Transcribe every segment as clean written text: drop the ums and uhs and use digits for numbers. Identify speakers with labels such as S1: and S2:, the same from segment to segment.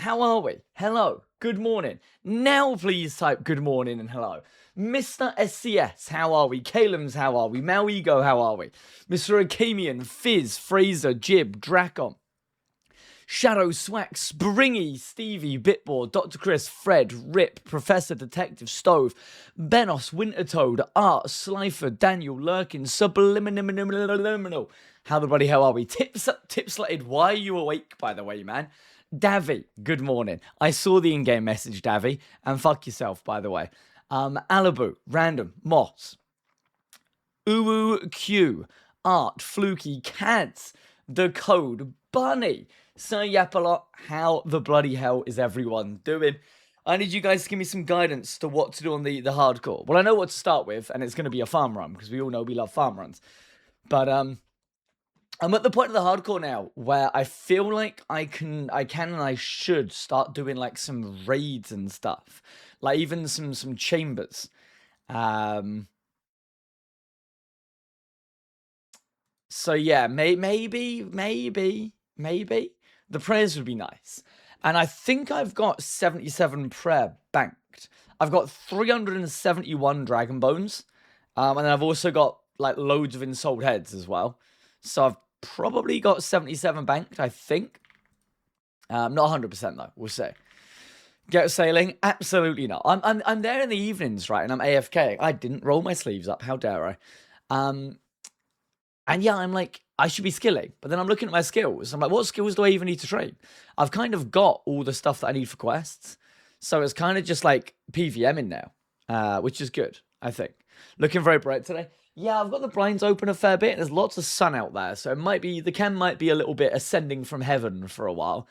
S1: how are we? Hello, good morning. Now please type good morning and hello. Mr. SCS, how are we? Calums, how are we? Mauego, how are we? Mr. Akamian, Fizz, Fraser, Jib, Dracon, Shadow, Swack, Springy, Stevie, Bitboard, Dr. Chris, Fred, Rip, Professor Detective Stove, Benos, Wintertoad, Art, Slifer, Daniel, Lurkin, Subliminal. How the bloody hell are we? Tipslated, why are you awake, by the way, man? Davy, good morning. I saw the in-game message, Davy, and fuck yourself, by the way. Alibu, Random, Moss, Uwu Q, Art, Fluky, Cats, The Code, Bunny, Sir Yapalot, how the bloody hell is everyone doing? I need you guys to give me some guidance to what to do on the hardcore. Well, I know what to start with, and it's going to be a farm run, because we all know we love farm runs. But, I'm at the point of the hardcore now where I feel like I can and I should start doing, like, some raids and stuff. Like, even some chambers. So yeah, maybe the prayers would be nice. And I think I've got 77 prayer banked. I've got 371 dragon bones. And then I've also got like loads of ensouled heads as well. So I've probably got 77 banked, I think. Not 100% though, we'll see. Get sailing? Absolutely not. I'm there in the evenings, right? And I'm AFK. I didn't roll my sleeves up. How dare I? And yeah, I'm like, I should be skilling. But then I'm looking at my skills. I'm like, what skills do I even need to train? I've kind of got all the stuff that I need for quests. So it's kind of just like PVMing now, which is good, I think. Looking very bright today. Yeah, I've got the blinds open a fair bit. There's lots of sun out there. So it might be, the chem might be a little bit ascending from heaven for a while.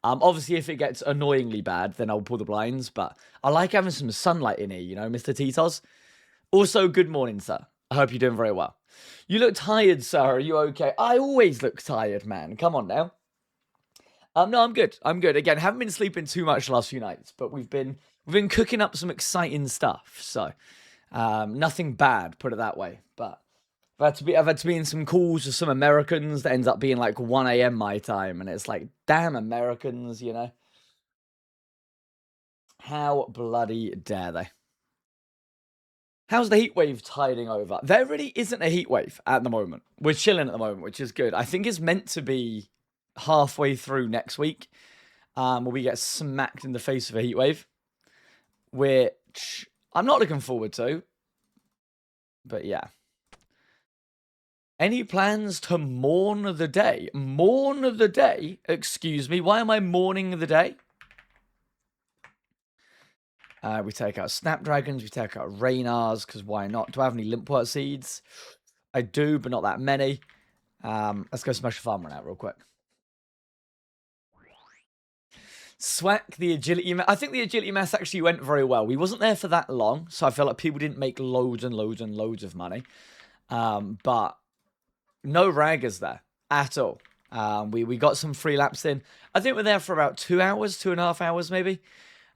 S1: Obviously, if it gets annoyingly bad, then I'll pull the blinds. But I like having some sunlight in here, you know, Mr. Titos. Also, good morning, sir. I hope you're doing very well. You look tired, sir. Are you okay? I always look tired, man. Come on now. No, I'm good. I'm good. Again, haven't been sleeping too much the last few nights, but we've been cooking up some exciting stuff. So, nothing bad, put it that way. But I've had to be in some calls with some Americans that ends up being like 1 a.m. my time, and it's like, damn Americans, you know. How bloody dare they? How's the heat wave tiding over? There really isn't a heat wave at the moment. We're chilling at the moment, which is good. I think it's meant to be halfway through next week, where we get smacked in the face of a heat wave, which I'm not looking forward to. But yeah. Any plans to mourn the day? Mourn the day? Excuse me. Why am I mourning the day? We take out Snapdragons, we take out Raynars, because why not? Do I have any Limpwort seeds? I do, but not that many. Let's go smash the farm run out real quick. Swack, the agility mass. I think the agility mass actually went very well. We wasn't there for that long, so I feel like people didn't make loads and loads and loads of money. But no raggers there at all. We got some free laps in. I think we're there for about 2 hours, 2.5 hours maybe.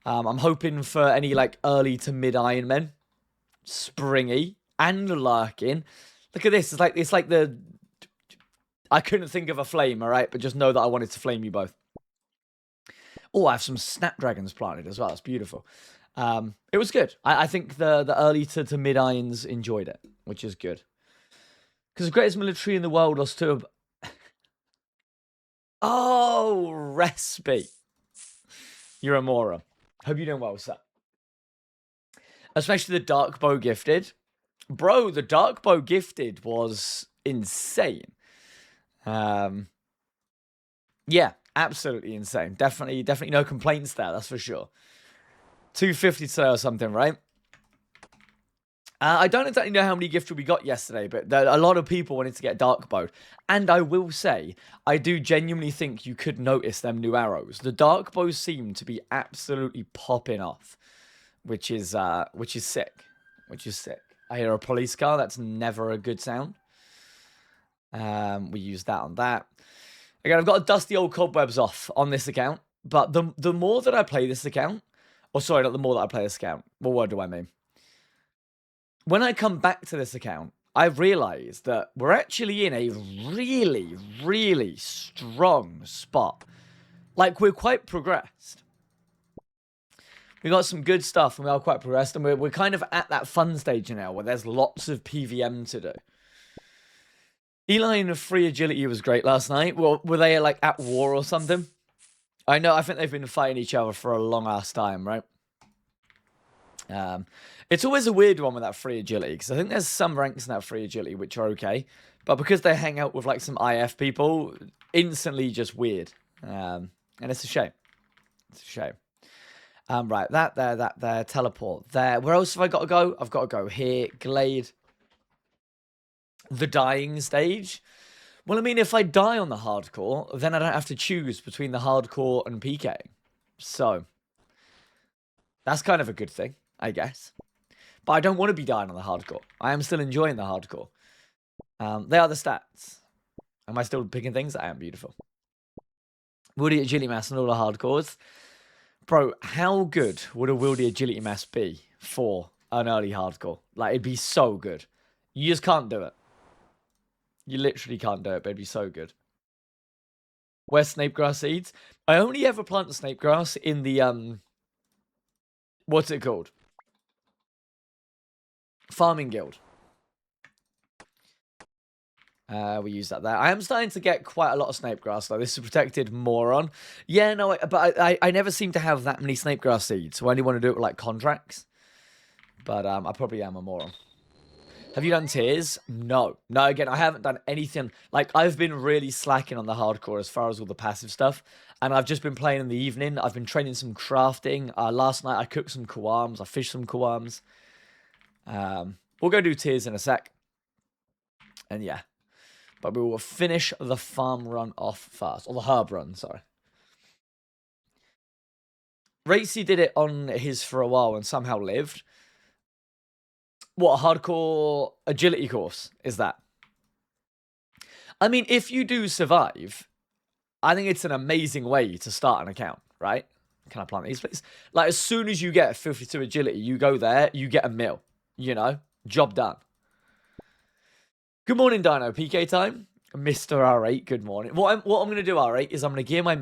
S1: I'm hoping for any like early to mid Iron Men, Springy and Larkin. Look at this. It's like the. I couldn't think of a flame, all right, but just know that I wanted to flame you both. Oh, I have some Snapdragons planted as well. That's beautiful. It was good. I think the early to mid Irons enjoyed it, which is good. Because the greatest military in the world lost to. Oh, Respi. You're a moron. Hope you're doing well, sir. Especially the Dark Bow Gifted. Bro, the Dark Bow Gifted was insane. Yeah, absolutely insane. Definitely no complaints there, that's for sure. 250 today or something, right? I don't exactly know how many gifted we got yesterday, but a lot of people wanted to get Dark Bowed. And I will say, I do genuinely think you could notice them new arrows. The Dark Bows seem to be absolutely popping off, which is sick. Which is sick. I hear a police car. That's never a good sound. We use that on that. Again, I've got to dust the old cobwebs off on this account. But the more that I play this account, or sorry, not the more that I play this account. What word do I mean? When I come back to this account, I've realized that we're actually in a really, really strong spot Like, we're quite progressed. We got some good stuff, and we are quite progressed, and we're kind of at that fun stage now where there's lots of PVM to do. Eli and free agility was great last night. Well, were they like at war or something? I know. I think they've been fighting each other for a long ass time, right? It's always a weird one with that free agility because I think there's some ranks in that free agility which are okay, but because they hang out with like some IF people, instantly just weird. And it's a shame. It's a shame. Right, that there, teleport there. Where else have I got to go? I've got to go here, Glade. The dying stage. Well, I mean, if I die on the hardcore, then I don't have to choose between the hardcore and PK. So, that's kind of a good thing, I guess. But I don't want to be dying on the hardcore. I am still enjoying the hardcore. They are the stats. Am I still picking things? I am. Beautiful. Wildy agility mass and all the hardcores. Bro, how good would a Wildy agility mass be for an early hardcore? Like, it'd be so good. You just can't do it. You literally can't do it, but it'd be so good. Where's snapegrass seeds? I only ever plant the snapegrass in the, what's it called? Farming guild. We use that there. I am starting to get quite a lot of snapegrass, though. This is a protected moron. Yeah, no, but I never seem to have that many snapegrass seeds, so I only want to do it with, like, contracts. But I probably am a moron. Have you done tiers? No. No, again, I haven't done anything. Like, I've been really slacking on the hardcore as far as all the passive stuff. And I've just been playing in the evening. I've been training some crafting. Last night, I cooked some kawams. I fished some kawams. We'll go do tiers in a sec. And yeah. But we will finish the farm run off first. Or the herb run, sorry. Racy did it on his for a while and somehow lived. What, a hardcore agility course is that? I mean, if you do survive, I think it's an amazing way to start an account, right? Can I plant these, please? Like, as soon as you get 52 agility, you go there, you get a mil. You know? Job done. Good morning, Dino. PK time? Mr. R8, good morning. What I'm going to do, R8, is I'm going to gear my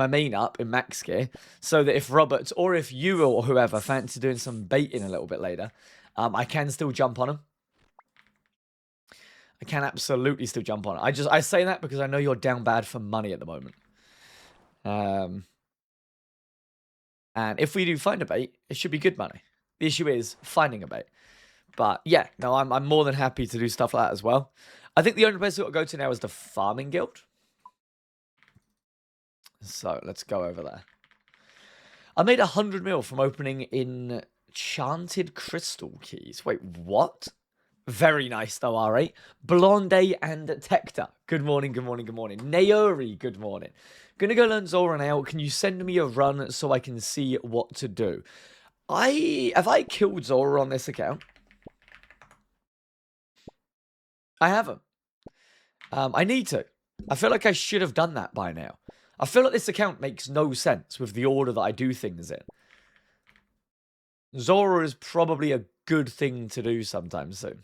S1: main up in max gear so that if Roberts or if you or whoever fancy doing some baiting a little bit later, I can still jump on them. I can absolutely still jump on it. I say that because I know you're down bad for money at the moment. And if we do find a bait, it should be good money. The issue is finding a bait. But yeah, no, I'm more than happy to do stuff like that as well. I think the only place we've got to go to now is the farming guild. So let's go over there. I made 100 mil from opening enchanted crystal keys. Wait, what? Very nice though, R8. Blonde and Tecta. Good morning, good morning, good morning. Naori, good morning. Gonna go learn Zora now. Can you send me a run so I can see what to do? Have I killed Zora on this account? I haven't. I need to. I feel like I should have done that by now. I feel like this account makes no sense with the order that I do things in. Zora is probably a good thing to do sometime soon.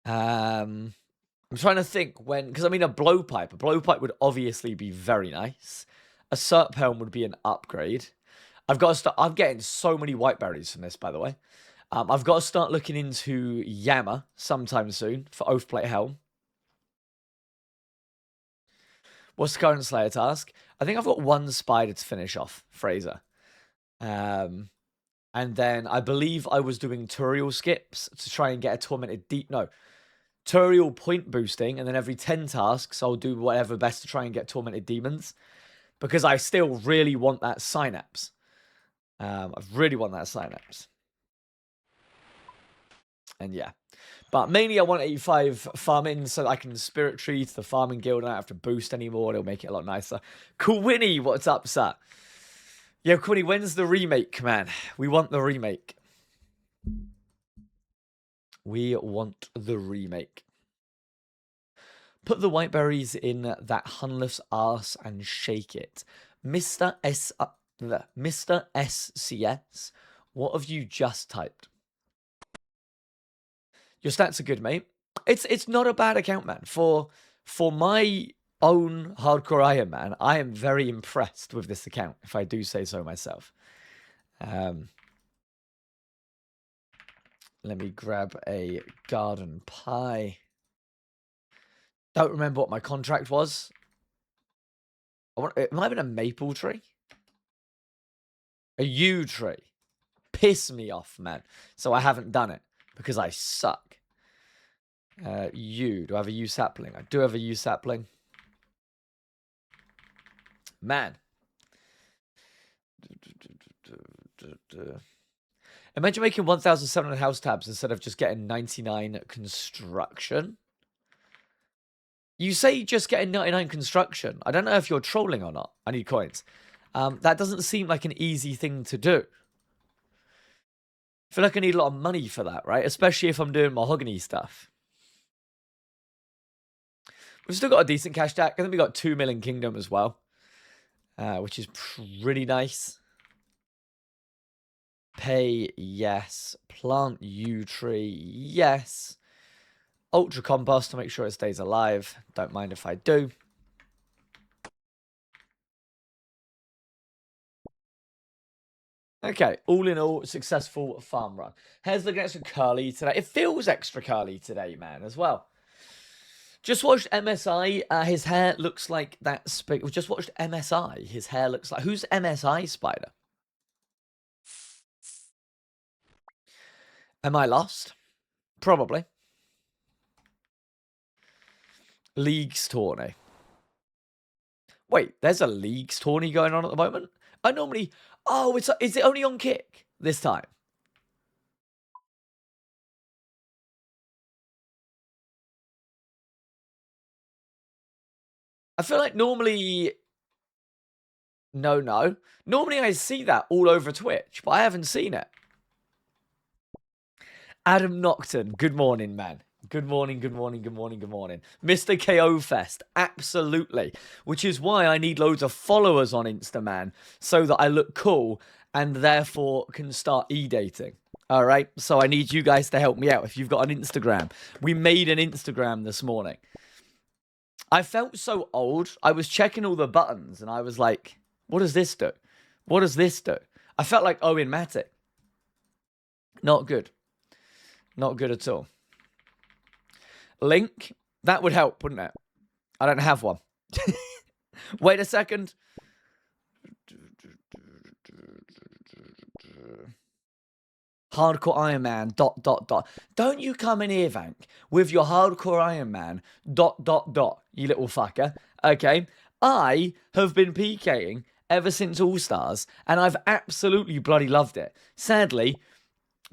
S1: I'm trying to think when... Because, I mean, a blowpipe. A blowpipe would obviously be very nice. A Serp Helm would be an upgrade. I've got to start... I'm getting so many white berries from this, by the way. I've got to start looking into Yammer sometime soon for Oathplate Helm. What's the current Slayer task? I think I've got one spider to finish off, Fraser. And then I believe I was doing Turiel skips to try and get a Tormented Deep... No. Turiel point boosting, and then every 10 tasks, I'll do whatever best to try and get Tormented Demons. Because I still really want that Synapse. I really want that Synapse. And yeah. But mainly I want 85 farming so that I can Spirit Tree to the farming guild. I don't have to boost anymore. It'll make it a lot nicer. Quinny, what's up, sir? Yo, Quinny, when's the remake, man? We want the remake. We want the remake. Put the white berries in that Hunlef's arse and shake it. Mr. SCS, what have you just typed? Your stats are good, mate. It's not a bad account, man. For my own Hardcore Iron Man, I am very impressed with this account, if I do say so myself. Let me grab a garden pie. Don't remember what my contract was. It might have been a maple tree. A yew tree. Piss me off, man. So I haven't done it because I suck. Yew. Do I have a yew sapling? I do have a yew sapling. Man. Imagine making 1,700 house tabs instead of just getting 99 construction. You say just getting 99 construction. I don't know if you're trolling or not. I need coins. That doesn't seem like an easy thing to do. I feel like I need a lot of money for that, right? Especially if I'm doing mahogany stuff. We've still got a decent cash stack. I think we got 2 million kingdom as well, which is pretty nice. Pay, yes. Plant yew tree, yes. Ultra compost to make sure it stays alive. Don't mind if I do. Okay, all in all, successful farm run. Hair's looking extra curly today. It feels extra curly today, man, as well. Just watched MSI. His hair looks like that. We just watched MSI. His hair looks like... Who's MSI Spider? Am I lost? Probably. Leagues tourney. Wait, there's a leagues tourney going on at the moment? I normally... Oh, is it only on Kick this time? I feel like normally... No. Normally I see that all over Twitch, but I haven't seen it. Adam Nocton, good morning, man. Good morning. Mr. KO Fest, absolutely. Which is why I need loads of followers on Insta, man, so that I look cool and therefore can start e-dating. All right? So I need you guys to help me out if you've got an Instagram. We made an Instagram this morning. I felt so old. I was checking all the buttons and I was like, what does this do? What does this do? I felt like Owen Matic. Not good. Not good at all. Link, that would help, wouldn't it? I don't have one. Wait a second. Hardcore Iron Man, ... Don't you come in here, Vank, with your Hardcore Iron Man, ... You little fucker. Okay? I have been PKing ever since All-Stars, and I've absolutely bloody loved it. Sadly...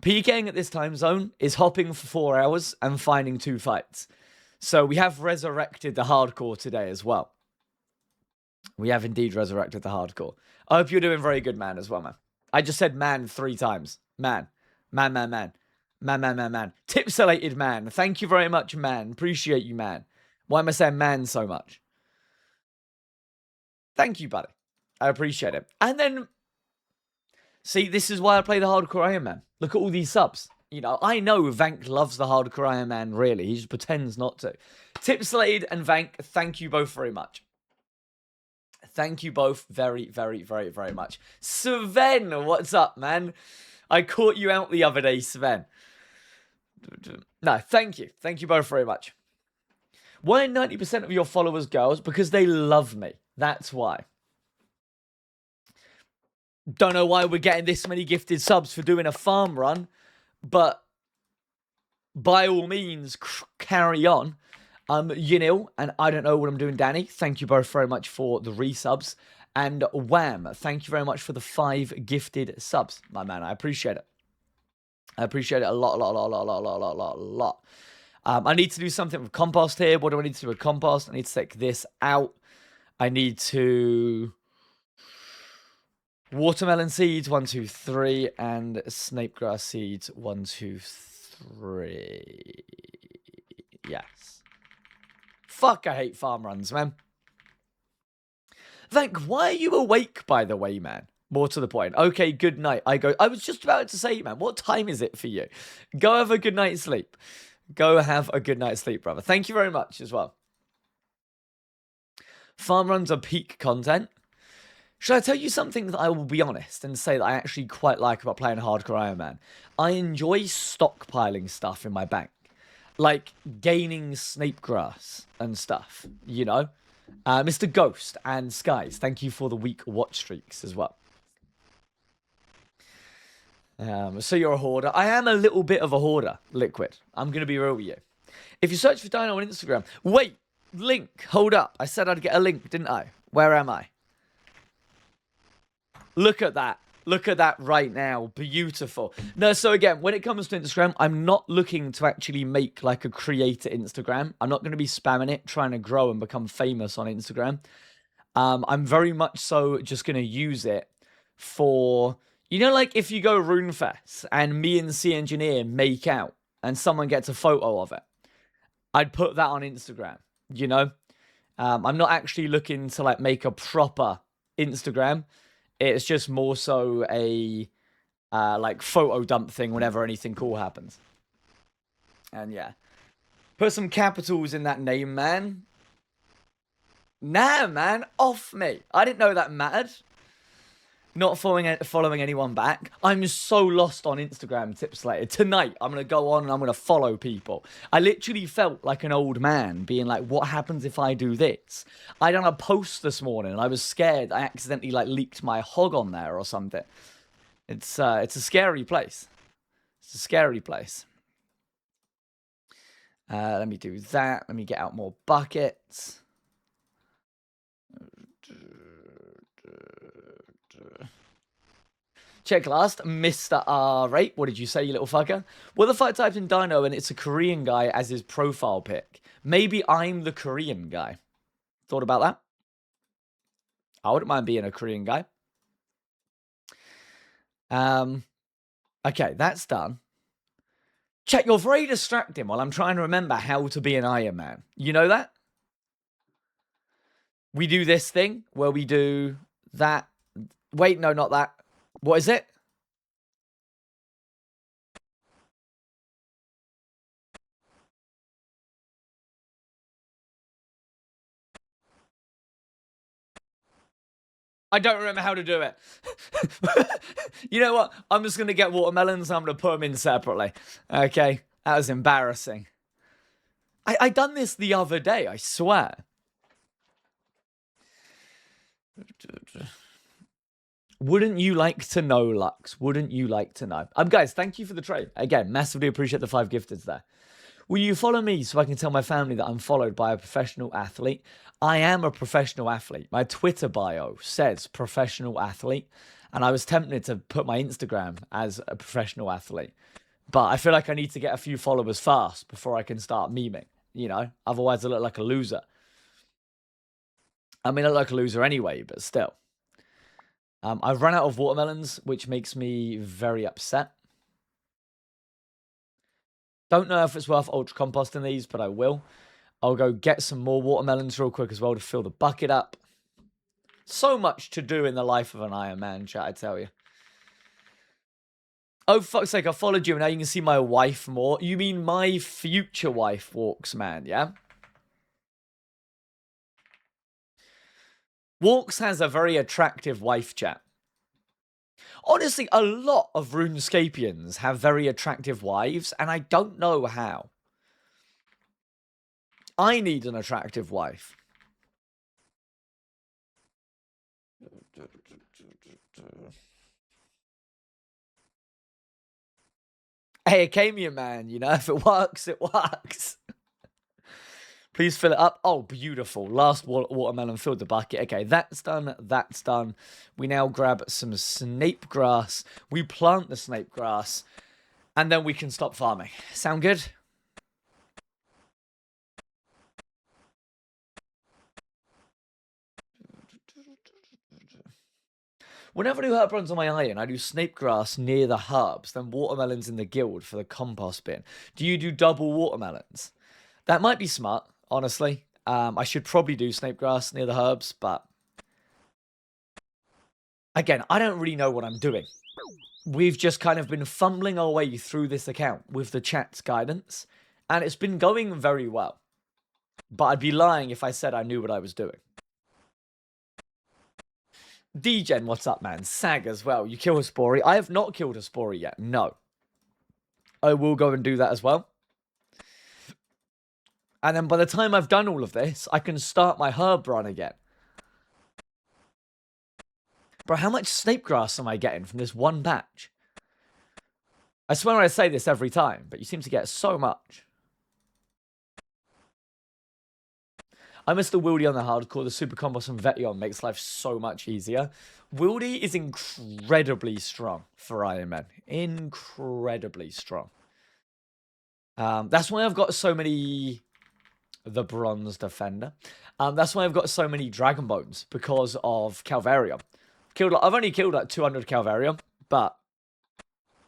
S1: PKing at this time zone is hopping for 4 hours and finding 2 fights. So we have resurrected the hardcore today as well. We have indeed resurrected the hardcore. I hope you're doing very good, man, as well, man. I just said man 3 times. Man. Man. Tipsolated man. Thank you very much, man. Appreciate you, man. Why am I saying man so much? Thank you, buddy. I appreciate it. And then... See, this is why I play the Hardcore Iron Man. Look at all these subs. You know, I know Vank loves the Hardcore Iron Man, really. He just pretends not to. Tipslade and Vank, thank you both very much. Thank you both very much. Sven, what's up, man? I caught you out the other day, Sven. No, thank you. Thank you both very much. Why are 90% of your followers girls? Because they love me. That's why. Don't know why we're getting this many gifted subs for doing a farm run, but by all means, carry on. Yinil, and I don't know what I'm doing, Danny. Thank you both very much for the resubs. And Wham, thank you very much for the 5 gifted subs, my man. I appreciate it. I appreciate it a lot. I need to do something with compost here. What do I need to do with compost? I need to take this out. I need to... Watermelon seeds, 1, 2, 3, and snapegrass seeds, 1, 2, 3. Yes. Fuck, I hate farm runs, man. Vank, why are you awake, by the way, man? More to the point. Okay, good night. I was just about to say, man, what time is it for you? Go have a good night's sleep. Go have a good night's sleep, brother. Thank you very much as well. Farm runs are peak content. Should I tell you something that I will be honest and say that I actually quite like about playing Hardcore Iron Man? I enjoy stockpiling stuff in my bank. Like gaining snape grass and stuff, you know? Mr. Ghost and Skies, thank you for the week watch streaks as well. So you're a hoarder. I am a little bit of a hoarder, Liquid. I'm going to be real with you. If you search for Dino on Instagram... Wait! Link! Hold up. I said I'd get a link, didn't I? Where am I? Look at that. Look at that right now. Beautiful. No, so again, when it comes to Instagram, I'm not looking to actually make like a creator Instagram. I'm not going to be spamming it, trying to grow and become famous on Instagram. I'm very much so just going to use it for... You know, like if you go RuneFest and me and C Engineer make out and someone gets a photo of it, I'd put that on Instagram, you know? I'm not actually looking to like make a proper Instagram. It's just more so a like photo dump thing whenever anything cool happens. And yeah. Put some capitals in that name, man. Nah, man. Off me. I didn't know that mattered. Not following anyone back. I'm so lost on Instagram, Tipslated. Tonight, I'm going to go on and I'm going to follow people. I literally felt like an old man being like, what happens if I do this? I done a post this morning and I was scared I accidentally like leaked my hog on there or something. It's a scary place. It's a scary place. Let me do that. Let me get out more buckets. Check last, Mr. R8. What did you say, you little fucker? Well, the fight typed in Dino and it's a Korean guy as his profile pic. Maybe I'm the Korean guy. Thought about that? I wouldn't mind being a Korean guy. Okay, that's done. Check, you're very distracting while I'm trying to remember how to be an Iron Man. You know that? We do this thing where we do that. Wait, no, not that. What is it? I don't remember how to do it. You know what? I'm just going to get watermelons and I'm going to put them in separately. Okay? That was embarrassing. I done this the other day, I swear. Wouldn't you like to know, Lux? Wouldn't you like to know? Guys, thank you for the trade. Again, massively appreciate the 5 gifteds there. Will you follow me so I can tell my family that I'm followed by a professional athlete? I am a professional athlete. My Twitter bio says professional athlete, and I was tempted to put my Instagram as a professional athlete. But I feel like I need to get a few followers fast before I can start memeing, you know? Otherwise I look like a loser. I mean, I look like a loser anyway, but still. I've run out of watermelons, which makes me very upset. Don't know if it's worth ultra composting these, but I will. I'll go get some more watermelons real quick as well to fill the bucket up. So much to do in the life of an Iron Man, chat, I tell you. Oh, fuck's sake, I followed you and now you can see my wife more. You mean my future wife, Walks, man, yeah? Walks has a very attractive wife, chat. Honestly, a lot of RuneScapians have very attractive wives, and I don't know how. I need an attractive wife. Hey, it came here, man. You know, if it works, it works. Please fill it up. Oh, beautiful. Last watermelon filled the bucket. Okay, that's done. That's done. We now grab some snape grass. We plant the snape grass. And then we can stop farming. Sound good? Whenever I do herb runs on my iron, I do snape grass near the herbs, then watermelons in the guild for the compost bin. Do you do double watermelons? That might be smart. Honestly, I should probably do snape grass near the herbs, but again, I don't really know what I'm doing. We've just kind of been fumbling our way through this account with the chat's guidance, and it's been going very well. But I'd be lying if I said I knew what I was doing. Degen, what's up, man? Sag as well. You kill a Spory. I have not killed a Spory yet. No. I will go and do that as well. And then by the time I've done all of this, I can start my herb run again. Bro, how much snake grass am I getting from this one patch? I swear I say this every time, but you seem to get so much. I miss the Wildy on the hardcore. The super combos from Vetion makes life so much easier. Wildy is incredibly strong for Iron Man. Incredibly strong. That's why I've got so many... The Bronze Defender. That's why I've got so many Dragon Bones, because of Calvarium. I've only killed like 200 Calvarium, but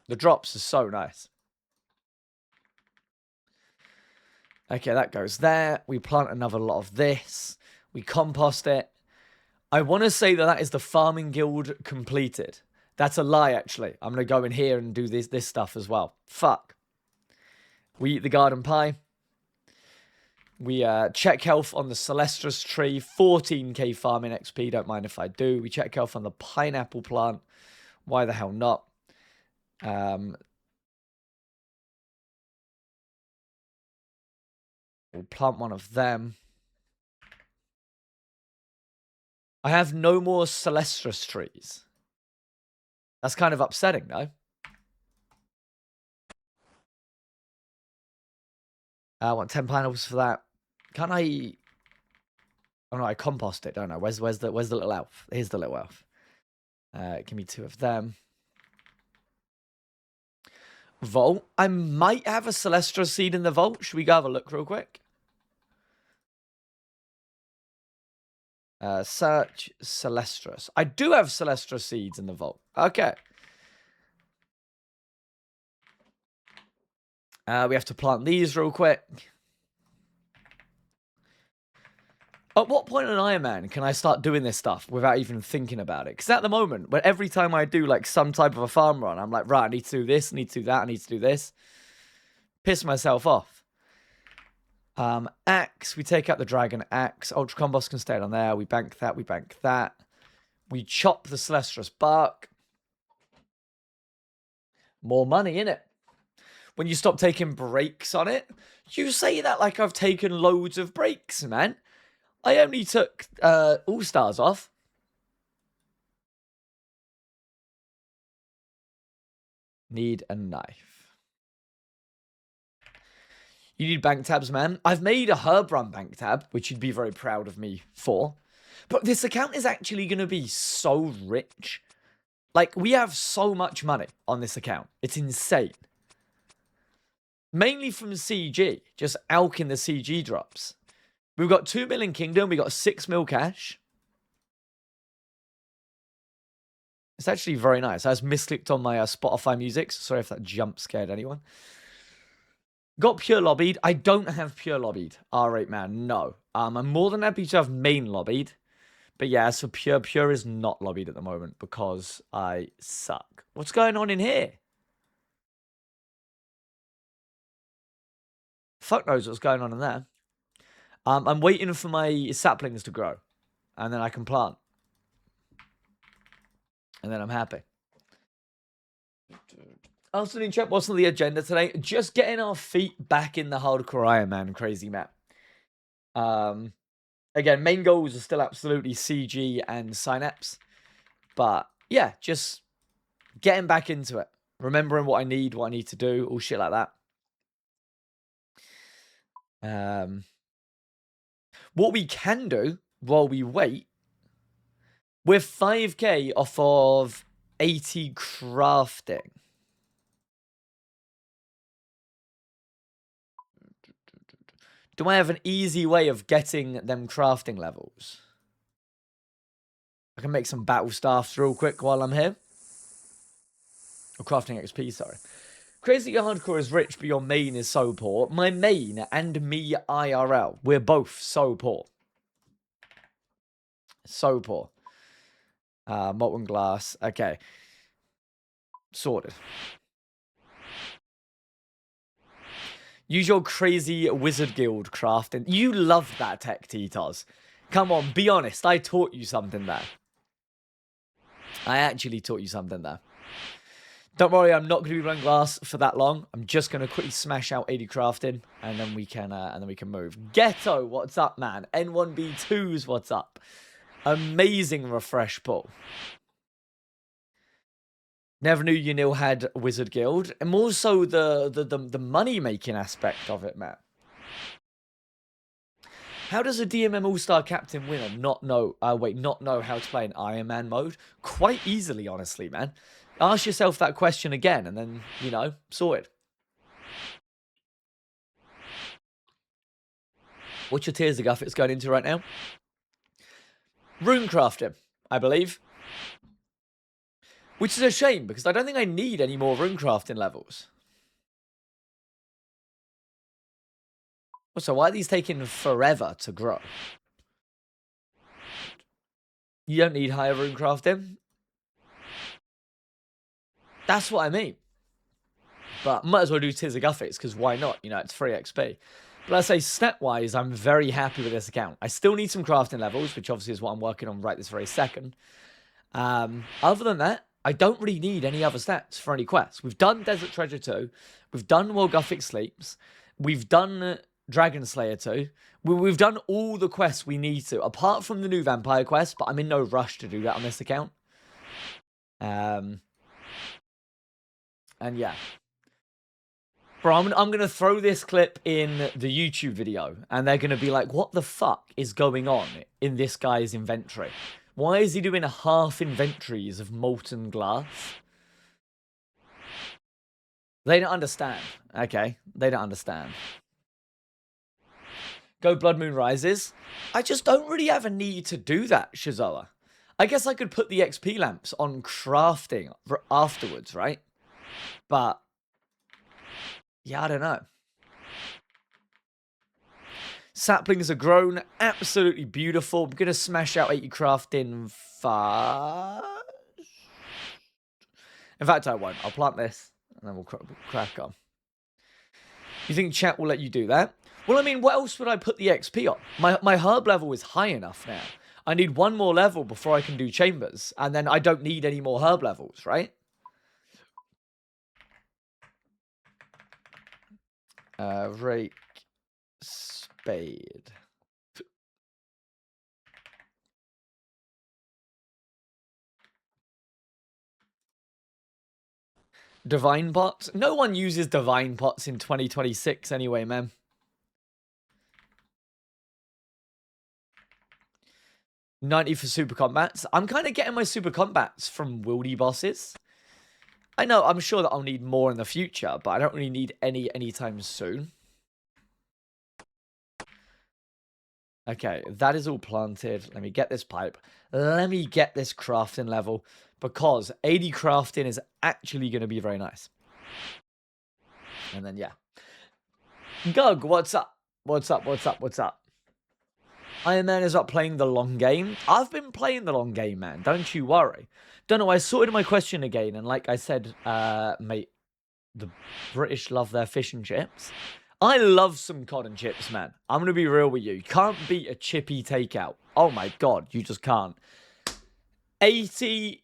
S1: the drops are so nice. Okay, that goes there. We plant another lot of this. We compost it. I want to say that that is the farming guild completed. That's a lie, actually. I'm going to go in here and do this stuff as well. Fuck. We eat the garden pie. We check health on the Celestris tree. 14k farming XP. Don't mind if I do. We check health on the pineapple plant. Why the hell not? We'll plant one of them. I have no more Celestris trees. That's kind of upsetting, though. I want 10 pineapples for that. Can't I... Oh no, I compost it, don't I? Where's the little elf? Here's the little elf. Give me 2 of them. Vault. I might have a Celestra seed in the vault. Should we go have a look real quick? Search Celestris. I do have Celestra seeds in the vault. Okay. We have to plant these real quick. At what point in Iron Man can I start doing this stuff without even thinking about it? Because at the moment, when every time I do like some type of a farm run, I'm like, right, I need to do this, I need to do that, I need to do this. Piss myself off. Axe, we take out the dragon axe. Ultra combost can stay on there. We bank that, we bank that. We chop the Celestris bark. More money in it. When you stop taking breaks on it, you say that like I've taken loads of breaks, man. I only took All-Stars off. Need a knife. You need bank tabs, man. I've made a herb run bank tab, which you'd be very proud of me for. But this account is actually going to be so rich. Like, we have so much money on this account. It's insane. Mainly from CG. Just alking the CG drops. We've got 2 mil in Kingdom. We got 6 mil cash. It's actually very nice. I just misclicked on my Spotify music. So sorry if that jump scared anyone. Got pure lobbied. I don't have pure lobbied. R8 man, no. I'm more than happy to have main lobbied. But yeah, so pure is not lobbied at the moment because I suck. What's going on in here? Fuck knows what's going on in there. I'm waiting for my saplings to grow. And then I can plant. And then I'm happy. Also in chat, what's on the agenda today? Just getting our feet back in the hardcore Iron Man crazy map. Again, main goals are still absolutely CG and Synapse. But yeah, just getting back into it. Remembering what I need to do, all shit like that. What we can do while we wait, we're 5k off of 80 crafting. Do I have an easy way of getting them crafting levels? I can make some battle staffs real quick while I'm here. Or crafting XP, sorry. Crazy Hardcore is rich, but your main is so poor. My main and me IRL, we're both so poor. So poor. Molten glass. Okay. Sorted. Use your crazy wizard guild crafting. You love that tech, Titos. Come on, be honest. I taught you something there. I actually taught you something there. Don't worry, I'm not going to be running glass for that long. I'm just going to quickly smash out 80 crafting, and then we can move. Ghetto, what's up, man? N1B2s, what's up? Amazing refresh pull. Never knew Unil had Wizard Guild, and more so the money making aspect of it, man. How does a DMM All-Star Captain winner not know how to play in Iron Man mode? Quite easily, honestly, man. Ask yourself that question again, and then, you know, sorted. What's your tiers of guff it's going into right now? Runecrafting, I believe. Which is a shame, because I don't think I need any more runecrafting levels. Also, why are these taking forever to grow? You don't need higher runecrafting. That's what I mean. But might as well do tiers of guffets, because why not? You know, it's free XP. But let's say stat-wise, I'm very happy with this account. I still need some crafting levels, which obviously is what I'm working on right this very second. Other than that, I don't really need any other stats for any quests. We've done Desert Treasure 2. We've done While Gothic Sleeps. We've done Dragon Slayer 2. We've done all the quests we need to, apart from the new Vampire quest, but I'm in no rush to do that on this account. And yeah. Bro, I'm going to throw this clip in the YouTube video, and they're going to be like, what the fuck is going on in this guy's inventory? Why is he doing half inventories of molten glass? They don't understand. Okay, they don't understand. Go Blood Moon Rises. I just don't really have a need to do that, Shizoa. I guess I could put the XP lamps on crafting afterwards, right? But yeah, I don't know. Saplings are grown. Absolutely beautiful. I'm going to smash out 80 crafting fast. In fact, I won't. I'll plant this, and then we'll crack on. You think chat will let you do that? Well, I mean, what else would I put the XP on? My herb level is high enough now. I need one more level before I can do chambers, and then I don't need any more herb levels, right? Rake, spade. Divine pots? No one uses divine pots in 2026 anyway, man. $90 for super combats. I'm kind of getting my super combats from wildy bosses. I know, I'm sure that I'll need more in the future, but I don't really need any anytime soon. Okay, that is all planted. Let me get this pipe. Let me get this crafting level, because 80 crafting is actually going to be very nice. And then, yeah. Gug, what's up? What's up? What's up? What's up? Iron Man is up playing the long game. I've been playing the long game, man. Don't you worry. Don't know, I sorted my question again, and like I said, mate, the British love their fish and chips. I love some cod and chips, man. I'm going to be real with you. You can't beat a chippy takeout. Oh my god, you just can't. 80...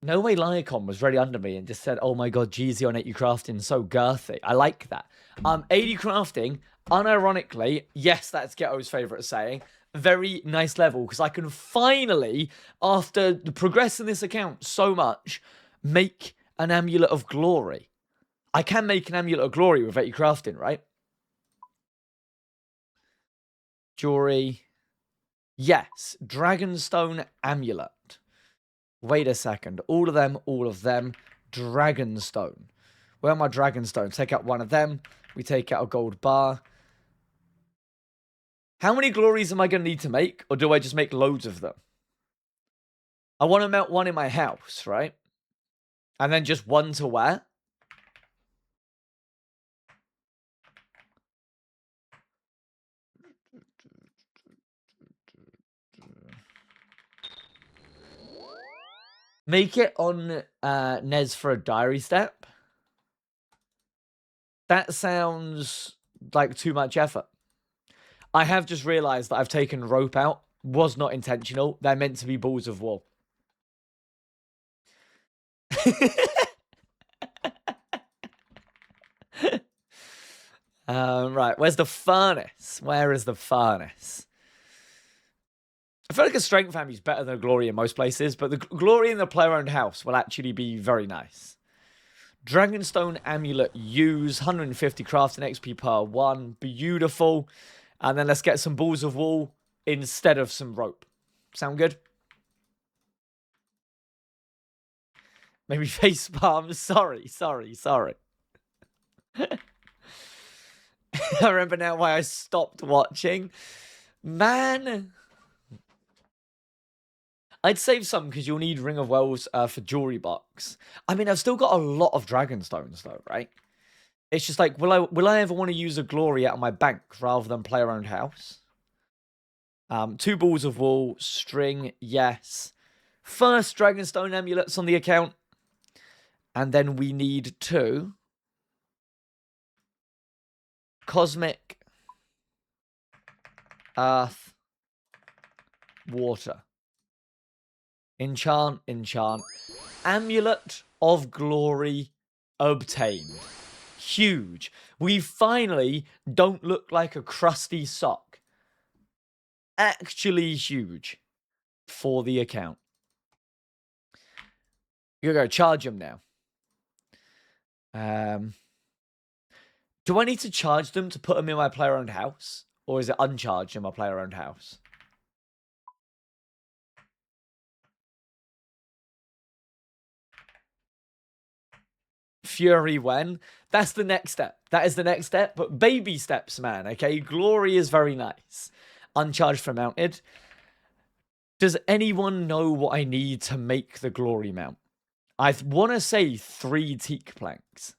S1: No Way Lyacon was ready under me and just said, oh my god, Jeezy on 80 crafting, so girthy. I like that. 80 crafting, unironically, yes, that's Ghetto's favourite saying, very nice level, because I can finally, after progressing this account so much, make an Amulet of Glory. I can make an Amulet of Glory with 80 crafting, right? Jewelry. Yes, Dragonstone Amulet. Wait a second. All of them. Dragonstone. Where are my Dragonstones? Take out one of them. We take out a gold bar. How many glories am I going to need to make? Or do I just make loads of them? I want to melt one in my house, right? And then just one to wear. Make it on Nez for a diary step. That sounds like too much effort. I have just realised that I've taken rope out. Was not intentional. They're meant to be balls of wool. Right, where's the furnace? Where is the furnace? I feel like a strength family is better than a glory in most places, but the glory in the player-owned house will actually be very nice. Dragonstone amulet use 150 crafting XP per one. Beautiful. And then let's get some balls of wool instead of some rope. Sound good? Maybe face palm. Sorry. I remember now why I stopped watching. Man. I'd save some because you'll need Ring of Wells for jewelry box. I mean, I've still got a lot of Dragonstones though, right? It's just like, will I ever want to use a glory out of my bank rather than play around house? 2 balls of wool, string, yes. First Dragonstone amulets on the account. And then we need 2 cosmic, earth, water. Enchant. Amulet of Glory obtained. Huge. We finally don't look like a crusty sock. Actually huge for the account. You're going to charge them now. Do I need to charge them to put them in my player-owned house? Or is it uncharged in my player-owned house? Fury when? That's the next step. That is the next step, but baby steps, man, okay? Glory is very nice. Uncharged for mounted. Does anyone know what I need to make the glory mount? I want to say 3 teak planks.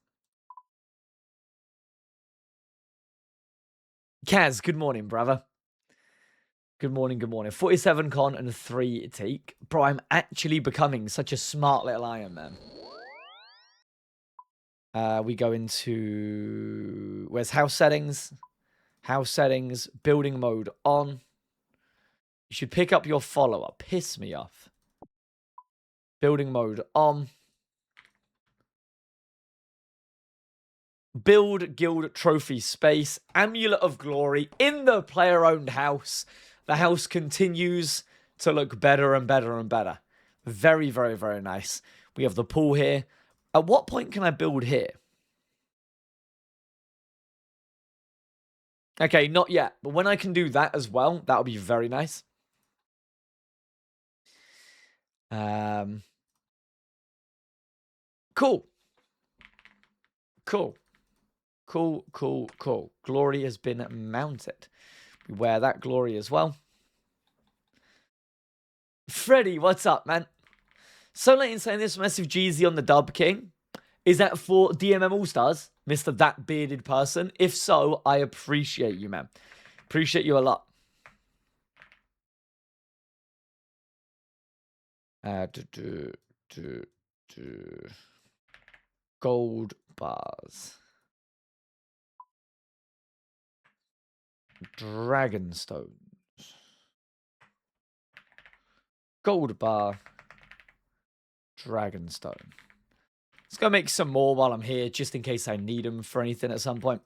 S1: Kaz, good morning, brother. Good morning. 47 con and 3 teak. Bro, I'm actually becoming such a smart little Iron Man. We go into... Where's house settings? House settings. Building mode on. You should pick up your follower. Piss me off. Building mode on. Build guild trophy space. Amulet of Glory in the player-owned house. The house continues to look better and better and better. Very, very, very nice. We have the pool here. At what point can I build here? Okay, not yet. But when I can do that as well, that'll be very nice. Cool. Glory has been mounted. We wear that glory as well. Freddy, what's up, man? So late in saying this, massive Jeezy on the dub king. Is that for DMM All-Stars, Mr. That Bearded Person? If so, I appreciate you, man. Appreciate you a lot. Gold bars. Dragonstones. Gold bar. Dragonstone. Let's go make some more while I'm here, just in case I need them for anything at some point.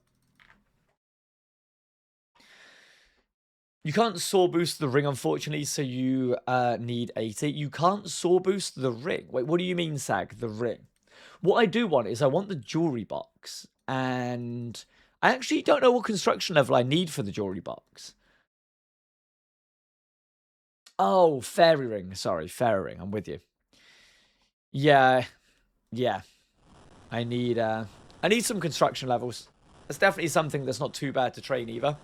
S1: You can't saw boost the ring, unfortunately, so you need 80. You can't saw boost the ring. Wait, what do you mean, Sag? The ring? What I do want is I want the jewelry box. And I actually don't know what construction level I need for the jewelry box. Oh, fairy ring. Sorry, fairy ring. I'm with you. Yeah. I need some construction levels. That's definitely something that's not too bad to train either.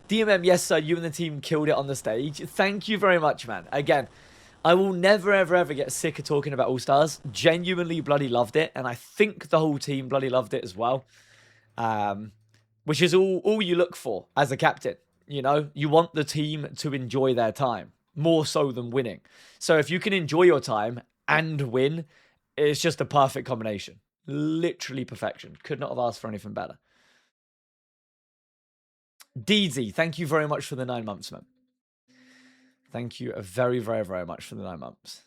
S1: DMM, yes, sir. You and the team killed it on the stage. Thank you very much, man. Again, I will never, ever get sick of talking about All-Stars. Genuinely bloody loved it. And I think the whole team bloody loved it as well. Which is all you look for as a captain. You know, you want the team to enjoy their time. More so than winning. So if you can enjoy your time and win, it's just a perfect combination. Literally perfection. Could not have asked for anything better. DZ, thank you very much for the 9 months, man. Thank you very, very, very much for the 9 months.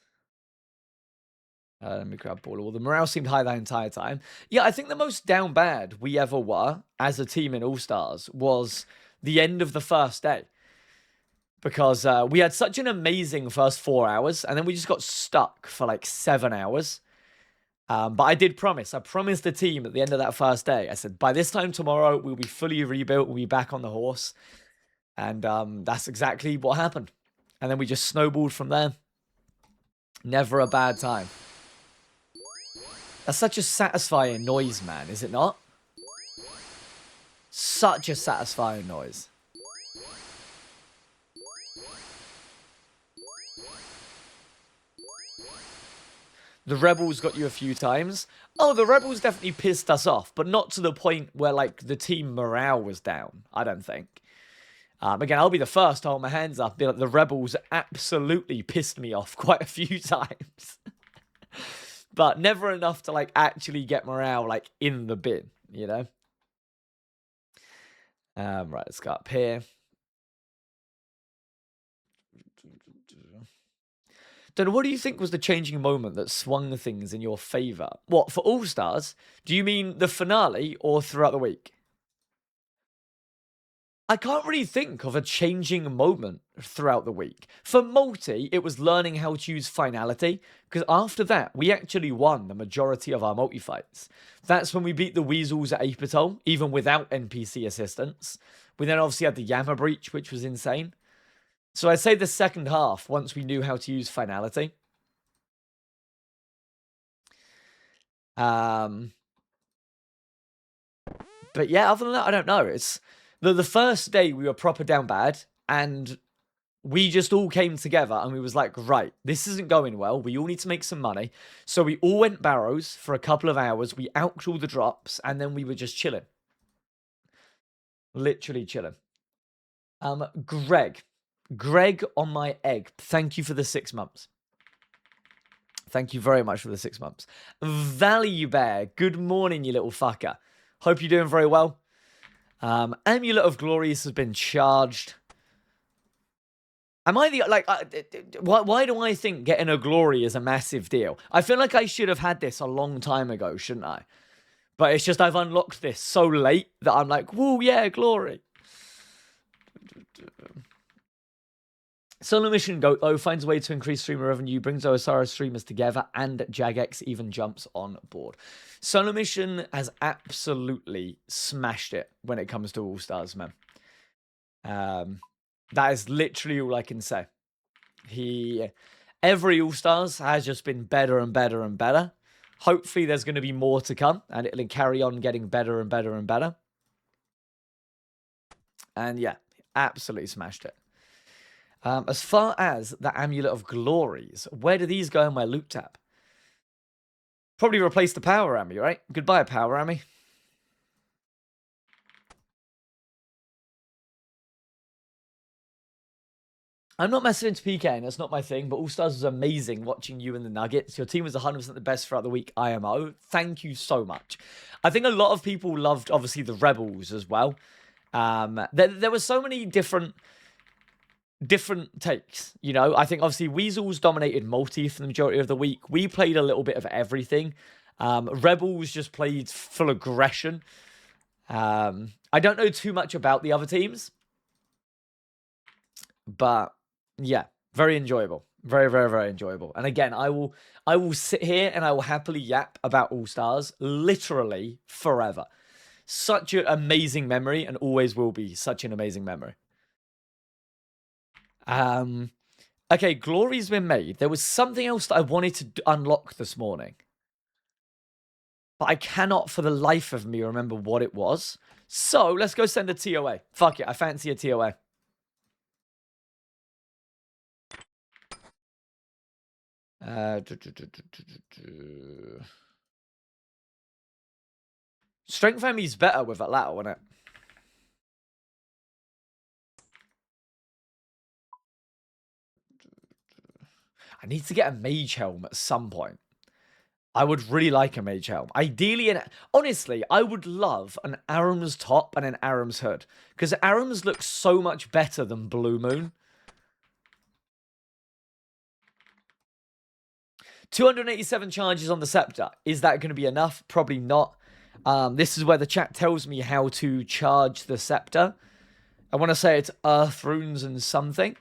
S1: Let me grab ball. The morale seemed high that entire time. Yeah, I think the most down bad we ever were as a team in All-Stars was the end of the first day. Because we had such an amazing first 4 hours, and then we just got stuck for like 7 hours. But I did promise. I promised the team at the end of that first day. I said, by this time tomorrow, we'll be fully rebuilt. We'll be back on the horse. And that's exactly what happened. And then we just snowballed from there. Never a bad time. That's such a satisfying noise, man, is it not? Such a satisfying noise. The Rebels got you a few times. Oh, the Rebels definitely pissed us off, but not to the point where, like, the team morale was down, I don't think. Again, I'll be the first to hold my hands up. Be like, the Rebels absolutely pissed me off quite a few times. But never enough to, like, actually get morale, like, in the bin, you know? Right, let's go up here. Dino, what do you think was the changing moment that swung things in your favour? What, for All-Stars? Do you mean the finale or throughout the week? I can't really think of a changing moment throughout the week. For multi, it was learning how to use finality, because after that, we actually won the majority of our multi-fights. That's when we beat the Weasels at Apatol, even without NPC assistance. We then obviously had the Yammer Breach, which was insane. So I'd say the second half, once we knew how to use finality. But yeah, other than that, I don't know. It's the first day we were proper down bad, and we just all came together and we was like, right, this isn't going well. We all need to make some money. So we all went barrows for a couple of hours. We outched all the drops, and then we were just chilling. Literally chilling. Greg on my egg. Thank you for the 6 months. Thank you very much for the 6 months. Value Bear, good morning, you little fucker. Hope you're doing very well. Amulet of Glorious has been charged. Am I the, like, why do I think getting a glory is a massive deal? I feel like I should have had this a long time ago, shouldn't I? But it's just I've unlocked this so late that I'm like, whoa, yeah, glory. Solo Mission Goat, though, finds a way to increase streamer revenue, brings OSRS streamers together, and Jagex even jumps on board. Solo Mission has absolutely smashed it when it comes to All-Stars, man. That is literally all I can say. Every All-Stars has just been better and better and better. Hopefully there's going to be more to come, and it'll carry on getting better and better and better. And yeah, absolutely smashed it. As far as the Amulet of Glories, where do these go in my loot tab? Probably replace the Power Army, right? Goodbye, Power Army. I'm not messing into PKing, that's not my thing, but All-Stars was amazing watching you and the Nuggets. Your team was 100% the best throughout the week, IMO. Thank you so much. I think a lot of people loved, obviously, the Rebels as well. There were so many different takes, you know. I think obviously Weasels dominated multi for the majority of the week. We played a little bit of everything. Rebels just played full aggression. I don't know too much about the other teams, but yeah, very enjoyable. Very, very, very enjoyable. And again, I will sit here and I will happily yap about All-Stars literally forever. Such an amazing memory, and always will be such an amazing memory. Okay, glory's been made. There was something else that I wanted to unlock this morning, but I cannot for the life of me remember what it was. So let's go send a TOA. Fuck it, I fancy a TOA. Strength Family's better with that latter, isn't it? I need to get a mage helm at some point. I would really like a mage helm. Ideally, honestly, I would love an Aram's top and an Aram's hood. Because Aram's looks so much better than Blue Moon. 287 charges on the scepter. Is that going to be enough? Probably not. This is where the chat tells me how to charge the scepter. I want to say it's earth runes and something.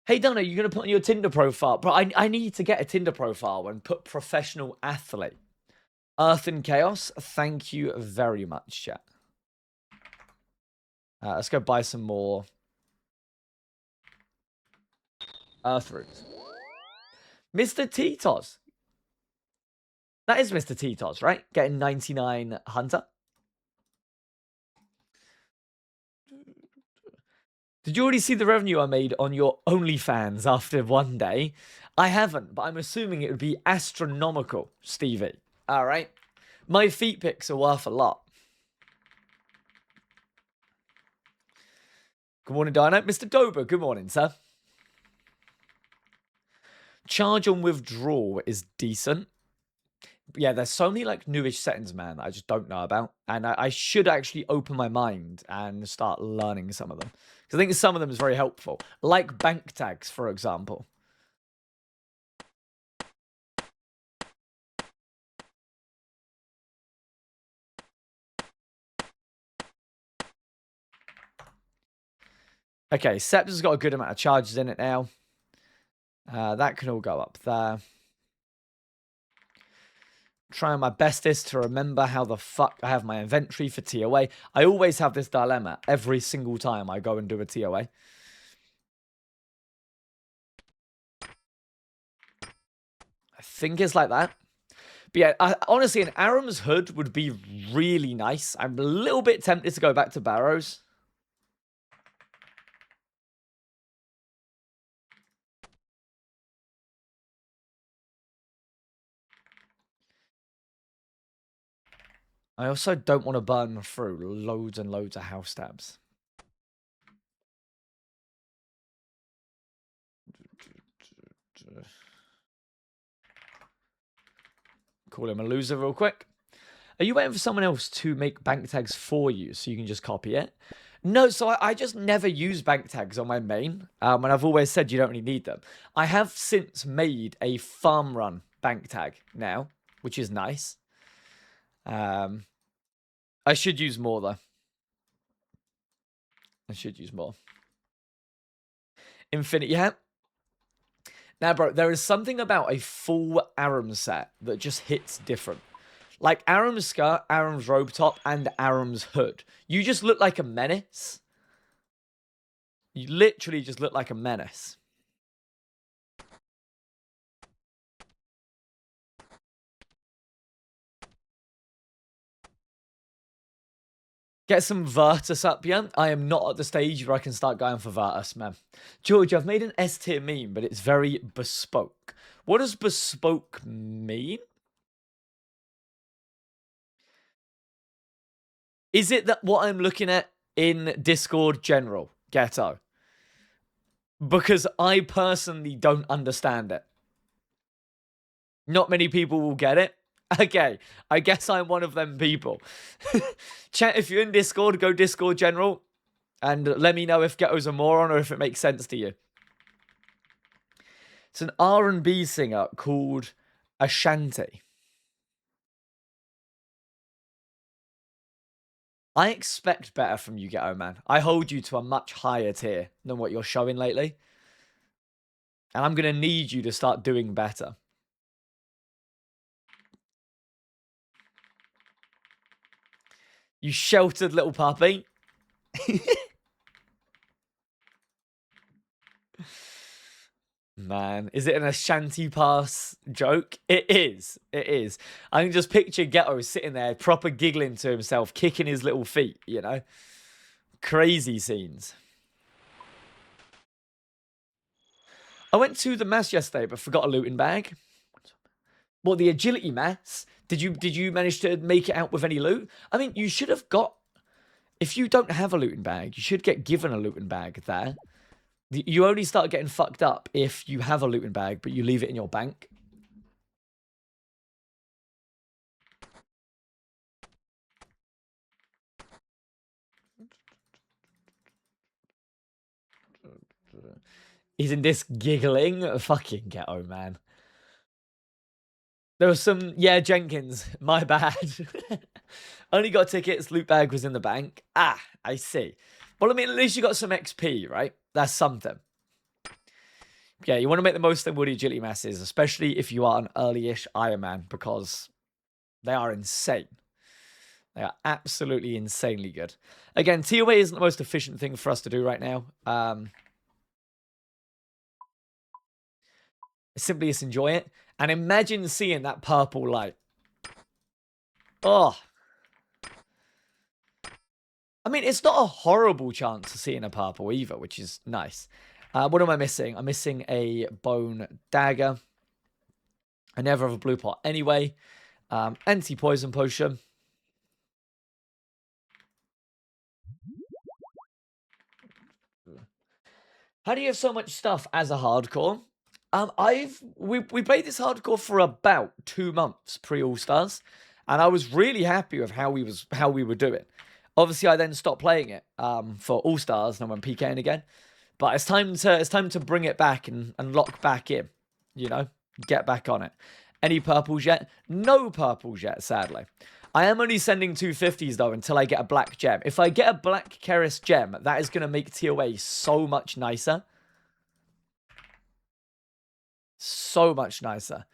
S1: Hey, Dino, you're going to put on your Tinder profile. Bro, I need to get a Tinder profile and put professional athlete. Earth and Chaos, thank you very much, chat. Let's go buy some more Earth runes. Mr. Titos. That is Mr. Titos, right? Getting 99 Hunter. Did you already see the revenue I made on your OnlyFans after one day? I haven't, but I'm assuming it would be astronomical, Stevie. All right. My feet pics are worth a lot. Good morning, Dino. Mr. Dober, good morning, sir. Charge on withdrawal is decent. Yeah, there's so many like newish settings, man, I just don't know about. And I should actually open my mind and start learning some of them. Because I think some of them is very helpful. Like bank tags, for example. Okay, Scepter's got a good amount of charges in it now. That can all go up there. Trying my bestest to remember how the fuck I have my inventory for TOA. I always have this dilemma every single time I go and do a TOA. I think it's like that. But yeah, honestly, an Aram's Hood would be really nice. I'm a little bit tempted to go back to Barrows. I also don't want to burn through loads and loads of house tabs. Call him a loser real quick. Are you waiting for someone else to make bank tags for you so you can just copy it? No, so I just never use bank tags on my main. And I've always said you don't really need them. I have since made a farm run bank tag now, which is nice. I should use more, though. I should use more. Infinity hat. Now, bro, there is something about a full Aram set that just hits different. Like Aram's skirt, Aram's robe top, and Aram's hood. You just look like a menace. You literally just look like a menace. Get some Virtus up, yeah? I am not at the stage where I can start going for Virtus, man. George, I've made an S tier meme, but it's very bespoke. What does bespoke mean? Is it that what I'm looking at in Discord general, Ghetto? Because I personally don't understand it. Not many people will get it. Okay, I guess I'm one of them people. Chat, if you're in Discord, go Discord General. And let me know if Ghetto's a moron or if it makes sense to you. It's an R&B singer called Ashanti. I expect better from you, Ghetto, man. I hold you to a much higher tier than what you're showing lately. And I'm going to need you to start doing better. You sheltered little puppy. Man, is it an Ashanti Pass joke? It is. It is. I can just picture Ghetto sitting there, proper giggling to himself, kicking his little feet, you know? Crazy scenes. I went to the mass yesterday, but forgot a looting bag. What, the agility mass? Did you manage to make it out with any loot? I mean, you should have got... If you don't have a looting bag, you should get given a looting bag there. You only start getting fucked up if you have a looting bag, but you leave it in your bank. He's in this giggling. Fucking ghetto, man. There was some... Yeah, Jenkins. My bad. Only got tickets. Loot bag was in the bank. Ah, I see. Well, I mean, at least you got some XP, right? That's something. Yeah, you want to make the most of Woody Agility Masses, especially if you are an early-ish Iron Man, because they are insane. They are absolutely insanely good. Again, TOA isn't the most efficient thing for us to do right now. Simply just enjoy it. And imagine seeing that purple light. Oh. I mean, it's not a horrible chance to see in a purple either, which is nice. What am I missing? I'm missing a bone dagger. I never have a blue pot anyway. Anti-poison potion. How do you have so much stuff as a hardcore? We played this hardcore for about 2 months pre All Stars, and I was really happy with how we were doing. Obviously, I then stopped playing it for All Stars, and I went PKing again. But it's time to bring it back and lock back in. You know, get back on it. Any purples yet? No purples yet, sadly. I am only sending 250s though until I get a black gem. If I get a black Keris gem, that is going to make TOA so much nicer. So much nicer.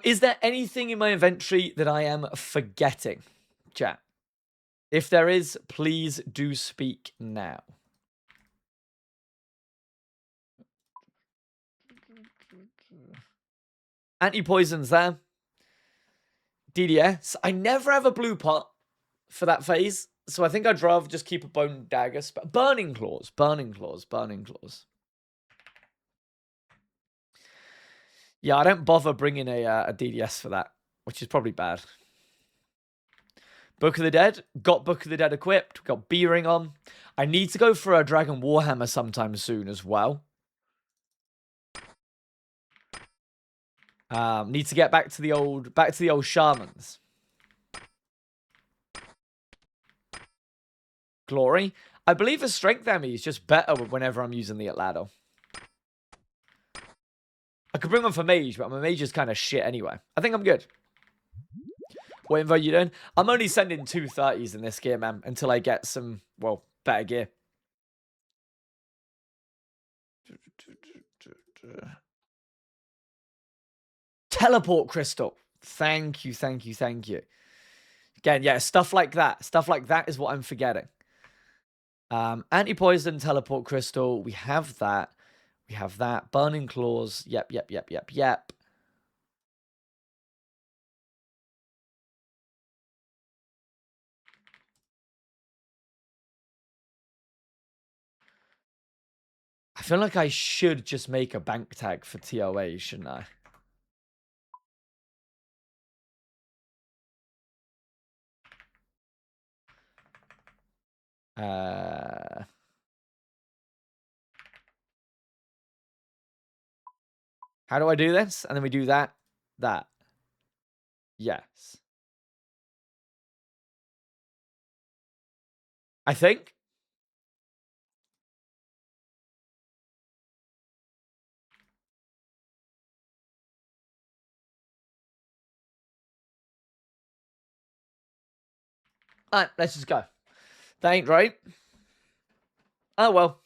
S1: Is there anything in my inventory that I am forgetting, chat? If there is, please do speak now. Anti-poison's there. DDS. I never have a blue pot for that phase, so I think I'd rather just keep a bone dagger. Burning claws, burning claws, burning claws. Yeah, I don't bother bringing a DDS for that, which is probably bad. Book of the Dead. Got Book of the Dead equipped. Got B-Ring on. I need to go for a Dragon Warhammer sometime soon as well. Need to get back to the old shamans. Glory. I believe the strength enemy is just better whenever I'm using the Atlado. I could bring one for mage, but my mage is kind of shit anyway. I think I'm good. What info are you doing? I'm only sending 230s in this gear, man, until I get some, well, better gear. Teleport crystal. Thank you, thank you, thank you. Again, yeah, stuff like that. Stuff like that is what I'm forgetting. Anti-poison, teleport crystal. We have that. We have that. Burning claws. Yep, yep, yep, yep, yep. I feel like I should just make a bank tag for TOA, shouldn't I? How do I do this? And then we do that. That. Yes. I think. Alright, let's just go. That ain't right. Oh, well.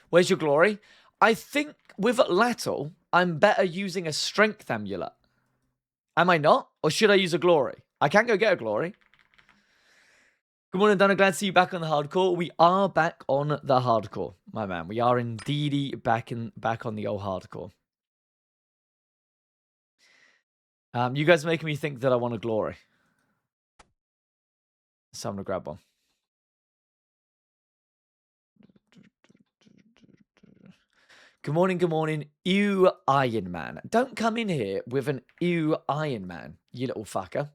S1: Where's your glory? I think with Lattle, I'm better using a strength amulet. Am I not? Or should I use a glory? I can go get a glory. Good morning, Dino. Glad to see you back on the hardcore. We are back on the hardcore, my man. We are indeed back on the old hardcore. You guys are making me think that I want a glory. So I'm going to grab one. Good morning, ew Iron Man. Don't come in here with an ew Iron Man, you little fucker.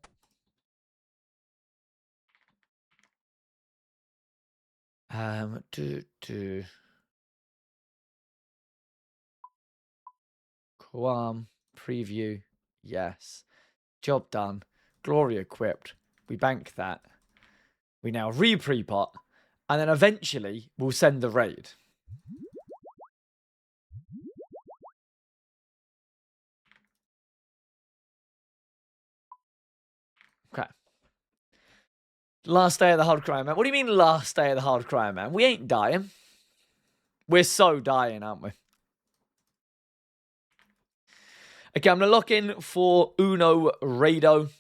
S1: Quam, preview, yes. Job done. Glory equipped. We bank that. We now re-prepot. And then eventually we'll send the raid. Okay. Last day of the hardcore Iron Man. What do you mean last day of the hardcore Iron Man? We ain't dying. We're so dying, aren't we? Okay, I'm going to lock in for Uno Rado.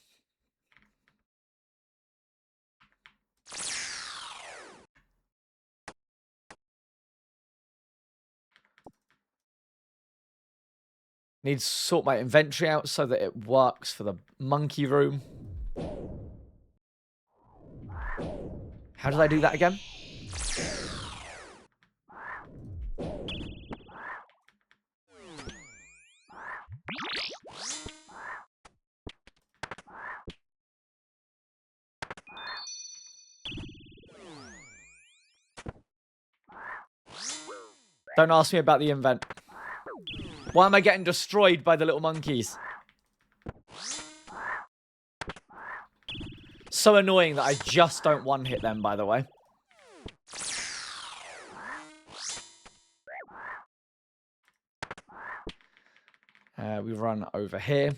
S1: Need to sort my inventory out so that it works for the monkey room. How did I do that again? Don't ask me about the invent. Why am I getting destroyed by the little monkeys? So annoying that I just don't one-hit them, by the way. We run over here.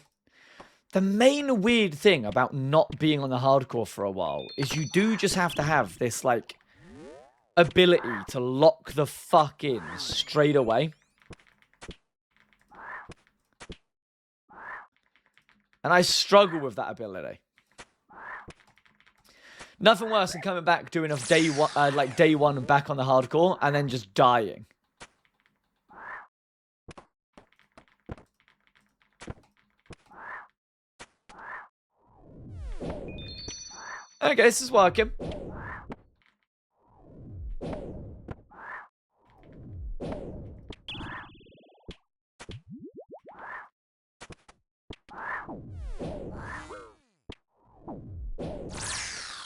S1: The main weird thing about not being on the hardcore for a while is you do just have to have this, like, ability to lock the fuck in straight away. And I struggle with that ability. Nothing worse than coming back doing a day one back on the hardcore and then just dying. Okay, this is working.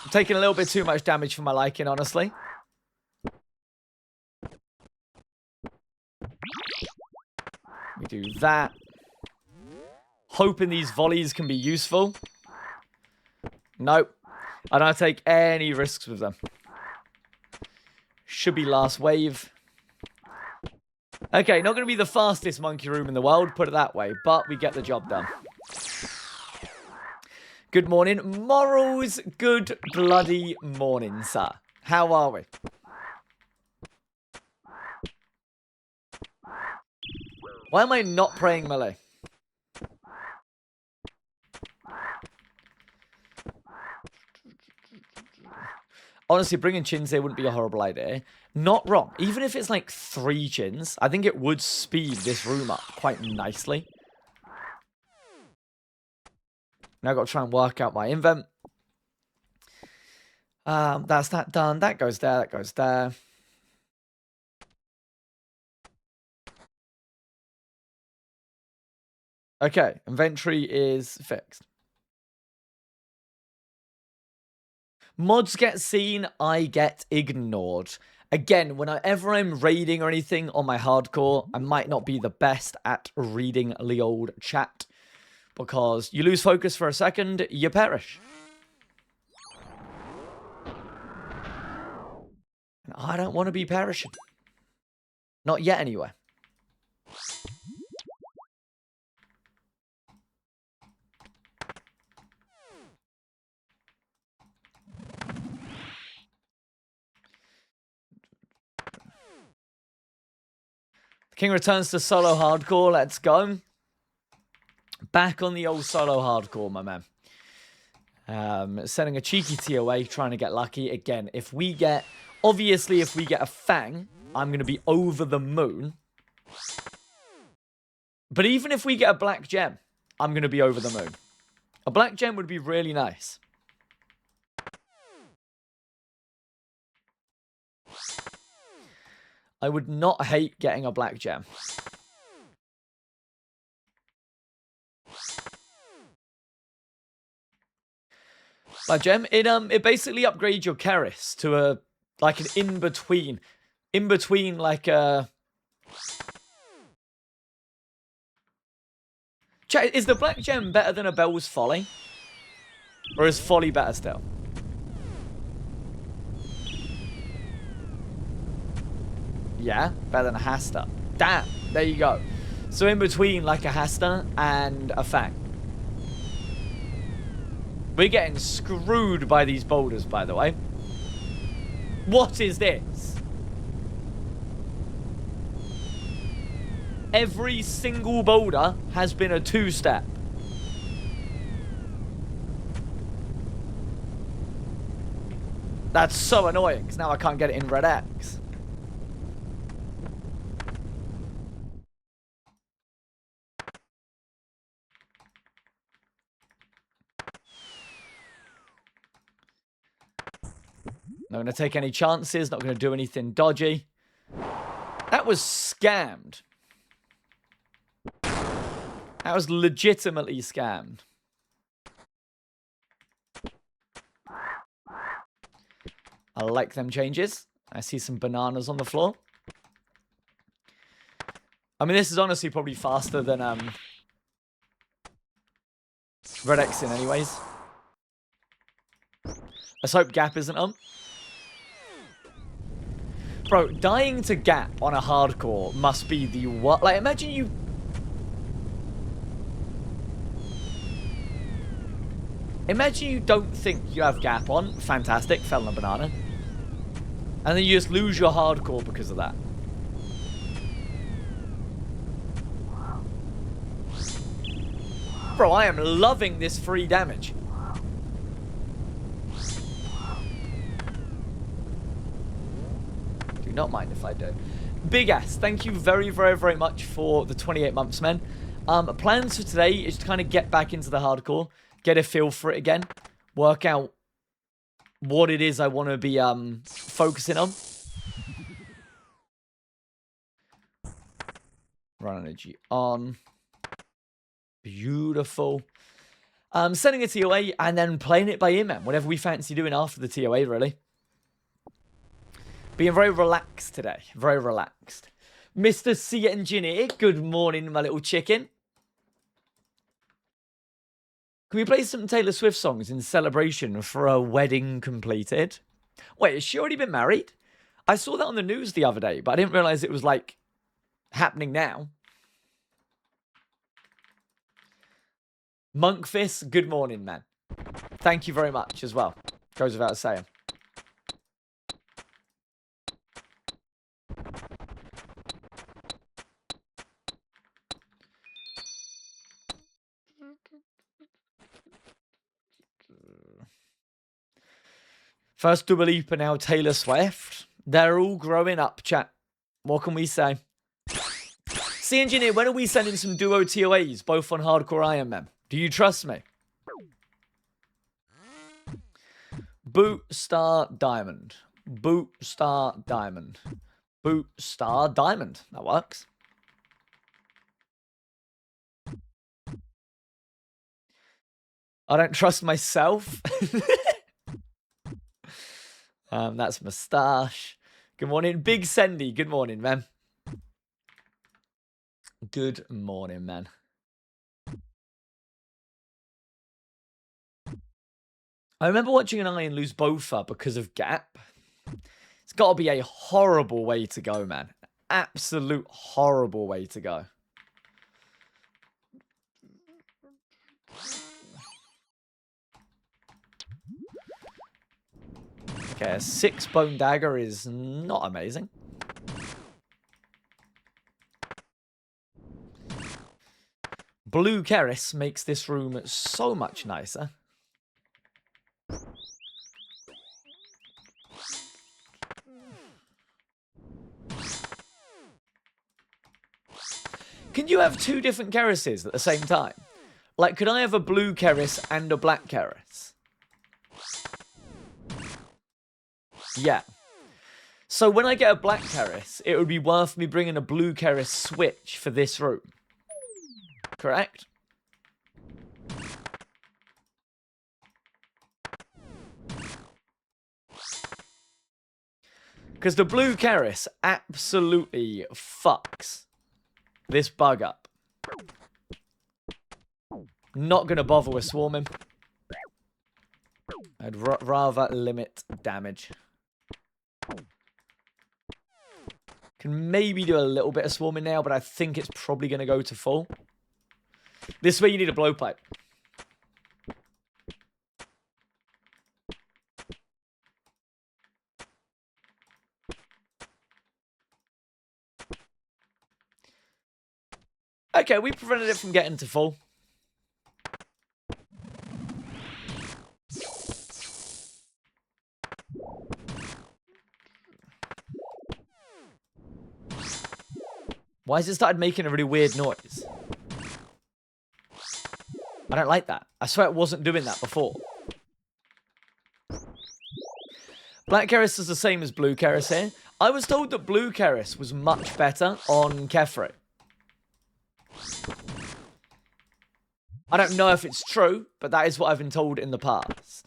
S1: I'm taking a little bit too much damage for my liking, honestly. We do that. Hoping these volleys can be useful. Nope. I don't take any risks with them. Should be last wave. Okay, not going to be the fastest monkey room in the world, put it that way, but we get the job done. Good morning. Morals, good bloody morning, sir. How are we? Why am I not praying melee? Honestly, bringing chins here wouldn't be a horrible idea. Not wrong. Even if it's like 3 chins, I think it would speed this room up quite nicely. Now I've got to try and work out my invent. That's that done. That goes there. That goes there. Okay. Inventory is fixed. Mods get seen, I get ignored. Again, whenever I'm raiding or anything on my hardcore, I might not be the best at reading the old chat. Because you lose focus for a second, you perish. And I don't want to be perishing. Not yet, anyway. King returns to solo hardcore. Let's go. Back on the old solo hardcore, my man. Sending a cheeky T away, trying to get lucky. Again, if we get... Obviously, if we get a Fang, I'm going to be over the moon. But even if we get a black gem, I'm going to be over the moon. A black gem would be really nice. I would not hate getting a black gem. Black gem, it basically upgrades your Keris to a like an in-between. In-between like a... Chat, is the black gem better than a Bell's Folly? Or is Folly better still? Yeah, better than a Hasta. Damn, there you go. So in between like a Hasta and a Fang. We're getting screwed by these boulders, by the way. What is this? Every single boulder has been a 2-step. That's so annoying, because now I can't get it in red X. Not going to take any chances, not going to do anything dodgy. That was scammed. That was legitimately scammed. I like them changes. I see some bananas on the floor. I mean, this is honestly probably faster than Red X in anyways. Let's hope Gap isn't on. Bro, dying to Gap on a hardcore must be the what? Like, imagine you... Imagine you don't think you have Gap on. Fantastic. Fell on a banana. And then you just lose your hardcore because of that. Bro, I am loving this free damage. Do not mind if I do. Big ass, thank you very, very, very much for the 28 months, man. Plans for today is to kind of get back into the hardcore. Get a feel for it again. Work out what it is I want to be focusing on. Run energy on. Beautiful. Sending a TOA and then playing it by ear, man. Whatever we fancy doing after the TOA, really. Being very relaxed today. Very relaxed. Mr. C Engineer, good morning, my little chicken. Can we play some Taylor Swift songs in celebration for a wedding completed? Wait, has she already been married? I saw that on the news the other day, but I didn't realize it was, like, happening now. Monkfist, good morning, man. Thank you very much as well. Goes without saying. First Dua Lipa, now Taylor Swift. They're all growing up, chat. What can we say? C Engineer, when are we sending some duo TOAs, both on Hardcore Iron Man? Do you trust me? Boot Star Diamond. Boot Star Diamond. Boot Star Diamond. That works. I don't trust myself. That's Moustache. Good morning. Big Sendy. Good morning, man. Good morning, man. I remember watching an Iron lose Bofa because of Gap. It's got to be a horrible way to go, man. Absolute horrible way to go. Okay, a 6-bone dagger is not amazing. Blue Keris makes this room so much nicer. Can you have two different Kerises at the same time? Like, could I have a blue Keris and a black Keris? Yeah. So when I get a black Keris, it would be worth me bringing a blue Keris switch for this room. Correct? Because the blue Keris absolutely fucks this bug up. Not going to bother with swarming. I'd rather limit damage. Can maybe do a little bit of swarming now, but I think it's probably going to go to full. This way you need a blowpipe. Okay, we prevented it from getting to full. Why has it started making a really weird noise? I don't like that. I swear it wasn't doing that before. Black Keris is the same as Blue Keris here. I was told that Blue Keris was much better on Kefri. I don't know if it's true, but that is what I've been told in the past.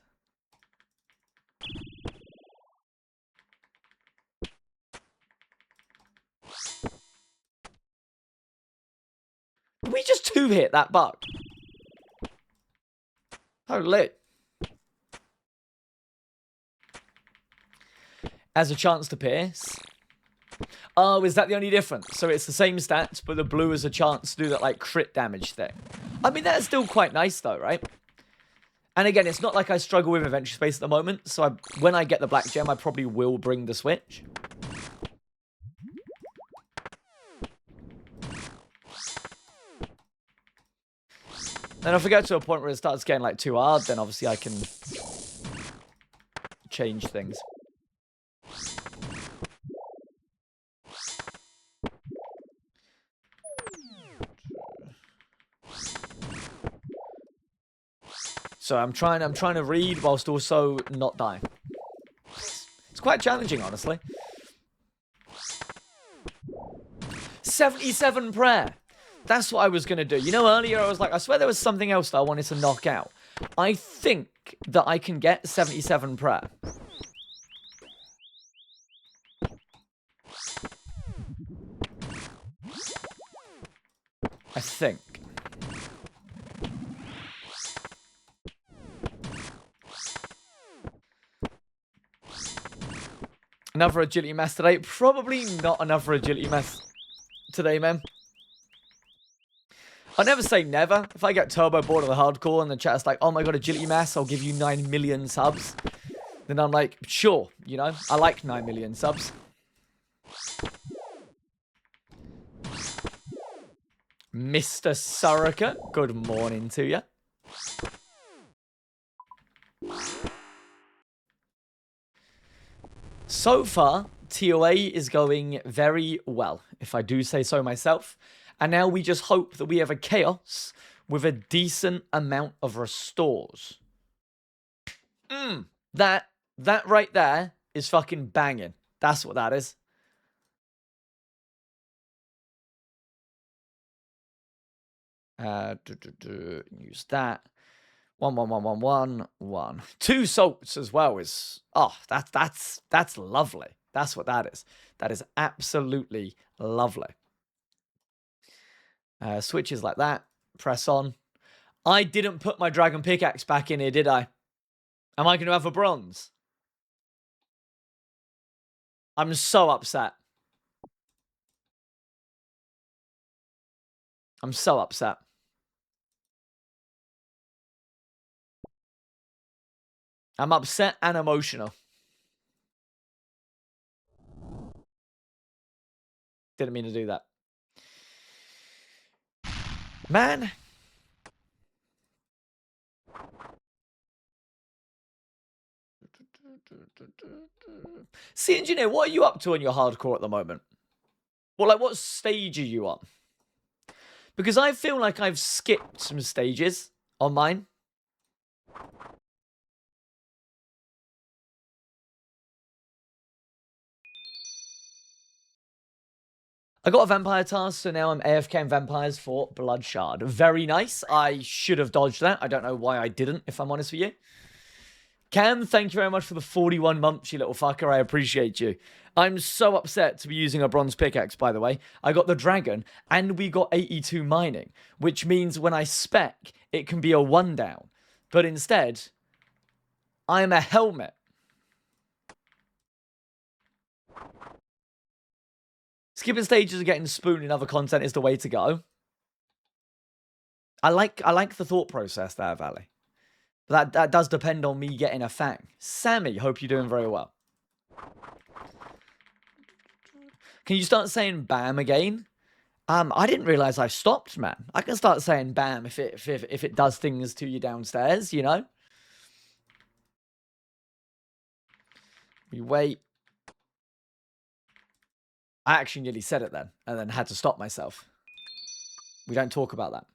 S1: Did we just two-hit that bug? Holy. Has a chance to pierce. Oh, is that the only difference? So it's the same stats, but the blue has a chance to do that, like, crit damage thing. I mean, that's still quite nice, though, right? And again, it's not like I struggle with Adventure Space at the moment, so when I get the black gem, I probably will bring the Switch. And if I get to a point where it starts getting, like, too hard, then obviously I can change things. So I'm trying to read whilst also not dying. It's quite challenging, honestly. 77 prayer. That's what I was going to do. You know, earlier I was like, I swear there was something else that I wanted to knock out. I think that I can get 77 prayer. I think. Another agility mass today? Probably not another agility mass today, man. I never say never. If I get turbo bored of the hardcore and the chat's like, oh my god, agility mass, I'll give you 9 million subs. Then I'm like, sure, you know, I like 9 million subs. Mr. Surrogate, good morning to you. So far, TOA is going very well, if I do say so myself. And now we just hope that we have a chaos with a decent amount of restores. That right there is fucking banging. That's what that is. Use that. 1, 1, 1, 1, 1, 1. 2 salts as well is... Oh, that's lovely. That's what that is. That is absolutely lovely. Switches like that. Press on. I didn't put my dragon pickaxe back in here, did I? Am I going to have a bronze? I'm so upset. I'm so upset. I'm upset and emotional. Didn't mean to do that. Man. See, Engineer, what are you up to on your hardcore at the moment? Well, like, what stage are you on? Because I feel like I've skipped some stages on mine. I got a vampire task, so now I'm AFK in vampires for Bloodshard. Very nice. I should have dodged that. I don't know why I didn't, if I'm honest with you. Cam, thank you very much for the 41 months, you little fucker. I appreciate you. I'm so upset to be using a bronze pickaxe, by the way. I got the dragon, and we got 82 mining, which means when I spec, it can be a 1 down. But instead, I am a helmet. Skipping stages and getting spooned in other content is the way to go. I like the thought process there, Valley. But that does depend on me getting a fang. Sammy, hope you're doing very well. Can you start saying bam again? I didn't realize I stopped, man. I can start saying bam if it does things to you downstairs, you know? We wait. I actually nearly said it then, and then had to stop myself. We don't talk about that.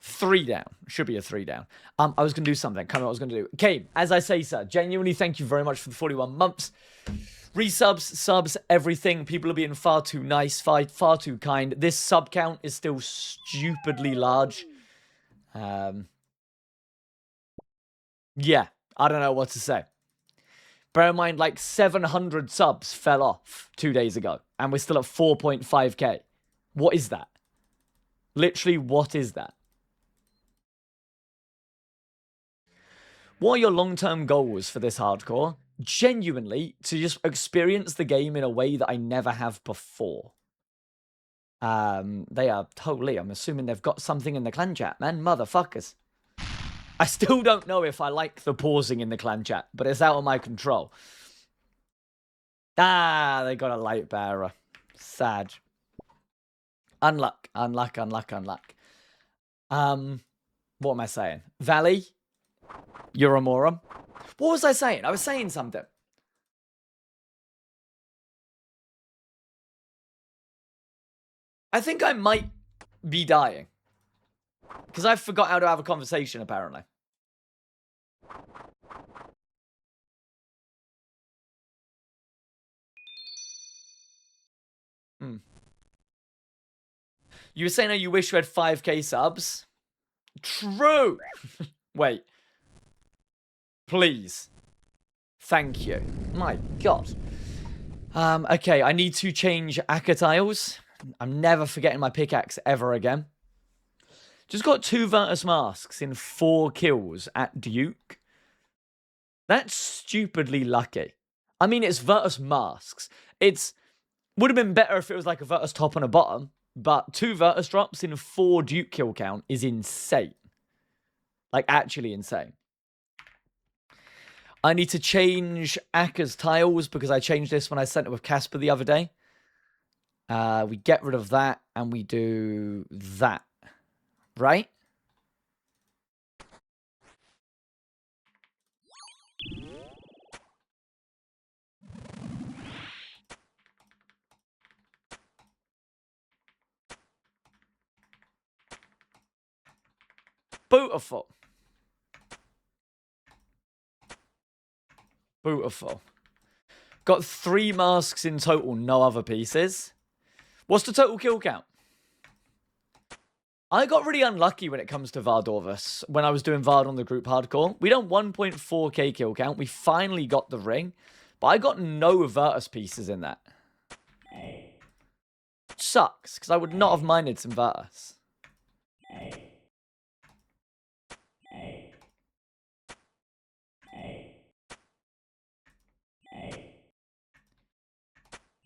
S1: 3 down. Should be a 3 down. I was going to do something. Can't remember what I was going to do. Okay, as I say, sir, genuinely thank you very much for the 41 months. Resubs, subs, everything. People are being far too nice, far too kind. This sub count is still stupidly large. Yeah, I don't know what to say. Bear in mind, like 700 subs fell off 2 days ago, and we're still at 4.5k. What is that? Literally, what is that? What are your long-term goals for this hardcore? Genuinely, to just experience the game in a way that I never have before. They are totally, I'm assuming they've got something in the clan chat, man. Motherfuckers. I still don't know if I like the pausing in the clan chat, but it's out of my control. Ah, they got a light bearer. Sad. Unluck. What am I saying? Valley, you're a moron. What was I saying? I was saying something. I think I might be dying. Because I forgot how to have a conversation, apparently. You were saying how you wish you had 5k subs? True! Wait. Please. Thank you. My God. Okay, I need to change Akka tiles. I'm never forgetting my pickaxe ever again. Just got 2 Virtus masks in 4 kills at Duke. That's stupidly lucky. I mean, it's Virtus masks. Would have been better if it was like a Virtus top and a bottom, but 2 Virtus drops in 4 Duke kill count is insane. Like, actually insane. I need to change Akka's tiles because I changed this when I sent it with Casper the other day. We get rid of that and we do that. Right? Beautiful. Beautiful. Got 3 masks in total, no other pieces. What's the total kill count? I got really unlucky when it comes to Vardorvus when I was doing Vard on the group hardcore. We done 1.4k kill count. We finally got the ring, but I got no Virtus pieces in that. Sucks, because I would not have minded some Virtus.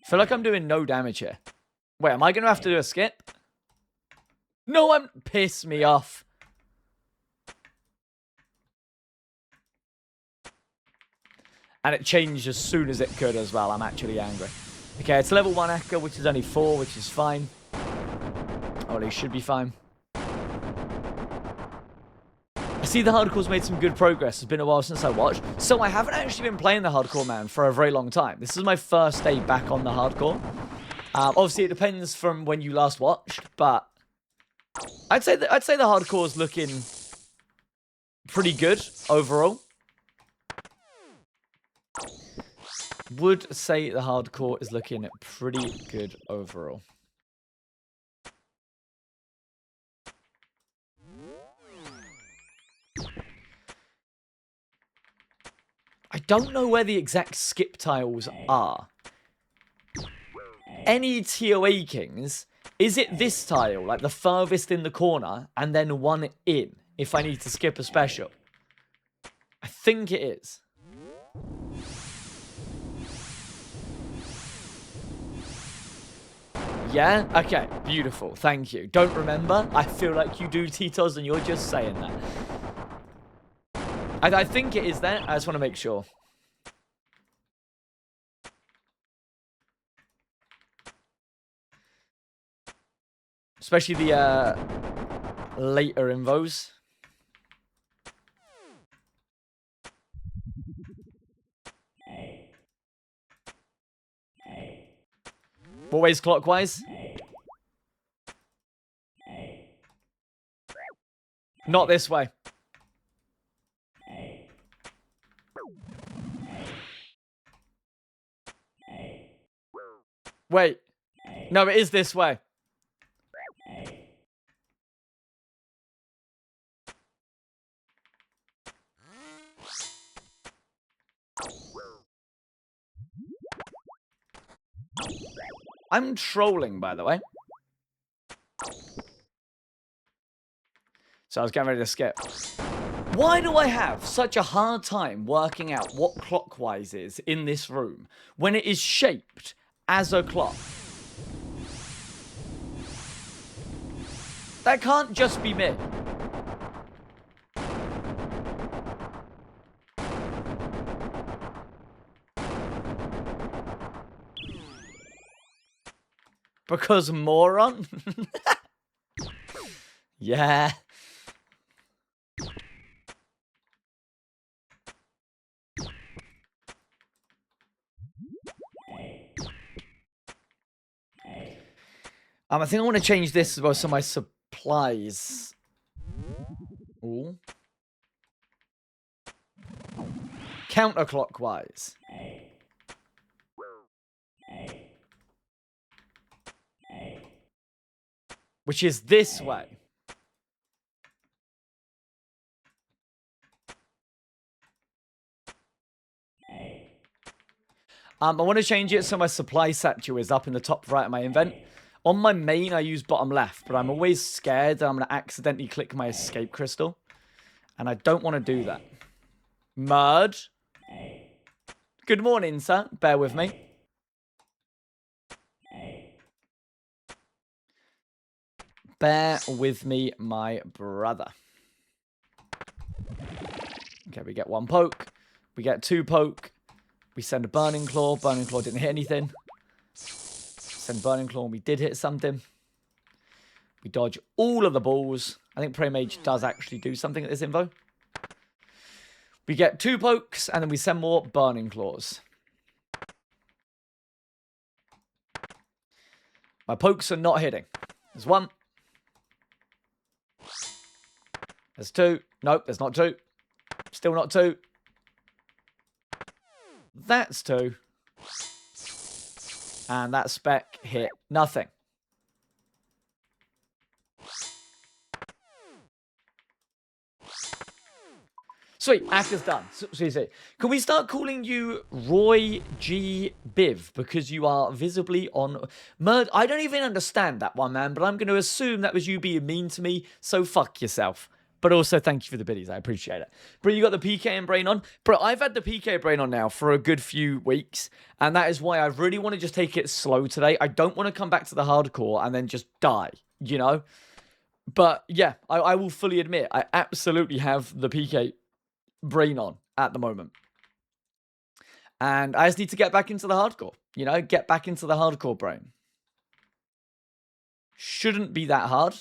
S1: I feel like I'm doing no damage here. Wait, am I going to have to do a skip? No, I'm... Piss me off. And it changed as soon as it could as well. I'm actually angry. Okay, it's level 1 Akka, which is only 4, which is fine. Or at least should be fine. I see the hardcore's made some good progress. It's been a while since I watched. So I haven't actually been playing the hardcore, man, for a very long time. This is my first day back on the hardcore. Obviously, it depends from when you last watched, but I'd say the hardcore's looking pretty good overall. Would say the hardcore is looking pretty good overall. I don't know where the exact skip tiles are. Any TOA Kings, is it this tile, like the furthest in the corner, and then one in, if I need to skip a special? I think it is. Yeah? Okay, beautiful. Thank you. Don't remember? I feel like you do, Titos, and you're just saying that. I think it is there. I just want to make sure. Especially the later invos. What way's clockwise? Not this way. Wait. No, it is this way. I'm trolling, by the way. So I was getting ready to skip. Why do I have such a hard time working out what clockwise is in this room when it is shaped as a clock? That can't just be me. Because moron? Yeah. I think I want to change this as well, so my supplies. Ooh. Counterclockwise. Which is this way. I want to change it so my supply statue is up in the top right of my invent. On my main, I use bottom left, but I'm always scared that I'm going to accidentally click my escape crystal. And I don't want to do that. Murd. Good morning, sir. Bear with me. Bear with me, my brother. Okay, we get 1 poke. We get 2 poke. We send a Burning Claw. Burning Claw didn't hit anything. Send Burning Claw and we did hit something. We dodge all of the balls. I think Prey Mage does actually do something at this info. We get 2 pokes and then we send more Burning Claws. My pokes are not hitting. There's 1. There's 2. Nope, there's not 2. Still not 2. That's 2. And that spec hit nothing. Sweet, Acker's done. Sweet. Can we start calling you Roy G. Biv? Because you are visibly on... Murd, I don't even understand that one, man. But I'm going to assume that was you being mean to me. So fuck yourself. But also, thank you for the biddies. I appreciate it. Bro, you got the PK and brain on? Bro, I've had the PK brain on now for a good few weeks. And that is why I really want to just take it slow today. I don't want to come back to the hardcore and then just die, you know? But yeah, I will fully admit, I absolutely have the PK brain on at the moment. And I just need to get back into the hardcore, you know? Get back into the hardcore brain. Shouldn't be that hard.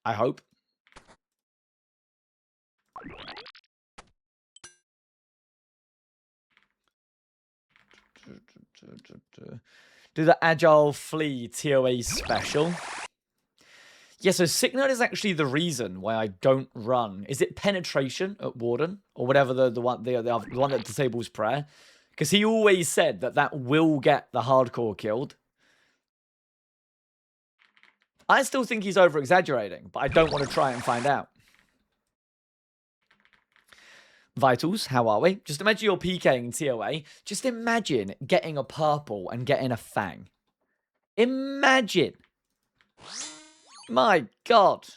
S1: I hope. Do the Agile Flea TOA special. Yeah, so Sicknerd is actually the reason why I don't run. Is it Penetration at Warden? Or whatever the one that disables Prayer? Because he always said that that will get the hardcore killed. I still think he's over-exaggerating, but I don't want to try and find out. Vitals, how are we? Just imagine you're PKing TOA. Just imagine getting a purple and getting a fang. Imagine. My God.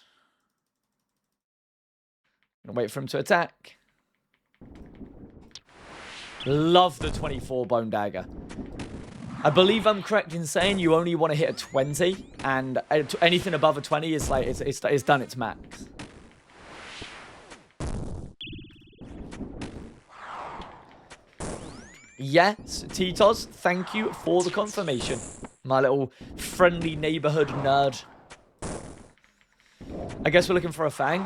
S1: Gonna wait for him to attack. Love the 24 bone dagger. I believe I'm correct in saying you only want to hit a 20, and anything above a 20 is like it's done its max. Yes, Titos, thank you for the confirmation. My little friendly neighborhood nerd. I guess we're looking for a Fang.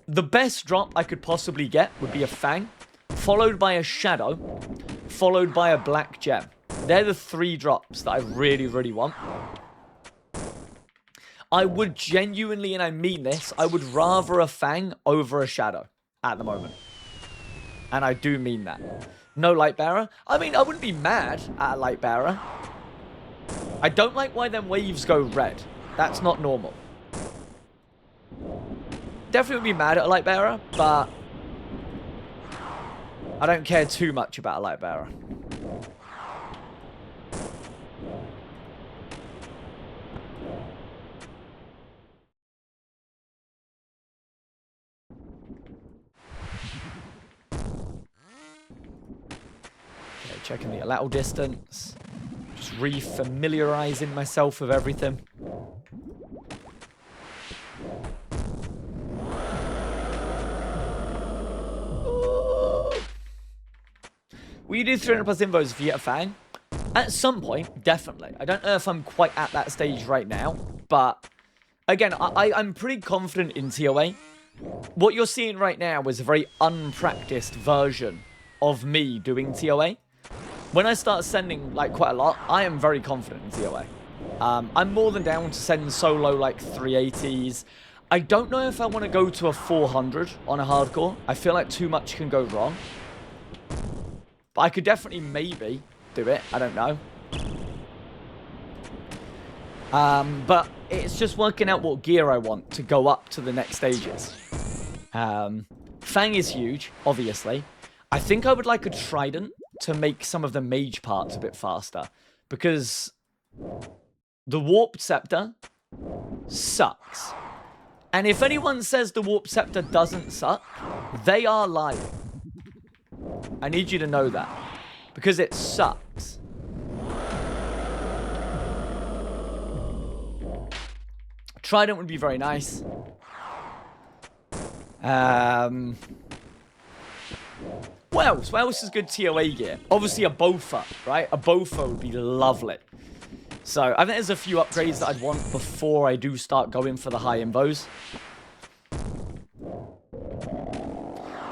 S1: The best drop I could possibly get would be a Fang, followed by a Shadow, followed by a Black Gem. They're the 3 drops that I really, really want. I would genuinely, and I mean this, I would rather a Fang over a Shadow at the moment. And I do mean that. No Lightbearer. I mean, I wouldn't be mad at a Lightbearer. I don't like why them waves go red. That's not normal. Definitely would be mad at a Lightbearer, but I don't care too much about a Lightbearer. Okay, checking the lateral distance. Just re-familiarizing myself with everything. Will you do 300 plus invos if you get a Fang? At some point, definitely. I don't know if I'm quite at that stage right now, but again, I'm pretty confident in TOA. What you're seeing right now is a very unpracticed version of me doing TOA. When I start sending like quite a lot, I am very confident in TOA. I'm more than down to send solo like 380s. I don't know if I want to go to a 400 on a hardcore. I feel like too much can go wrong. But I could definitely maybe do it. I don't know. But it's just working out what gear I want to go up to the next stages. Fang is huge, obviously. I think I would like a Trident to make some of the mage parts a bit faster. Because the Warped Scepter sucks. And if anyone says the Warped Scepter doesn't suck, they are lying. I need you to know that. Because it sucks. Trident would be very nice. What else? What else is good TOA gear? Obviously a Bofa, right? A Bofa would be lovely. So I think there's a few upgrades that I'd want before I do start going for the high invos.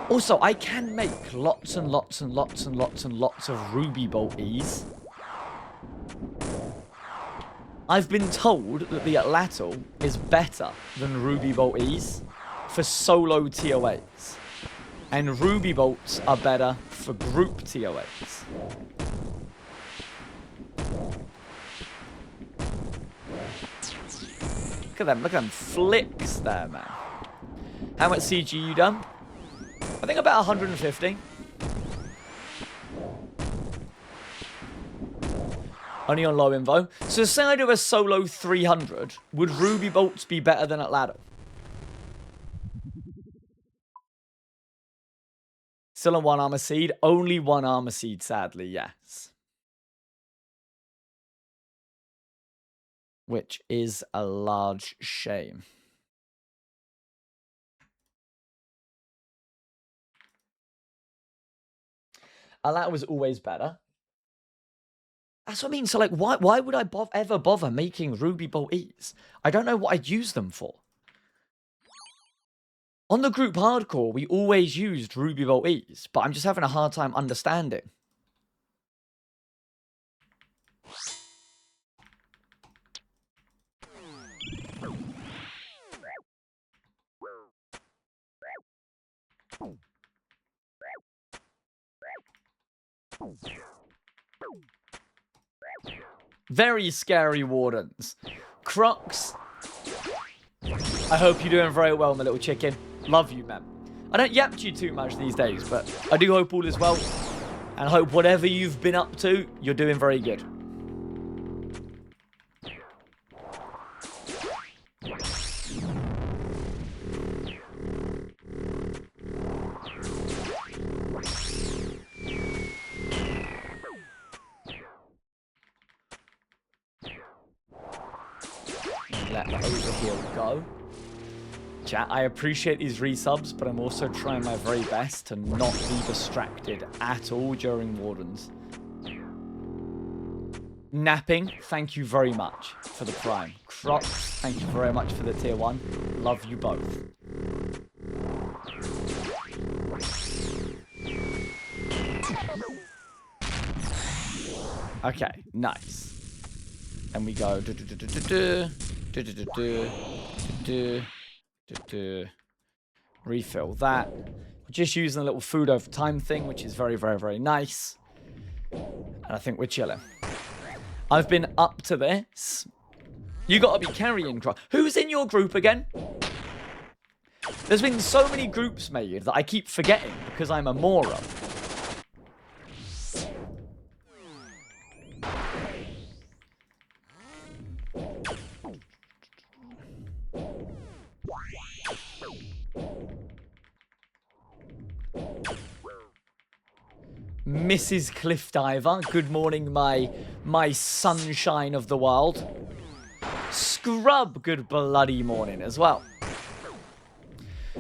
S1: Also, I can make lots and lots and lots and lots and lots of Ruby Bolt E's. I've been told that the Atlatl is better than Ruby Bolt E's for solo TOAs. And Ruby Bolts are better for group TOAs. Look at them flicks there, man. How much CG you done? I think about 150. Only on low invo. So say I do a solo 300, would Ruby Bolts be better than Atlatl? Still on 1 armor seed? Only 1 armor seed, sadly, yes. Which is a large shame. Atlatl was always better. That's what I mean. So, like, why would I ever bother making Ruby Bolt E's? I don't know what I'd use them for. On the group hardcore, we always used Ruby Bolt E's, but I'm just having a hard time understanding. Very scary wardens. Crocs, I hope you're doing very well, my little chicken. Love you, man. I don't yap to you too much these days, but I do hope all is well. And I hope whatever you've been up to, you're doing very good. let the overheal go. Chat, I appreciate these resubs, but I'm also trying my very best to not be distracted at all during Wardens. Napping, thank you very much for the Prime. Crocs, thank you very much for the tier 1. Love you both. Okay, nice. And we go refill that. We're just using a little food over time thing, which is very, very, very nice. And I think we're chilling. I've been up to this. You gotta be carrying. Who's in your group again? There's been so many groups made that I keep forgetting because I'm a moron. Mrs. Cliffdiver, good morning, my sunshine of the world. Scrub, good bloody morning as well.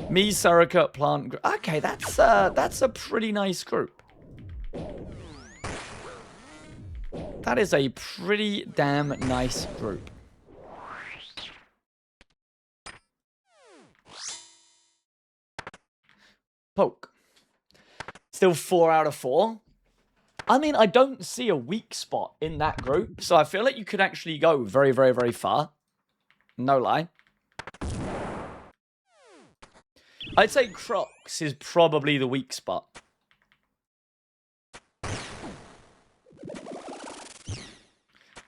S1: Me, Surrogate, Plant. Okay, that's a pretty nice group. That is a pretty damn nice group. Poke. Still 4 out of 4. I mean, I don't see a weak spot in that group, so I feel like you could actually go very, very, very far. No lie. I'd say Crocs is probably the weak spot.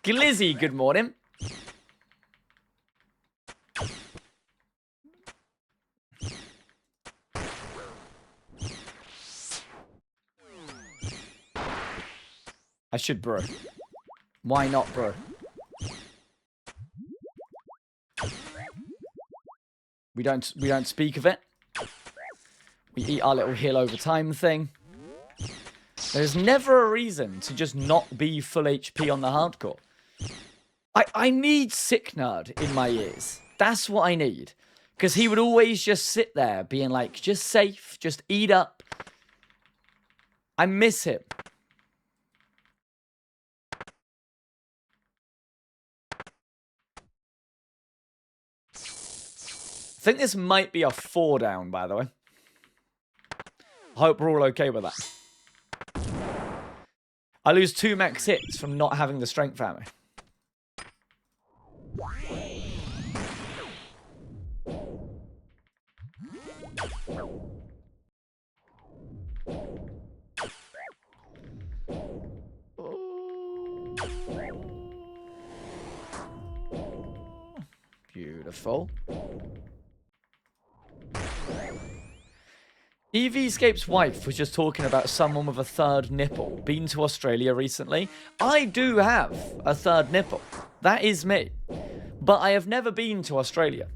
S1: Glizzy, good morning. I should brew. Why not brew? We don't speak of it. We eat our little heal over time thing. There's never a reason to just not be full HP on the hardcore. I need Sick Nerd in my ears. That's what I need. Because he would always just sit there being like, just safe, just eat up. I miss him. I think this might be a 4 down, by the way. I hope we're all okay with that. I lose 2 max hits from not having the strength family. Beautiful. EVscape's wife was just talking about someone with a 3rd nipple. Been to Australia recently. I do have a 3rd nipple. That is me. But I have never been to Australia.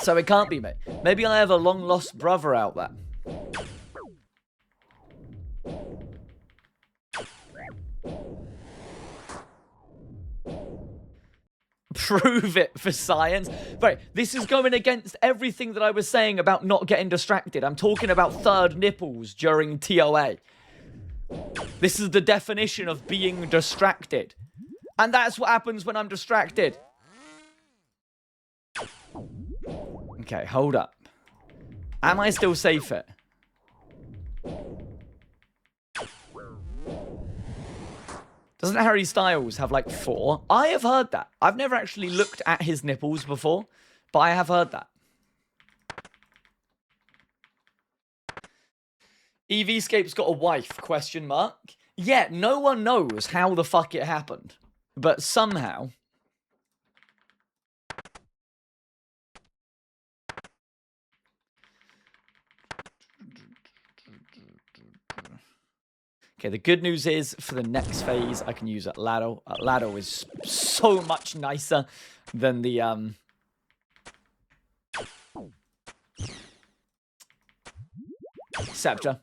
S1: So it can't be me. Maybe I have a long-lost brother out there. Prove it for science. Right, this is going against everything that I was saying about not getting distracted. I'm talking about 3rd nipples during TOA. This is the definition of being distracted. And that's what happens when I'm distracted. Okay, hold up. Am I still safe here? Doesn't Harry Styles have like 4? I have heard that. I've never actually looked at his nipples before, but I have heard that. EVscape's got a wife, question mark. Yeah, no one knows how the fuck it happened. But somehow... Okay, the good news is, for the next phase, I can use Lado. Lado is so much nicer than the, Scepter.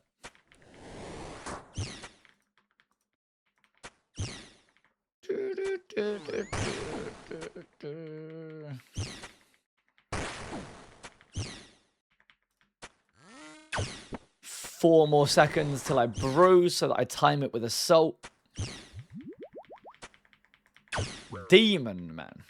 S1: 4 more seconds till I brew so that I time it with assault. Demon, man.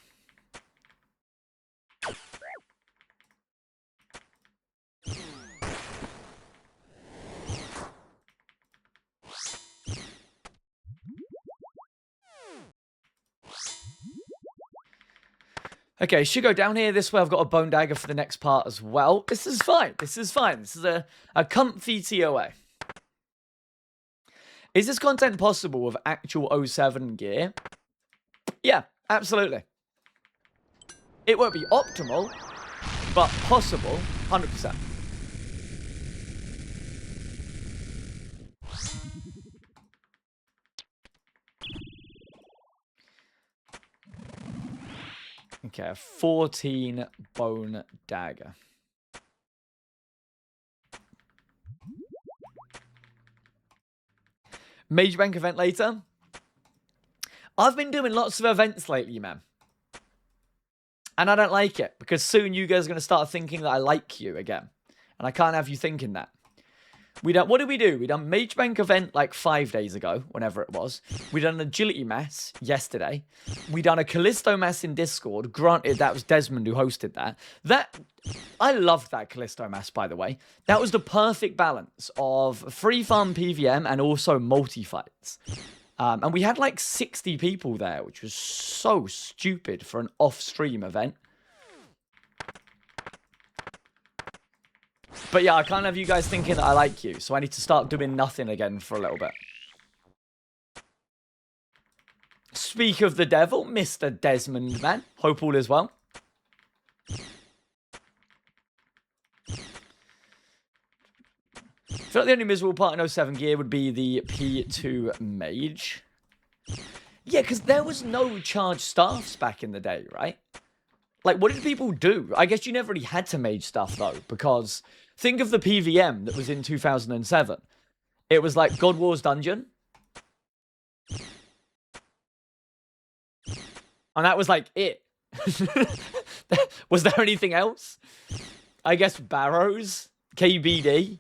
S1: Okay, should go down here. This way I've got a bone dagger for the next part as well. This is fine. This is fine. This is a comfy TOA. Is this content possible with actual 07 gear? Yeah, absolutely. It won't be optimal, but possible, 100%. Okay, a 14 bone dagger. Mage Bank event later. I've been doing lots of events lately, man. And I don't like it, because soon you guys are going to start thinking that I like you again. And I can't have you thinking that. What did we do? We done Mage Bank event like 5 days ago, whenever it was. We done an agility mass yesterday. We done a Callisto mass in Discord. Granted, that was Desmond who hosted that. I loved that Callisto mass, by the way. That was the perfect balance of free farm PVM and also multi-fights. And we had like 60 people there, which was so stupid for an off-stream event. But yeah, I can't have you guys thinking that I like you, so I need to start doing nothing again for a little bit. Speak of the devil, Mr. Desmond, man. Hope all is well. I feel like the only miserable part in 07 gear would be the P2 Mage. Yeah, because there was no charge staffs back in the day, right? Like, what did people do? I guess you never really had to mage stuff, though, because think of the PVM that was in 2007. It was like God War's Dungeon. And that was like it. Was there anything else? I guess Barrows, KBD.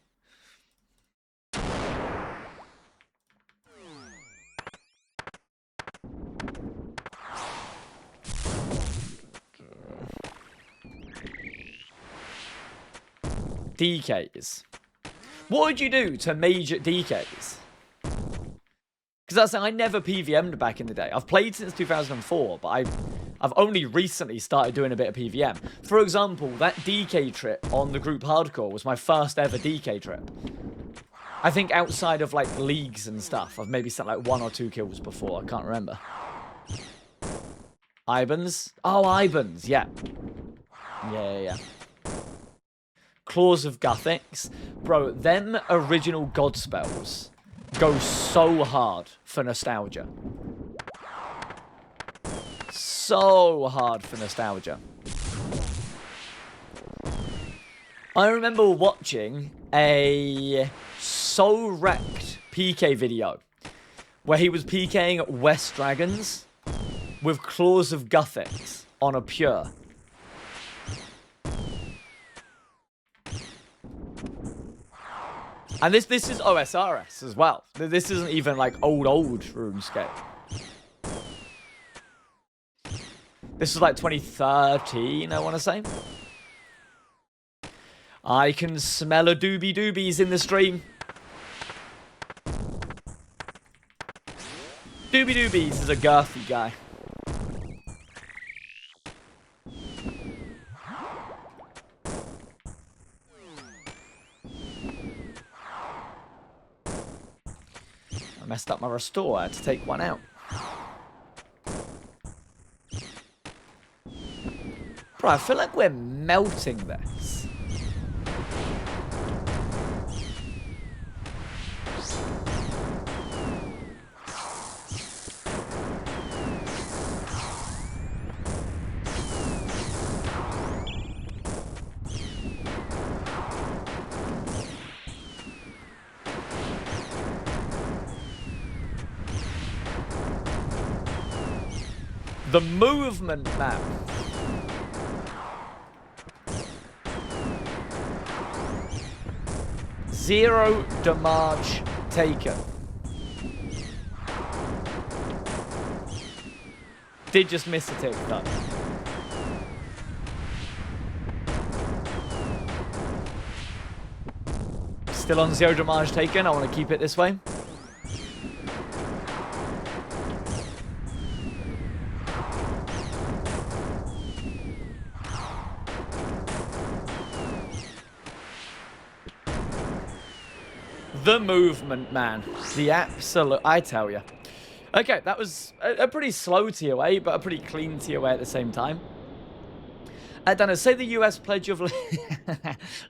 S1: DKs. What would you do to mage at DKs? Because I never PVM'd back in the day. I've played since 2004, but I've only recently started doing a bit of PVM. For example, that DK trip on the group hardcore was my first ever DK trip. I think outside of like leagues and stuff, I've maybe sent like 1 or 2 kills before. I can't remember. Ibans? Oh, Ibans, yeah. Yeah. Claws of Guthix. Bro, them original god spells go so hard for nostalgia. So hard for nostalgia. I remember watching a So Wrecked PK video where he was PKing West Dragons with Claws of Guthix on a pure. And this is OSRS as well. This isn't even like old RuneScape. This was like 2013, I want to say. I can smell a doobies in the stream. Doobies is a girthy guy. I messed up my restore. I had to take one out. Bro, I feel like we're melting this. The movement map. 0 damage taken. Did just miss a tick, though. Still on 0 damage taken. I want to keep it this way. The movement, man. The absolute... I tell you. Okay, that was a pretty slow TOA, but a pretty clean TOA at the same time. Dano, say the US Pledge of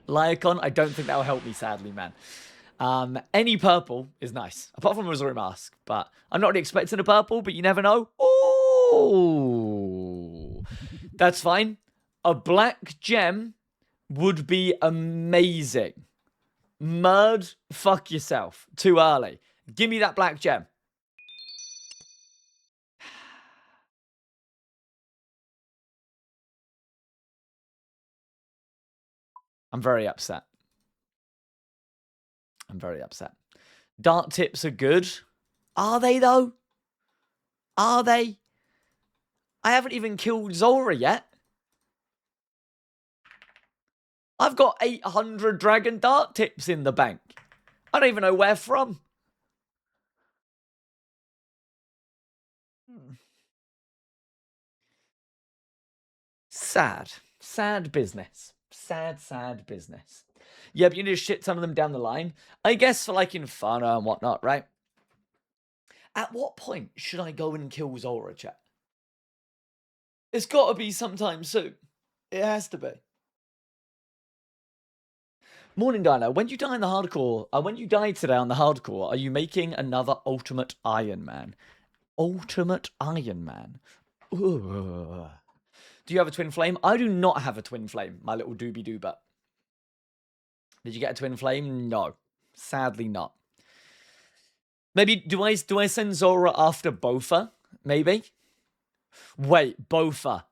S1: Lycon. I don't think that will help me, sadly, man. Any purple is nice, apart from a Missouri Mask. But I'm not really expecting a purple, but you never know. Oh, that's fine. A black gem would be amazing. Murd, fuck yourself. Too early. Give me that black gem. I'm very upset. I'm very upset. Dart tips are good. Are they, though? Are they? I haven't even killed Zora yet. I've got 800 dragon dart tips in the bank. I don't even know where from. Sad. Sad business. Sad, sad business. Yeah, but you need to shit ton of them down the line. I guess for like Inferno and whatnot, right? At what point should I go and kill Zora, chat? It's got to be sometime soon. It has to be. Morning, Dino. When you die in the hardcore, when you die today on the hardcore, are you making another Ultimate Iron Man? Ultimate Iron Man. Ugh. Do you have a twin flame? I do not have a twin flame, my little doobie doober. Did you get a twin flame? No. Sadly not. Maybe, do I send Zora after Bofa? Maybe? Wait, Bofa.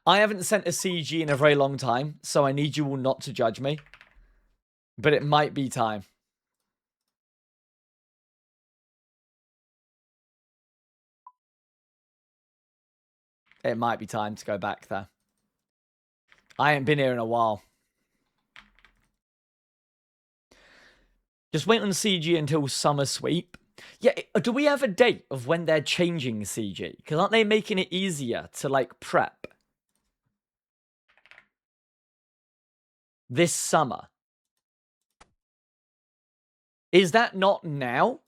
S1: I haven't sent a CG in a very long time, so I need you all not to judge me. But it might be time. It might be time to go back there. I ain't been here in a while. Just wait on CG until summer sweep. Yeah, do we have a date of when they're changing CG? Because aren't they making it easier to, like, prep? This summer. Is that not now?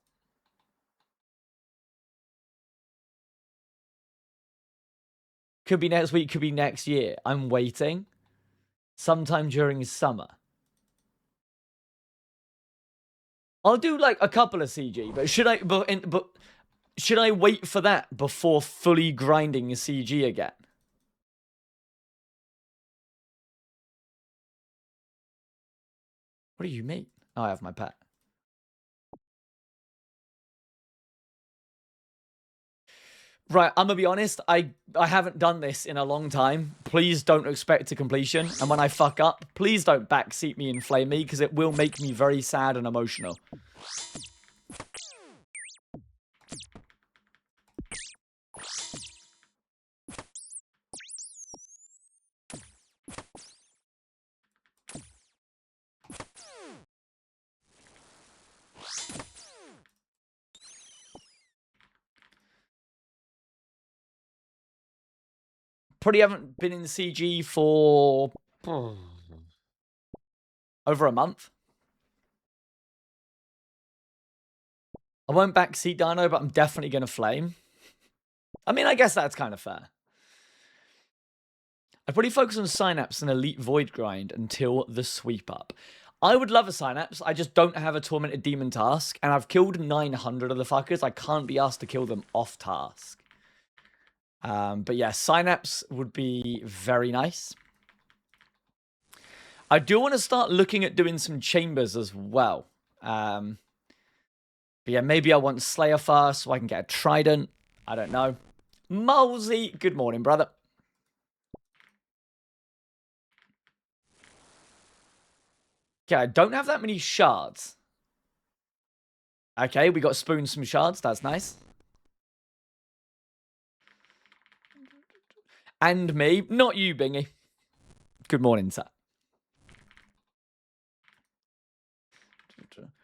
S1: Could be next week, could be next year. I'm waiting. Sometime during summer. I'll do like a couple of CG, but should I should I wait for that before fully grinding CG again? What do you mean? Oh, I have my pet. Right, I'm gonna be honest, I haven't done this in a long time. Please don't expect a completion. And when I fuck up, please don't backseat me and flame me, because it will make me very sad and emotional. Probably haven't been in CG for over a month. I won't backseat Dino, but I'm definitely going to flame. I mean, I guess that's kind of fair. I'd probably focus on Synapse and Elite Void grind until the sweep up. I would love a Synapse. I just don't have a Tormented Demon task, and I've killed 900 of the fuckers. I can't be asked to kill them off task. But yeah, Synapse would be very nice. I do want to start looking at doing some chambers as well. But yeah, maybe I want Slayer first so I can get a Trident. I don't know. Molesy, good morning, brother. Okay, I don't have that many shards. Okay, we got spoons some shards. That's nice. And me. Not you, Bingy. Good morning, sir.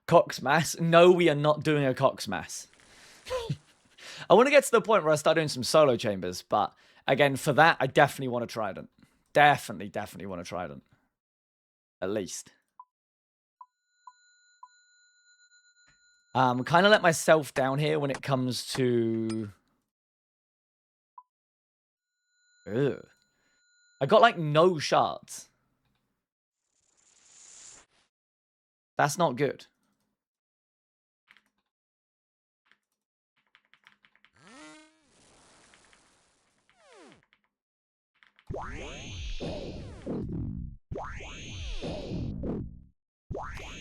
S1: Coxmass. No, we are not doing a Coxmass. I want to get to the point where I start doing some solo chambers, but again, for that, I definitely want a trident. Definitely want a trident. At least. Kind of let myself down here when it comes to... Ugh. I got, like, no shards. That's not good.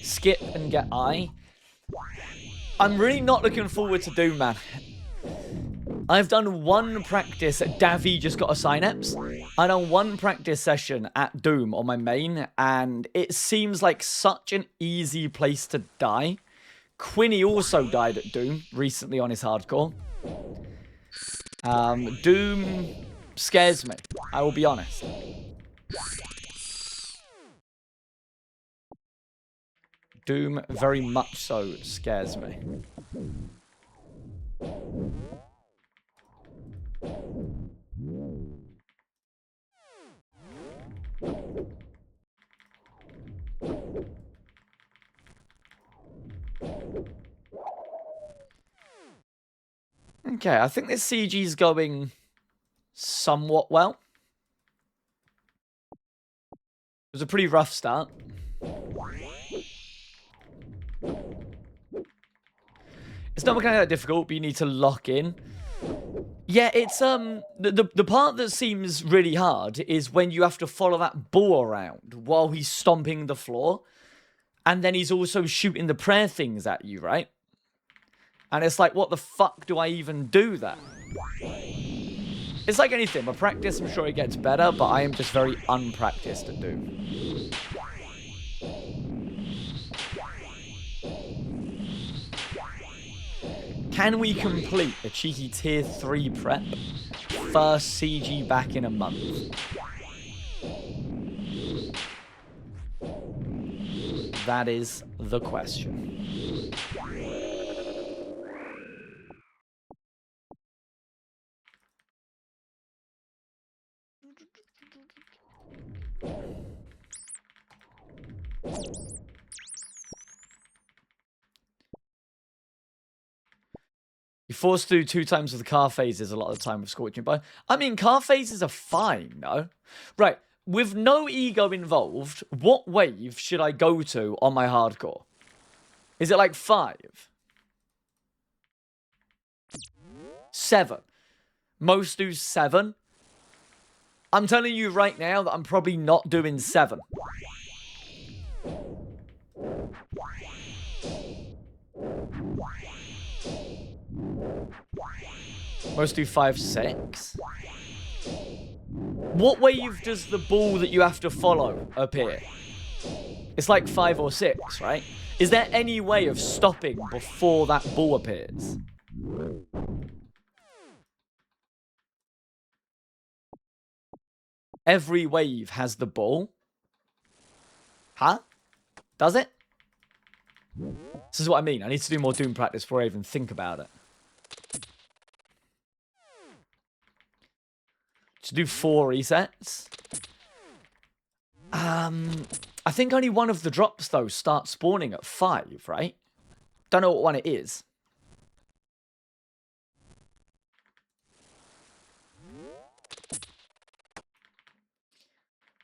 S1: Skip and get I. I'm really not looking forward to Doom, man. I've done one practice at Davy just got a Synapse. I done one practice session at Doom on my main, and it seems like such an easy place to die. Quinny also died at Doom recently on his hardcore. Doom scares me, I will be honest. Doom very much so scares me. Okay, I think this CG is going somewhat well. It was a pretty rough start. It's not kind of that difficult, but you need to lock in. Yeah, it's the part that seems really hard is when you have to follow that bull around while he's stomping the floor, and then he's also shooting the prayer things at you, right? And it's like, what the fuck do I even do that? It's like anything. With practice, I'm sure it gets better, but I am just very unpracticed at Doom. Can we complete a cheeky tier 3 prep? First CG back in a month. That is the question. You're forced to do 2 times with the car phases a lot of the time with Scorching Bone. I mean, car phases are fine, no? Right, with no ego involved, what wave should I go to on my hardcore? Is it like 5? 7? Most do 7. I'm telling you right now that I'm probably not doing 7. Most do 5, 6. What wave does the ball that you have to follow appear? It's like 5 or 6, right? Is there any way of stopping before that ball appears? Every wave has the ball. Huh? Does it? This is what I mean. I need to do more Doom practice before I even think about it. To do 4 resets. I think only one of the drops, though, starts spawning at 5, right? Don't know what one it is.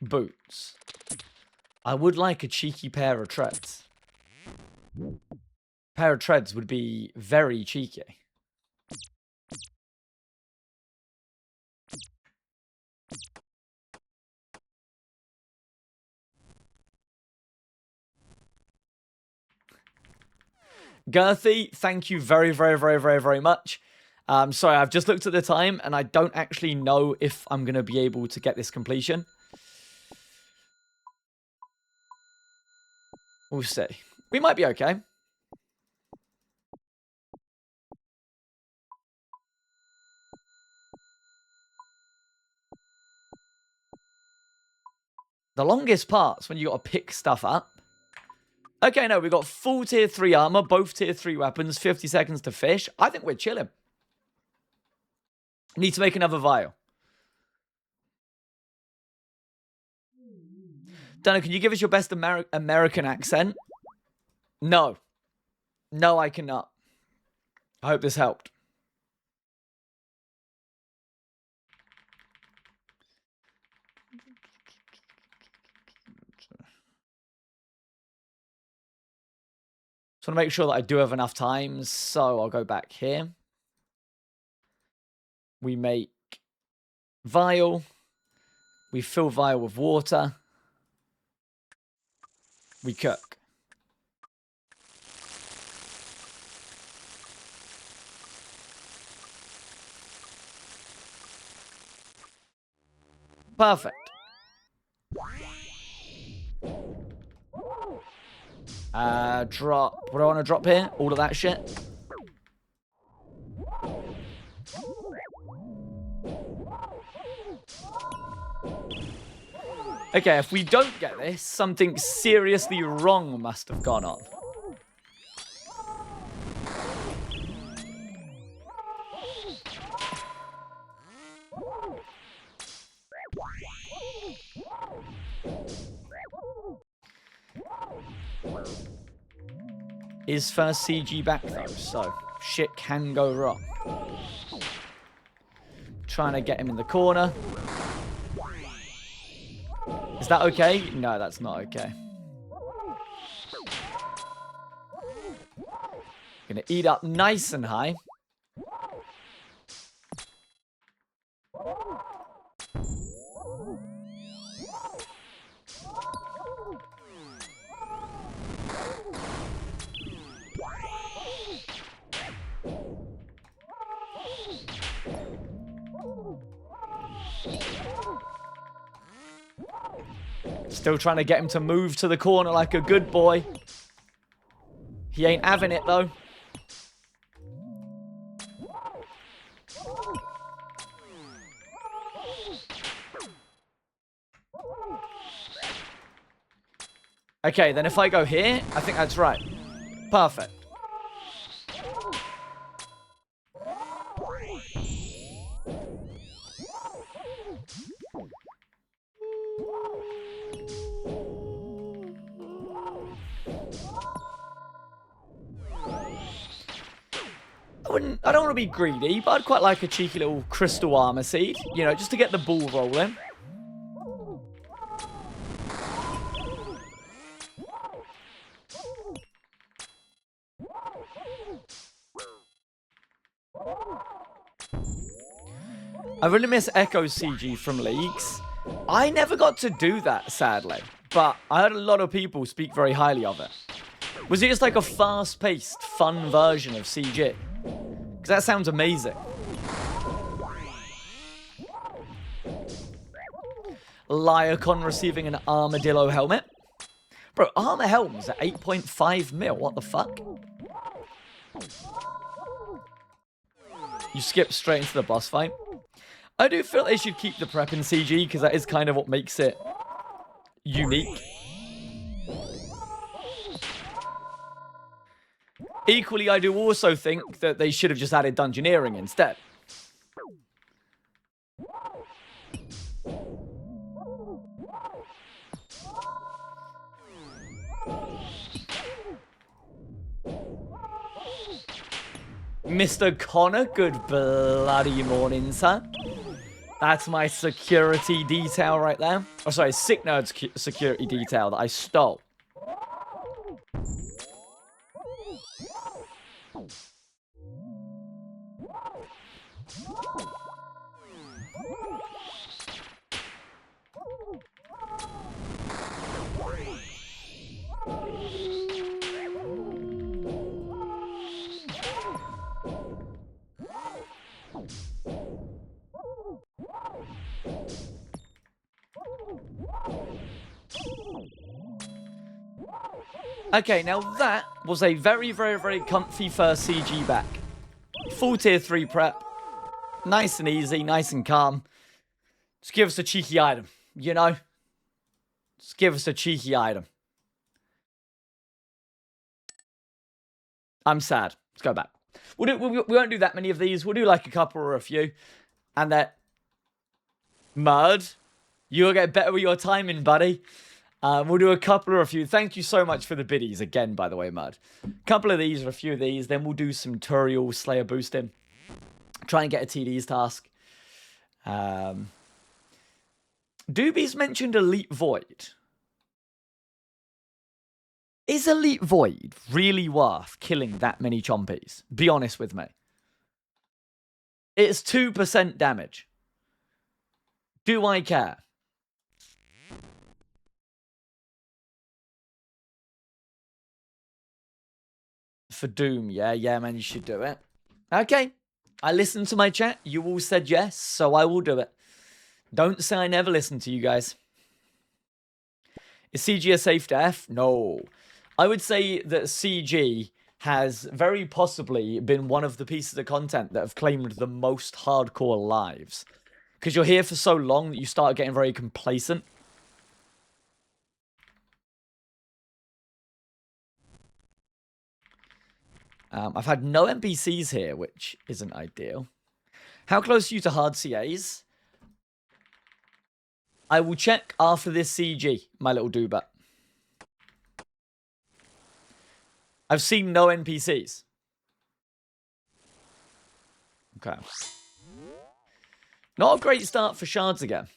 S1: Boots. I would like a cheeky pair of treads. Pair of treads would be very cheeky. Girthy, thank you very, very, very, very, very much. Sorry, I've just looked at the time, and I don't actually know if I'm going to be able to get this completion. We'll see. We might be okay. The longest part's when you got to pick stuff up. Okay, no, we got full tier 3 armor, both tier 3 weapons, 50 seconds to fish. I think we're chilling. Need to make another vial. Dino, can you give us your best American accent? No. No, I cannot. I hope this helped. Just want to make sure that I do have enough time, so I'll go back here. We make vial. We fill vial with water. We cook. Perfect. Drop. What do I want to drop here? All of that shit. Okay, if we don't get this, something seriously wrong must have gone on. Is first CG back though, so shit can go wrong. Trying to get him in the corner. Is that okay? No, that's not okay. Gonna eat up nice and high. Still trying to get him to move to the corner like a good boy. He ain't having it, though. Okay, then if I go here, I think that's right. Perfect. I don't want to be greedy, but I'd quite like a cheeky little crystal armor seed, you know, just to get the ball rolling. I really miss Echo CG from Leagues. I never got to do that, sadly, but I heard a lot of people speak very highly of it. Was it just like a fast-paced, fun version of CG? Because that sounds amazing. Liacon receiving an armadillo helmet. Bro, armor helms at 8.5 mil. What the fuck? You skip straight into the boss fight. I do feel they should keep the prep in CG because that is kind of what makes it unique. Equally, I do also think that they should have just added dungeoneering instead. Mr. Connor, good bloody morning, sir. That's my security detail right there. Oh, sorry, Sick Nerd's security detail that I stole. Okay, now that was a very, very, very comfy first CG back. Full tier 3 prep. Nice and easy, nice and calm. Just give us a cheeky item, you know? Just give us a cheeky item. I'm sad. Let's go back. We won't do that many of these. We'll do like a couple or a few. And that... Mud, you'll get better with your timing, buddy. We'll do a couple or a few. Thank you so much for the biddies again, by the way, Mud. A couple of these or a few of these. Then we'll do some Turiel Slayer boosting. Try and get a TD's task. Doobie's mentioned Elite Void. Is Elite Void really worth killing that many chompies? Be honest with me. It's 2% damage. Do I care? For Doom, yeah, man, you should do it. Okay, I listened to my chat. You all said yes, so I will do it. Don't say I never listen to you guys. Is CG a safe death? No. I would say that CG has very possibly been one of the pieces of content that have claimed the most hardcore lives. Because you're here for so long that you start getting very complacent. I've had no NPCs here, which isn't ideal. How close are you to hard CAs? I will check after this CG, my little doobat. I've seen no NPCs. Okay. Not a great start for shards again.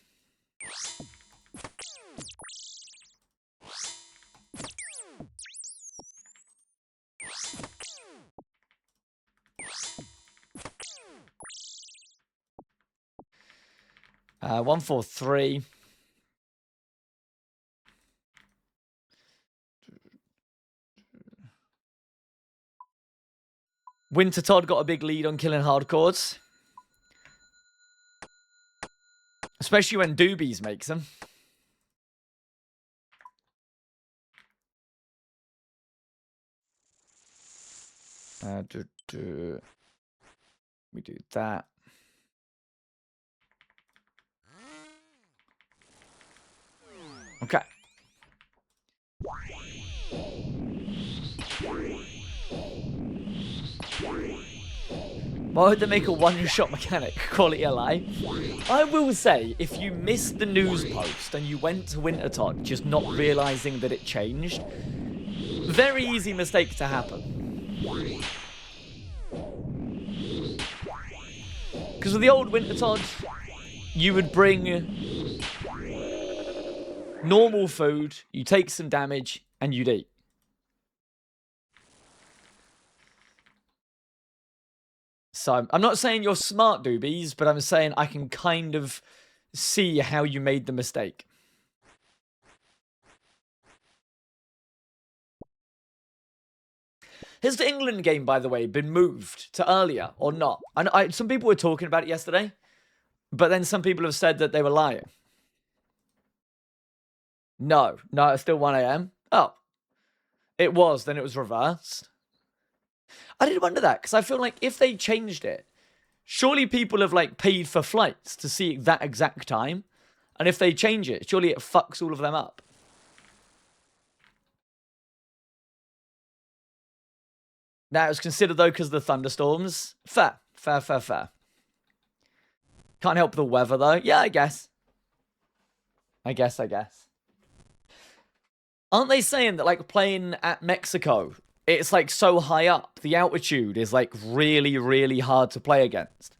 S1: Uh, 143. Winter Todd got a big lead on killing hardcores. Especially when Doobies makes them. We do that. Okay. Why would they make a one-shot mechanic? Quality of life. I will say, if you missed the news post and you went to Wintertodt just not realizing that it changed, very easy mistake to happen. Because with the old Wintertodt, you would bring normal food, you take some damage, and you'd eat. So, I'm not saying you're smart, Doobies, but I'm saying I can kind of see how you made the mistake. Has the England game, by the way, been moved to earlier or not? Some people were talking about it yesterday, but then some people have said that they were lying. No, it's still 1 AM. Oh, it was, then it was reversed. I did wonder that, because I feel like if they changed it, surely people have, like, paid for flights to see that exact time. And if they change it, surely it fucks all of them up. Now, it was considered, though, because of the thunderstorms. Fair. Can't help the weather, though. Yeah, I guess. I guess. Aren't they saying that, like, playing at Mexico, it's, like, so high up, the altitude is, like, really, really hard to play against?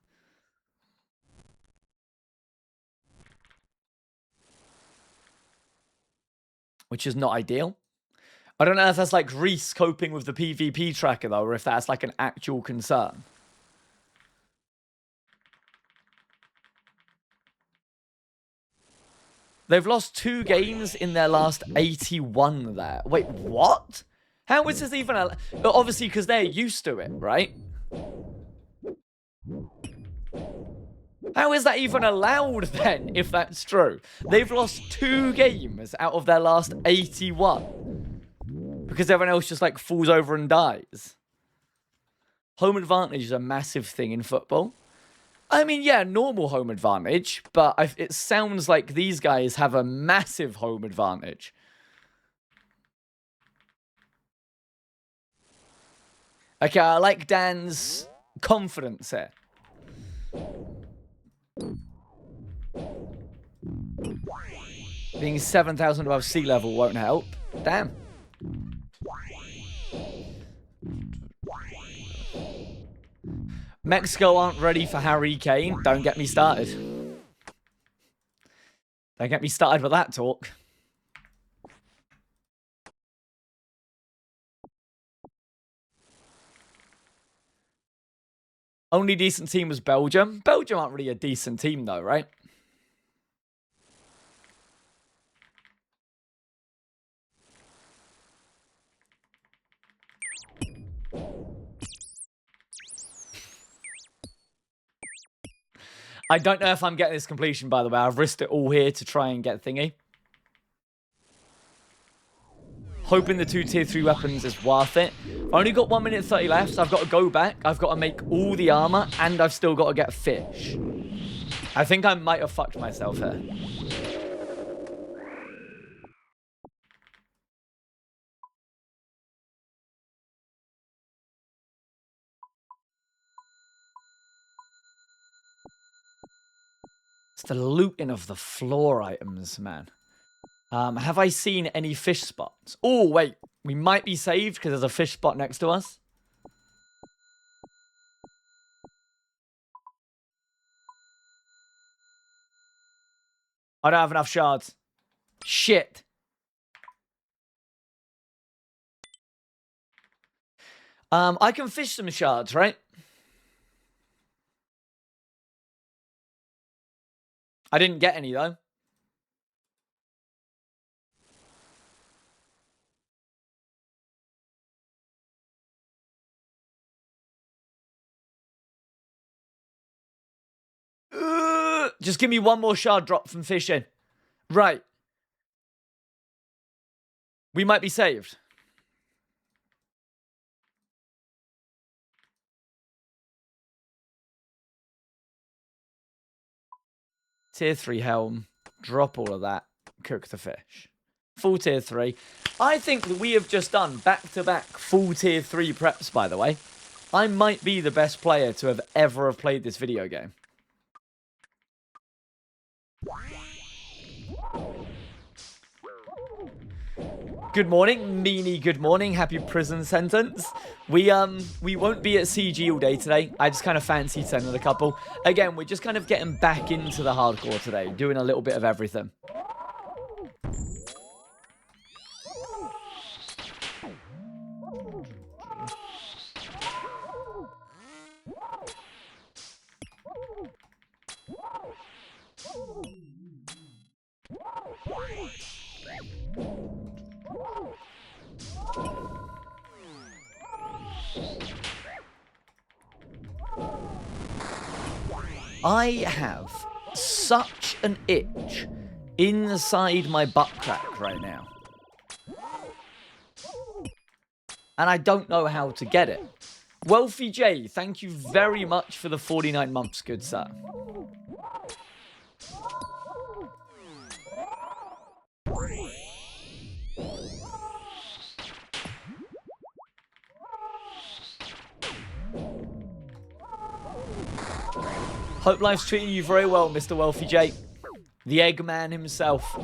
S1: Which is not ideal. I don't know if that's, like, Reese coping with the PvP tracker, though, or if that's, like, an actual concern. They've lost 2 games in their last 81 there. Wait, what? How is this even... Obviously, because they're used to it, right? How is that even allowed, then, if that's true? They've lost 2 games out of their last 81. because everyone else just like falls over and dies. Home advantage is a massive thing in football. I mean, yeah, normal home advantage, but it sounds like these guys have a massive home advantage. Okay, I like Dan's confidence here. Being 7,000 above sea level won't help. Damn. Mexico aren't ready for Harry Kane. Don't get me started. Don't get me started with that talk. Only decent team was Belgium. Belgium aren't really a decent team though, right? I don't know if I'm getting this completion, by the way. I've risked it all here to try and get thingy. Hoping the 2 tier 3 weapons is worth it. I've only got 1 minute 30 left, so I've got to go back. I've got to make all the armor, and I've still got to get fish. I think I might have fucked myself here. It's the looting of the floor items, man. Have I seen any fish spots? Oh, wait. We might be saved because there's a fish spot next to us. I don't have enough shards. Shit. I can fish some shards, right? I didn't get any, though. Just give me one more shard drop from fishing. Right. We might be saved. Tier 3 helm. Drop all of that. Cook the fish. Full tier 3. I think that we have just done back-to-back full tier 3 preps, by the way. I might be the best player to have ever played this video game. Good morning, Meanie, good morning. Happy prison sentence. We won't be at CG all day today. I just kind of fancied sending a couple. Again, we're just kind of getting back into the hardcore today, doing a little bit of everything. I have such an itch inside my butt crack right now. And I don't know how to get it. Wealthy J, thank you very much for the 49 months, good sir. Hope life's treating you very well, Mr. Wealthy J. The Eggman himself.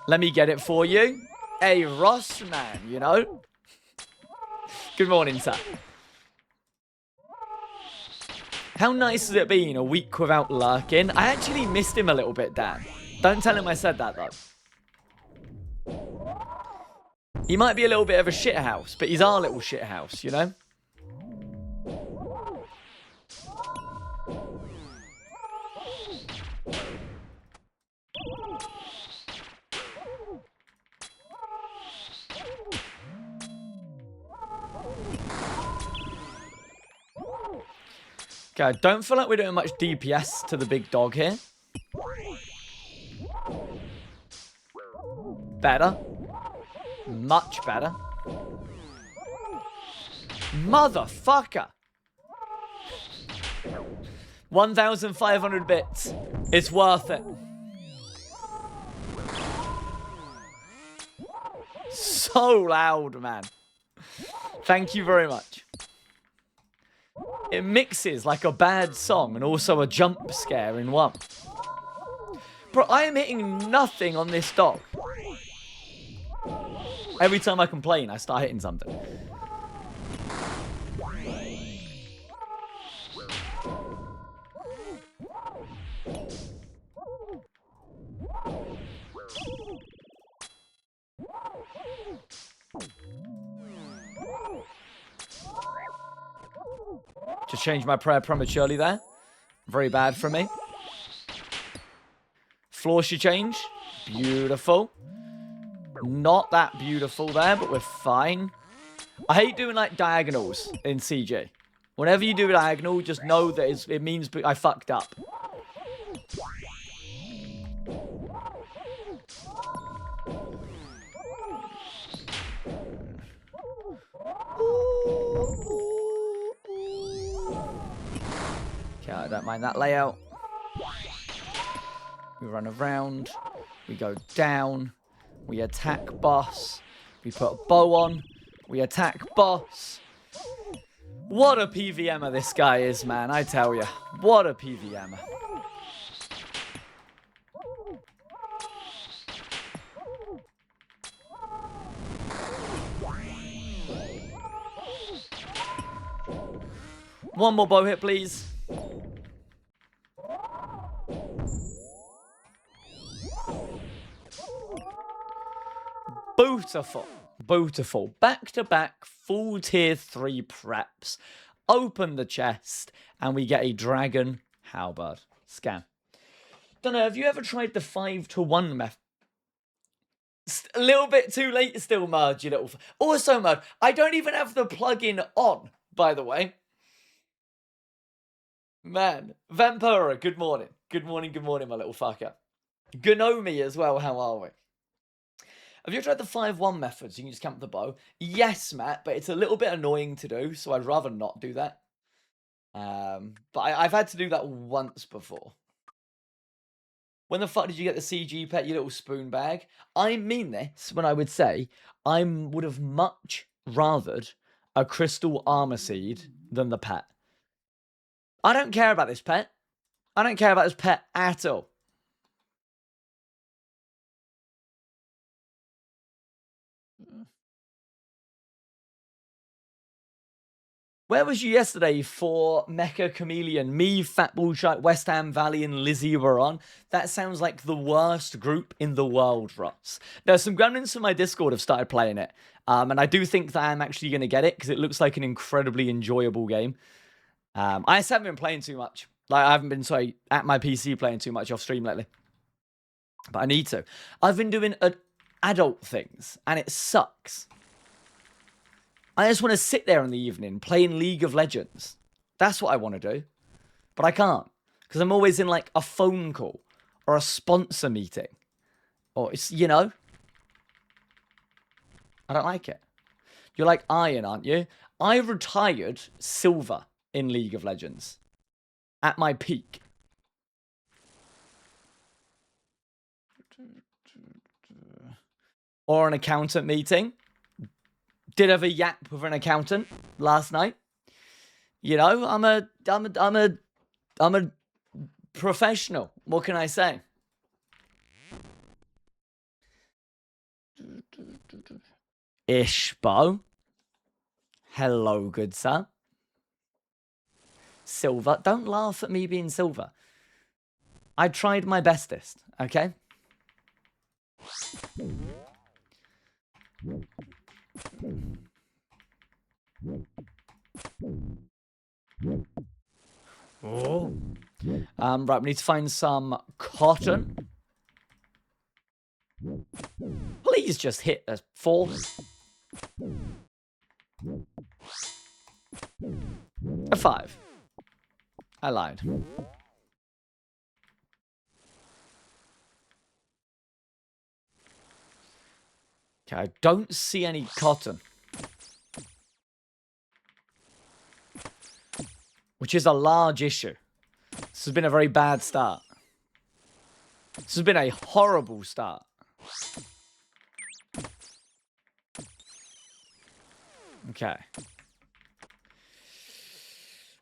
S1: Let me get it for you. Hey, Ross, man, you know? Good morning, sir. How nice has it been a week without lurking? I actually missed him a little bit, Dan. Don't tell him I said that, though. He might be a little bit of a shithouse, but he's our little shithouse, you know? Okay, I don't feel like we're doing much DPS to the big dog here. Better. Much better. Motherfucker. 1,500 bits. It's worth it. So loud, man. Thank you very much. It mixes like a bad song and also a jump scare in one. Bro, I am hitting nothing on this dog. Every time I complain, I start hitting something. Just changed my prayer prematurely there. Very bad for me. Floor should change. Beautiful. Not that beautiful there, but we're fine. I hate doing like diagonals in CG. Whenever you do a diagonal, just know that it means I fucked up. Okay, I don't mind that layout. We run around. We go down. We attack boss. We put a bow on. We attack boss. What a PVMer this guy is, man. I tell you. What a PVMer. One more bow hit, please. Beautiful. Beautiful. Back-to-back full tier 3 preps. Open the chest, and we get a dragon halberd. Scan. Don't know, have you ever tried the 5-to-1 method? A little bit too late still, Merge, you little... Also, Merge, I don't even have the plugin on, by the way. Man. Vampira, good morning. Good morning, my little fucker. Gnomi as well, how are we? Have you ever tried the 5-1 method so you can just camp the bow? Yes, Matt, but it's a little bit annoying to do, so I'd rather not do that. But I've had to do that once before. When the fuck did you get the CG pet, you little spoon bag? I mean this when I would say I would have much rathered a crystal armor seed than the pet. I don't care about this pet. I don't care about this pet at all. Where was you yesterday for Mecha Chameleon? Me, Fat Bullshite, West Ham Valley, and Lizzie were on. That sounds like the worst group in the world, Ross. Now, some gremlins from my Discord have started playing it. And I do think that I'm actually going to get it because it looks like an incredibly enjoyable game. I just haven't been playing too much. Like, I haven't been at my PC playing too much off stream lately. But I need to. I've been doing adult things, and it sucks. I just want to sit there in the evening playing League of Legends. That's what I want to do. But I can't. Because I'm always in like a phone call or a sponsor meeting. Or it's, you know. I don't like it. You're like Iron, aren't you? I retired silver in League of Legends. At my peak. Or an accountant meeting. Did have a yap with an accountant last night. You know, I'm a professional. What can I say? Ishbo. Hello, good sir. Silver. Don't laugh at me being silver. I tried my bestest, okay? Oh. Right, we need to find some cotton. Please just hit a 4. A 5. I lied. Okay, I don't see any cotton. Which is a large issue. This has been a very bad start. This has been a horrible start. Okay.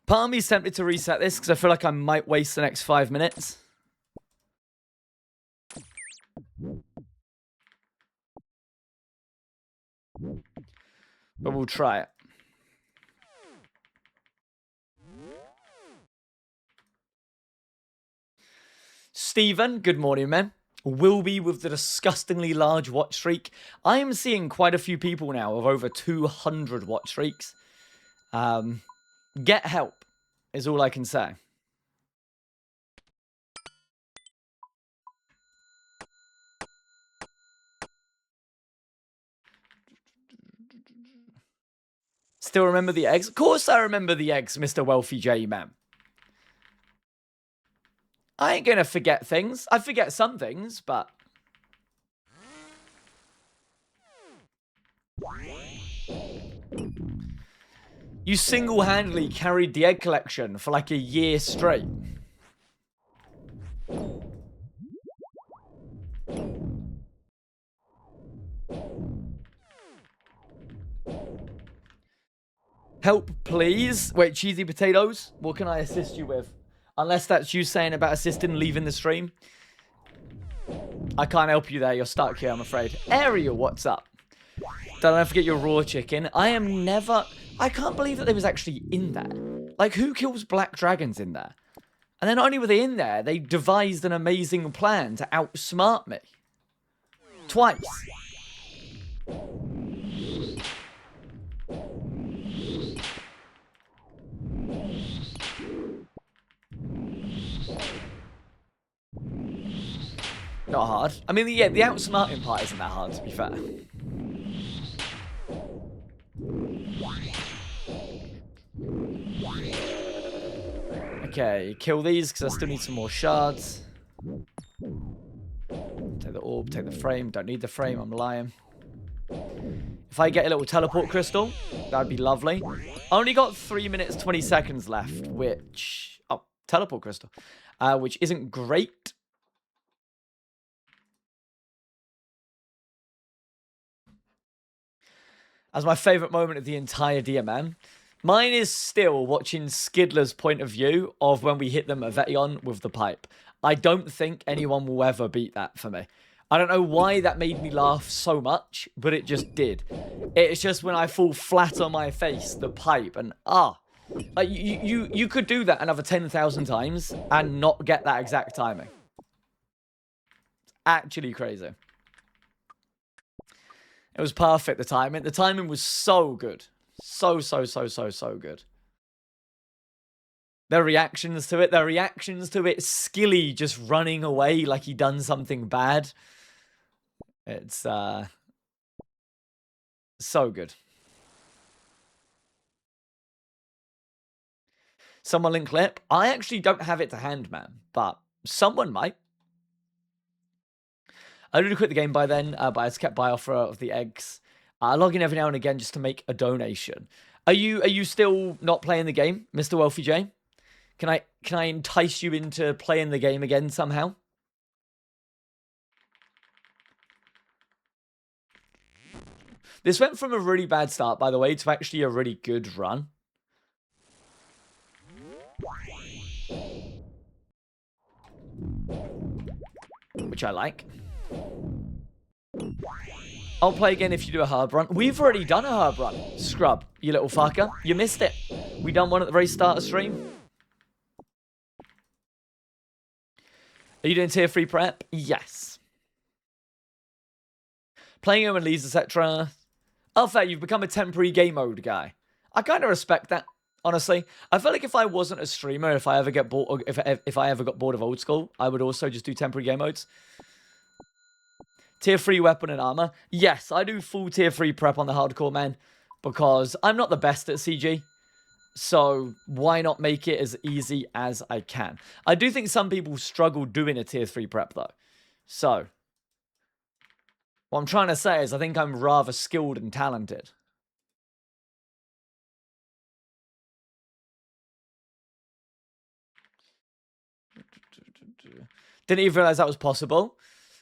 S1: Part of me is tempted to reset this because I feel like I might waste the next 5 minutes. But we'll try it. Stephen, good morning, man. Will be with the disgustingly large watch streak. I am seeing quite a few people now of over 200 watch streaks. Get help is all I can say. Still remember the eggs? Of course I remember the eggs, Mr. Wealthy J Man. I ain't gonna forget things. I forget some things, but... You single-handedly carried the egg collection for like a year straight. Help, please. Wait, cheesy potatoes? What can I assist you with? Unless that's you saying about assisting leaving the stream. I can't help you there. You're stuck here, I'm afraid. Ariel, what's up? Don't forget your raw chicken. I can't believe that they was actually in there. Like, who kills black dragons in there? And then not only were they in there, they devised an amazing plan to outsmart me. Twice. Not hard. I mean, yeah, the outsmarting part isn't that hard, to be fair. Okay, kill these because I still need some more shards. Take the orb, take the frame. Don't need the frame, I'm lying. If I get a little teleport crystal, that'd be lovely. I only got 3 minutes, 20 seconds left, which... Oh, teleport crystal. Which isn't great. As my favourite moment of the entire Dear Man. Mine is still watching Skidler's point of view of when we hit them at Vetion with the pipe. I don't think anyone will ever beat that for me. I don't know why that made me laugh so much, but it just did. It's just when I fall flat on my face, the pipe, and like you could do that another 10,000 times and not get that exact timing. It's actually crazy. It was perfect, the timing. The timing was so good. So good. Their reactions to it, Skilly just running away like he done something bad. It's so good. Someone link clip. I actually don't have it to hand, man, but someone might. I would have quit the game by then, but I just kept by offer of the eggs. I log in every now and again just to make a donation. Are you still not playing the game, Mr. Wealthy J? Can I entice you into playing the game again somehow? This went from a really bad start, by the way, to actually a really good run. Which I like. I'll play again if you do a herb run. We've already done a herb run, Scrub, you little fucker. You missed it. We done one at the very start of stream. Are you doing tier 3 prep? Yes. Playing him and leads, etc. Oh, fair, you've become a temporary game mode guy. I kind of respect that, honestly. I feel like if I wasn't a streamer, if I ever get bored, if I ever got bored of old school, I would also just do temporary game modes. Tier 3 weapon and armor. Yes, I do full tier 3 prep on the hardcore, man, because I'm not the best at CG. So why not make it as easy as I can? I do think some people struggle doing a tier 3 prep, though. So What I'm trying to say is I think I'm rather skilled and talented. Didn't even realize that was possible.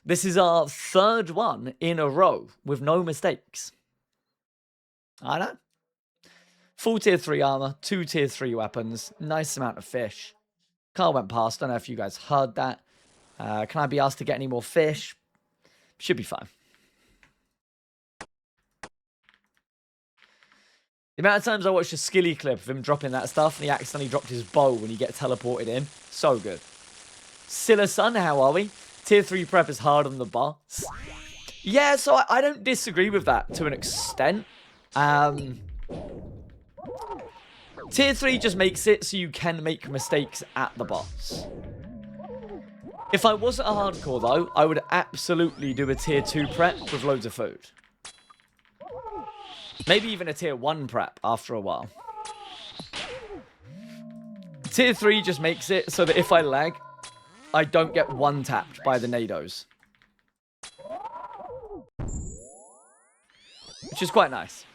S1: This is our 3rd one in a row with no mistakes. I know. Full tier 3 armor, 2 tier 3 weapons, nice amount of fish. Car went past, don't know if you guys heard that. Can I be asked to get any more fish? Should be fine. The amount of times I watched a Skilly clip of him dropping that stuff and he accidentally dropped his bow when he gets teleported in. So good. Silla Sun, how are we? Tier 3 prep is hard on the boss. Yeah, so I don't disagree with that to an extent. Tier 3 just makes it so you can make mistakes at the boss. If I wasn't a hardcore though, I would absolutely do a tier 2 prep with loads of food. Maybe even a tier 1 prep after a while. Tier 3 just makes it so that if I lag, I don't get one-tapped by the nados. Which is quite nice.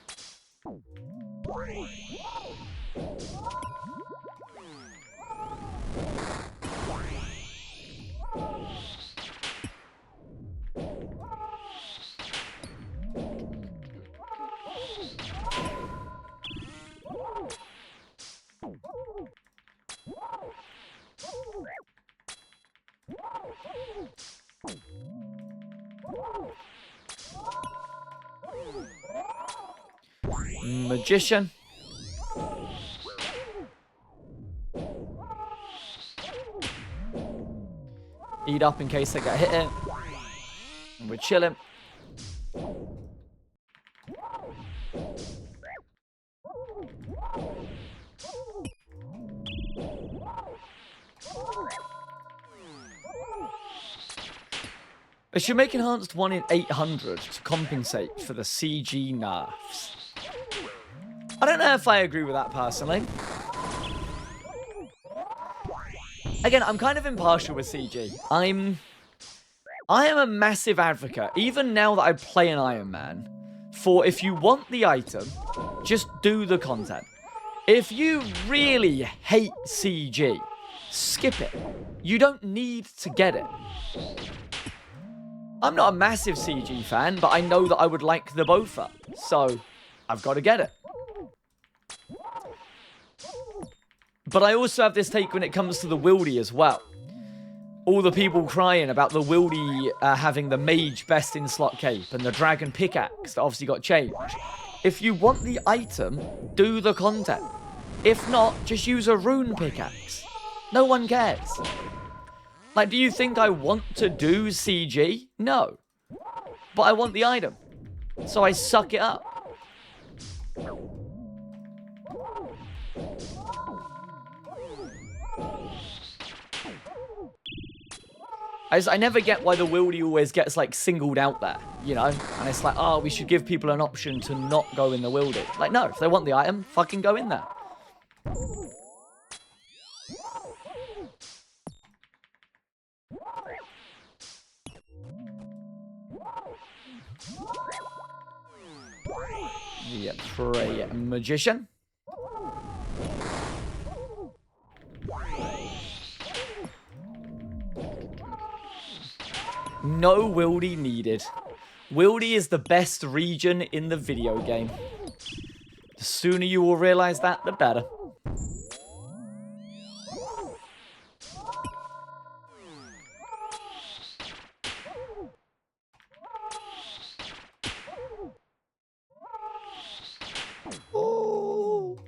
S1: Magician. Eat up in case I get hit. And we're chilling. They should make enhanced 1 in 800 to compensate for the CG nerfs. I don't know if I agree with that personally. Again, I'm kind of impartial with CG. I am a massive advocate, even now that I play an Iron Man, for if you want the item, just do the content. If you really hate CG, skip it. You don't need to get it. I'm not a massive CG fan, but I know that I would like the Bofa, so I've got to get it. But I also have this take when it comes to the Wildy as well. All the people crying about the Wildy having the Mage best in slot cape and the Dragon pickaxe that obviously got changed. If you want the item, do the content. If not, just use a rune pickaxe. No one cares. Like, do you think I want to do CG? No. But I want the item. So I suck it up. I never get why the Wildy always gets, like, singled out there, you know? And it's like, oh, we should give people an option to not go in the Wildy. Like, no, if they want the item, fucking go in there. The Prey Magician. No Wildy needed. Wildy is the best region in the video game. The sooner you will realize that, the better. Ooh.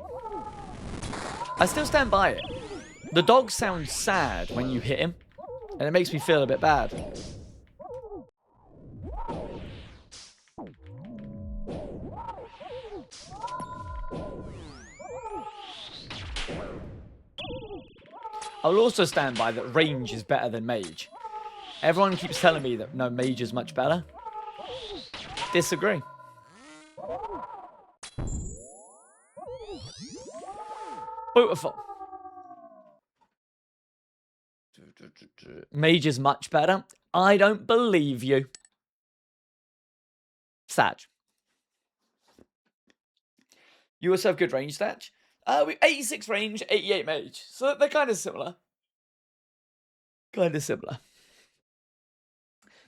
S1: I still stand by it. The dog sounds sad when you hit him, and it makes me feel a bit bad. I'll also stand by that range is better than mage. Everyone keeps telling me that no, mage is much better. Disagree. Beautiful. Mage is much better. I don't believe you. Sag. You also have good range stats. We 86 range, 88 mage. So they're kind of similar. Kind of similar.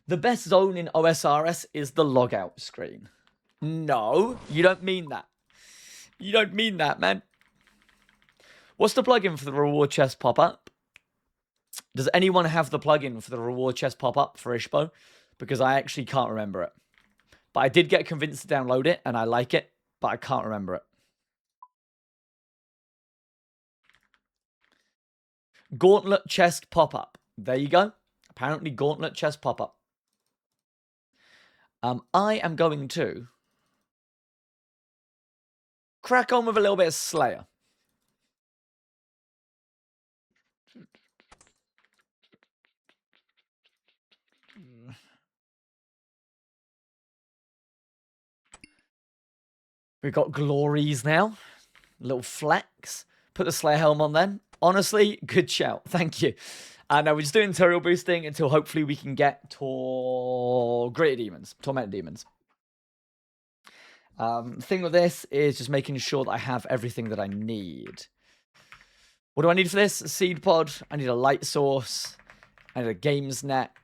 S1: The best zone in OSRS is the logout screen. No, you don't mean that. You don't mean that, man. What's the plugin for the reward chest pop-up? Does anyone have the plugin for the reward chest pop-up for Ishbo? Because I actually can't remember it. But I did get convinced to download it, and I like it, but I can't remember it. Gauntlet chest pop-up. There you go. Apparently gauntlet chest pop-up. I am going to crack on with a little bit of Slayer. We've got glories now. Little flex. Put the Slayer helm on then. Honestly, good shout. Thank you. Now we're just doing tutorial boosting until hopefully we can get Tormented Demons. Thing with this is just making sure that I have everything that I need. What do I need for this? A seed pod. I need a light source. I need a games neck.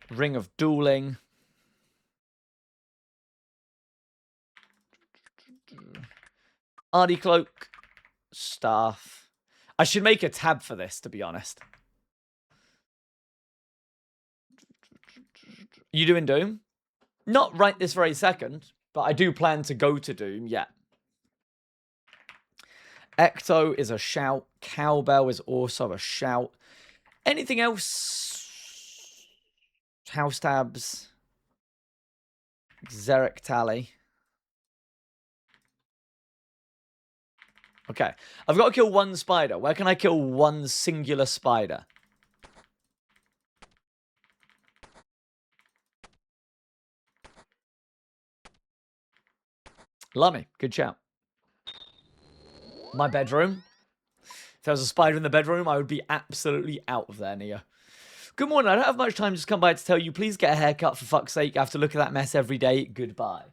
S1: Ring of dueling. Ardy cloak. Staff. I should make a tab for this, to be honest. You doing Doom? Not right this very second, but I do plan to go to Doom, yeah. Ecto is a shout. Cowbell is also a shout. Anything else? House tabs. Xeric tally. Okay. I've got to kill one spider. Where can I kill one singular spider? Lummy. Good shout. My bedroom. If there was a spider in the bedroom, I would be absolutely out of there, Neo. Good morning. I don't have much time to just come by to tell you, please get a haircut for fuck's sake. I have to look at that mess every day. Goodbye.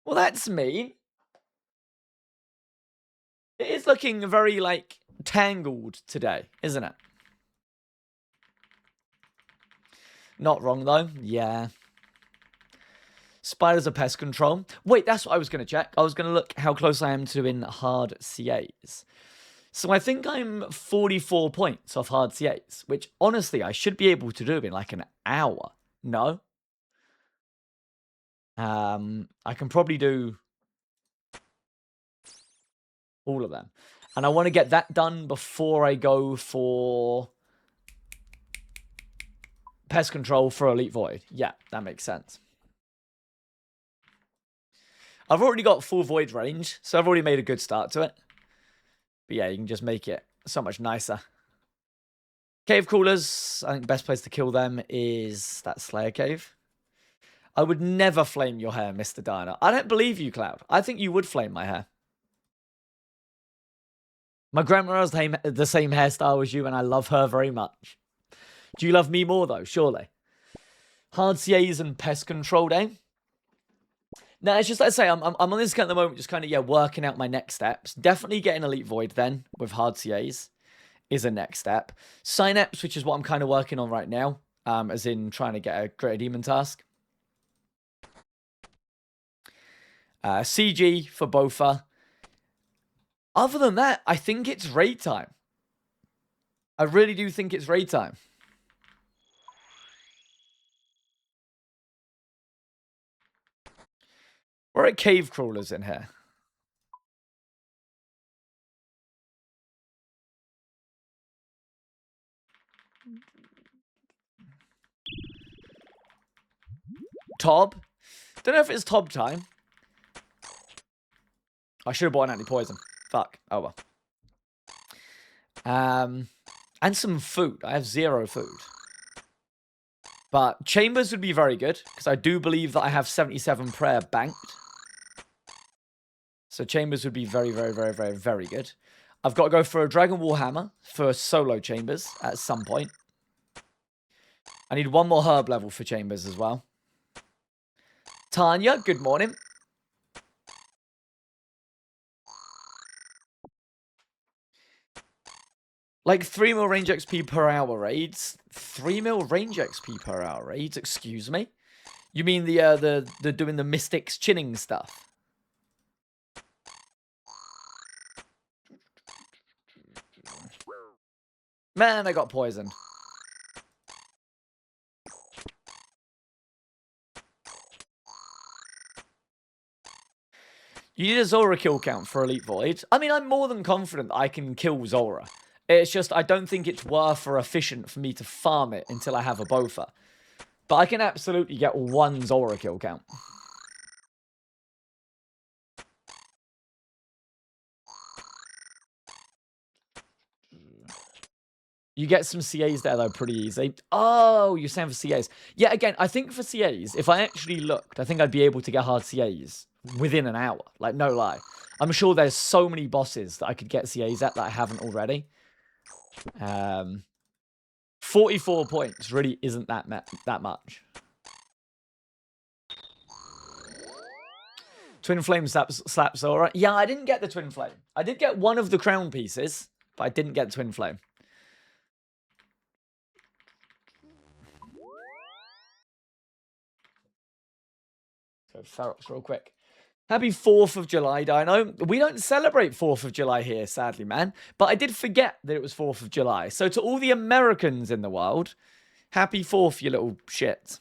S1: Well, that's mean. It is looking very, like, tangled today, isn't it? Not wrong, though. Yeah. Spiders are pest control. Wait, that's what I was going to check. I was going to look how close I am to in hard CAs. So I think I'm 44 points off hard CAs, which honestly I should be able to do in like an hour. No? I can probably do all of them. And I want to get that done before I go for pest control for Elite Void. Yeah, that makes sense. I've already got full Void range, so I've already made a good start to it. But yeah, you can just make it so much nicer. Cave crawlers, I think the best place to kill them is that Slayer cave. I would never flame your hair, Mr. Dino. I don't believe you, Cloud. I think you would flame my hair. My grandma has the same hairstyle as you, and I love her very much. Do you love me more, though? Surely. Hard CAs and pest control day. No, it's just like I say, I'm on this account at the moment, just kind of, yeah, working out my next steps. Definitely getting Elite Void then, with hard CAs, is a next step. Synapse, which is what I'm kind of working on right now, as in trying to get a Greater Demon task. CG for Bofa. Other than that, I think it's raid time. I really do think it's raid time. Where are cave crawlers in here? Tob? Don't know if it's Tob time. I should have bought an anti-poison. Fuck. Oh well. And some food. I have 0 food. But chambers would be very good, because I do believe that I have 77 prayer banked. So chambers would be very, very, very, very, very good. I've got to go for a Dragon Wall Hammer for solo chambers at some point. I need one more herb level for chambers as well. Tanya, good morning. Like 3 mil range XP per hour raids? 3 mil range XP per hour raids? Excuse me? You mean the doing the mystics chinning stuff? Man, I got poisoned. You need a Zora kill count for Elite Void. I mean, I'm more than confident that I can kill Zora. It's just, I don't think it's worth or efficient for me to farm it until I have a Bofa. But I can absolutely get 1 Zora kill count. You get some CAs there, though, pretty easy. Oh, you're saying for CAs. Yeah, again, I think for CAs, if I actually looked, I think I'd be able to get hard CAs within an hour. Like, no lie. I'm sure there's so many bosses that I could get CAs at that I haven't already. 44 points really isn't that much. Twin Flame slaps Zora. Yeah, I didn't get the Twin Flame. I did get one of the crown pieces, but I didn't get the Twin Flame. So Ferox real quick. Happy 4th of July, Dino. We don't celebrate 4th of July here, sadly, man. But I did forget that it was 4th of July. So to all the Americans in the world, happy 4th, you little shit.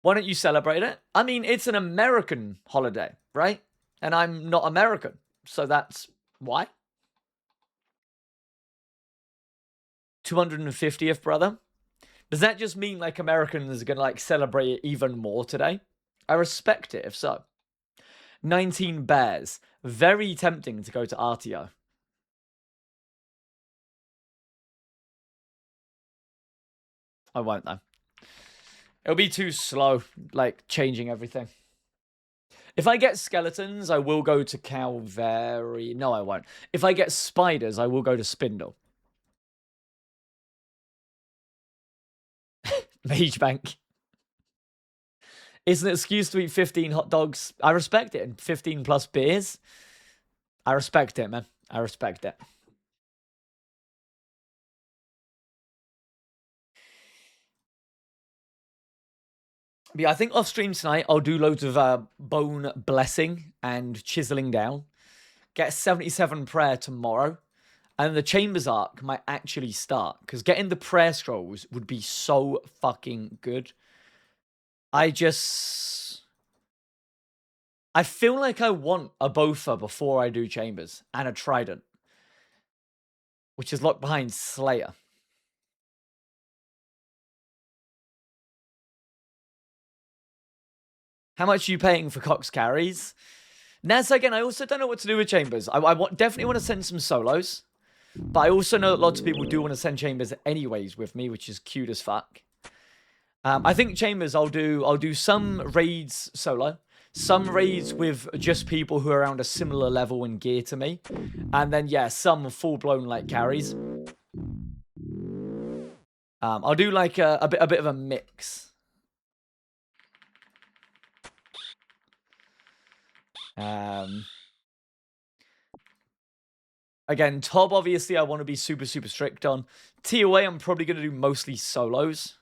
S1: Why don't you celebrate it? I mean, it's an American holiday, right? And I'm not American. So that's why. 250th, brother. Does that just mean like Americans are going to like celebrate it even more today? I respect it if so. 19 bears. Very tempting to go to RTO. I won't though. It'll be too slow, like changing everything. If I get skeletons, I will go to Calvary. No, I won't. If I get spiders, I will go to Spindle. Mage Bank. It's an excuse to eat 15 hot dogs. I respect it. And 15 plus beers. I respect it, man. I respect it. But yeah, I think off stream tonight, I'll do loads of bone blessing and chiseling down. Get 77 prayer tomorrow. And the Chambers arc might actually start. Because getting the prayer scrolls would be so fucking good. I feel like I want a Bofa before I do Chambers. And a Trident. Which is locked behind Slayer. How much are you paying for Cox carries? Now, so again, I also don't know what to do with Chambers. I definitely want to send some solos. But I also know that lots of people do want to send Chambers anyways with me, which is cute as fuck. I think Chambers, I'll do some raids solo. Some raids with just people who are around a similar level and gear to me. And then, yeah, some full-blown, like, carries. I'll do, like, a bit of a mix. Again, Tob, obviously, I want to be super, super strict on. TOA, I'm probably going to do mostly solos.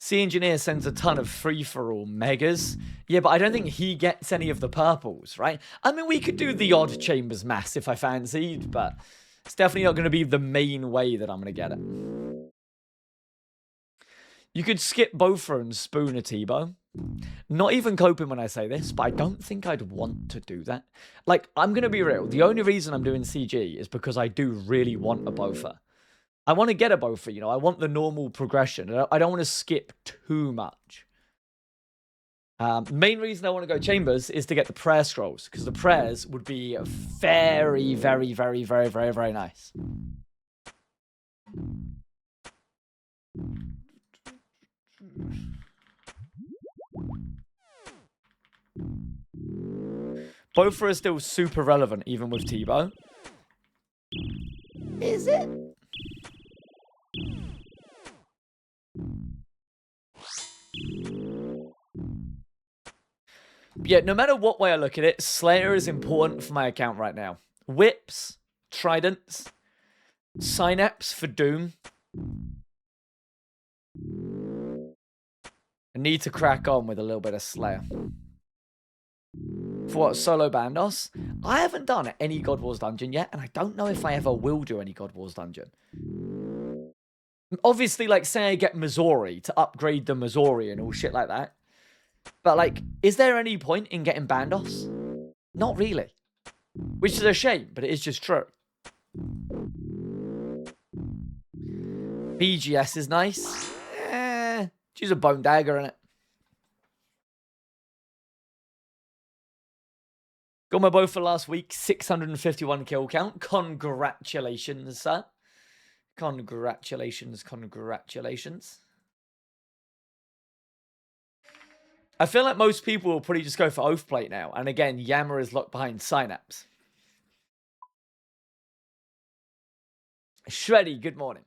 S1: Sea Engineer sends a ton of free-for-all megas. Yeah, but I don't think he gets any of the purples, right? I mean, we could do the odd Chambers mass if I fancied, but it's definitely not going to be the main way that I'm going to get it. You could skip Bofa and spoon a T-Bow. Not even coping when I say this, but I don't think I'd want to do that. Like, I'm going to be real. The only reason I'm doing CG is because I do really want a Bofa. I want to get a Bofa, you know. I want the normal progression. I don't want to skip too much. Main reason I want to go Chambers is to get the prayer scrolls, because the prayers would be very, very, very, very, very, very nice. Both are still super relevant, even with Tebow. Is it? Yeah, no matter what way I look at it, Slayer is important for my account right now. Whips, Tridents, Synapse for Doom. I need to crack on with a little bit of Slayer. For what, solo Bandos? I haven't done any God Wars dungeon yet, and I don't know if I ever will do any God Wars dungeon. Obviously, like, say I get Missouri to upgrade the Missouri and all shit like that. But, like, is there any point in getting Bandos? Not really. Which is a shame, but it is just true. BGS is nice. Use a bone dagger in it. Got my bow for last week. 651 kill count. Congratulations, sir. Congratulations, congratulations. I feel like most people will probably just go for Oathplate now. And again, Yammer is locked behind Synapse. Shreddy, good morning.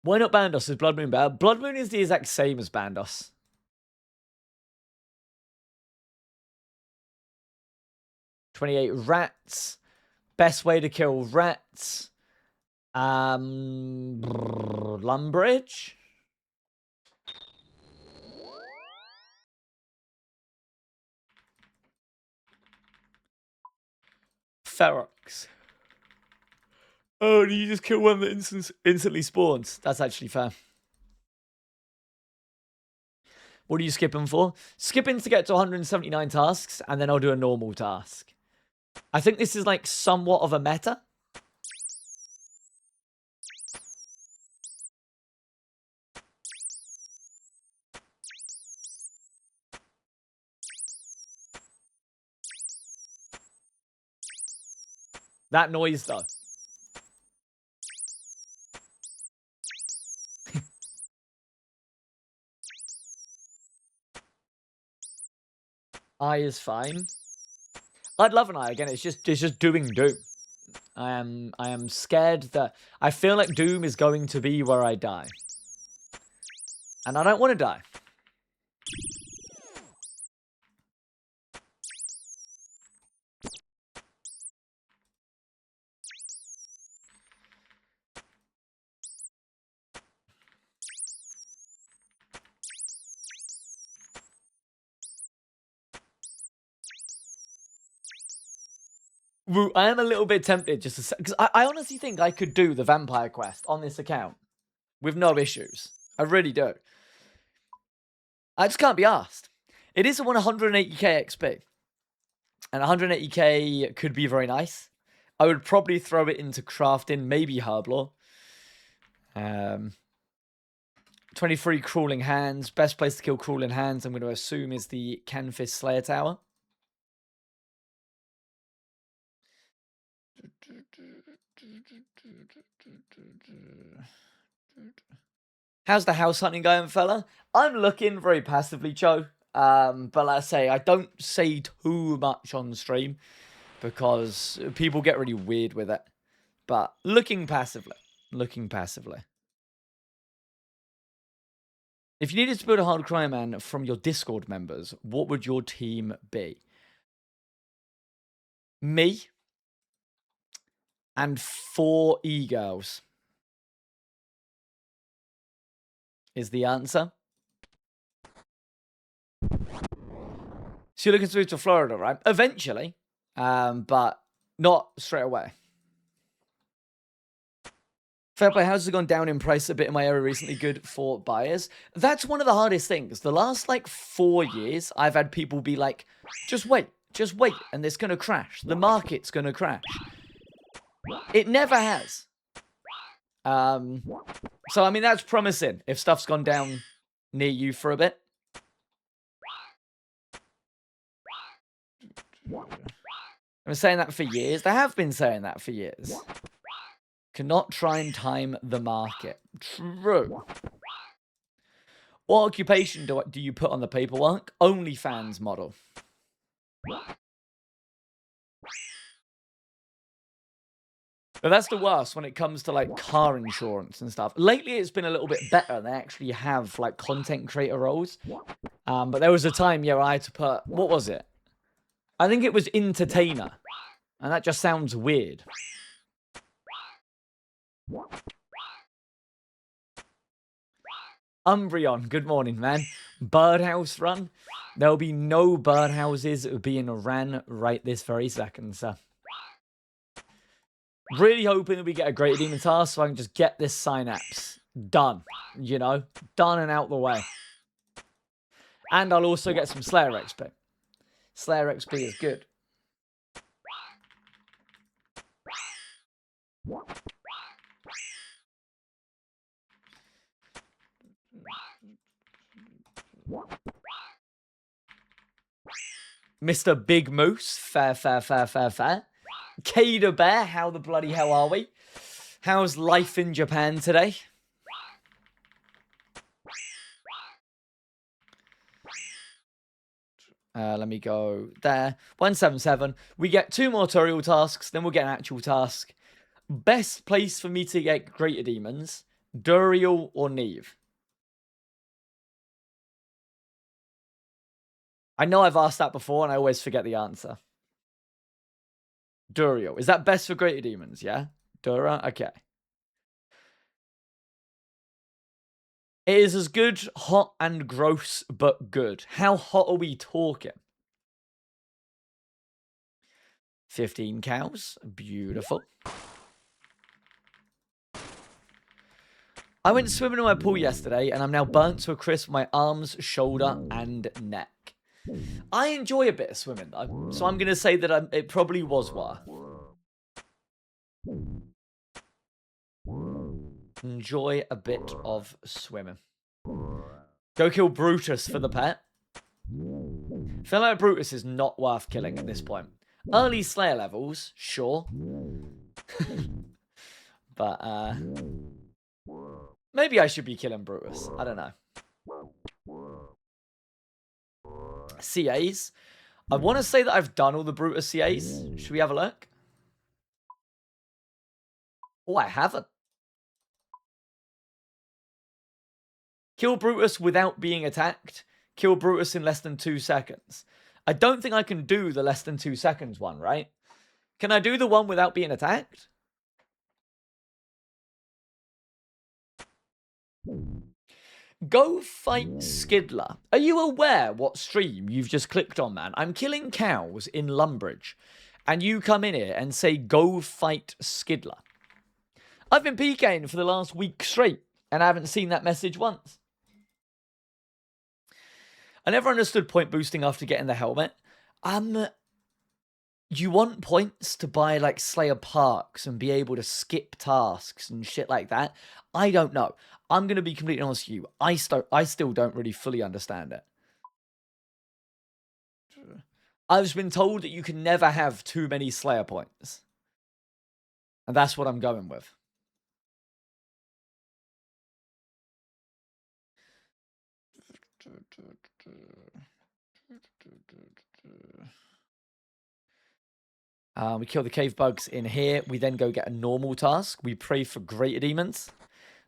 S1: Why not Bandos? Is Blood Moon bad? Blood Moon is the exact same as Bandos. $28 rats. Best way to kill rats. Lumbridge. Ferox. Oh, do you just kill one that instantly spawns? That's actually fair. What are you skipping for? Skipping to get to 179 tasks, and then I'll do a normal task. I think this is like somewhat of a meta. That noise, though. Eye is fine. I'd love an eye again. It's just doing Doom. I am scared that I feel like Doom is going to be where I die, and I don't want to die. I am a little bit tempted just to, because I honestly think I could do the vampire quest on this account with no issues. I really do. I just can't be asked. It is a 180k XP. And 180k could be very nice. I would probably throw it into crafting, maybe Herblore. 23 Crawling Hands. Best place to kill Crawling Hands, I'm going to assume, is the Canfist Slayer Tower. How's the house hunting going, fella? I'm looking very passively, Cho. But like I say, I don't say too much on stream because people get really weird with it. But looking passively. Looking passively. If you needed to build a hard crime man from your Discord members, what would your team be? Me and 4 e-girls is the answer. So you're looking to move to Florida, right? Eventually, but not straight away. Fair play houses have gone down in price a bit in my area recently. Good for buyers. That's one of the hardest things. The last, like, 4 years, I've had people be like, just wait, and it's going to crash. The market's going to crash. It never has. So, I mean, that's promising if stuff's gone down near you for a bit. I've been saying that for years. They have been saying that for years. Cannot try and time the market. True. What occupation do you put on the paperwork? OnlyFans model. But that's the worst when it comes to like car insurance and stuff. Lately, it's been a little bit better. They actually have like content creator roles. But there was a time, yeah, I had to put, what was it? I think it was entertainer. And that just sounds weird. Umbreon, good morning, man. Birdhouse run. There'll be no birdhouses being ran right this very second, sir. Really hoping that we get a Great Demon task so I can just get this synapse done. You know, done and out the way. And I'll also get some Slayer XP. Slayer XP is good. Mr. Big Moose, fair. Kada Bear, how the bloody hell are we? How's life in Japan today? Let me go there. 177. We get 2 more tutorial tasks, then we'll get an actual task. Best place for me to get Greater Demons, Duriel or Neve? I know I've asked that before and I always forget the answer. Duriel. Is that best for Greater Demons, yeah? Dura? Okay. It is as good, hot, and gross, but good. How hot are we talking? 15 cows. Beautiful. I went swimming in my pool yesterday, and I'm now burnt to a crisp my arms, shoulder, and neck. I enjoy a bit of swimming, though, so I'm going to say that it probably was worth. Enjoy a bit of swimming. Go kill Brutus for the pet. I feel like Brutus is not worth killing at this point. Early Slayer levels, sure. But, maybe I should be killing Brutus. I don't know. CAs. I want to say that I've done all the Brutus CAs. Should we have a look? Oh, I haven't. Kill Brutus without being attacked. Kill Brutus in less than 2 seconds. I don't think I can do the less than 2 seconds one, right? Can I do the one without being attacked? Go fight Skidler. Are you aware what stream you've just clicked on, man? I'm killing cows in Lumbridge. And you come in here and say, go fight Skidler. I've been PKing for the last week straight. And I haven't seen that message once. I never understood point boosting after getting the helmet. You want points to buy, like, Slayer Parks and be able to skip tasks and shit like that? I don't know. I'm going to be completely honest with you. I still don't really fully understand it. I've been told that you can never have too many Slayer points. And that's what I'm going with. We kill the cave bugs in here. We then go get a normal task. We pray for Greater Demons.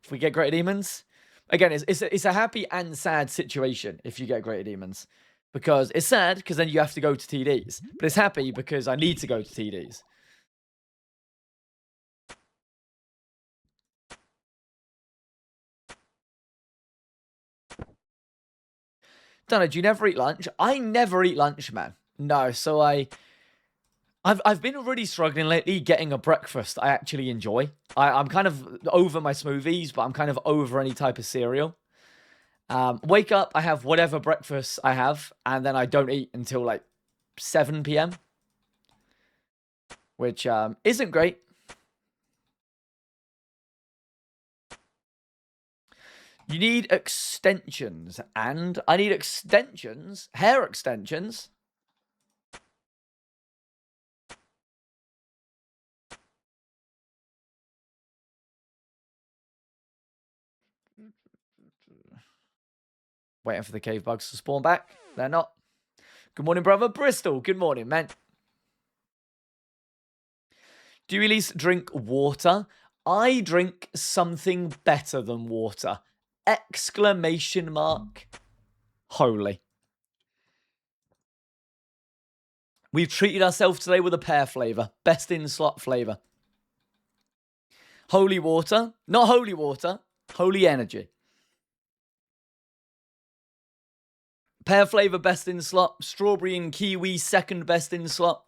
S1: If we get Greater Demons, again, it's a happy and sad situation if you get Greater Demons. Because it's sad because then you have to go to TDs. But it's happy because I need to go to TDs. Dino, do you never eat lunch? I never eat lunch, man. No, so I've been really struggling lately getting a breakfast I actually enjoy. I'm kind of over my smoothies, but I'm kind of over any type of cereal. Wake up, I have whatever breakfast I have, and then I don't eat until like 7 p.m. Which isn't great. You need extensions, and I need extensions, hair extensions. Waiting for the cave bugs to spawn back. They're not. Good morning, brother. Bristol, good morning, man. Do you at least drink water? I drink something better than water. Exclamation mark. Holy. We've treated ourselves today with a pear flavour. Best in slot flavour. Holy water. Not holy water. Holy energy. Pear flavour best in slot. Strawberry and kiwi second best in slot.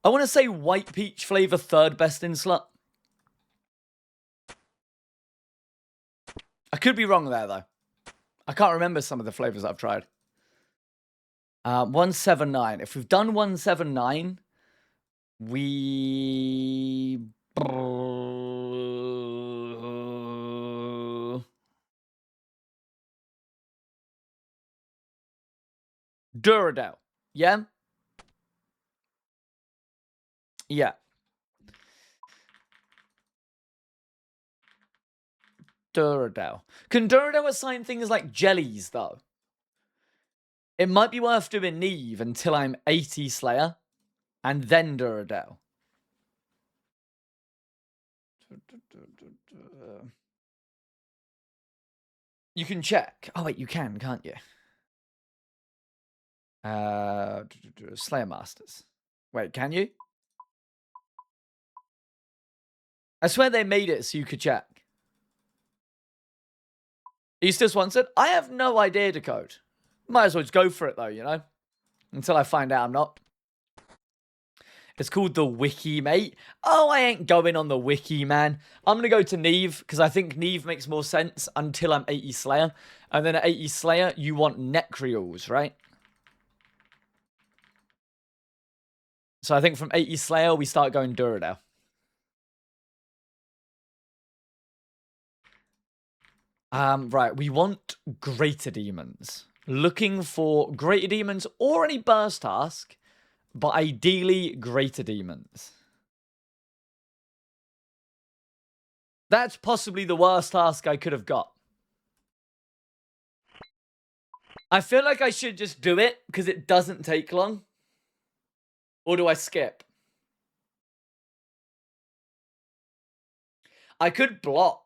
S1: I want to say white peach flavour third best in slot. I could be wrong there though. I can't remember some of the flavours I've tried. 179. If we've done 179, we... Duradel. Yeah? Yeah. Duradel. Can Duradel assign things like jellies, though? It might be worth doing Neve until I'm 80 Slayer, and then Duradel. You can check. Oh, wait, you can, can't you? Slayer Masters. Wait, can you? I swear they made it so you could check. Are you still sponsored? I have no idea, Decode. Might as well just go for it, though, you know? Until I find out I'm not. It's called the Wiki, mate. Oh, I ain't going on the Wiki, man. I'm going to go to Neve, because I think Neve makes more sense until I'm 80 Slayer. And then at 80 Slayer, you want Necreals, right? So I think from 80 Slayer, we start going Duradel. Right, we want Greater Demons. Looking for Greater Demons or any Burst Task, but ideally Greater Demons. That's possibly the worst task I could have got. I feel like I should just do it because it doesn't take long. Or do I skip? I could block.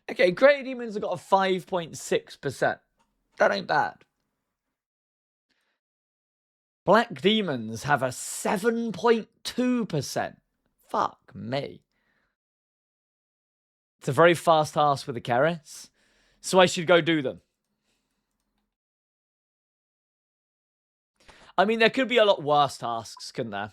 S1: Okay, Greater Demons have got a 5.6%. That ain't bad. Black Demons have a 7.2%. Fuck me. It's a very fast task with the Keris. So I should go do them. I mean, there could be a lot worse tasks, couldn't there?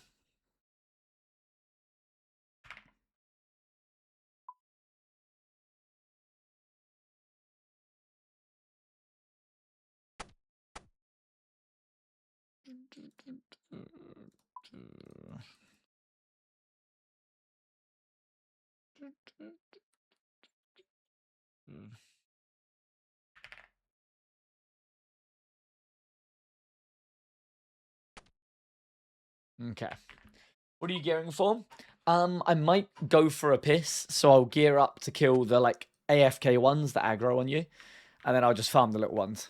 S1: Okay. What are you gearing for? I might go for a piss, so I'll gear up to kill the, like, AFK ones that aggro on you, and then I'll just farm the little ones.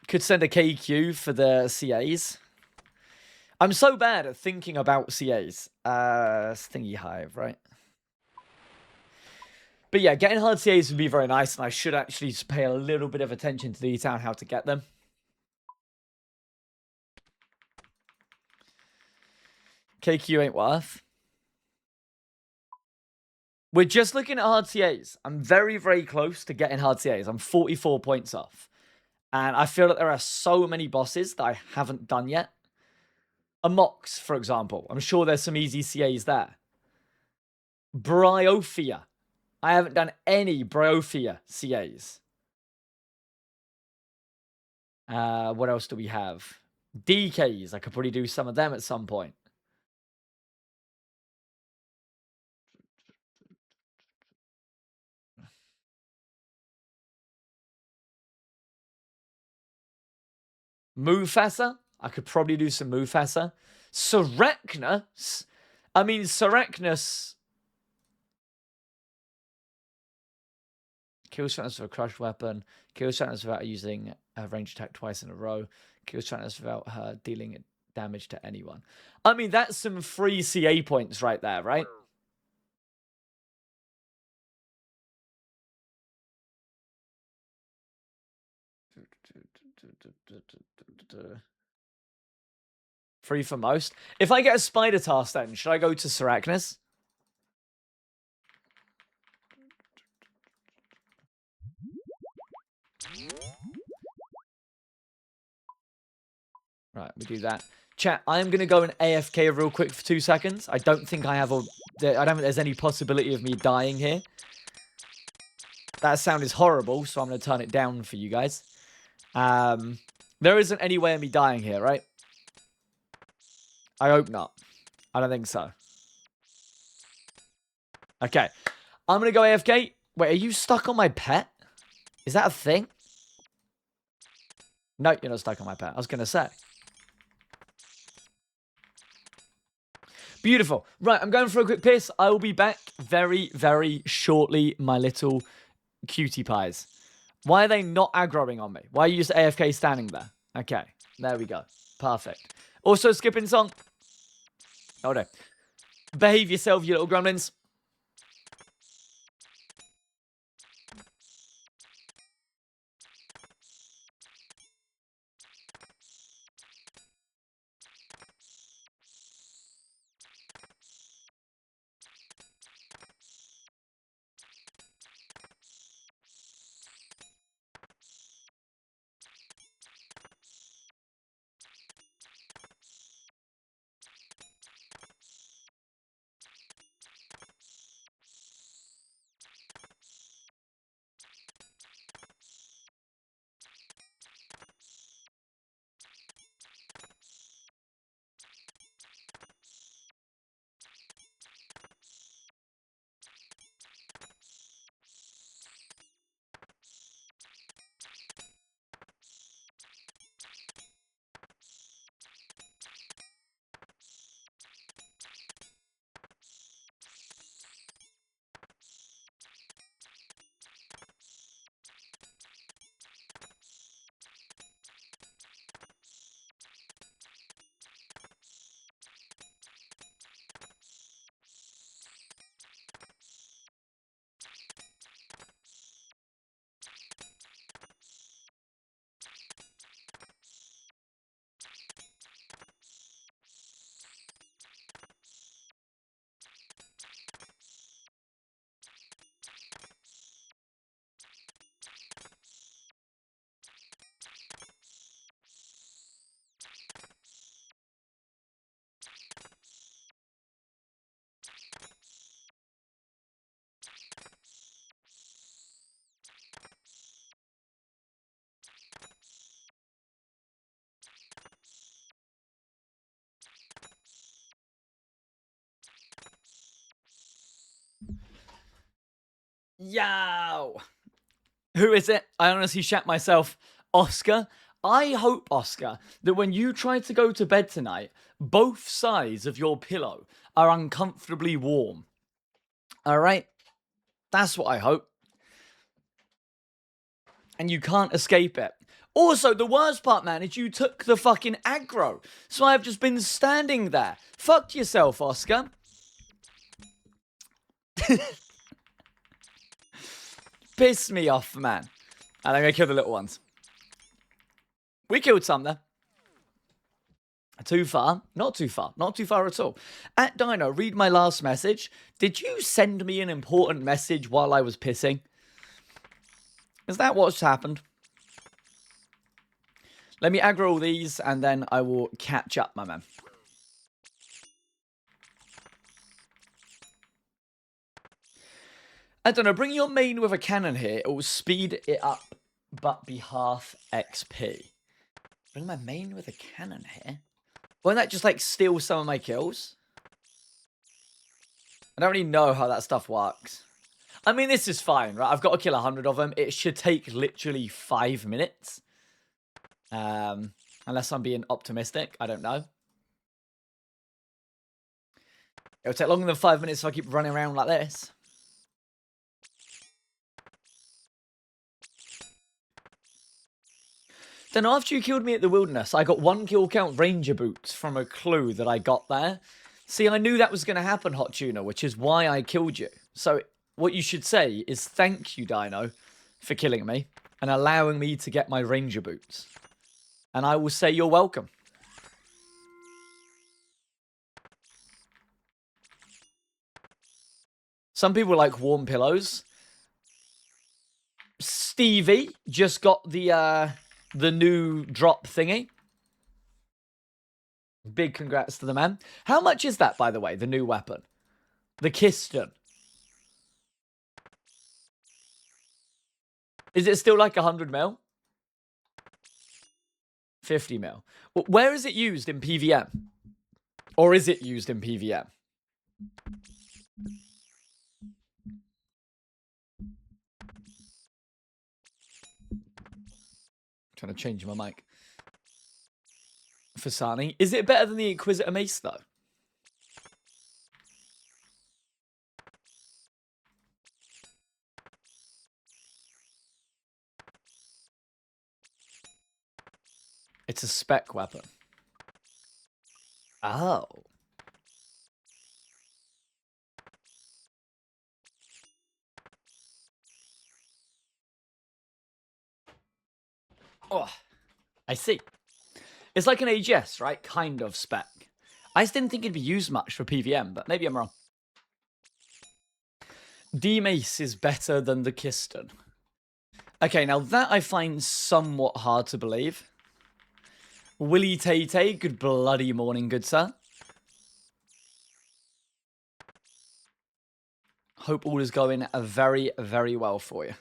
S1: Could send a KQ for the CAs. I'm so bad at thinking about CAs. Stingy Hive, right? But yeah, getting hard CAs would be very nice, and I should actually just pay a little bit of attention to detail on how to get them. KQ ain't worth. We're just looking at hard CAs. I'm very, very close to getting hard CAs. I'm 44 points off. And I feel that there are so many bosses that I haven't done yet. A Mox, for example. I'm sure there's some easy CAs there. Bryophia. I haven't done any Bryophia CAs. What else do we have? DKs. I could probably do some of them at some point. Mufasa. I could probably do some Mufasa. Sarachnos? I mean, Sarachnos... Kills threatness with a crushed weapon. Kills threatness without using a ranged attack twice in a row. Kills threatness without her dealing damage to anyone. I mean, that's some free CA points right there, right? Free for most. If I get a spider task then, should I go to Sarachnos? Right, we do that. Chat, I'm going to go and AFK real quick for 2 seconds. I don't think I don't think there's any possibility of me dying here. That sound is horrible, so I'm going to turn it down for you guys. There isn't any way of me dying here, right? I hope not. I don't think so. Okay. I'm going to go AFK. Wait, are you stuck on my pet? Is that a thing? No, you're not stuck on my pet. I was going to say. Beautiful. Right, I'm going for a quick piss. I will be back very, very shortly, my little cutie pies. Why are they not aggroing on me? Why are you just AFK standing there? Okay, there we go. Perfect. Also, skipping song. Oh no. Behave yourself, you little gremlins. Yow! Who is it? I honestly shat myself. Oscar? I hope, Oscar, that when you try to go to bed tonight, both sides of your pillow are uncomfortably warm. Alright? That's what I hope. And you can't escape it. Also, the worst part, man, is you took the fucking aggro. So I've just been standing there. Fuck yourself, Oscar. Piss me off, man. And I'm going to kill the little ones. We killed some there. Too far? Not too far. Not too far at all. At Dino, read my last message. Did you send me an important message while I was pissing? Is that what's happened? Let me aggro all these, and then I will catch up, my man. I don't know, bring your main with a cannon here. It will speed it up, but be half XP. Bring my main with a cannon here? Won't that just, like, steal some of my kills? I don't really know how that stuff works. I mean, this is fine, right? I've got to kill 100 of them. It should take literally 5 minutes. Unless I'm being optimistic. I don't know. It'll take longer than 5 minutes if I keep running around like this. Then after you killed me at the wilderness, I got 1 kill count ranger boots from a clue that I got there. See, I knew that was going to happen, Hot Tuna, which is why I killed you. So what you should say is thank you, Dino, for killing me and allowing me to get my ranger boots. And I will say you're welcome. Some people like warm pillows. Stevie just got the new drop thingy. Big congrats to the man. How much is that, by the way, the new weapon? The Kiston. Is it still like 100 mil? 50 mil. Where is it used in PVM? Or is it used in PVM? Trying to change my mic. Fasani. Is it better than the Inquisitor Mace, though? It's a spec weapon. Oh. Oh, I see. It's like an AGS, right? Kind of spec. I just didn't think it'd be used much for PVM, but maybe I'm wrong. D-Mace is better than the Kiston. Okay, now that I find somewhat hard to believe. Willie Tay, good bloody morning, good sir. Hope all is going very, very well for you.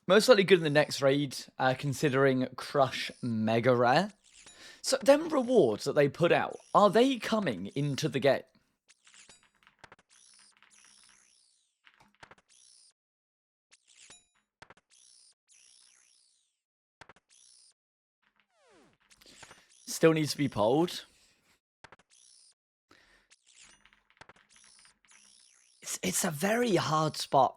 S1: Most likely good in the next raid, considering Crush Mega Rare. So them rewards that they put out, are they coming into the game? Still needs to be polled. It's a very hard spot.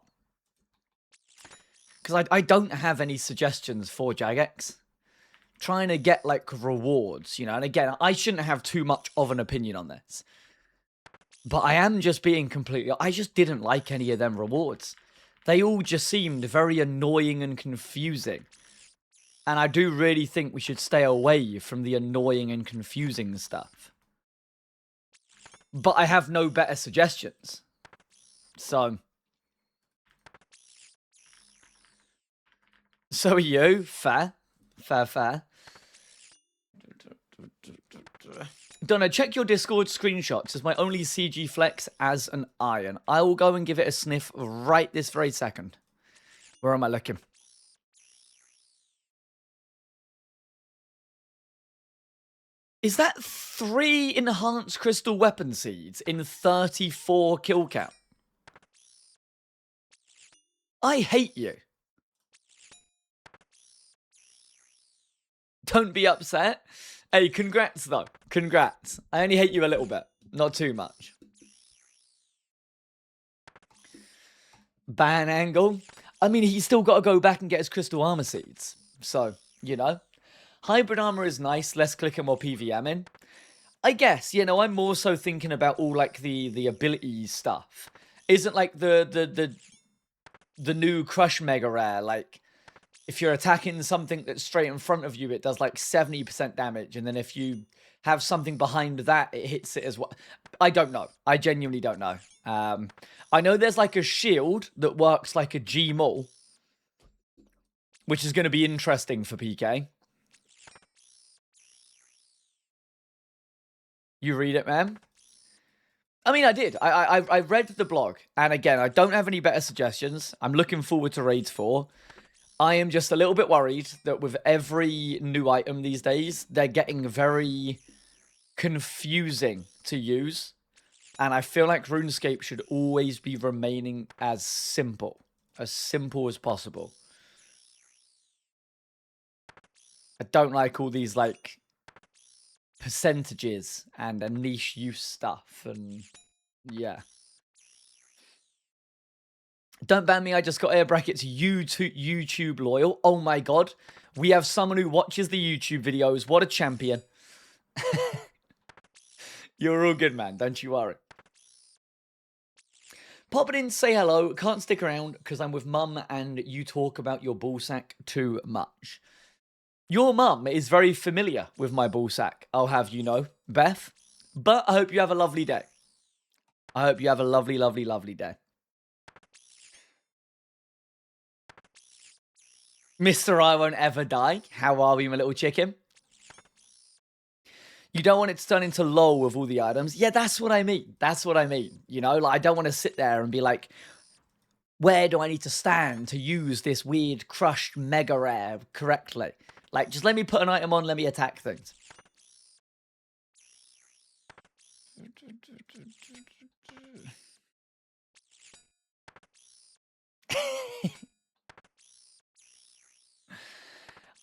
S1: Because I don't have any suggestions for Jagex. Trying to get, like, rewards, you know. And again, I shouldn't have too much of an opinion on this. But I am just being completely... I just didn't like any of them rewards. They all just seemed very annoying and confusing. And I do really think we should stay away from the annoying and confusing stuff. But I have no better suggestions. So are you. Fair. Fair. Donna, check your Discord screenshots as my only CG flex as an iron. I will go and give it a sniff right this very second. Where am I looking? Is that 3 enhanced crystal weapon seeds in 34 kill count? I hate you. Don't be upset. Hey, congrats though. Congrats. I only hate you a little bit. Not too much. Ban angle. I mean, he's still got to go back and get his crystal armor seeds. So, you know. Hybrid armor is nice. Less click and more PVM in. I guess, you know, I'm more so thinking about all, like, the ability stuff. Isn't, like, the new Crush Mega Rare, like, if you're attacking something that's straight in front of you, it does, like, 70% damage. And then if you have something behind that, it hits it as well. I don't know. I genuinely don't know. I know there's, like, a shield that works like a G-Maul, which is going to be interesting for PK. You read it, man? I mean, I did. I read the blog. And again, I don't have any better suggestions. I'm looking forward to Raids 4. I am just a little bit worried that with every new item these days, they're getting very confusing to use. And I feel like RuneScape should always be remaining as simple as possible. I don't like all these, like, percentages and a niche use stuff, and yeah. Don't ban me, I just got air brackets YouTube loyal. Oh my god. We have someone who watches the YouTube videos. What a champion. You're all good, man. Don't you worry. Pop it in, say hello. Can't stick around because I'm with mum and you talk about your ballsack too much. Your mum is very familiar with my ballsack, I'll have you know, Beth. But I hope you have a lovely day. I hope you have a lovely, lovely, lovely day. Mr. I won't ever die. How are we, my little chicken? You don't want it to turn into LOL with all the items. Yeah, that's what I mean. That's what I mean. You know, like, I don't want to sit there and be like, where do I need to stand to use this weird crushed mega rare correctly? Like, just let me put an item on, let me attack things.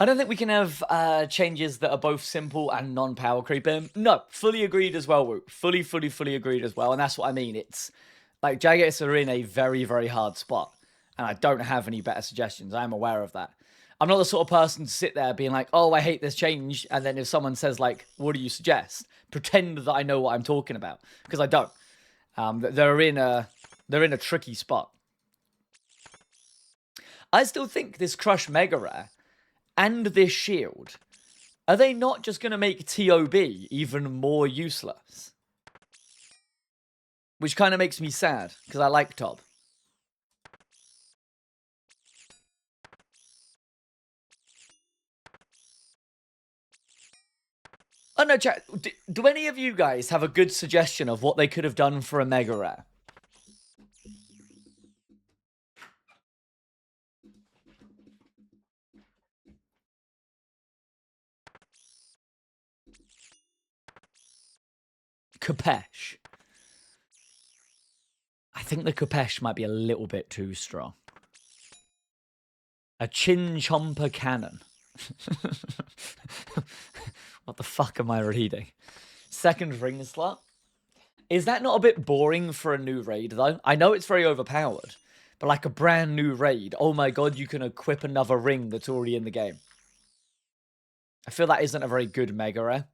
S1: I don't think we can have changes that are both simple and non-power creeping. No, fully agreed as well, Woot. Fully agreed as well. And that's what I mean. It's like Jagex are in a very, very hard spot. And I don't have any better suggestions. I am aware of that. I'm not the sort of person to sit there being like, oh, I hate this change. And then if someone says like, what do you suggest? Pretend that I know what I'm talking about. Because I don't. They're in a tricky spot. I still think this Crush Mega Rare and this shield, are they not just going to make TOB even more useless? Which kind of makes me sad, because I like Tob. Oh no, chat, do any of you guys have a good suggestion of what they could have done for a Mega Rare? Kapesh. I think the Kapesh might be a little bit too strong. A Chin Chomper Cannon. What the fuck am I reading? Second ring slot? Is that not a bit boring for a new raid, though? I know it's very overpowered, but like a brand new raid, oh my god, you can equip another ring that's already in the game. I feel that isn't a very good Mega Rare.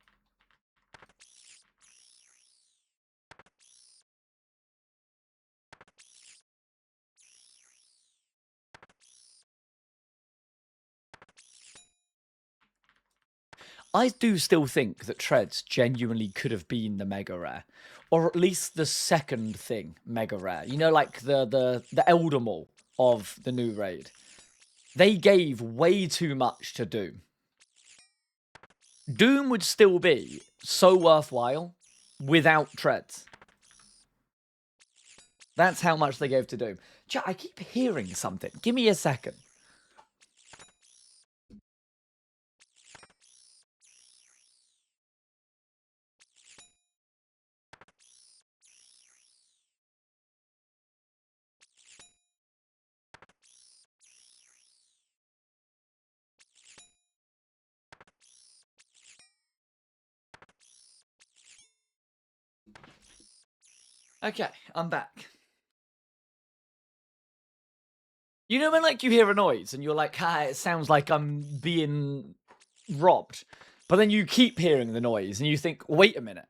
S1: I do still think that Treads genuinely could have been the Mega Rare. Or at least the second thing Mega Rare. You know, like the Elder Maul of the new raid. They gave way too much to Doom. Doom would still be so worthwhile without Treads. That's how much they gave to Doom. Chat, I keep hearing something. Give me a second. Okay, I'm back. You know when like you hear a noise and you're like, it sounds like I'm being robbed. But then you keep hearing the noise and you think, wait a minute.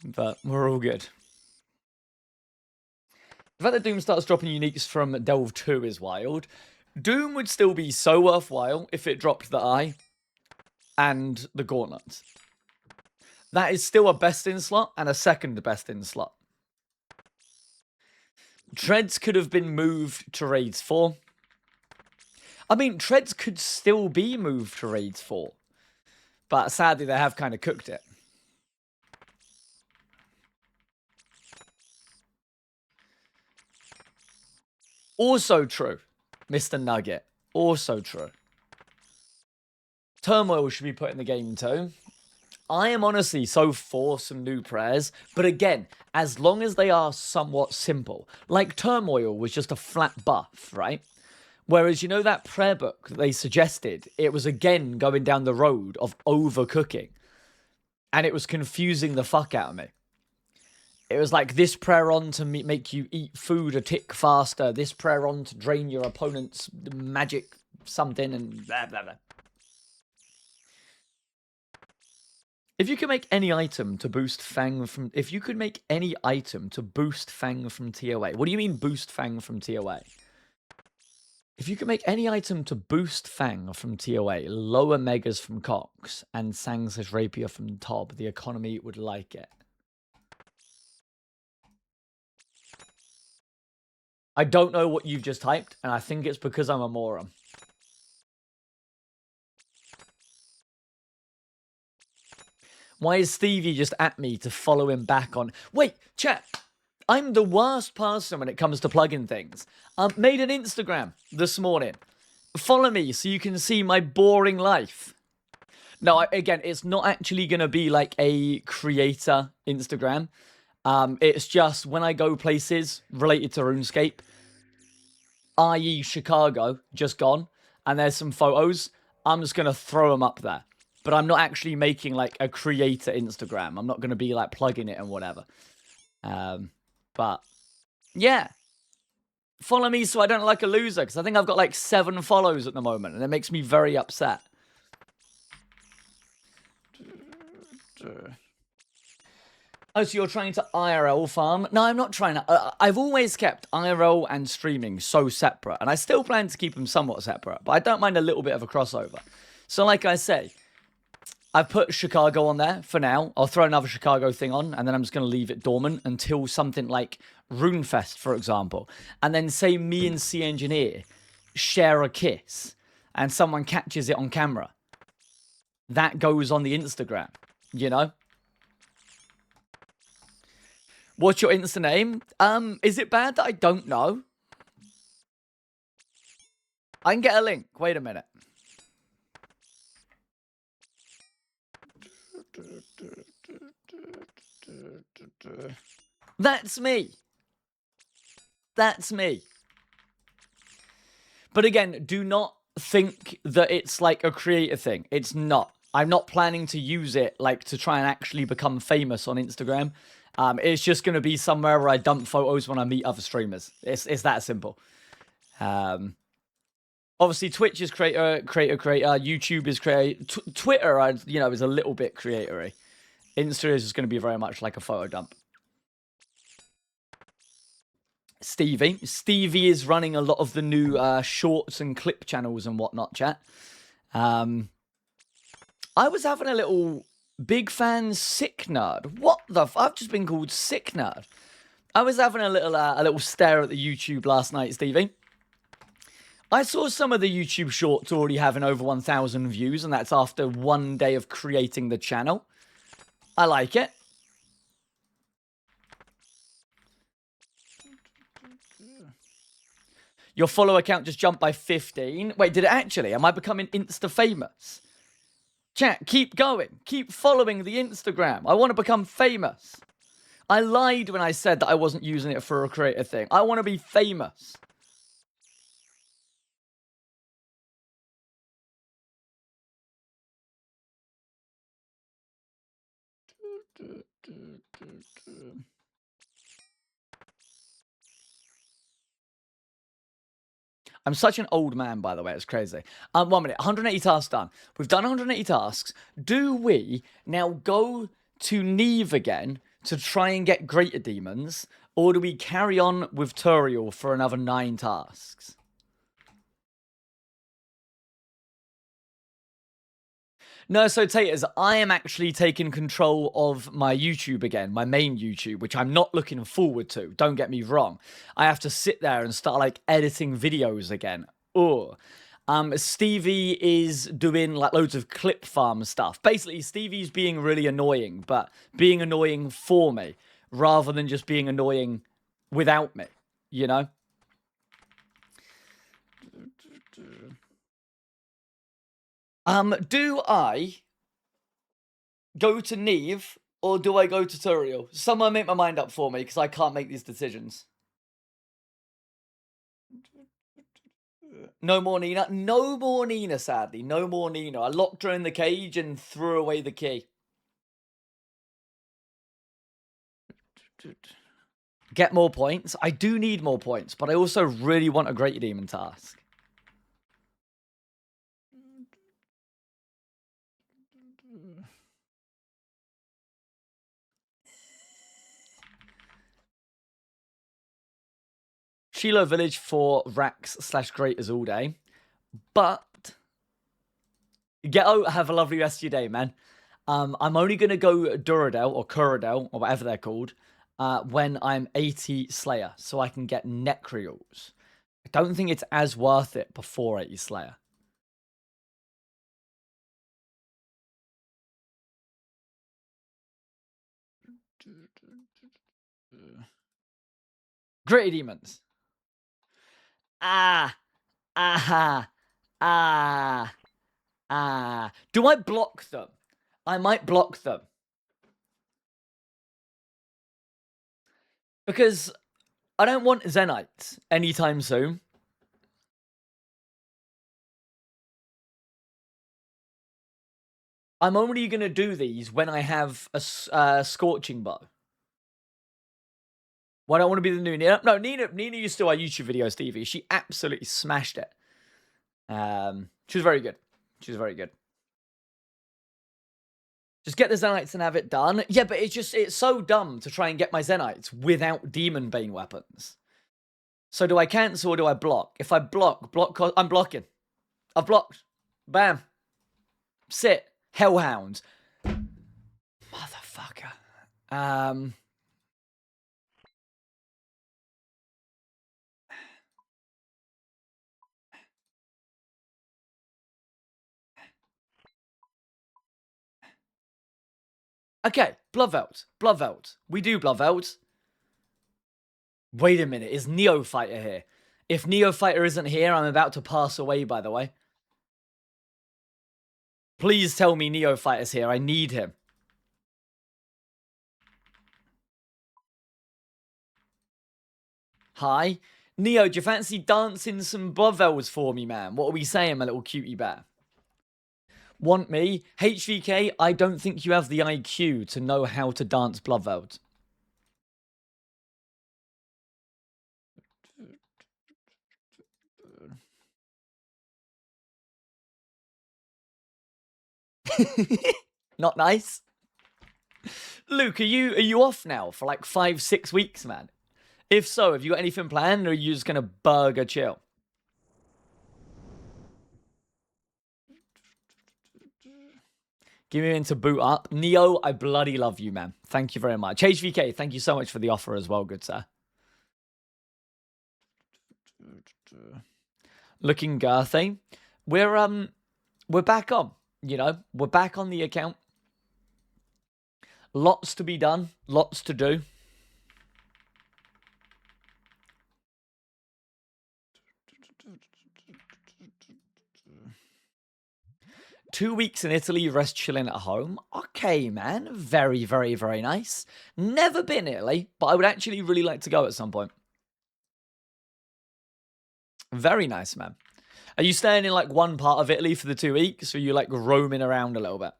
S1: But we're all good. The fact that Doom starts dropping uniques from Delve 2 is wild. Doom would still be so worthwhile if it dropped the eye and the gauntlets. That is still a best in slot and a second best in slot. Treads could have been moved to Raids 4. I mean, Treads could still be moved to Raids 4. But sadly, they have kind of cooked it. Also true, Mr. Nugget. Also true. Turmoil should be put in the game too. I am honestly so for some new prayers, but again, as long as they are somewhat simple. Like Turmoil was just a flat buff, right? Whereas, you know, that prayer book that they suggested, it was again going down the road of overcooking. And it was confusing the fuck out of me. It was like this prayer on to make you eat food a tick faster. This prayer on to drain your opponent's magic something and blah, blah, blah. If you could make any item to boost Fang from... If you could make any item to boost Fang from TOA... What do you mean boost Fang from TOA? If you could make any item to boost Fang from TOA, lower Megas from Cox, and Sang's Rapier from Tob, the economy would like it. I don't know what you've just typed, and I think it's because I'm a moron. Why is Stevie just at me to follow him back on... Wait, chat. I'm the worst person when it comes to plugging things. Made an Instagram this morning. Follow me so you can see my boring life. No, again, it's not actually going to be like a creator Instagram. It's just when I go places related to RuneScape, i.e. Chicago, just gone, and there's some photos, I'm just going to throw them up there. But I'm not actually making like a creator Instagram. I'm not going to be like plugging it and whatever. But yeah, follow me so I don't look like a loser, because I think I've got like 7 follows at the moment, and it makes me very upset. Oh, so you're trying to IRL farm? No, I'm not trying to. I've always kept IRL and streaming so separate, and I still plan to keep them somewhat separate, but I don't mind a little bit of a crossover. So like I say, I've put Chicago on there for now. I'll throw another Chicago thing on, and then I'm just going to leave it dormant until something like RuneFest, for example. And then say me and C Engineer share a kiss, and someone catches it on camera. That goes on the Instagram, you know? What's your Insta name? Is it bad that I don't know? I can get a link. Wait a minute. That's me. That's me. But again, do not think that it's like a creator thing. It's not. I'm not planning to use it like to try and actually become famous on Instagram. It's just going to be somewhere where I dump photos when I meet other streamers. It's that simple. Obviously, Twitch is creator. YouTube is creator. Twitter, is a little bit creatory. Insta is just going to be very much like a photo dump. Stevie is running a lot of the new shorts and clip channels and whatnot, chat. I was having a little big fan sick nerd. What the I've just been called sick nerd. I was having a little stare at the YouTube last night, Stevie. I saw some of the YouTube shorts already having over 1,000 views, and that's after 1 day of creating the channel. I like it. Your follower count just jumped by 15. Wait, did it actually? Am I becoming Insta-famous? Chat, keep going. Keep following the Instagram. I want to become famous. I lied when I said that I wasn't using it for a creative thing. I want to be famous. I'm such an old man, by the way. It's crazy. 1 minute. 180 tasks done. We've done 180 tasks. Do we now go to Neve again to try and get greater demons? Or do we carry on with Turiel for another 9 tasks? No, so Taters, I am actually taking control of my YouTube again, my main YouTube, which I'm not looking forward to. Don't get me wrong. I have to sit there and start like editing videos again. Ugh. Stevie is doing like loads of clip farm stuff. Basically, Stevie's being really annoying, but being annoying for me rather than just being annoying without me, you know? Do I go to Neve or do I go to Turiel? Someone make my mind up for me because I can't make these decisions. No more Nina. No more Nina, sadly. No more Nina. I locked her in the cage and threw away the key. Get more points. I do need more points, but I also really want a Great Demon task. Shiloh Village for racks / graters all day. But Ghetto, have a lovely rest of your day, man. I'm only going to go Duradel or Curadel or whatever they're called when I'm 80 Slayer so I can get Necreals. I don't think it's as worth it before 80 Slayer. Gritty Demons. Ah. Ah. Ah. Ah. Do I block them? I might block them. Because I don't want Zenites anytime soon. I'm only going to do these when I have a Scorching Bow. Well, I don't want to be the new Nina. No, Nina used to do our YouTube videos, Stevie. She absolutely smashed it. She was very good. She was very good. Just get the Zenites and have it done. Yeah, but it's so dumb to try and get my Zenites without Demon Bane weapons. So do I cancel or do I block? If I block, I'm blocking. I've blocked. Bam. Sit. Hellhounds. Motherfucker. Okay, Bloodveld. Bloodveld. We do Bloodveld. Wait a minute, is Neophyter here? If Neophyter isn't here, I'm about to pass away, by the way. Please tell me Neophyter's here. I need him. Hi. Neo, do you fancy dancing some Bloodvelds for me, man? What are we saying, my little cutie bear? Want me? HVK, I don't think you have the IQ to know how to dance Bloodveld. Not nice. Luke, are you off now for like 5-6 weeks, man? If so, have you got anything planned, or are you just gonna burger chill? Give me in to boot up. Neo, I bloody love you, man. Thank you very much. HVK, thank you so much for the offer as well, good sir. Looking girthy. We're back on, you know? We're back on the account. Lots to be done. Lots to do. Two weeks in Italy, rest chilling at home. Okay, man. Very, very, very nice. Never been Italy, but I would actually really like to go at some point. Very nice, man. Are you staying in like one part of Italy for the 2 weeks, or are you like roaming around a little bit?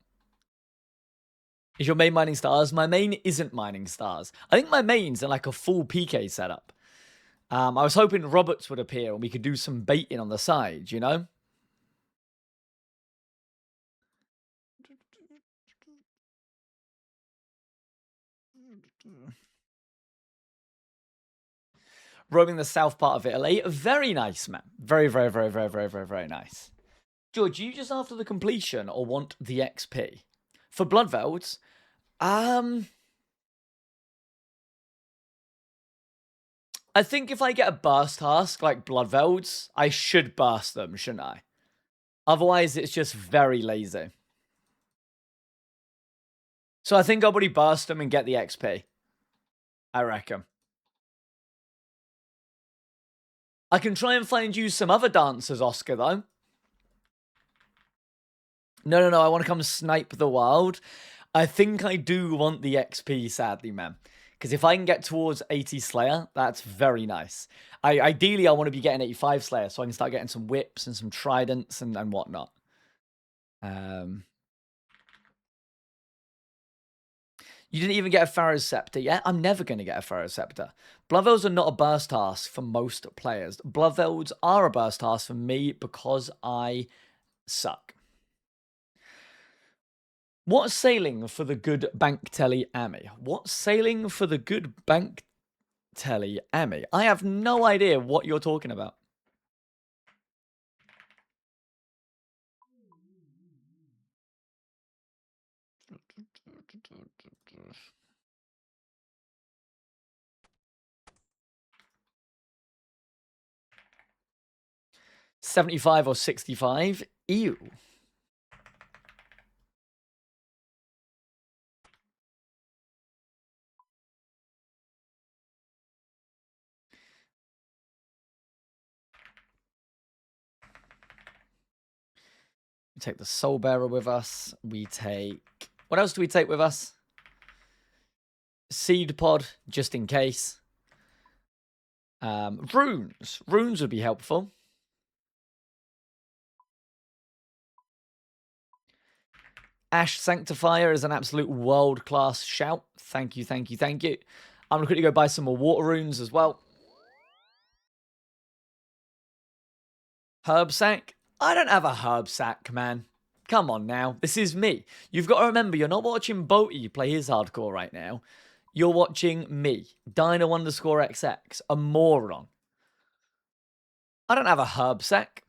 S1: Is your main mining stars? My main isn't mining stars. I think my main's in like a full PK setup. I was hoping Roberts would appear and we could do some baiting on the side, you know? Roaming the south part of Italy. Very nice, man. Very, very, very, very, very, very, very nice. George, you just after the completion or want the XP? For Bloodvelds, I think if I get a burst task like Bloodvelds, I should burst them, shouldn't I? Otherwise, it's just very lazy. So I think I'll probably burst them and get the XP. I reckon. I can try and find you some other dancers, Oscar, though. No, I want to come snipe the world. I think I do want the XP, sadly, man. Because if I can get towards 80 Slayer, that's very nice. Ideally, I want to be getting 85 Slayer so I can start getting some whips and some tridents and whatnot. You didn't even get a Pharaoh's Scepter yet? I'm never going to get a Pharaoh's Scepter. Bloodvelds are not a burst task for most players. Bloodvelds are a burst task for me because I suck. What's sailing for the good bank telly Ami? What's sailing for the good bank telly Ami? I have no idea what you're talking about. $75 or $65? Ew. We take the Soul Bearer with us. We take... What else do we take with us? Seed Pod, just in case. Runes. Runes would be helpful. Ash Sanctifier is an absolute world-class shout. Thank you, thank you, thank you. I'm going to quickly go buy some more water runes as well. Herb Sack? I don't have a Herb Sack, man. Come on now. This is me. You've got to remember, you're not watching Boaty play his hardcore right now. You're watching me, Dino_XX, a moron. I don't have a Herb Sack.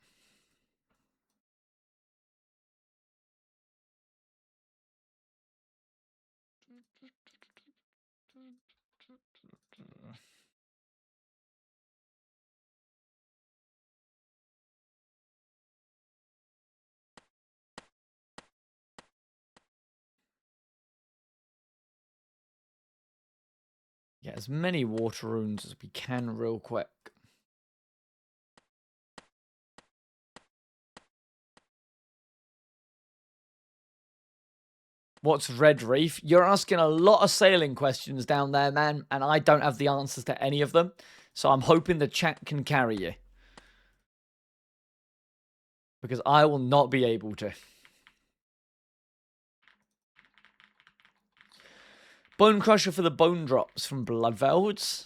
S1: Get as many water runes as we can real quick. What's Red Reef? You're asking a lot of sailing questions down there, man, and I don't have the answers to any of them. So I'm hoping the chat can carry you. Because I will not be able to. Bone Crusher for the bone drops from Bloodvelds.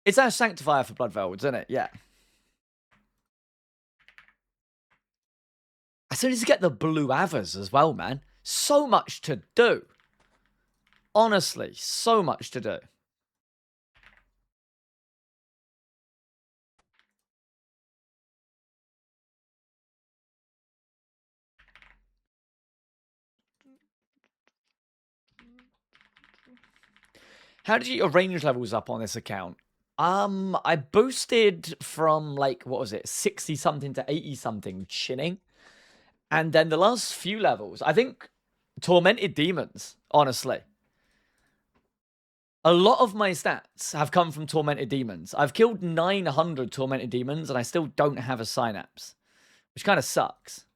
S1: It's our Sanctifier for Bloodvelds, isn't it? Yeah. I still need to get the blue Avers as well, man. So much to do. Honestly, so much to do. How did you get your range levels up on this account? I boosted from, like, what was it, 60-something to 80-something chinning. And then the last few levels, I think Tormented Demons, honestly. A lot of my stats have come from Tormented Demons. I've killed 900 Tormented Demons, and I still don't have a Synapse, which kind of sucks.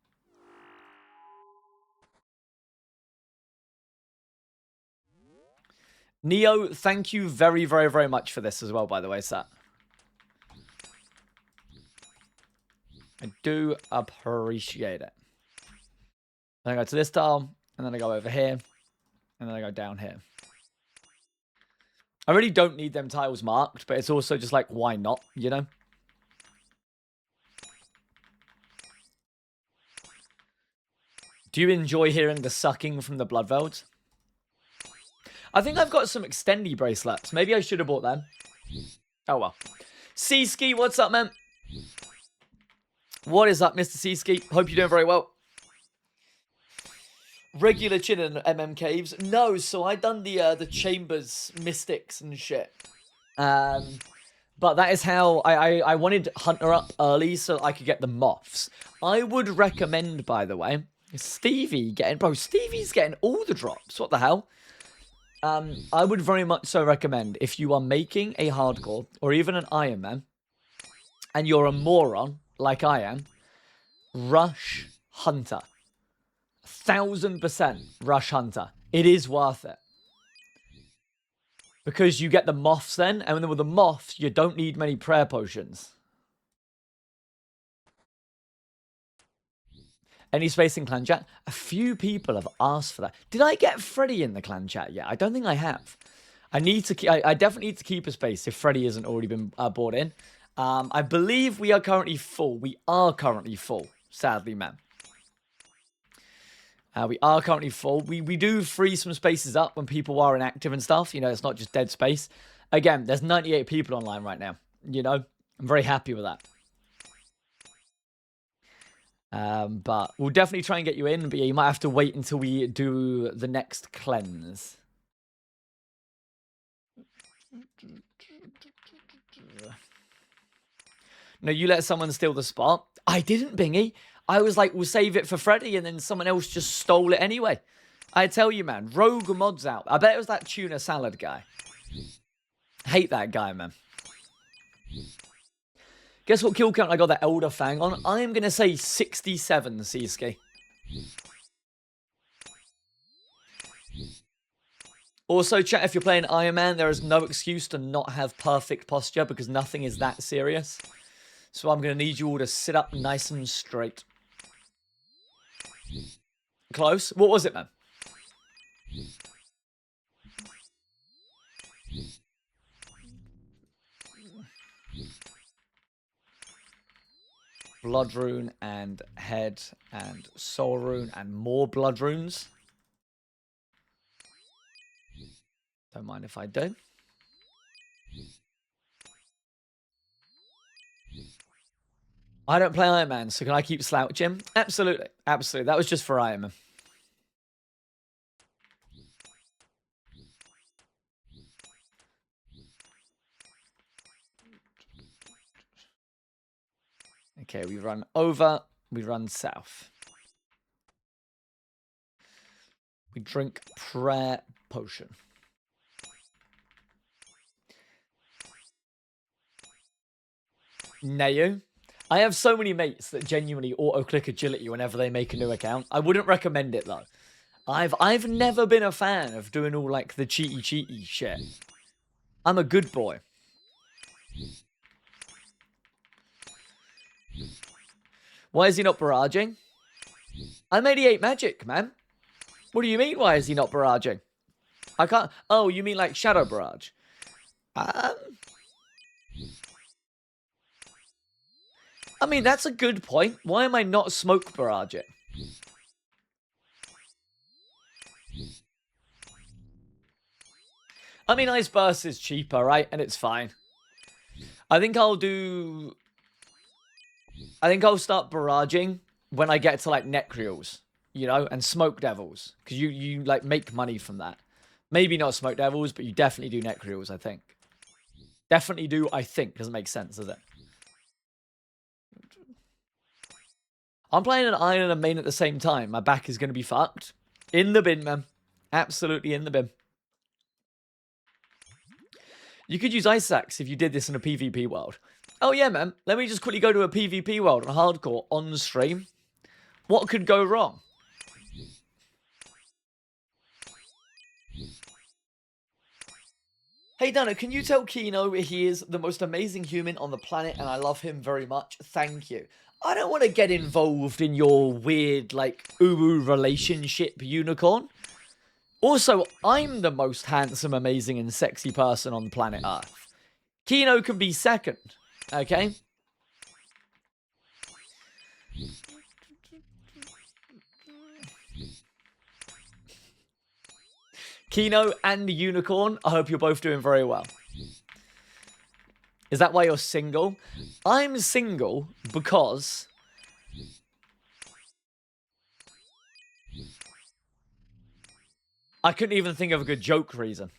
S1: Neo, thank you very, very, very much for this as well, by the way, sir. I do appreciate it. Then I go to this tile, and then I go over here, and then I go down here. I really don't need them tiles marked, but it's also just like, why not, you know? Do you enjoy hearing the sucking from the Bloodvelds? I think I've got some extendy bracelets. Maybe I should have bought them. Oh, well. Seaski, what's up, man? What is up, Mr. Seaski? Hope you're doing very well. Regular chin in MM Caves? No, so I done the Chambers Mystics and shit. But that is how I wanted Hunter up early so I could get the Moths. I would recommend, by the way, Stevie getting... Bro, Stevie's getting all the drops. What the hell? I would very much so recommend, if you are making a hardcore, or even an Iron Man, and you're a moron, like I am, rush Hunter. 1000% rush Hunter. It is worth it. Because you get the moths then, and then with the moths, you don't need many prayer potions. Any space in clan chat? A few people have asked for that. Did I get Freddy in the clan chat yet? I don't think I have. I need to. I definitely need to keep a space if Freddy hasn't already been brought in. I believe we are currently full. We are currently full. Sadly, man. We are currently full. We do free some spaces up when people are inactive and stuff. You know, it's not just dead space. Again, there's 98 people online right now. You know, I'm very happy with that. But we'll definitely try and get you in. But yeah, you might have to wait until we do the next cleanse. No, you let someone steal the spot. I didn't, Bingy. I was like, we'll save it for Freddy, and then someone else just stole it anyway. I tell you, man, rogue mods out. I bet it was that tuna salad guy. Hate that guy, man. Guess what kill count I got that Elder Fang on? I am going to say 67, Seaski. Also, chat, if you're playing Iron Man, there is no excuse to not have perfect posture because nothing is that serious. So I'm going to need you all to sit up nice and straight. Close. What was it, man? Blood rune and head and soul rune and more blood runes. Don't mind if I do. I don't play Iron Man, so can I keep slouching? Absolutely. Absolutely. That was just for Iron Man. Okay, we run over, we run south. We drink prayer potion. Nayu. I have so many mates that genuinely auto-click agility whenever they make a new account. I wouldn't recommend it, though. I've never been a fan of doing all, like, the cheaty shit. I'm a good boy. Why is he not barraging? I'm 88 magic, man. What do you mean, why is he not barraging? I can't... Oh, you mean, like, shadow barrage? I mean, that's a good point. Why am I not smoke barraging? I mean, Ice Burst is cheaper, right? And it's fine. I think I'll start barraging when I get to, like, Necreals, you know, and Smoke Devils. Because you, like, make money from that. Maybe not Smoke Devils, but you definitely do Necreals, I think. Definitely do, I think. Doesn't make sense, does it? I'm playing an Iron and a main at the same time. My back is going to be fucked. In the bin, man. Absolutely in the bin. You could use Ice Axe if you did this in a PvP world. Oh, yeah, man. Let me just quickly go to a PvP world on hardcore on stream. What could go wrong? Hey, Dino, can you tell Kino he is the most amazing human on the planet and I love him very much? Thank you. I don't want to get involved in your weird, like, uwu relationship, unicorn. Also, I'm the most handsome, amazing, and sexy person on planet Earth. Kino can be second, okay? Kino and the unicorn, I hope you're both doing very well. Is that why you're single? I'm single because I couldn't even think of a good joke reason.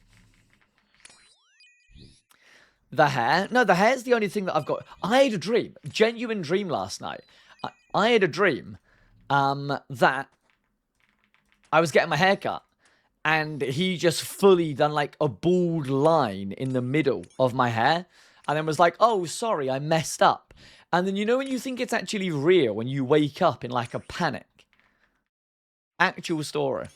S1: The hair? No, the hair's the only thing that I've got. I had a dream, genuine dream last night. I had a dream that I was getting my hair cut. And he just fully done like a bald line in the middle of my hair. And then was like, oh, sorry, I messed up. And then you know when you think it's actually real, when you wake up in like a panic? Actual story.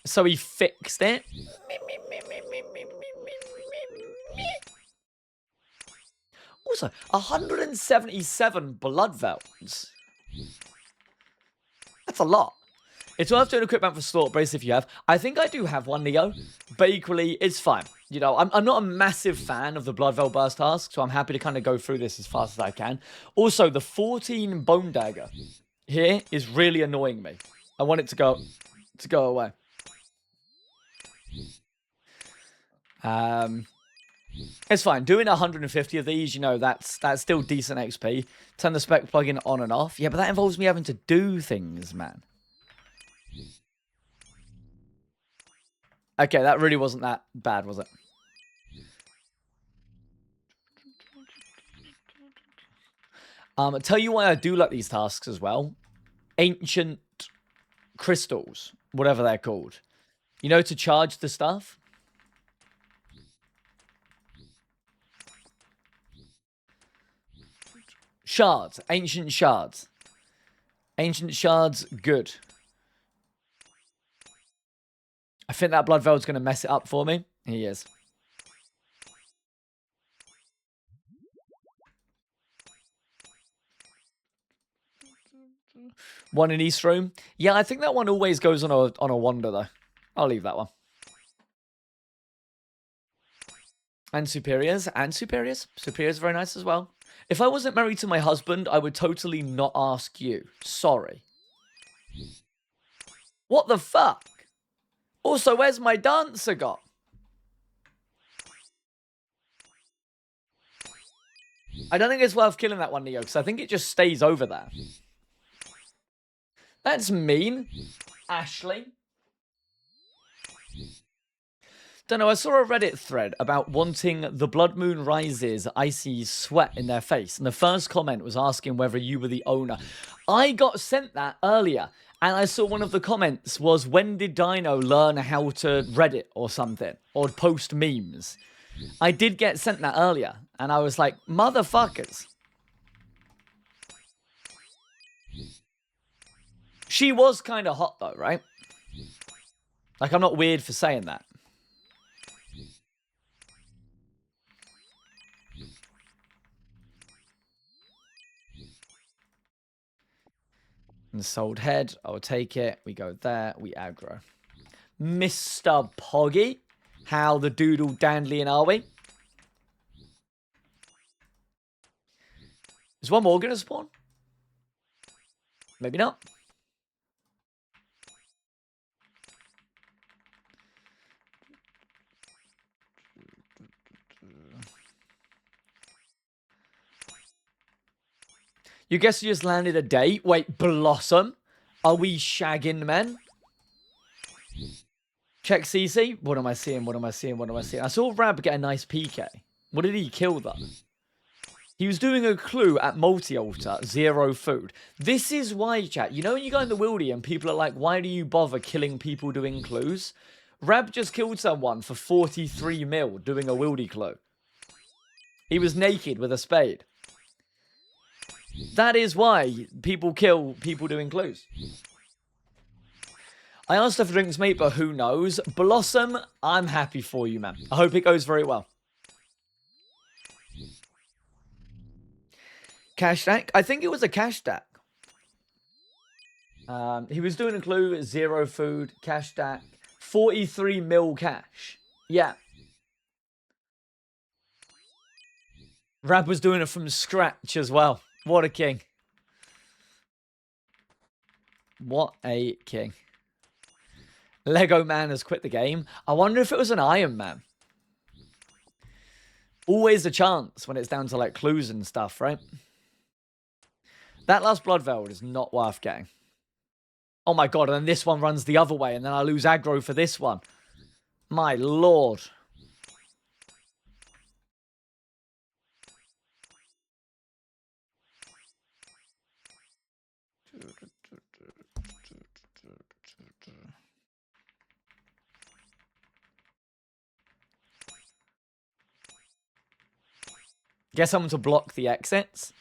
S1: So he fixed it. Also, 177 blood velds. That's a lot. It's worth doing a quick map for Slaughter Brace if you have. I think I do have one, Neo, but equally, it's fine. You know, I'm not a massive fan of the Blood Veil Burst task, so I'm happy to kind of go through this as fast as I can. Also, the 14 Bone Dagger here is really annoying me. I want it to go away. It's fine. Doing 150 of these, you know, that's still decent XP. Turn the spec plugin on and off. Yeah, but that involves me having to do things, man. Okay, that really wasn't that bad, was it? I'll tell you why I do like these tasks as well. Ancient crystals, whatever they're called. You know, to charge the stuff. Shards. Ancient shards. Ancient shards, good. I think that Blood Veil's going to mess it up for me. He is. One in East Room. Yeah, I think that one always goes on a wander, though. I'll leave that one. And Superiors. And Superiors. Superiors very nice as well. If I wasn't married to my husband, I would totally not ask you. Sorry. What the fuck? Also, where's my dancer got? I don't think it's worth killing that one, Neo, because I think it just stays over there. That's mean. Ashley. Don't know, I saw a Reddit thread about wanting the Blood Moon Rises icy sweat in their face. And the first comment was asking whether you were the owner. I got sent that earlier. And I saw one of the comments was, when did Dino learn how to Reddit or something? Or post memes? I did get sent that earlier. And I was like, motherfuckers. She was kind of hot though, right? Like, I'm not weird for saying that. And sold head, I'll take it. We go there, we aggro. Mr. Poggy, how the doodle dandelion are we? Is one more gonna spawn? Maybe not. You guess you just landed a date? Wait, Blossom? Are we shagging men? Check CC. What am I seeing? What am I seeing? What am I seeing? I saw Rab get a nice PK. What did he kill though? He was doing a clue at multi-altar, 0 food. This is why, chat. You know when you go in the wildy and people are like, why do you bother killing people doing clues? Rab just killed someone for 43 mil doing a wildy clue. He was naked with a spade. That is why people kill people doing clues. I asked her for drinks, mate, but who knows? Blossom, I'm happy for you, man. I hope it goes very well. Cash stack? I think it was a cash stack. He was doing a clue, 0 food, cash stack, 43 mil cash. Yeah. Rab was doing it from scratch as well. What a king. What a king. Lego Man has quit the game. I wonder if it was an Iron Man. Always a chance when it's down to like clues and stuff, right? That last Blood Veil is not worth getting. Oh my god, and then this one runs the other way, and then I lose aggro for this one. My lord. Get someone to block the exits.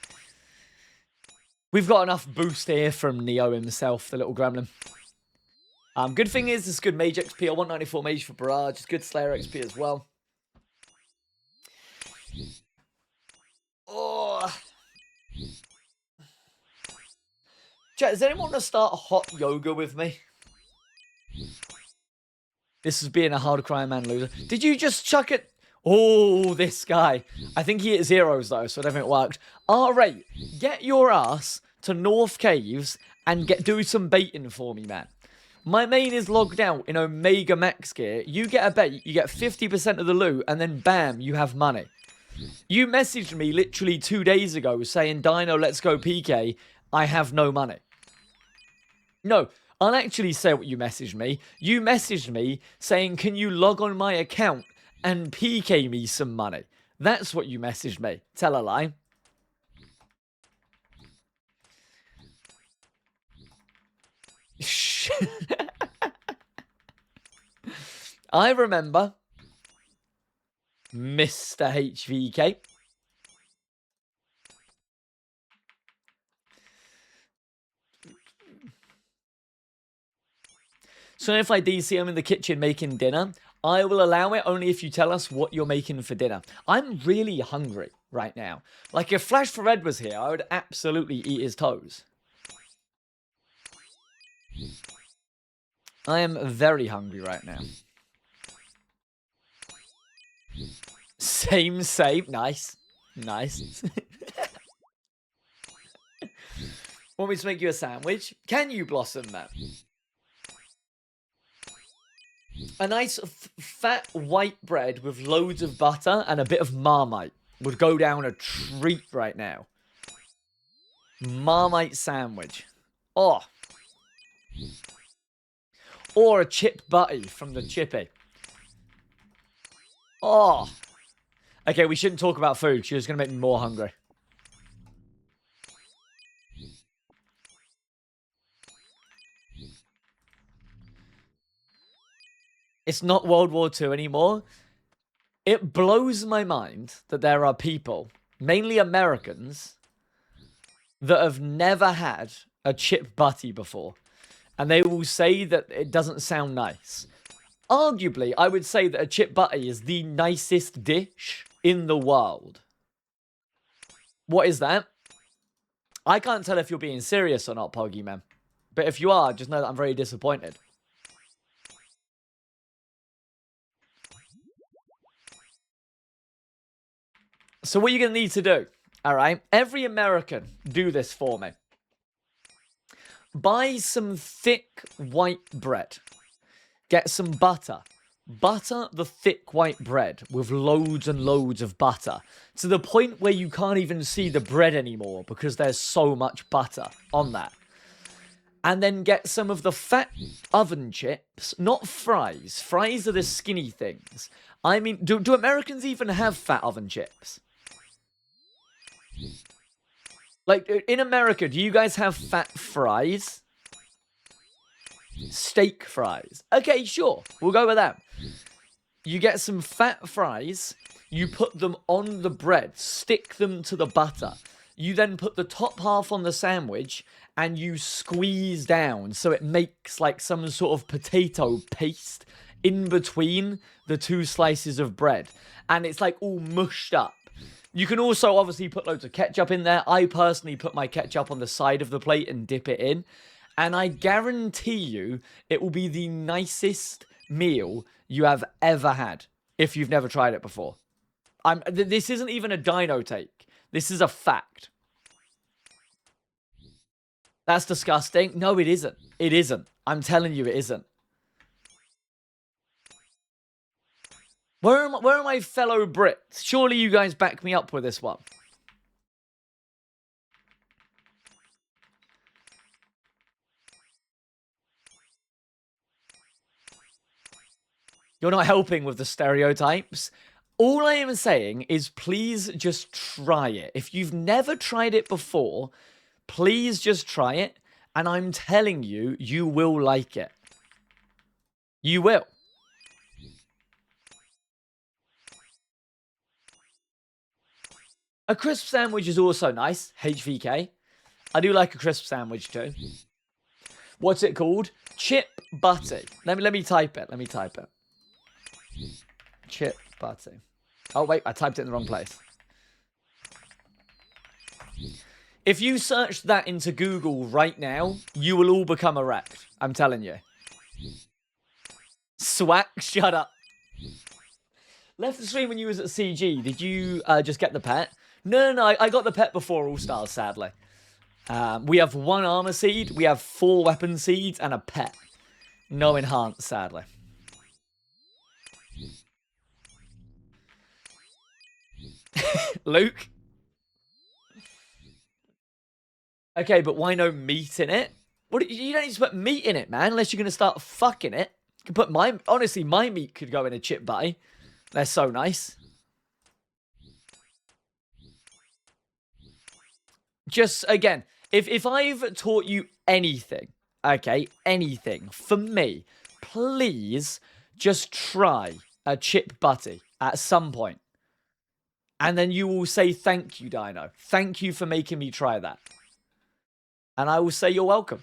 S1: We've got enough boost here from Neo himself, the little gremlin. Good thing is, it's good mage XP. I want 94 mage for barrage. It's good Slayer XP as well. Oh. Chat, does anyone want to start hot yoga with me? This is being a hard crying man loser. Did you just chuck it? Oh, this guy. I think he hit zeros though, so I don't think it worked. Alright, get your ass to North Caves and do some baiting for me, man. My main is logged out in Omega Max gear. You get a bait, you get 50% of the loot, and then bam, you have money. You messaged me literally 2 days ago saying, Dino, let's go PK. I have no money. No, I'll actually say what you messaged me. You messaged me saying, can you log on my account and PK me some money? That's what you messaged me. Tell a lie. I remember Mr. HVK. So if I DC I'm in the kitchen making dinner, I will allow it only if you tell us what you're making for dinner. I'm really hungry right now. Like if Flash for Red was here, I would absolutely eat his toes. I am very hungry right now. Same. Nice. Nice. Want me to make you a sandwich? Can you, Blossom, man? A nice fat white bread with loads of butter and a bit of Marmite would go down a treat right now. Marmite sandwich. Oh. Or a chip butty from the Chippy. Oh. Okay, we shouldn't talk about food. She's going to make me more hungry. It's not World War II anymore. It blows my mind that there are people, mainly Americans, that have never had a chip butty before. And they will say that it doesn't sound nice. Arguably, I would say that a chip butty is the nicest dish in the world. What is that? I can't tell if you're being serious or not, Poggy Man. But if you are, just know that I'm very disappointed. So what you're going to need to do, alright? Every American, do this for me. Buy some thick white bread. Get some butter. Butter the thick white bread with loads and loads of butter. To the point where you can't even see the bread anymore because there's so much butter on that. And then get some of the fat oven chips, not fries. Fries are the skinny things. I mean, do Americans even have fat oven chips? Like, in America, do you guys have fat fries? Steak fries. Okay, sure. We'll go with that. You get some fat fries. You put them on the bread. Stick them to the butter. You then put the top half on the sandwich and you squeeze down so it makes like some sort of potato paste in between the two slices of bread. And it's like all mushed up. You can also obviously put loads of ketchup in there. I personally put my ketchup on the side of the plate and dip it in. And I guarantee you it will be the nicest meal you have ever had if you've never tried it before. This isn't even a Dino take. This is a fact. That's disgusting. No, it isn't. It isn't. I'm telling you it isn't. Where are my fellow Brits? Surely you guys back me up with this one. You're not helping with the stereotypes. All I am saying is please just try it. If you've never tried it before, please just try it. And I'm telling you, you will like it. You will. A crisp sandwich is also nice, HVK. I do like a crisp sandwich too. What's it called? Chip butty. Let me type it. Let me type it. Chip butty. Oh wait, I typed it in the wrong place. If you search that into Google right now, you will all become erect. I'm telling you. Swack, shut up. Left the stream when you was at CG. Did you just get the pet? No. I got the pet before All Stars, sadly. We have 1 armor seed, we have 4 weapon seeds, and a pet. No enhance, sadly. Luke? Okay, but why no meat in it? What, you don't need to put meat in it, man, unless you're going to start fucking it. You can put honestly, my meat could go in a chip butty. They're so nice. Just, again, if I've taught you anything, okay, anything, for me, please just try a chip butty at some point. And then you will say, thank you, Dino. Thank you for making me try that. And I will say you're welcome.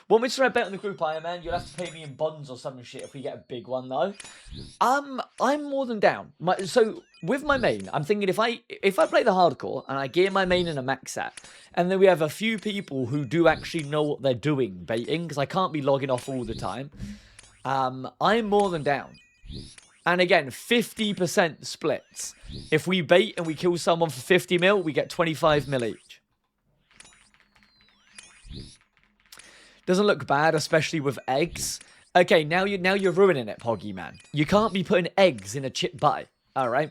S1: Want me to try a bet on the group Iron Man? You'll have to pay me in bonds or some shit if we get a big one, though. I'm more than down. So, with my main, I'm thinking if I play the hardcore and I gear my main in a max set, and then we have a few people who do actually know what they're doing baiting, because I can't be logging off all the time, I'm more than down. And again, 50% splits. If we bait and we kill someone for 50 mil, we get 25 mil each. Doesn't look bad, especially with eggs. Okay, now you're ruining it, Poggy man. You can't be putting eggs in a chip butty. All right,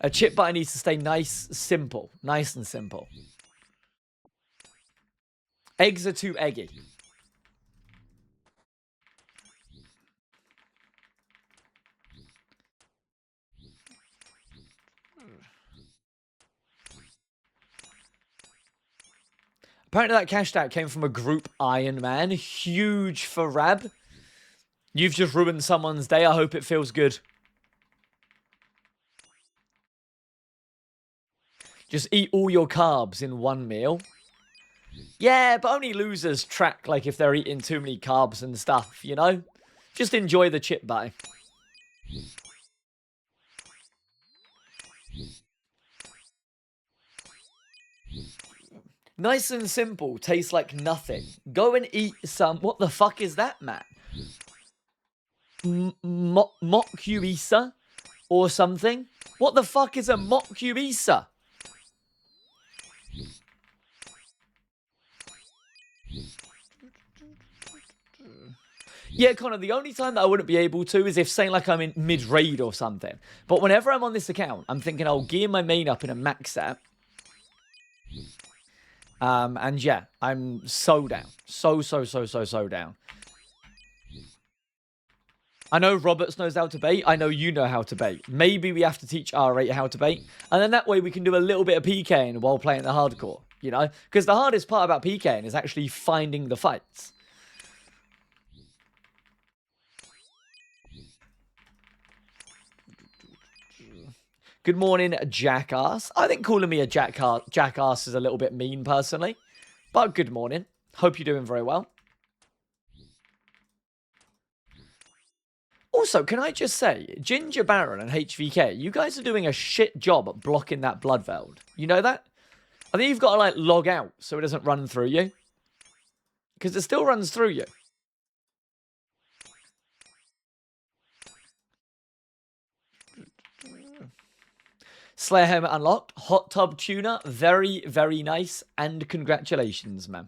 S1: a chip butty needs to stay nice and simple. Eggs are too eggy. Apparently that cash out came from a group Iron Man. Huge for Rab. You've just ruined someone's day. I hope it feels good. Just eat all your carbs in one meal. Yeah, but only losers track, like, if they're eating too many carbs and stuff, you know? Just enjoy the chip butty. Nice and simple, tastes like nothing. Go and eat some... What the fuck is that, man? Mokuisa? Or something? What the fuck is a Mokuisa? Yeah, Connor, the only time that I wouldn't be able to is if, saying, like, I'm in mid-raid or something. But whenever I'm on this account, I'm thinking I'll gear my main up in a max set. And yeah, I'm so down. So down. I know Roberts knows how to bait. I know you know how to bait. Maybe we have to teach R8 how to bait. And then that way we can do a little bit of PKing while playing the hardcore, you know? Because the hardest part about PKing is actually finding the fights. Good morning, jackass. I think calling me a jackass is a little bit mean, personally. But good morning. Hope you're doing very well. Also, can I just say, Ginger Baron and HVK, you guys are doing a shit job at blocking that blood veld. You know that? I think you've got to, like, log out so it doesn't run through you. Because it still runs through you. Slayer helmet unlocked. Hot tub tuner. Very, very nice. And congratulations, man.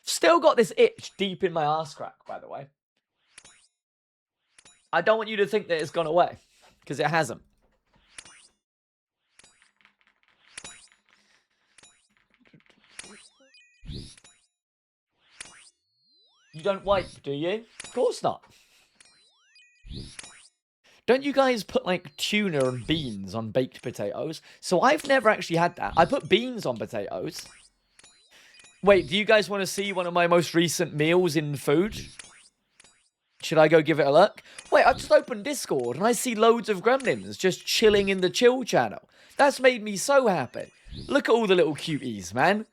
S1: Still got this itch deep in my arse crack, by the way. I don't want you to think that it's gone away. Because it hasn't. You don't wipe, do you? Of course not. Don't you guys put like tuna and beans on baked potatoes? So I've never actually had that. I put beans on potatoes. Wait, do you guys want to see one of my most recent meals in food? Should I go give it a look? Wait, I just opened Discord and I see loads of gremlins just chilling in the chill channel. That's made me so happy. Look at all the little cuties, man.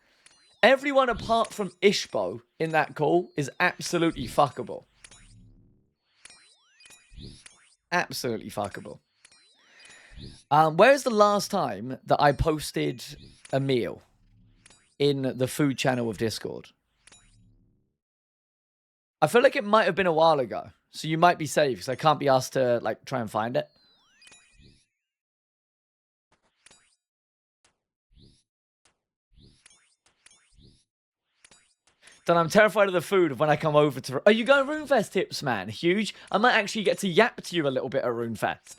S1: Everyone apart from Ishbo in that call is absolutely fuckable. Absolutely fuckable. Where's the last time that I posted a meal in the food channel of Discord? I feel like it might have been a while ago, so you might be safe because I can't be asked to like try and find it. Then I'm terrified of the food when I come over to... Are you going RuneFest tips, man? Huge. I might actually get to yap to you a little bit at RuneFest.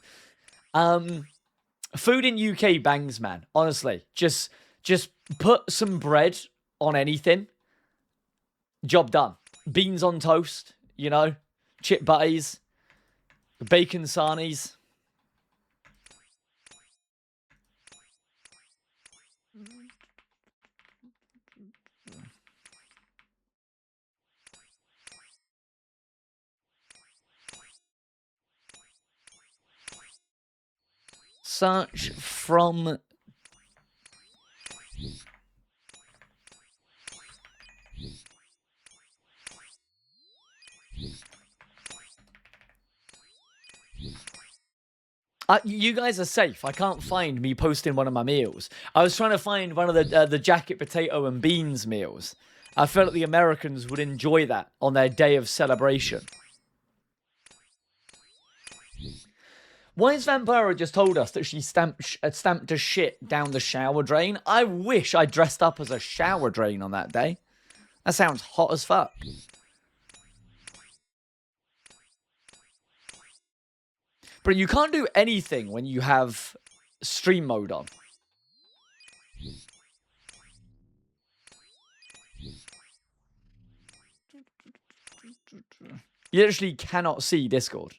S1: Food in UK bangs, man. Honestly. Just put some bread on anything. Job done. Beans on toast, you know. Chip butties. Bacon sarnies. Search from... you guys are safe. I can't find me posting one of my meals. I was trying to find one of the jacket potato and beans meals. I felt like the Americans would enjoy that on their day of celebration. Why has Vampira just told us that she stamped a shit down the shower drain? I wish I dressed up as a shower drain on that day. That sounds hot as fuck. But you can't do anything when you have stream mode on. You literally cannot see Discord.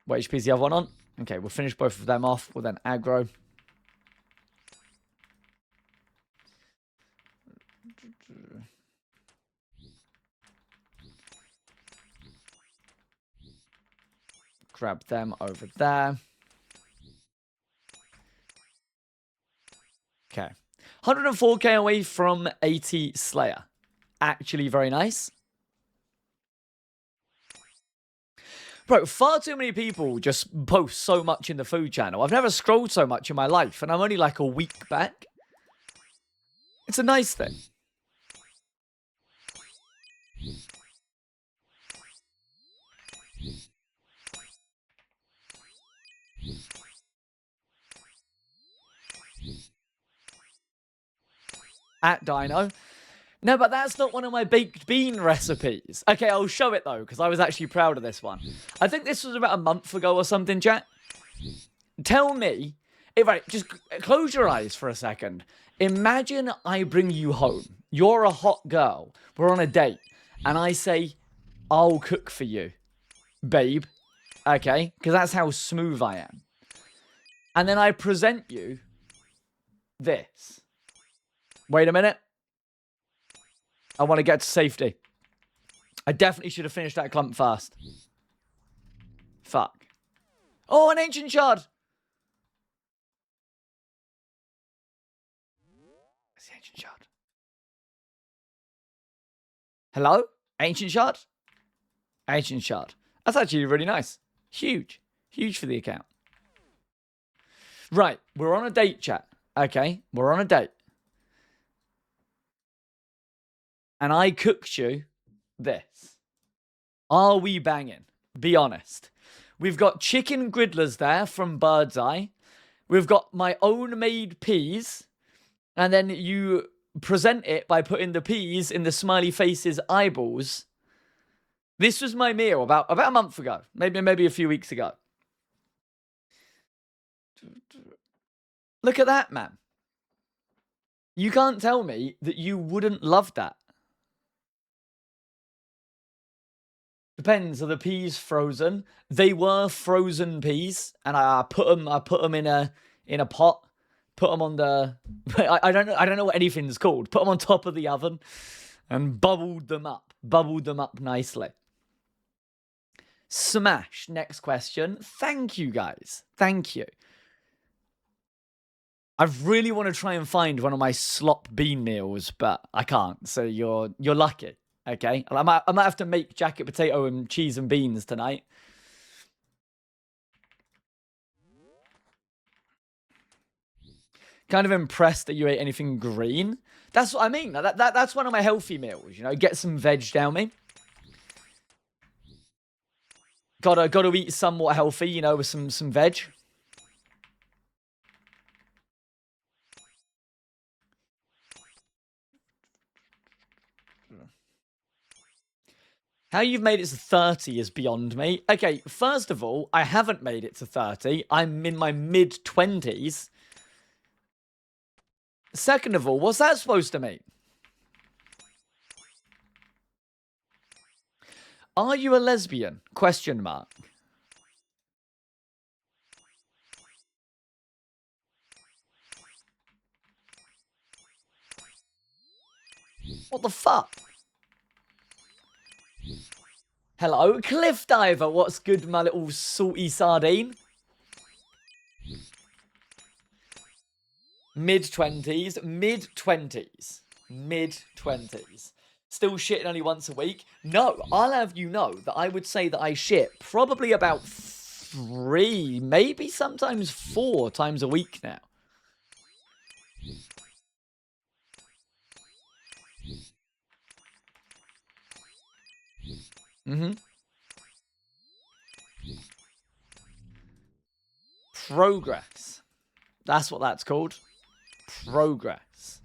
S1: What HP is the other one on? Okay, we'll finish both of them off. We'll then aggro. Grab them over there. Okay. 104k away from 80 Slayer. Actually very nice. Bro, far too many people just post so much in the food channel. I've never scrolled so much in my life, and I'm only like a week back. It's a nice thing. At Dino. No, but that's not one of my baked bean recipes. Okay, I'll show it, though, because I was actually proud of this one. I think this was about a month ago or something, chat. Tell me... Right, just close your eyes for a second. Imagine I bring you home. You're a hot girl. We're on a date. And I say, I'll cook for you, babe. Okay? Because that's how smooth I am. And then I present you this. Wait a minute. I want to get to safety. I definitely should have finished that clump fast. Fuck. Oh, an ancient shard. It's the ancient shard. Hello? Ancient shard? Ancient shard. That's actually really nice. Huge. Huge for the account. Right. We're on a date, chat. Okay? We're on a date. And I cooked you this. Are we banging? Be honest. We've got chicken griddlers there from Bird's Eye. We've got my own made peas. And then you present it by putting the peas in the smiley face's eyeballs. This was my meal about a month ago. Maybe a few weeks ago. Look at that, man. You can't tell me that you wouldn't love that. Depends. Are the peas frozen? They were frozen peas, and I put them in a pot. Put them on the. I don't know what anything's called. Put them on top of the oven, and bubbled them up. Bubbled them up nicely. Smash. Next question. Thank you, guys. Thank you. I really want to try and find one of my slop bean meals, but I can't. So you're lucky. Okay, I might have to make jacket potato and cheese and beans tonight. Kind of impressed that you ate anything green. That's what I mean. That's one of my healthy meals. You know, get some veg down me. Gotta eat somewhat healthy. You know, with some veg. How you've made it to 30 is beyond me. Okay, first of all, I haven't made it to 30. I'm in my mid-20s. Second of all, what's that supposed to mean? Are you a lesbian? Question mark. What the fuck? Hello, Cliff Diver. What's good, my little salty sardine? Mid-20s. Mid-20s. Mid-20s. Still shitting only once a week? No, I'll have you know that I would say that I shit probably about 3, maybe sometimes 4 times a week now. Progress. That's what that's called. Progress.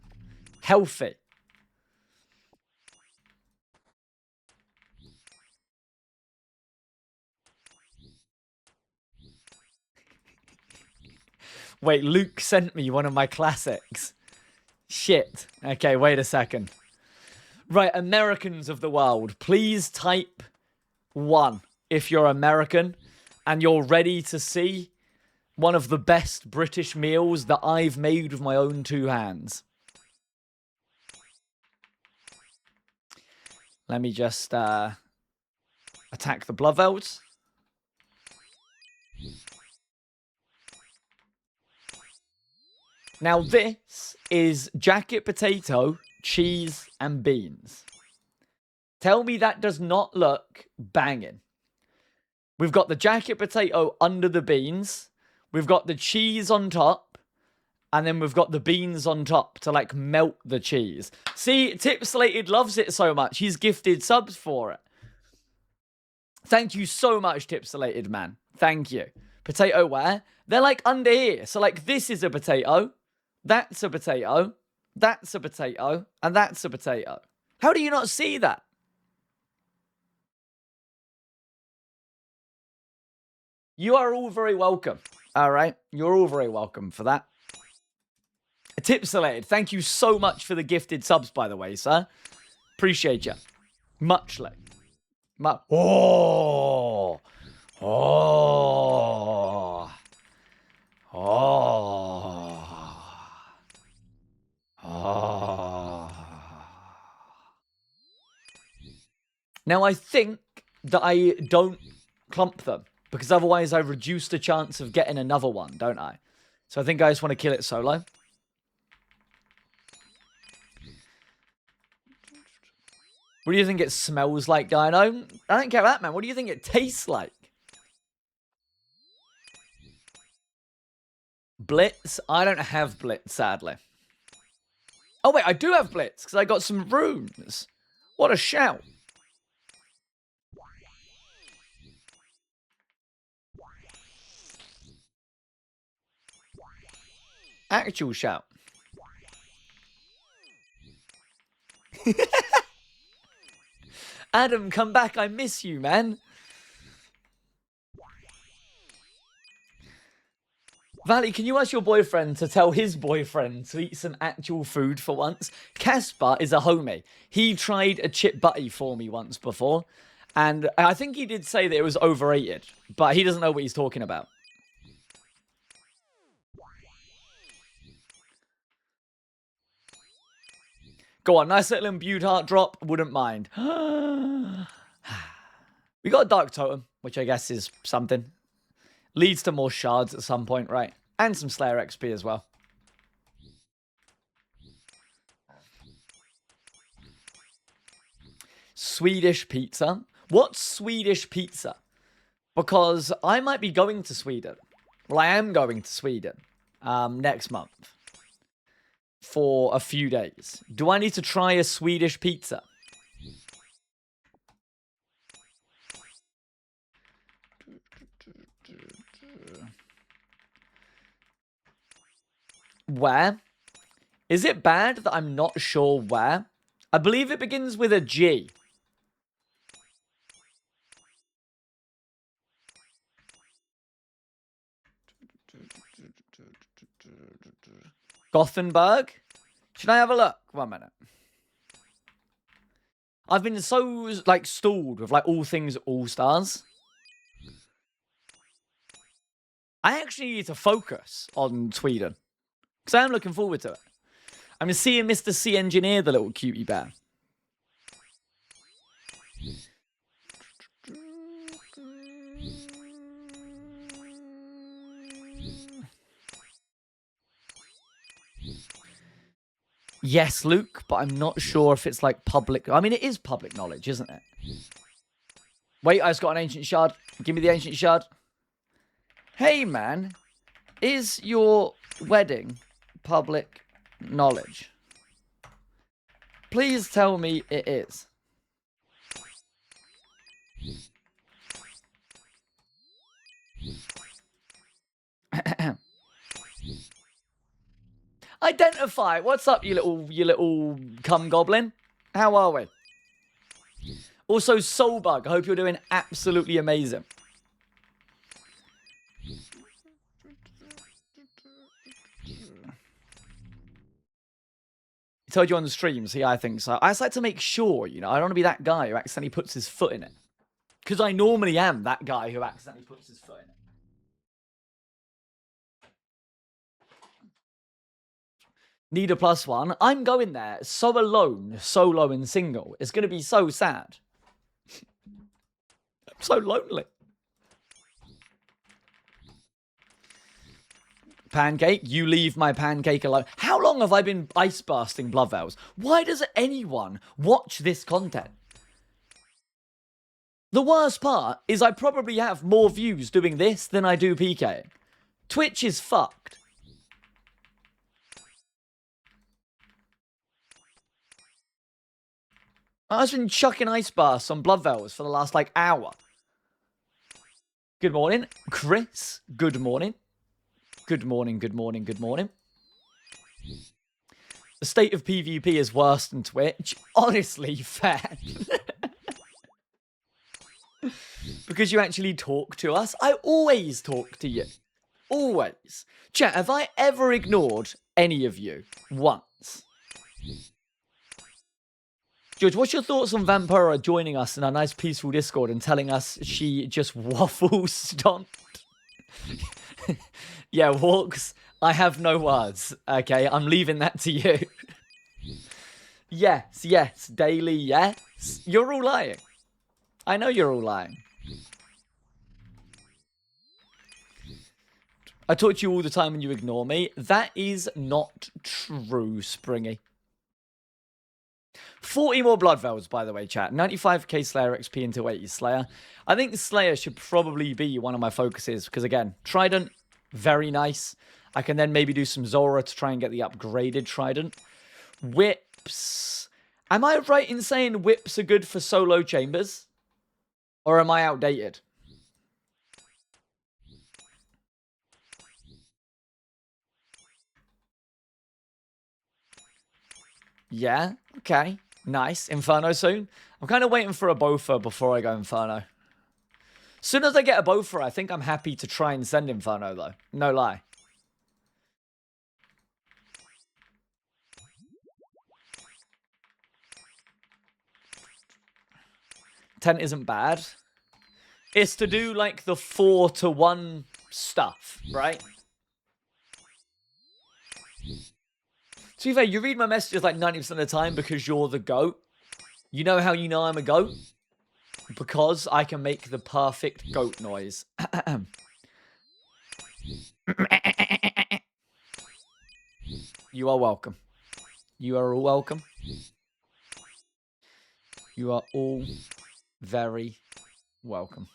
S1: Healthy. Wait, Luke sent me one of my classics. Shit. Okay, wait a second. Right, Americans of the world, please type 1 if you're American and you're ready to see one of the best British meals that I've made with my own 2 hands. Let me just attack the Bloodvelds. Now this is jacket potato, cheese, and beans. Tell me that does not look banging. We've got the jacket potato under the beans. We've got the cheese on top. And then we've got the beans on top to, like, melt the cheese. See, Tipslated loves it so much. He's gifted subs for it. Thank you so much, Tipslated, man. Thank you. Potato where? They're, like, under here. So, like, this is a potato. That's a potato. That's a potato. And that's a potato. How do you not see that? You are all very welcome. All right? You're all very welcome for that. Tipsolated, thank you so much for the gifted subs, by the way, sir. Appreciate you. Muchly. Oh. Oh. Oh. Oh. Now, I think that I don't clump them, because otherwise I reduce the chance of getting another one, don't I? So I think I just want to kill it solo. What do you think it smells like, Dino? I don't care about that, man. What do you think it tastes like? Blitz? I don't have Blitz, sadly. Oh, wait, I do have Blitz, because I got some runes. What a shout. Actual shout. Adam, come back. I miss you, man. Valley, can you ask your boyfriend to tell his boyfriend to eat some actual food for once? Caspar is a homie. He tried a chip butty for me once before, And I think he did say that it was overrated, but he doesn't know what he's talking about. Go on, nice little imbued heart drop. Wouldn't mind. We got a Dark Totem, which I guess is something. Leads to more shards at some point, right? And some Slayer XP as well. Swedish pizza? What's Swedish pizza? Because I might be going to Sweden. Well, I am going to Sweden next month for a few days. Do I need to try a Swedish pizza? Where? Is it bad that I'm not sure where? I believe it begins with a G. Gothenburg? Should I have a look? 1 minute. I've been so, like, stalled with, like, all things All-Stars. I actually need to focus on Sweden. Because I am looking forward to it. I'm seeing Mr. C Engineer, the little cutie bear. Yes, Luke, but I'm not sure if it's like public. I mean, it is public knowledge, isn't it? Wait, I just got an ancient shard. Give me the ancient shard. Hey, man, is your wedding public knowledge? Please tell me it is. Identify. What's up, you little cum goblin? How are we? Also, Soulbug, I hope you're doing absolutely amazing. I told you on the stream, see, I think so. I just like to make sure, you know, I don't want to be that guy who accidentally puts his foot in it. Because I normally am that guy who accidentally puts his foot in it. Need a +1. I'm going there so alone, solo and single. It's going to be so sad. I'm so lonely. Pancake, you leave my pancake alone. How long have I been ice bursting Blood Veils? Why does anyone watch this content? The worst part is I probably have more views doing this than I do PKing. Twitch is fucked. I've been chucking ice bursts on Blood Veils for the last, like, hour. Good morning, Chris. Good morning. Good morning, good morning, good morning. The state of PvP is worse than Twitch. Honestly, fair. Because you actually talk to us. I always talk to you. Always. Chat, have I ever ignored any of you once? George, what's your thoughts on Vampira joining us in our nice peaceful Discord and telling us she just waffle stomped? Yeah, Walks, I have no words, okay? I'm leaving that to you. Yes, yes, daily, yes. You're all lying. I know you're all lying. I talk to you all the time and you ignore me. That is not true, Springy. 40 more Blood Veils, by the way, chat. 95k Slayer XP into 80 Slayer. I think Slayer should probably be one of my focuses, because, again, Trident, very nice. I can then maybe do some Zora to try and get the upgraded Trident. Whips. Am I right in saying whips are good for solo chambers? Or am I outdated? Yeah, okay. Nice. Inferno soon. I'm kind of waiting for a Bofa before I go Inferno. Soon as I get a Bofa, I think I'm happy to try and send Inferno, though. No lie. 10 isn't bad. It's to do, like, the 4-to-1 stuff, right? To be fair, you read my messages, like, 90% of the time because you're the GOAT. You know how you know I'm a GOAT? Because I can make the perfect goat noise. You are welcome. You are all welcome. You are all very welcome.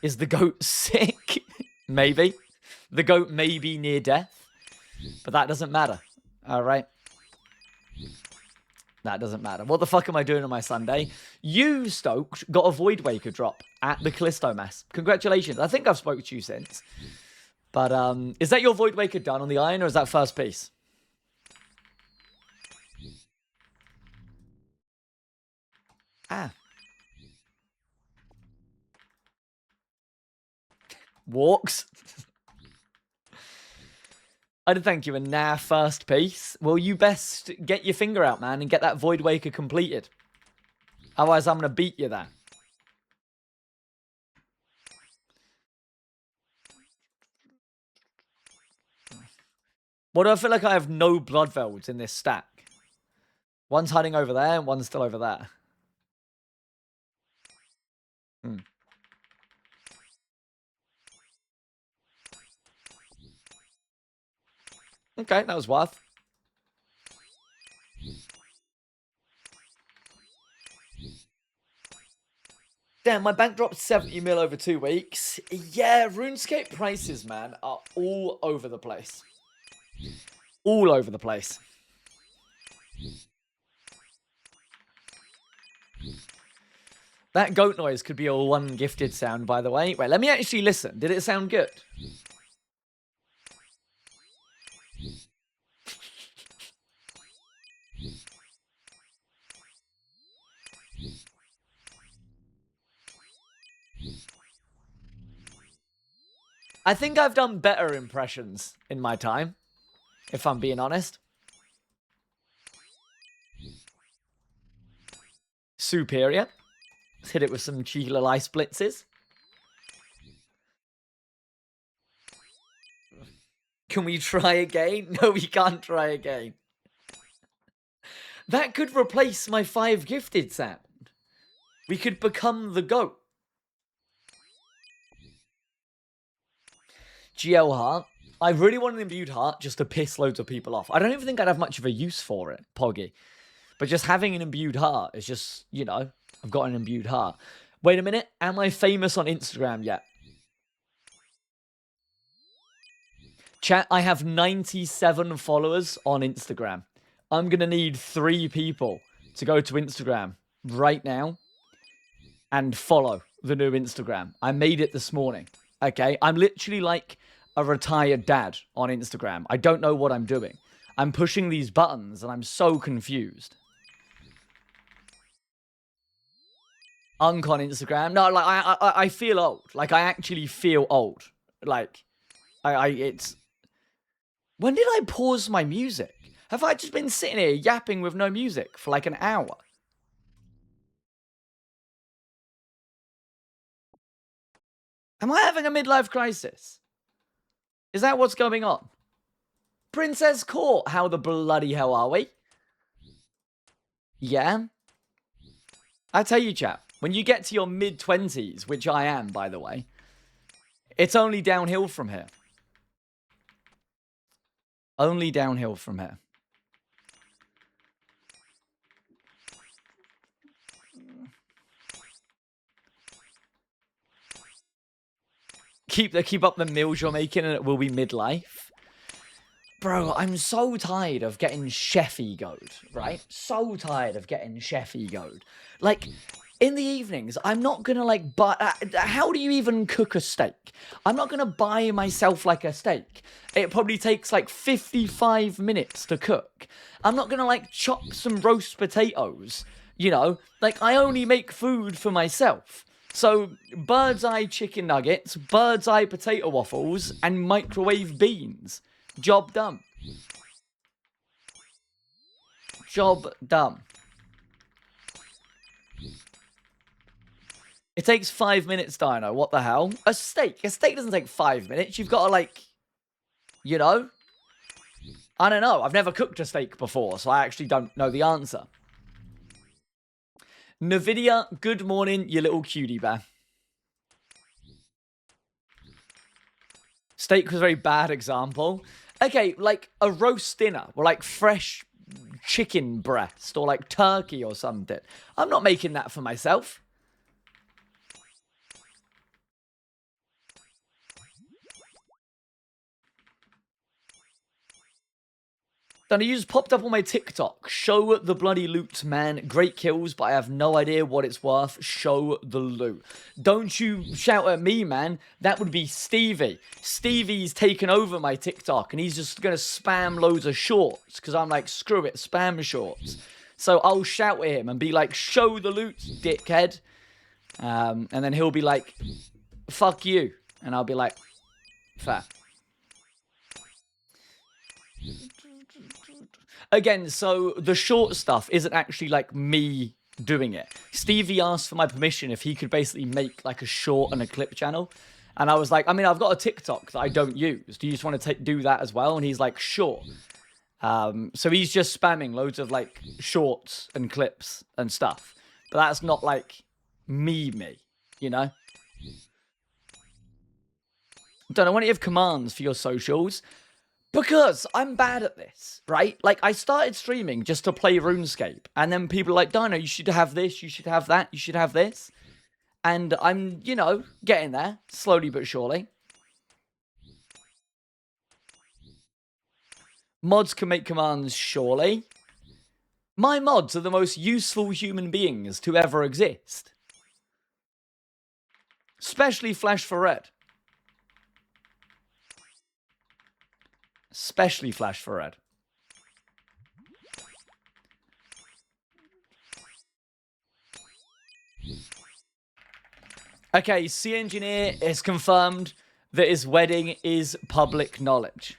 S1: Is the goat sick? Maybe. The goat may be near death. But that doesn't matter. Alright? That doesn't matter. What the fuck am I doing on my Sunday? You, Stoked, got a Void Waker drop at the Callisto Mass. Congratulations. I think I've spoken to you since. But, is that your Void Waker done on the iron, or is that first piece? Ah. Walks. I did thank you. And now, first piece. Well, you best get your finger out, man, and get that Void Waker completed. Otherwise, I'm going to beat you there. What do I feel like I have no blood velds in this stack? One's hiding over there, and one's still over there. Okay, that was worth. Damn, my bank dropped 70 mil over 2 weeks. Yeah, RuneScape prices, man, are all over the place. All over the place. That goat noise could be a one gifted sound, by the way. Wait, let me actually listen. Did it sound good? I think I've done better impressions in my time, if I'm being honest. Superior. Let's hit it with some cheeky little ice blitzes. Can we try again? No, we can't try again. That could replace my 5 gifted sound. We could become the GOAT. GL heart. I really want an imbued heart just to piss loads of people off. I don't even think I'd have much of a use for it, Poggy. But just having an imbued heart is just, you know, I've got an imbued heart. Wait a minute. Am I famous on Instagram yet? Chat, I have 97 followers on Instagram. I'm going to need 3 people to go to Instagram right now and follow the new Instagram. I made it this morning. Okay? I'm literally like a retired dad on Instagram. I don't know what I'm doing. I'm pushing these buttons and I'm so confused. Unk on Instagram. No, like I feel old. Like I actually feel old. Like it's. When did I pause my music? Have I just been sitting here yapping with no music for like an hour? Am I having a midlife crisis? Is that what's going on? Princess Court, how the bloody hell are we? Yeah? I tell you, chap, when you get to your mid-20s, which I am, by the way, it's only downhill from here. Only downhill from here. Keep up the meals you're making and it will be midlife. Bro, I'm so tired of getting chef-egoed, right? So tired of getting chef-egoed. Like, in the evenings, I'm not gonna, like, how do you even cook a steak? I'm not gonna buy myself, like, a steak. It probably takes, like, 55 minutes to cook. I'm not gonna, like, chop some roast potatoes, you know? Like, I only make food for myself. So, bird's eye chicken nuggets, bird's eye potato waffles, and microwave beans. Job done. Job done. It takes 5 minutes, Dino. What the hell? A steak. A steak doesn't take 5 minutes. You've got to, like, you know? I don't know. I've never cooked a steak before, so I actually don't know the answer. Nvidia, good morning, you little cutie bear. Steak was a very bad example. Okay, like a roast dinner, or like fresh chicken breast, or like turkey or something. I'm not making that for myself. Then you just popped up on my TikTok. Show the bloody loot, man. Great kills, but I have no idea what it's worth. Show the loot. Don't you shout at me, man. That would be Stevie. Stevie's taken over my TikTok, and he's just going to spam loads of shorts, because I'm like, screw it, spam shorts. So I'll shout at him and be like, show the loot, dickhead. And then he'll be like, fuck you. And I'll be like, fair. Again, so the short stuff isn't actually like me doing it. Stevie asked for my permission if he could basically make like a short and a clip channel. And I was like, I mean, I've got a TikTok that I don't use. Do you just want to do that as well? And he's like, sure. So he's just spamming loads of like shorts and clips and stuff. But that's not like me, you know? Don't know, why don't you have commands for your socials? Because I'm bad at this, right? Like, I started streaming just to play RuneScape. And then people are like, Dino, you should have this, you should have that, you should have this. And I'm, you know, getting there, slowly but surely. Mods can make commands, surely. My mods are the most useful human beings to ever exist. Especially Flash for Red. Especially Flash for Red. Okay, Sea Engineer is confirmed that his wedding is public knowledge.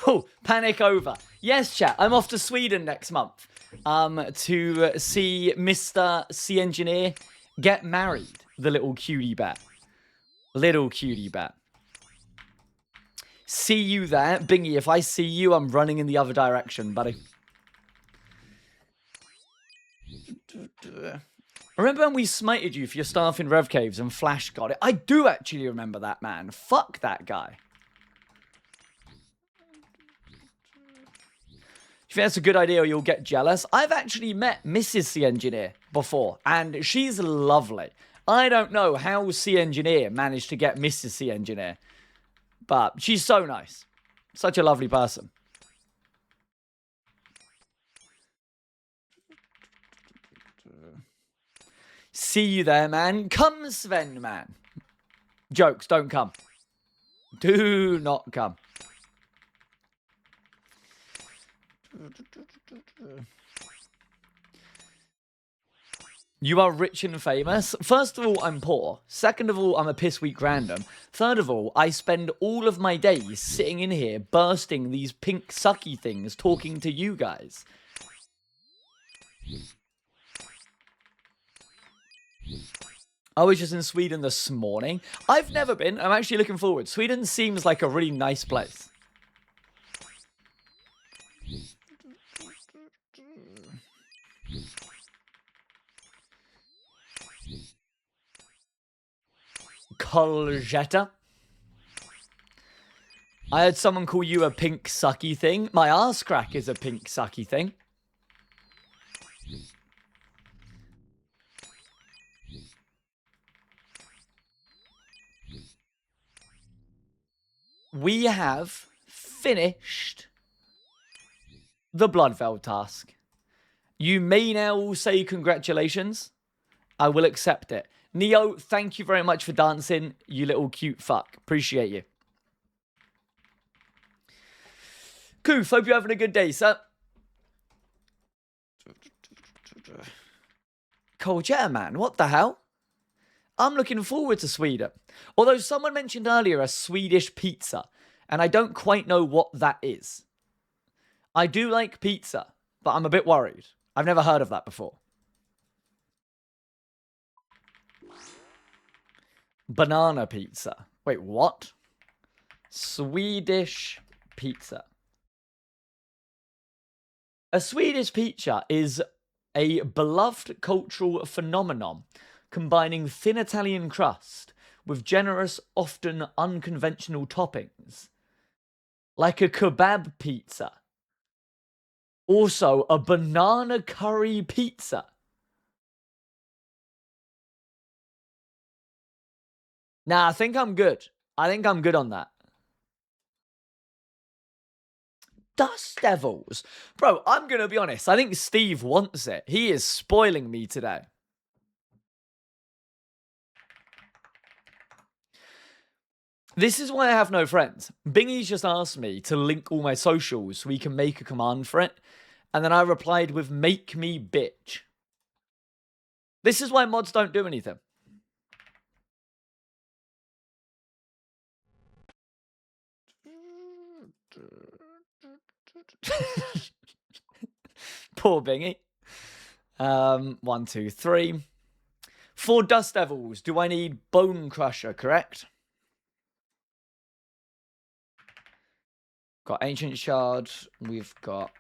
S1: Oh, panic over. Yes, chat. I'm off to Sweden next month to see Mr. Sea Engineer get married. The little cutie bat. Little cutie bat. See you there. Bingy, if I see you, I'm running in the other direction, buddy. Remember when we smited you for your staff in Rev Caves and Flash got it? I do actually remember that, man. Fuck that guy. If that's a good idea or you'll get jealous, I've actually met Mrs. Sea Engineer before, and she's lovely. I don't know how Sea Engineer managed to get Mrs. Sea Engineer, but she's so nice. Such a lovely person. See you there, man. Come, Sven, man. Jokes, don't come. Do not come. You are rich and famous. First of all, I'm poor. Second of all, I'm a piss weak random. Third of all, I spend all of my days sitting in here bursting these pink sucky things talking to you guys. I was just in Sweden this morning. I've never been. I'm actually looking forward. Sweden seems like a really nice place. Colgetta. I heard someone call you a pink sucky thing. My arse crack is a pink sucky thing. We have finished the Bloodveld task. You may now say congratulations. I will accept it. Neo, thank you very much for dancing, you little cute fuck. Appreciate you. Koof, hope you're having a good day, sir. Colgetta, man, what the hell? I'm looking forward to Sweden. Although someone mentioned earlier a Swedish pizza, and I don't quite know what that is. I do like pizza, but I'm a bit worried. I've never heard of that before. Banana pizza. Wait, what? Swedish pizza. A Swedish pizza is a beloved cultural phenomenon combining thin Italian crust with generous, often unconventional toppings. Like a kebab pizza. Also, a banana curry pizza. Nah, I think I'm good. I think I'm good on that. Dust Devils. Bro, I'm going to be honest. I think Steve wants it. He is spoiling me today. This is why I have no friends. Bingy's just asked me to link all my socials so we can make a command for it. And then I replied with make me bitch. This is why mods don't do anything. Poor Bingy. 1, 2, 3. For Dust Devils, do I need Bone Crusher, correct? Got Ancient Shard. We've got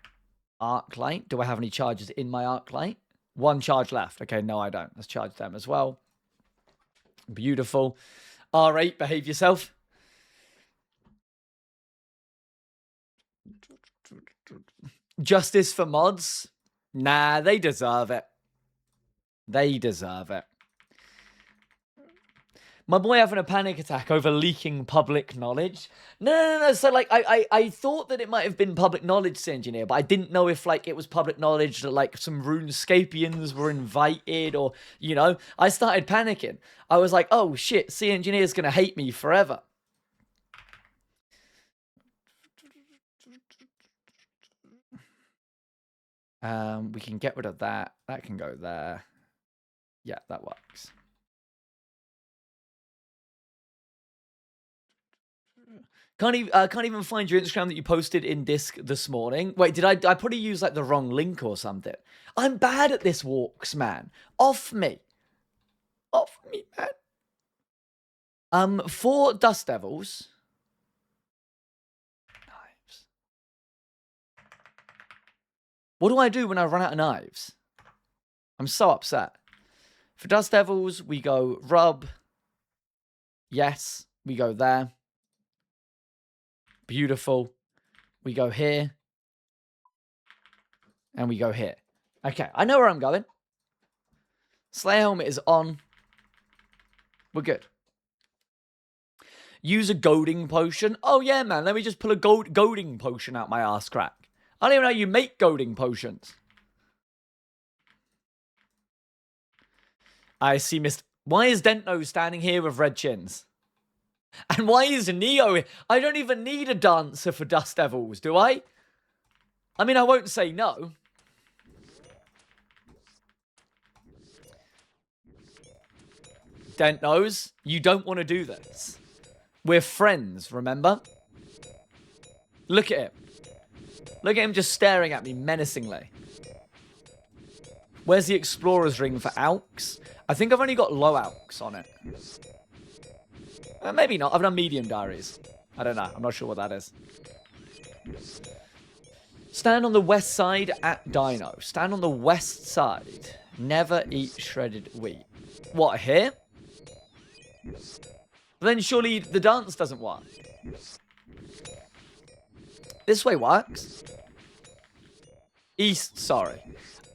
S1: Arc Light. Do I have any charges in my Arc Light? 1 charge left. Okay, no, I don't. Let's charge them as well. Beautiful. R8, behave yourself. Justice for mods? Nah, they deserve it. They deserve it. My boy having a panic attack over leaking public knowledge. No. So, like, I thought that it might have been public knowledge, engineer, but I didn't know if, like, it was public knowledge that, like, some runescapians were invited or, you know. I started panicking. I was like, oh, shit, engineer's gonna hate me forever. We can get rid of that. That can go there. Yeah, that works. Can't even find your Instagram that you posted in Disc this morning. Wait, did I probably use like the wrong link or something? I'm bad at this walks, man. Off me. Off me, man. For Dust Devils. Knives. What do I do when I run out of knives? I'm so upset. For Dust Devils, we go rub. Yes, we go there. Beautiful. We go here. And we go here. Okay, I know where I'm going. Slayer helmet is on. We're good. Use a goading potion. Oh, yeah, man. Let me just pull a goading potion out my ass crack. I don't even know how you make goading potions. I see Mr. Why is Dento standing here with red chins? And why is Neo here? I don't even need a dancer for Dust Devils, do I? I mean, I won't say no. Dentos, you don't want to do this. We're friends, remember? Look at him. Look at him just staring at me menacingly. Where's the Explorer's Ring for Alks? I think I've only got low Alks on it. Maybe not. I've done medium diaries. I don't know. I'm not sure what that is. Stand on the west side at Dino. Stand on the west side. Never eat shredded wheat. What, here? Then surely the dance doesn't work. This way works. East, sorry.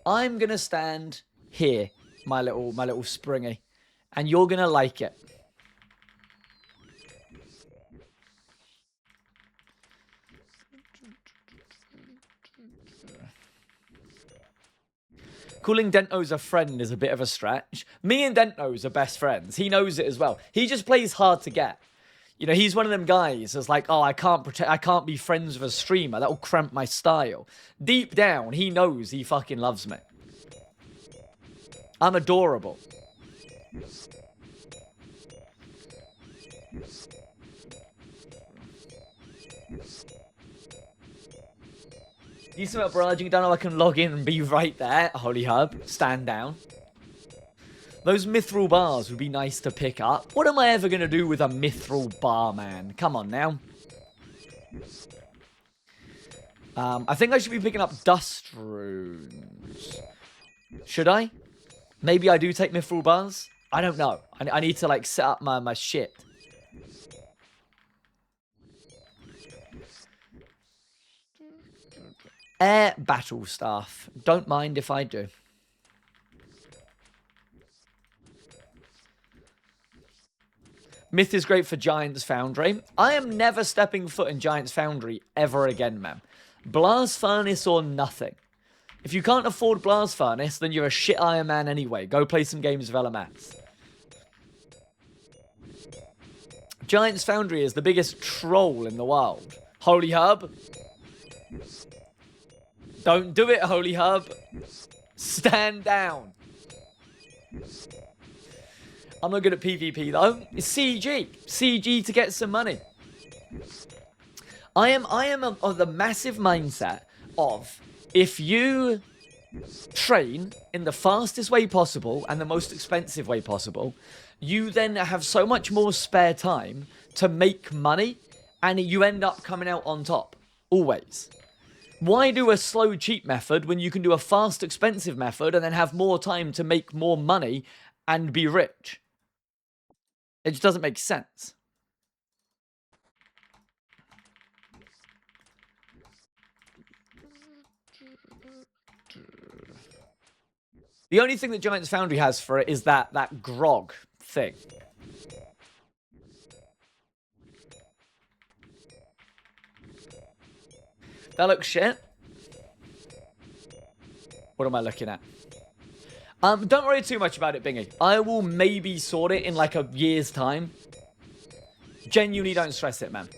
S1: I'm going to stand here, my little springy. And you're going to like it. Calling Dento's a friend is a bit of a stretch. Me and Dento's are best friends. He knows it as well. He just plays hard to get. You know, he's one of them guys that's like, oh, I can't be friends with a streamer. That'll cramp my style. Deep down, he knows he fucking loves me. I'm adorable. Decent amount of barraging. Don't know I can log in and be right there. Holy hub. Stand down. Those mithril bars would be nice to pick up. What am I ever going to do with a mithril bar, man? Come on now. I think I should be picking up dust runes. Should I? Maybe I do take mithril bars? I don't know. I need to, like, set up my shit. Air battle staff. Don't mind if I do. Myth is great for Giant's Foundry. I am never stepping foot in Giant's Foundry ever again, man. Blast Furnace or nothing. If you can't afford Blast Furnace, then you're a shit Iron Man anyway. Go play some games of LMS. Giant's Foundry is the biggest troll in the world. Holy Hub. Don't do it, Holy Hub. Stand down. I'm not good at PvP though. It's CG. CG to get some money. I am of the massive mindset of if you train in the fastest way possible and the most expensive way possible, you then have so much more spare time to make money and you end up coming out on top. Always. Why do a slow, cheap method when you can do a fast, expensive method and then have more time to make more money and be rich? It just doesn't make sense. The only thing that Giant's Foundry has for it is that grog thing. That looks shit. What am I looking at? Don't worry too much about it, Bingy. I will maybe sort it in like a year's time. Genuinely don't stress it, man.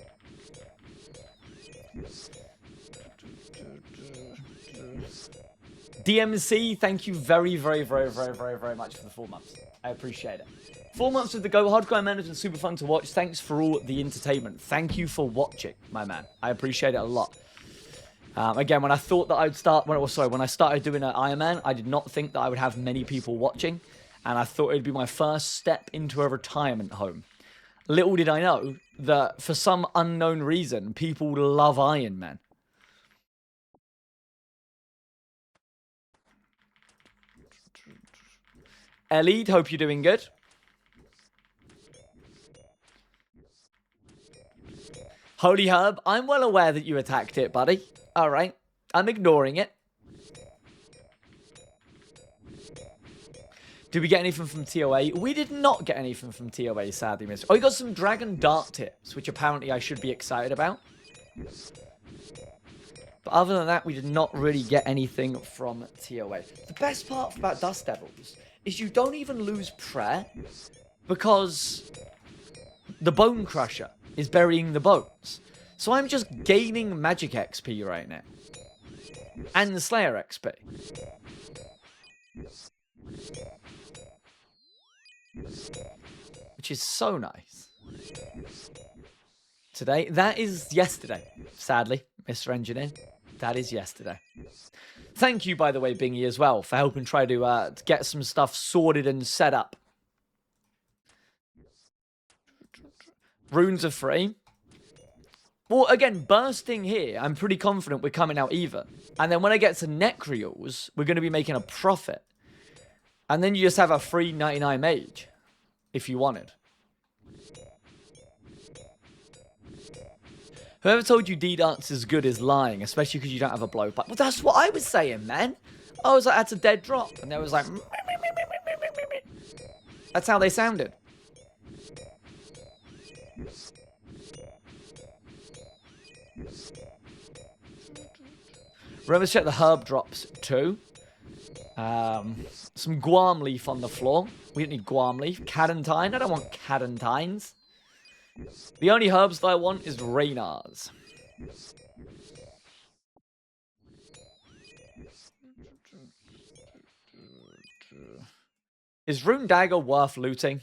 S1: DMC, thank you very, very, very, very, very, very much for the 4 months. I appreciate it. 4 months of the Go Hardcore Management, super fun to watch. Thanks for all the entertainment. Thank you for watching, my man. I appreciate it a lot. Again, when I thought that I'd start, when I started doing an Iron Man, I did not think that I would have many people watching, and I thought it'd be my first step into a retirement home. Little did I know that for some unknown reason, people love Iron Man. Ellie, hope you're doing good. Holy Herb, I'm well aware that you attacked it, buddy. Alright, I'm ignoring it. Did we get anything from TOA? We did not get anything from TOA, sadly, miss. Oh, we got some Dragon Dart tips, which apparently I should be excited about. But other than that, we did not really get anything from TOA. The best part about Dust Devils is you don't even lose prayer because the Bone Crusher is burying the bones. So I'm just gaining magic XP right now. And the Slayer XP. Which is so nice. Today, that is yesterday, sadly, Mr. Engineer. That is yesterday. Thank you, by the way, Bingy, as well, for helping try to get some stuff sorted and set up. Runes are free. Well, again, bursting here, I'm pretty confident we're coming out even. And then when I get to Necreals, we're going to be making a profit. And then you just have a free 99 mage, if you wanted. Whoever told you D-Dance is good is lying, especially because you don't have a blowpipe. Well, that's what I was saying, man. I was like, that's a dead drop. And they was like... That's how they sounded. Remember to check the herb drops too. Some Guam leaf on the floor. We don't need Guam leaf. Cadentine. I don't want Cadentines. The only herbs that I want is Raynars. Is Rune Dagger worth looting?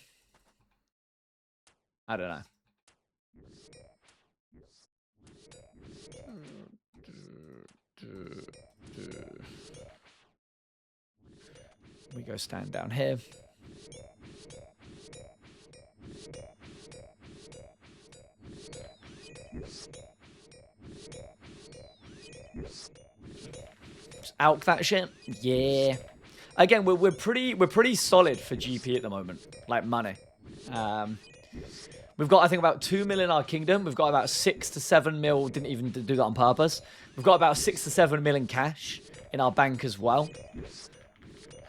S1: I don't know. We go stand down here. Just alk that shit. Yeah. Again, we're pretty solid for GP at the moment, like money. We've got, I think, about 2 mil in our kingdom. We've got about 6 to 7 mil. Didn't even do that on purpose. We've got about 6 to 7 mil in cash in our bank as well.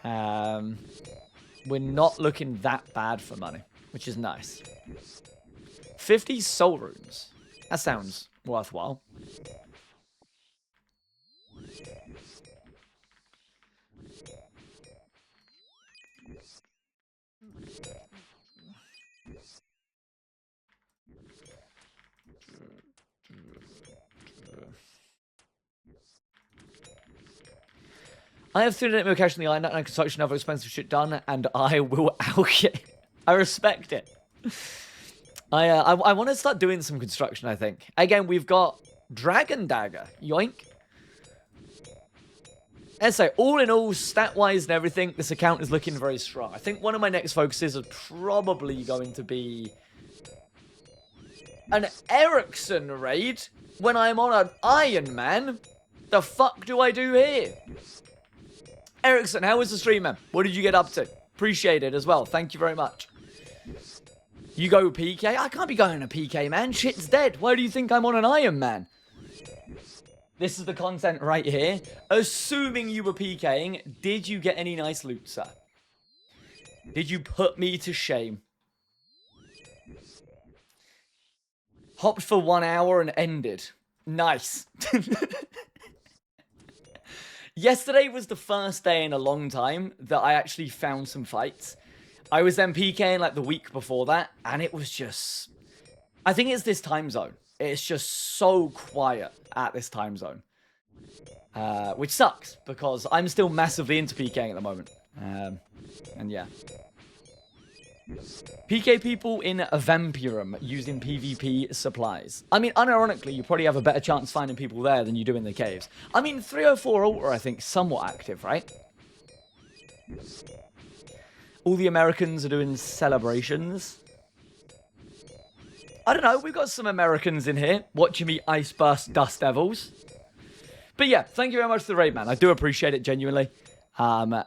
S1: We're not looking that bad for money, which is nice. 50 soul runes. That sounds worthwhile. I have 300 mil cash in the island and construction of expensive shit done, and I will alk it. I respect it. I want to start doing some construction, I think. Again, we've got Dragon Dagger. Yoink. Let's say, all in all, stat-wise and everything, this account is looking very strong. I think one of my next focuses is probably going to be an Ericsson raid when I'm on an Iron Man. The fuck do I do here? Ericsson, how was the stream, man? What did you get up to? Appreciate it as well. Thank you very much. You go PK? I can't be going to PK, man. Shit's dead. Why do you think I'm on an Iron Man? This is the content right here. Assuming you were PKing, did you get any nice loot, sir? Did you put me to shame? Hopped for 1 hour and ended. Nice. Yesterday was the first day in a long time that I actually found some fights. I was then PKing like the week before that, and it was just... I think it's this time zone. It's just so quiet at this time zone. Which sucks, because I'm still massively into PKing at the moment. And yeah. PK people in a Vampirum using PvP supplies. I mean, unironically, you probably have a better chance finding people there than you do in the caves. I mean, 304 Altar, I think, somewhat active, right? All the Americans are doing celebrations. I don't know, we've got some Americans in here watching me ice burst Dust Devils. But yeah, thank you very much for the raid, man. I do appreciate it, genuinely. I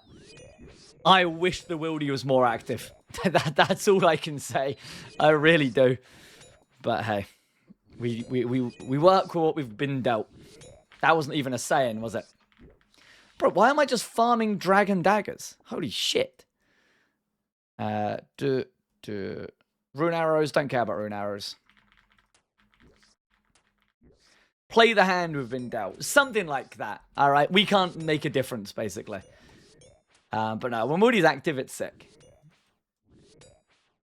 S1: wish the Wildy was more active. That's all I can say. I really do. But hey, we work with what we've been dealt. That wasn't even a saying, was it? Bro, why am I just farming dragon daggers? Holy shit. Rune arrows, don't care about rune arrows. Play the hand we've been dealt. Something like that. Alright, we can't make a difference, basically. But no, when Woody's active, it's sick.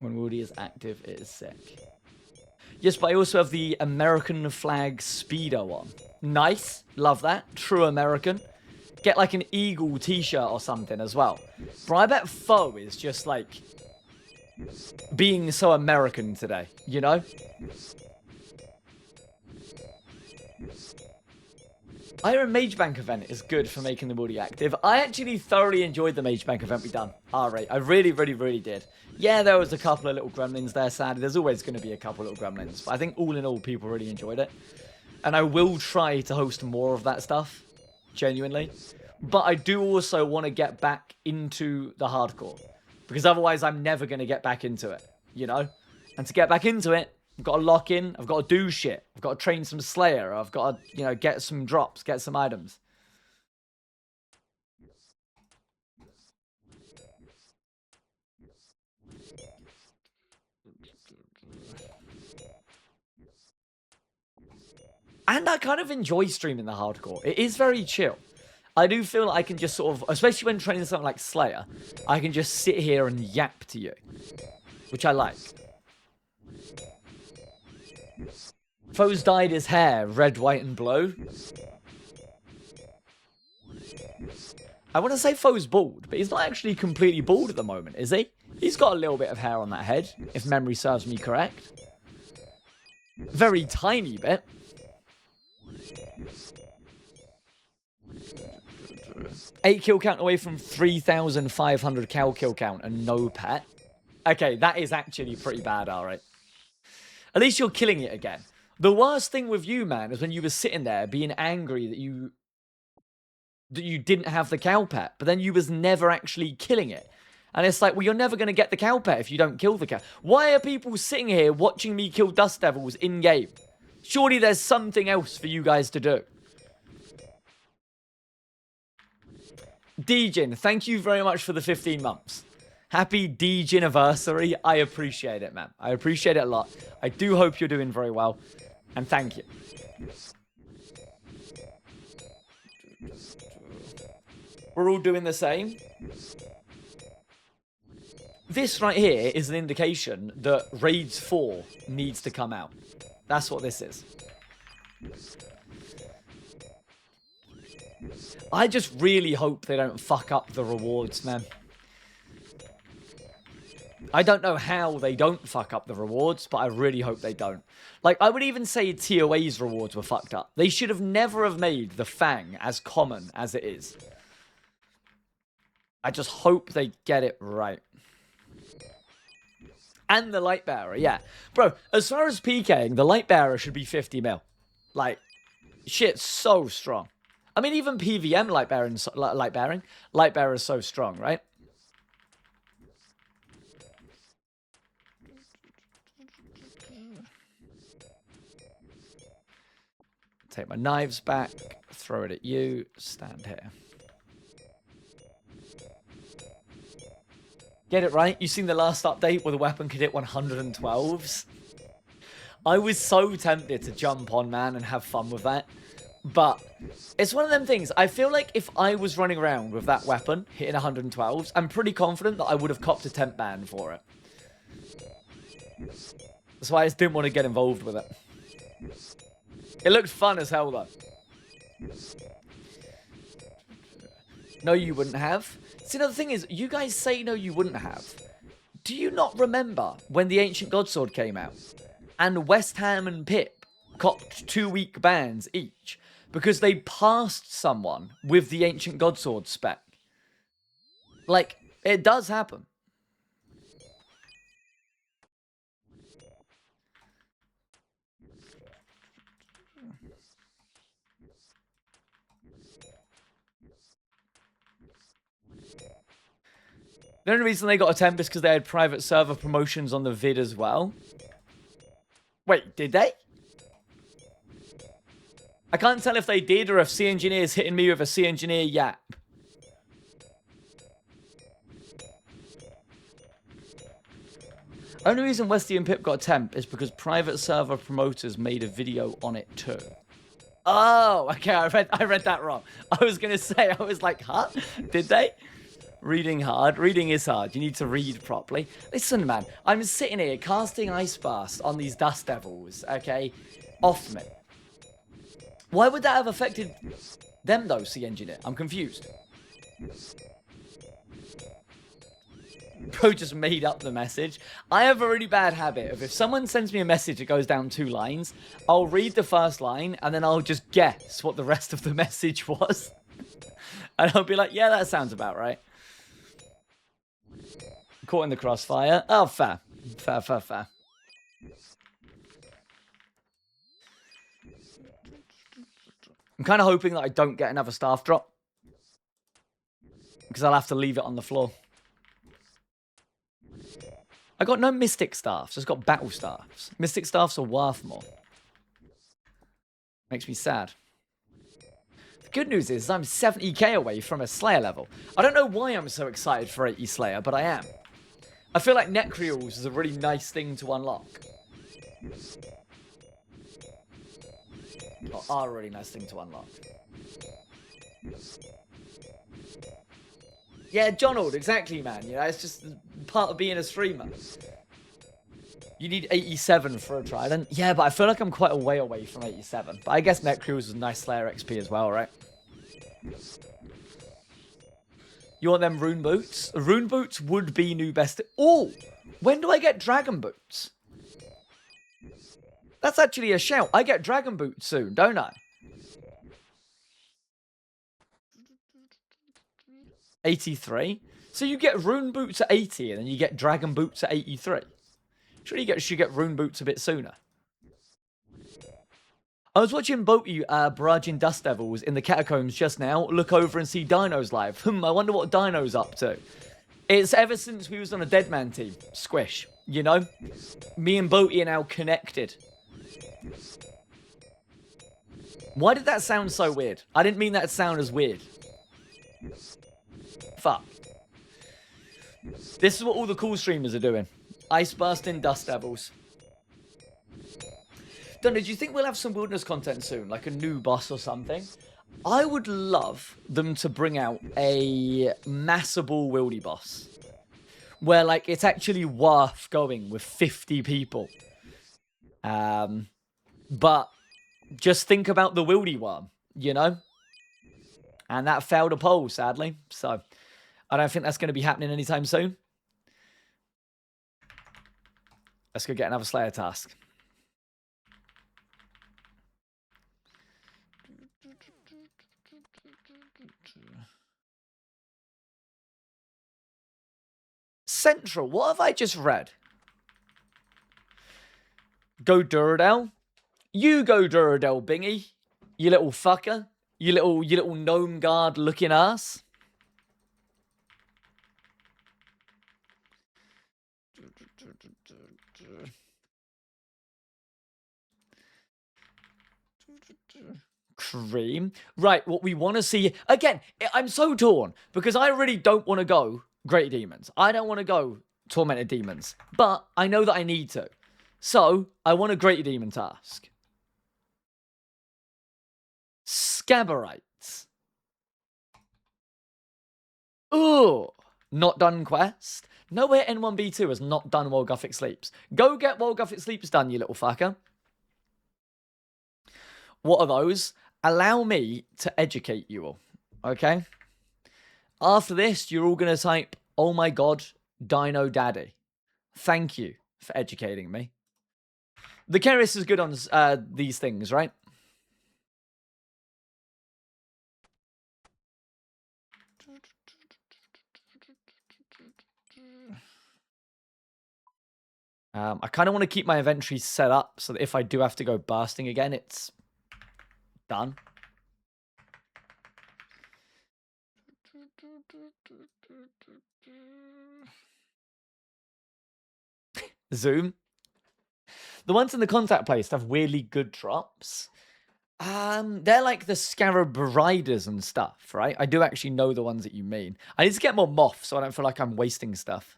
S1: When Woody is active, it is sick. Yes, but I also have the American flag Speedo on. Nice. Love that. True American. Get like an Eagle t-shirt or something as well. Bro, I bet Foe is just like being so American today, you know? Iron Mage Bank event is good for making the Woody active. I actually thoroughly enjoyed the Mage Bank event we done. Alright, I really, really, really did. Yeah, there was a couple of little gremlins there, sadly. There's always going to be a couple of little gremlins. But I think all in all, people really enjoyed it. And I will try to host more of that stuff. Genuinely. But I do also want to get back into the hardcore. Because otherwise, I'm never going to get back into it. You know? And to get back into it, I've got to lock in. I've got to do shit. I've got to train some Slayer. I've got to, you know, get some drops. Get some items. And I kind of enjoy streaming the hardcore. It is very chill. I do feel like I can just sort of, especially when training something like Slayer, I can just sit here and yap to you. Which I like. Foe's dyed his hair red, white, and blue. I want to say Foe's bald, but he's not actually completely bald at the moment, is he? He's got a little bit of hair on that head, if memory serves me correct. Very tiny bit. 8 kill count away from 3,500 cow kill count and no pet. Okay, that is actually pretty bad, alright. At least you're killing it again. The worst thing with you, man, is when you were sitting there being angry that you didn't have the cow pet, but then you was never actually killing it. And it's like, well, you're never going to get the cow pet if you don't kill the cow. Why are people sitting here watching me kill dust devils in-game? Surely there's something else for you guys to do. Djin, thank you very much for the 15 months. Happy Djin-iversary. I appreciate it, man. I appreciate it a lot. I do hope you're doing very well. And thank you. We're all doing the same. This right here is an indication that Raids 4 needs to come out. That's what this is. I just really hope they don't fuck up the rewards, man. I don't know how they don't fuck up the rewards, but I really hope they don't. Like, I would even say TOA's rewards were fucked up. They should have never have made the Fang as common as it is. I just hope they get it right. And the Lightbearer, yeah. Bro, as far as PKing, the Lightbearer should be 50 mil. Like, shit's so strong. I mean, even PVM Lightbearer is so strong, right? Take my knives back, throw it at you, stand here. Get it right? You seen the last update where the weapon could hit 112s? I was so tempted to jump on, man, and have fun with that. But it's one of them things. I feel like if I was running around with that weapon, hitting 112s, I'm pretty confident that I would have copped a temp ban for it. That's why I just didn't want to get involved with it. It looked fun as hell, though. No, you wouldn't have. See, the thing is, you guys say no, you wouldn't have. Do you not remember when the Ancient Godsword came out? And West Ham and Pip copped 2-week bans each because they passed someone with the Ancient Godsword spec. Like, it does happen. The only reason they got a temp is because they had private server promotions on the vid as well. Wait, did they? I can't tell if they did or if C Engineer's hitting me with a C Engineer yap. Only reason Westy and Pip got a temp is because private server promoters made a video on it too. Oh, okay, I read that wrong. I was gonna say, I was like, huh? Did they? Reading hard. Reading is hard. You need to read properly. Listen, man, I'm sitting here casting Ice Blast on these Dust Devils, okay? Off me. Why would that have affected them, though, C Engineer? I'm confused. Bro just made up the message. I have a really bad habit of if someone sends me a message that goes down 2 lines, I'll read the first line, and then I'll just guess what the rest of the message was. And I'll be like, yeah, that sounds about right. Caught in the crossfire. Oh, fair. Fair, fair, fair. I'm kind of hoping that I don't get another staff drop. Because I'll have to leave it on the floor. I got no Mystic Staffs. I just got Battle Staffs. Mystic Staffs are worth more. Makes me sad. The good news is I'm 70k away from a Slayer level. I don't know why I'm so excited for 80 Slayer, but I am. I feel like Necreals is a really nice thing to unlock. Or are a really nice thing to unlock. Yeah, Jonald, exactly, man. You know, it's just part of being a streamer. You need 87 for a Trident. Yeah, but I feel like I'm quite a way away from 87. But I guess Necreals is nice Slayer XP as well, right? You want them rune boots? Rune boots would be new best. Oh, when do I get dragon boots? That's actually a shout. I get dragon boots soon, don't I? 83. So you get rune boots at 80 and then you get dragon boots at 83. Surely you should get rune boots a bit sooner. I was watching Boaty barraging Dust Devils in the catacombs just now. Look over and see Dino's live. I wonder what Dino's up to. It's ever since we was on a Deadman team. Squish. You know? Me and Boaty are now connected. Why did that sound so weird? I didn't mean that to sound as weird. Fuck. This is what all the cool streamers are doing. Ice bursting Dust Devils. Don, do you think we'll have some wilderness content soon? Like a new boss or something? I would love them to bring out a massable wildy boss. Where, like, it's actually worth going with 50 people. But just think about the wildy worm, you know? And that failed a poll, sadly. So, I don't think that's going to be happening anytime soon. Let's go get another Slayer task. Central, what have I just read? Go Duradel. You go Duradel, Bingy. You little fucker. You little gnome guard looking ass. Cream. Right, what we want to see... Again, I'm so torn, because I really don't want to go Great Demons. I don't want to go Tormented Demons, but I know that I need to. So, I want a Great Demon task. Scabberites. Ooh, not done quest. Nowhere N1B2 has not done while Gothic sleeps. Go get while Gothic sleeps done, you little fucker. What are those? Allow me to educate you all, okay? After this, you're all going to type, oh my god, Dino Daddy. Thank you for educating me. The Keris is good on these things, right? I kind of want to keep my inventory set up so that if I do have to go bursting again, it's done. Zoom. The ones in the contact place have weirdly good drops. They're like the Scarab Riders and stuff, right? I do actually know the ones that you mean. I need to get more moth so I don't feel like I'm wasting stuff.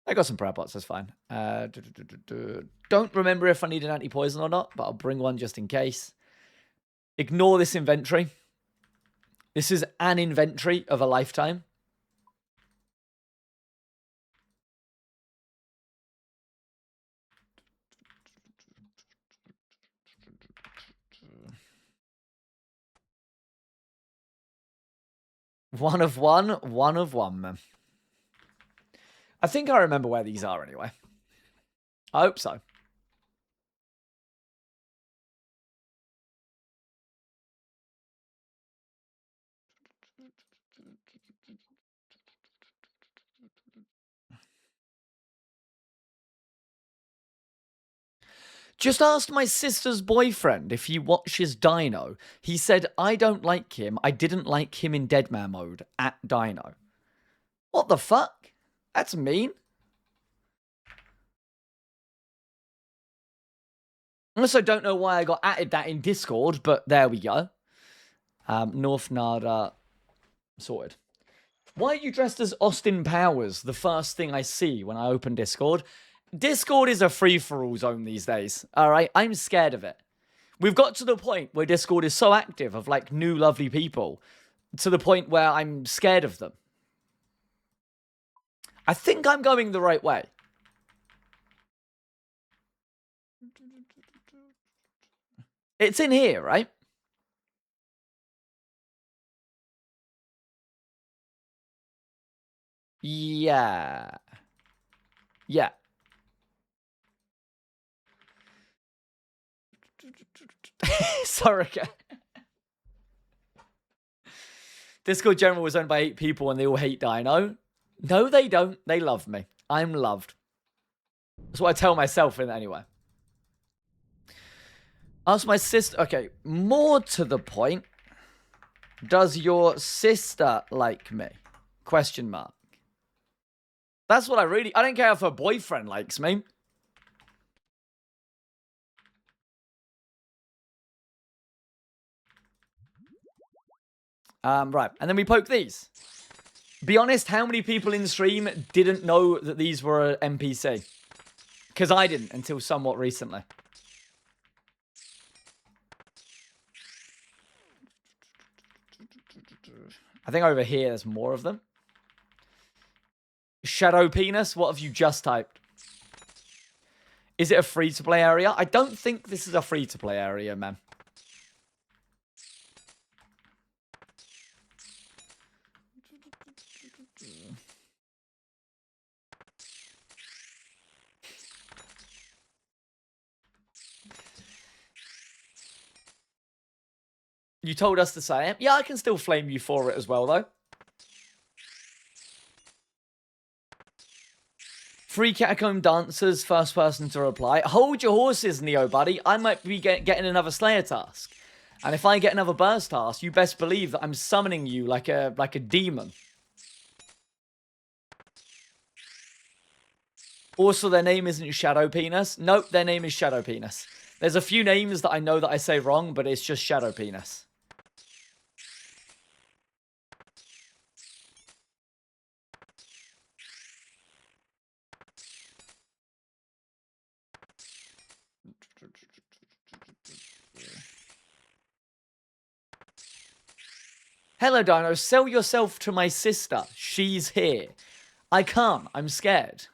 S1: I got some prayer pots, that's fine. Don't remember if I need an anti-poison or not, but I'll bring one just in case. Ignore this inventory. This is an inventory of a lifetime. One of one, man. I think I remember where these are anyway. I hope so. Just asked my sister's boyfriend if he watches Dino. He said, I don't like him. I didn't like him in Deadman mode at Dino. What the fuck? That's mean. I also don't know why I got added that in Discord, but there we go. North Nada sorted. Why are you dressed as Austin Powers? The first thing I see when I open Discord. Discord is a free-for-all zone these days. All right, I'm scared of it. We've got to the point where Discord is so active of like new lovely people, to the point where I'm scared of them. I think I'm going the right way. It's in here, right? Yeah. Yeah. Sorry. Discord General was owned by 8 people and they all hate Dino. No, they don't. They love me. I'm loved. That's what I tell myself in anyway. Ask my sister. Okay, more to the point. Does your sister like me? Question mark. That's what I don't care if her boyfriend likes me. Right, and then we poke these. Be honest, how many people in the stream didn't know that these were an NPC? Because I didn't until somewhat recently. I think over here there's more of them. Shadow penis, what have you just typed? Is it a free-to-play area? I don't think this is a free-to-play area, man. You told us to say it. Yeah, I can still flame you for it as well, though. Free catacomb dancers, first person to reply. Hold your horses, Neo buddy. I might be getting another Slayer task. And if I get another burst task, you best believe that I'm summoning you like a demon. Also, their name isn't Shadow Penis. Nope, their name is Shadow Penis. There's a few names that I know that I say wrong, but it's just Shadow Penis. Hello, Dino. Sell yourself to my sister. She's here. I can't. I'm scared.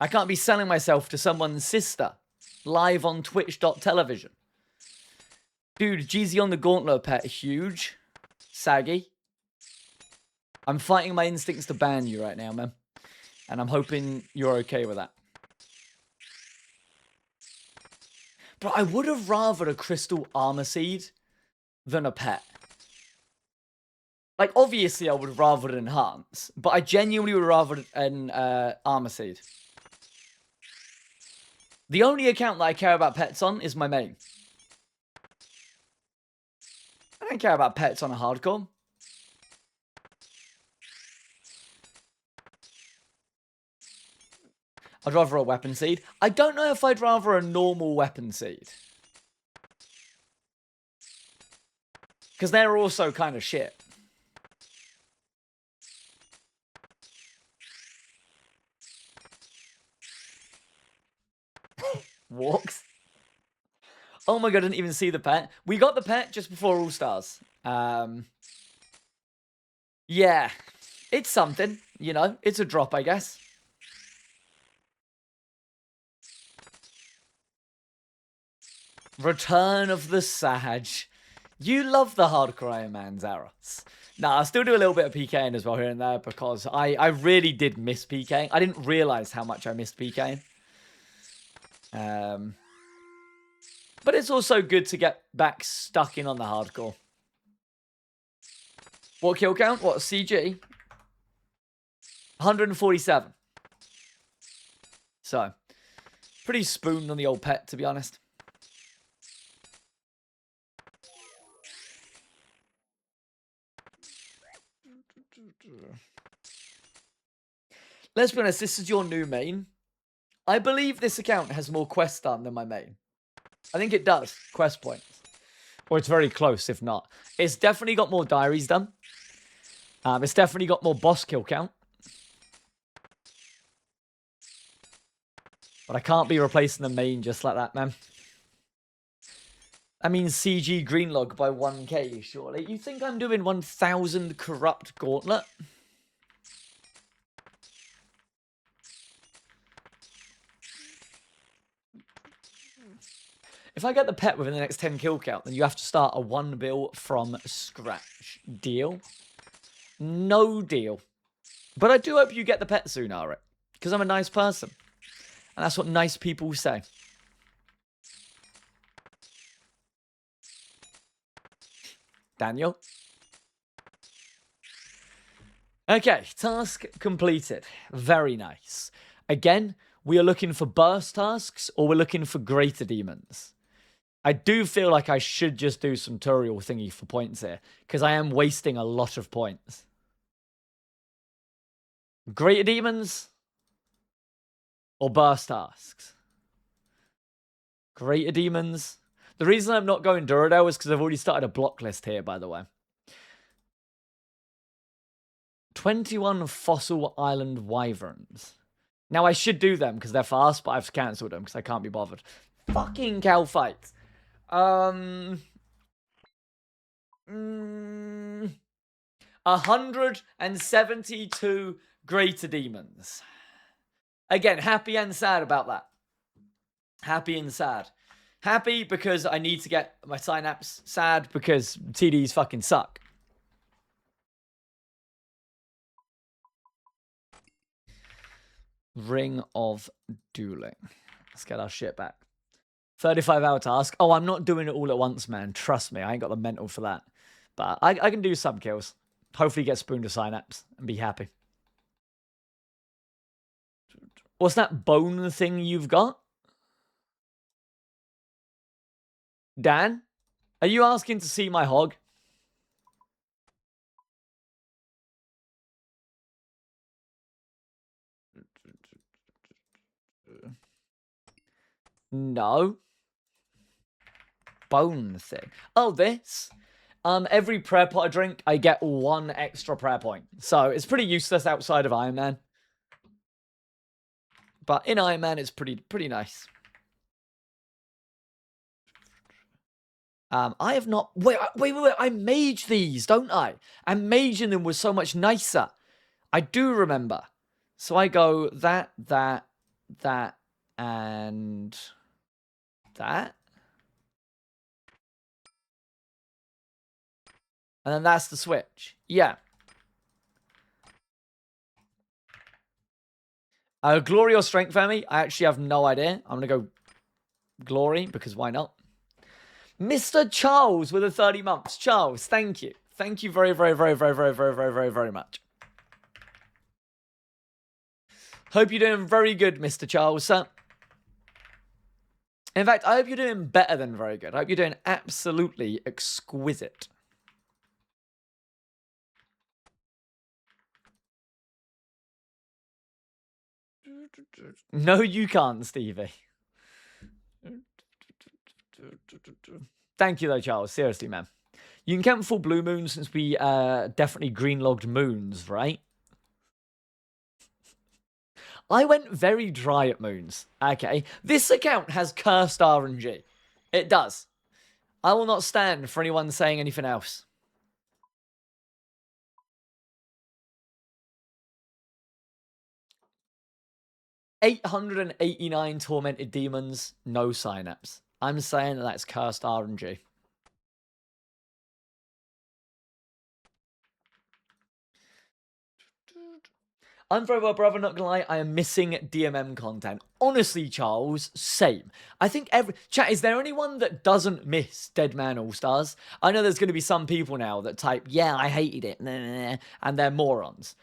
S1: I can't be selling myself to someone's sister. Live on Twitch.television. Dude, Jeezy on the Gauntlet pet. Huge. Saggy. I'm fighting my instincts to ban you right now, man. And I'm hoping you're okay with that. But I would have rathered a crystal armor seed than a pet. Like, obviously, I would rather an enhance, but I genuinely would rather an armor seed. The only account that I care about pets on is my main. I don't care about pets on a hardcore. I'd rather a weapon seed. I don't know if I'd rather a normal weapon seed. Because they're also kind of shit. Walks. Oh my god, I didn't even see the pet. We got the pet just before All Stars. Yeah. It's something, you know. It's a drop, I guess. Return of the Sag. You love the hardcore Iron Man, Zaros. Nah, I'll still do a little bit of PKing as well here and there because I really did miss PKing. I didn't realize how much I missed PKing. But it's also good to get back stuck in on the hardcore. What kill count? What, CG? 147. So, pretty spooned on the old pet, to be honest. Let's be honest, this is your new main. I believe this account has more quests done than my main. I think it does. Quest points. Or it's very close, if not. It's definitely got more diaries done. It's definitely got more boss kill count. But I can't be replacing the main just like that, man. I mean CG Greenlog by 1k, surely. You think I'm doing 1,000 corrupt gauntlet? If I get the pet within the next 10 kill count, then you have to start a 1 bill from scratch. Deal? No deal. But I do hope you get the pet soon, Arik. Because I'm a nice person. And that's what nice people say. Daniel. Okay, task completed. Very nice. Again, we are looking for burst tasks or we're looking for greater demons. I do feel like I should just do some tutorial thingy for points here because I am wasting a lot of points. Greater demons or burst tasks? Greater demons. The reason I'm not going Duradel is because I've already started a block list here, by the way. 21 Fossil Island Wyverns. Now, I should do them because they're fast, but I've cancelled them because I can't be bothered. Fucking cow fight. 172 greater demons. Again, happy and sad about that. Happy and sad. Happy because I need to get my synapse. Sad because TDs fucking suck. Ring of Dueling. Let's get our shit back. 35-hour task. Oh, I'm not doing it all at once, man. Trust me, I ain't got the mental for that. But I can do some kills. Hopefully get spoon to synapse and be happy. What's that bone thing you've got? Dan? Are you asking to see my hog? No. Bone thing. Oh, this? Every prayer pot I drink, I get 1 extra prayer point. So it's pretty useless outside of Iron Man. But in Iron Man, it's pretty nice. I have not... Wait. I mage these, don't I? And maging them was so much nicer. I do remember. So I go that, and that. And then that's the switch. Yeah. Glory or strength, Femi? I actually have no idea. I'm going to go glory, because why not? Mr. Charles with the 30 months. Charles, thank you. Thank you very, very, very, very, very, very, very, very, very much. Hope you're doing very good, Mr. Charles, sir. In fact, I hope you're doing better than very good. I hope you're doing absolutely exquisite. No, you can't, Stevie. Thank you, though, Charles. Seriously, man. You can count full blue moons since we definitely green-logged moons, right? I went very dry at moons. Okay. This account has cursed RNG. It does. I will not stand for anyone saying anything else. $889 tormented demons, no synapse. I'm saying that that's cursed RNG. I'm very well, brother, not gonna lie, I am missing DMM content. Honestly, Charles, same. I think Chat, is there anyone that doesn't miss Dead Man All-Stars? I know there's gonna be some people now that type, yeah, I hated it, and they're morons.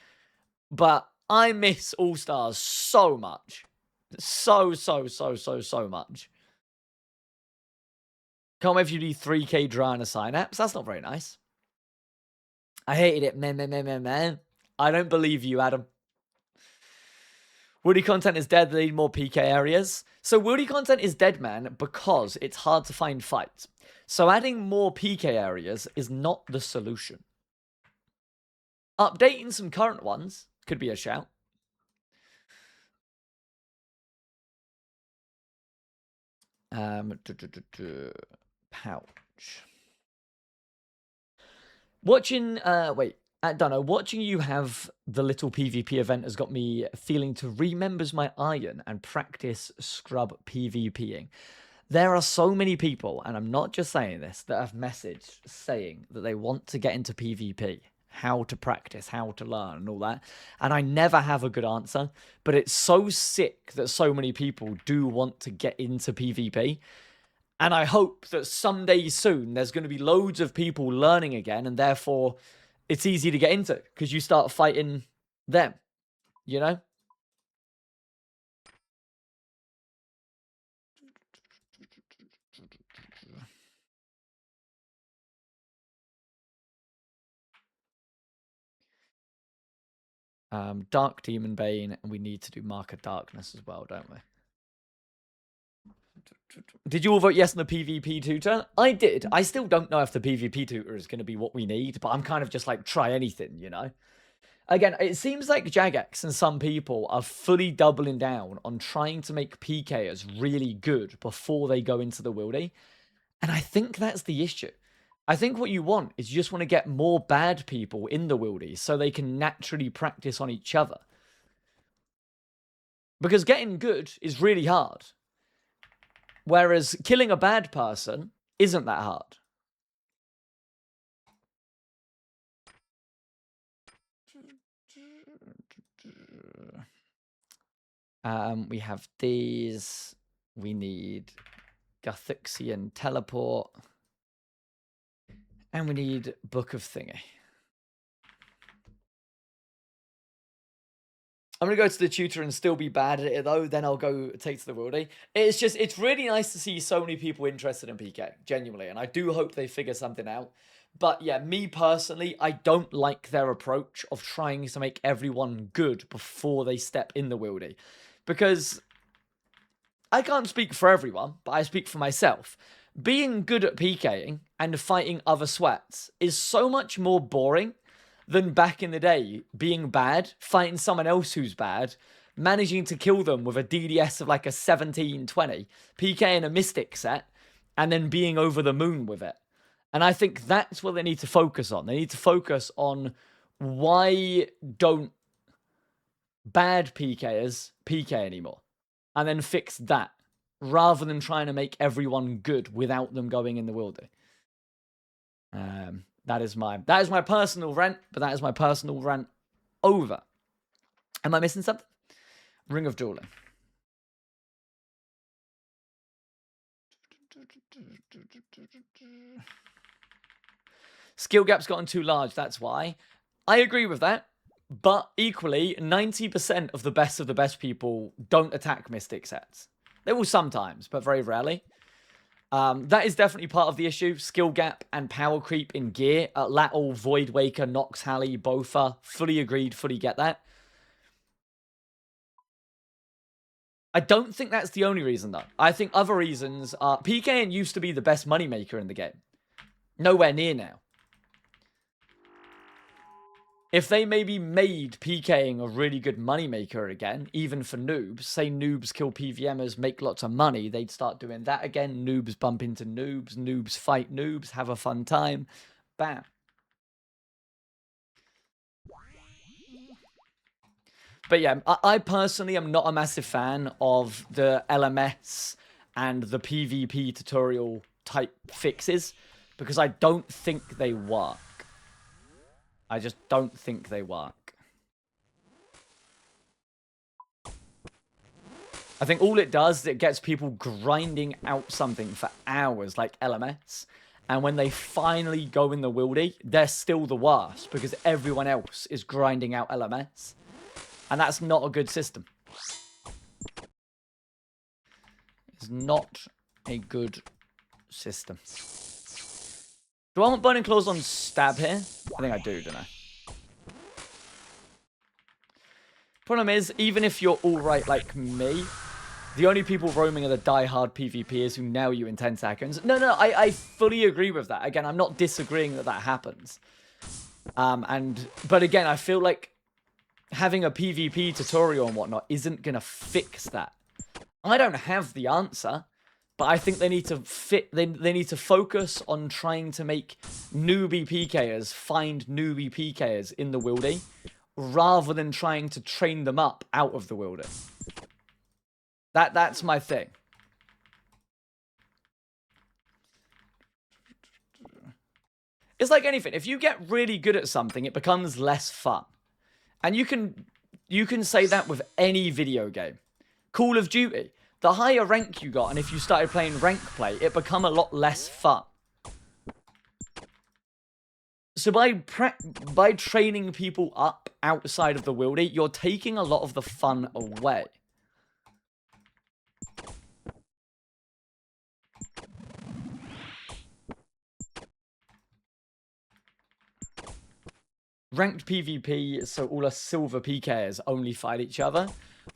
S1: But I miss All-Stars so much. So much. Can't wait if you do 3k dry on a synapse. That's not very nice. I hated it, man. I don't believe you, Adam. Woody content is dead, they need more PK areas. So Woody content is dead, man, because it's hard to find fights. So adding more PK areas is not the solution. Updating some current ones could be a shout. Pouch. Watching, watching you have the little PvP event has got me feeling to remembers my iron and practice scrub PvPing. There are so many people, and I'm not just saying this, that have messaged saying that they want to get into PvP, how to practice, how to learn, and all that. And I never have a good answer, but it's so sick that so many people do want to get into PvP. And I hope that someday soon there's going to be loads of people learning again, and therefore it's easy to get into because you start fighting them, you know? Dark Demon Bane, and we need to do Mark of Darkness as well, don't we? Did you all vote yes on the PvP tutor? I did. I still don't know if the PvP tutor is going to be what we need, but I'm kind of just like, try anything, you know? Again, it seems like Jagex and some people are fully doubling down on trying to make PKers really good before they go into the wildy. And I think that's the issue. I think what you want is you just want to get more bad people in the wildy so they can naturally practice on each other. Because getting good is really hard. Whereas killing a bad person isn't that hard. We have these. We need Gathuxian Teleport. And we need Book of Thingy. I'm going to go to the tutor and still be bad at it, though. Then I'll go take to the wildy. It's really nice to see so many people interested in PK, genuinely. And I do hope they figure something out. But yeah, me personally, I don't like their approach of trying to make everyone good before they step in the wildy. Because I can't speak for everyone, but I speak for myself. Being good at PKing and fighting other sweats is so much more boring than back in the day being bad, fighting someone else who's bad, managing to kill them with a DDS of like a 17-20, PKing a Mystic set, and then being over the moon with it. And I think that's what they need to focus on. They need to focus on why don't bad PKers PK anymore, and then fix that, rather than trying to make everyone good without them going in the wildy. That is my personal rant, but that is my personal rant over. Am I missing something? Ring of Dueling. Skill gap's gotten too large, that's why. I agree with that, but equally, 90% of the best people don't attack Mystic sets. They will sometimes, but very rarely. That is definitely part of the issue. Skill gap and power creep in gear. Lateral, Void Waker, Nox Halley, Bofa. Fully agreed, fully get that. I don't think that's the only reason, though. I think other reasons are... PKing used to be the best moneymaker in the game. Nowhere near now. If they maybe made PKing a really good moneymaker again, even for noobs, say noobs kill PVMers, make lots of money, they'd start doing that again. Noobs bump into noobs, noobs fight noobs, have a fun time. Bam. But yeah, I personally am not a massive fan of the LMS and the PvP tutorial type fixes because I don't think they work. I just don't think they work. I think all it does is it gets people grinding out something for hours like LMS. And when they finally go in the wildy, they're still the worst because everyone else is grinding out LMS. And that's not a good system. It's not a good system. Do I want Burning Claws on stab here? I think I do, don't I? Problem is, even if you're alright like me, the only people roaming are the die-hard PvPers who nail you in 10 seconds. No, I fully agree with that. Again, I'm not disagreeing that that happens. But again, I feel like having a PvP tutorial and whatnot isn't going to fix that. I don't have the answer. But I think they need to they need to focus on trying to make newbie PKers find newbie PKers in the wildy, rather than trying to train them up out of the wildy. That's my thing. It's like anything. If you get really good at something, it becomes less fun. And you can say that with any video game. Call of Duty. the higher rank you got, and if you started playing rank play, it become a lot less fun. So by training people up outside of the wildy, you're taking a lot of the fun away. Ranked PvP, so all us silver PKers only fight each other,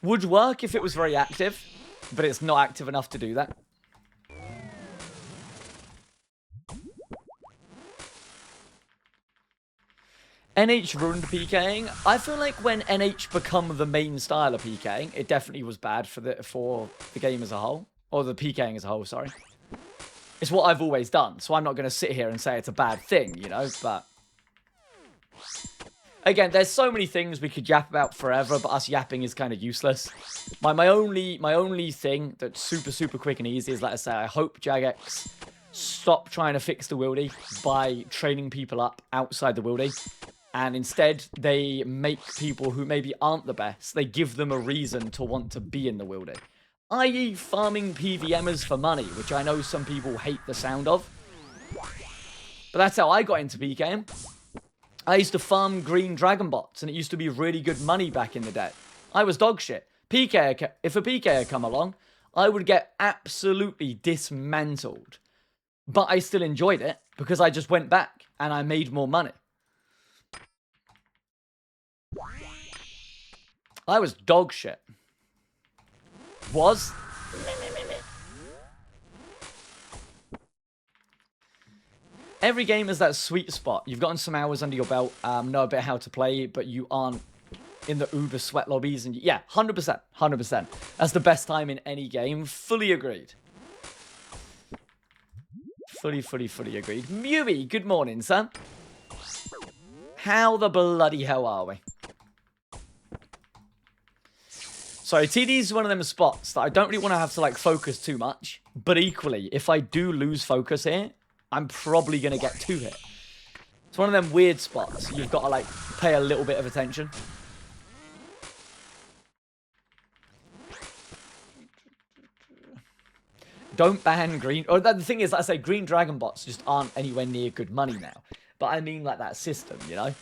S1: would work if it was very active, but it's not active enough to do that. NH ruined PKing. I feel like when NH become the main style of PKing, it definitely was bad for the game as a whole. Or the PKing as a whole, sorry. It's what I've always done, so I'm not going to sit here and say it's a bad thing, you know, but... Again, there's so many things we could yap about forever, but us yapping is kind of useless. My only thing that's super quick and easy is, like I say, I hope Jagex stop trying to fix the wildy by training people up outside the wildy. And instead, they make people who maybe aren't the best, they give them a reason to want to be in the wildy. I.e. farming PVMers for money, which I know some people hate the sound of. But that's how I got into PKing. I used to farm green dragon bots, and it used to be really good money back in the day. I was dog shit. If a PK had come along, I would get absolutely dismantled. But I still enjoyed it, because I just went back, and I made more money. I was dog shit. Was? Every game is that sweet spot. You've gotten some hours under your belt, know a bit how to play, but you aren't in the uber sweat lobbies. And yeah, 100%. 100%. That's the best time in any game. Fully agreed. Fully agreed. Mewy, good morning, sir. How the bloody hell are we? Sorry, TD is one of them spots that I don't really want to have to, like, focus too much. But equally, if I do lose focus here, I'm probably going to get 2 hit. It's one of them weird spots. You've got to, like, pay a little bit of attention. Don't ban green. Or the thing is, like I say, green dragon bots just aren't anywhere near good money now. But I mean, like, that system, you know?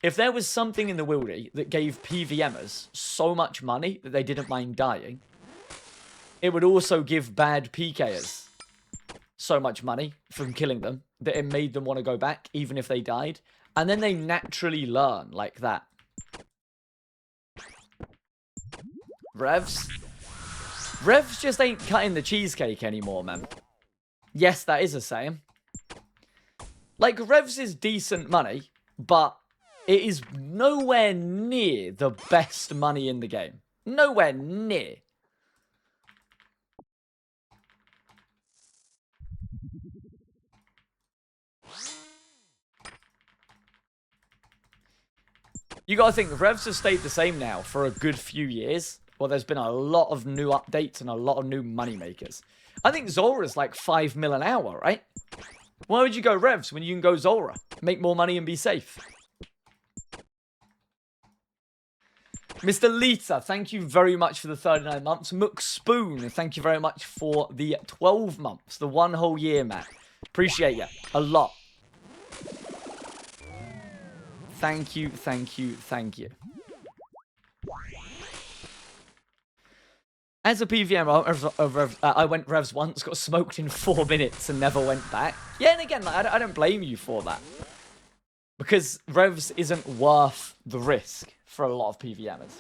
S1: If there was something in the wildy that gave PVMers so much money that they didn't mind dying, it would also give bad PKers so much money from killing them that it made them want to go back even if they died. And then they naturally learn like that. Revs just ain't cutting the cheesecake anymore, man. Yes, that is a saying. Like, Revs is decent money, but it is nowhere near the best money in the game. Nowhere near. You gotta think, Revs have stayed the same now for a good few years. Well, there's been a lot of new updates and a lot of new money makers. I think Zora's like 5 mil an hour, right? Why would you go Revs when you can go Zora? Make more money and be safe. Mr. Lita, thank you very much for the 39 months. Mook Spoon, thank you very much for the 12 months. The 1 whole year, man. Appreciate you. A lot. Thank you, thank you, thank you. As a PVM, I went Revs once, got smoked in 4 minutes and never went back. Yeah, and again, I don't blame you for that. Because Revs isn't worth the risk for a lot of PVMers.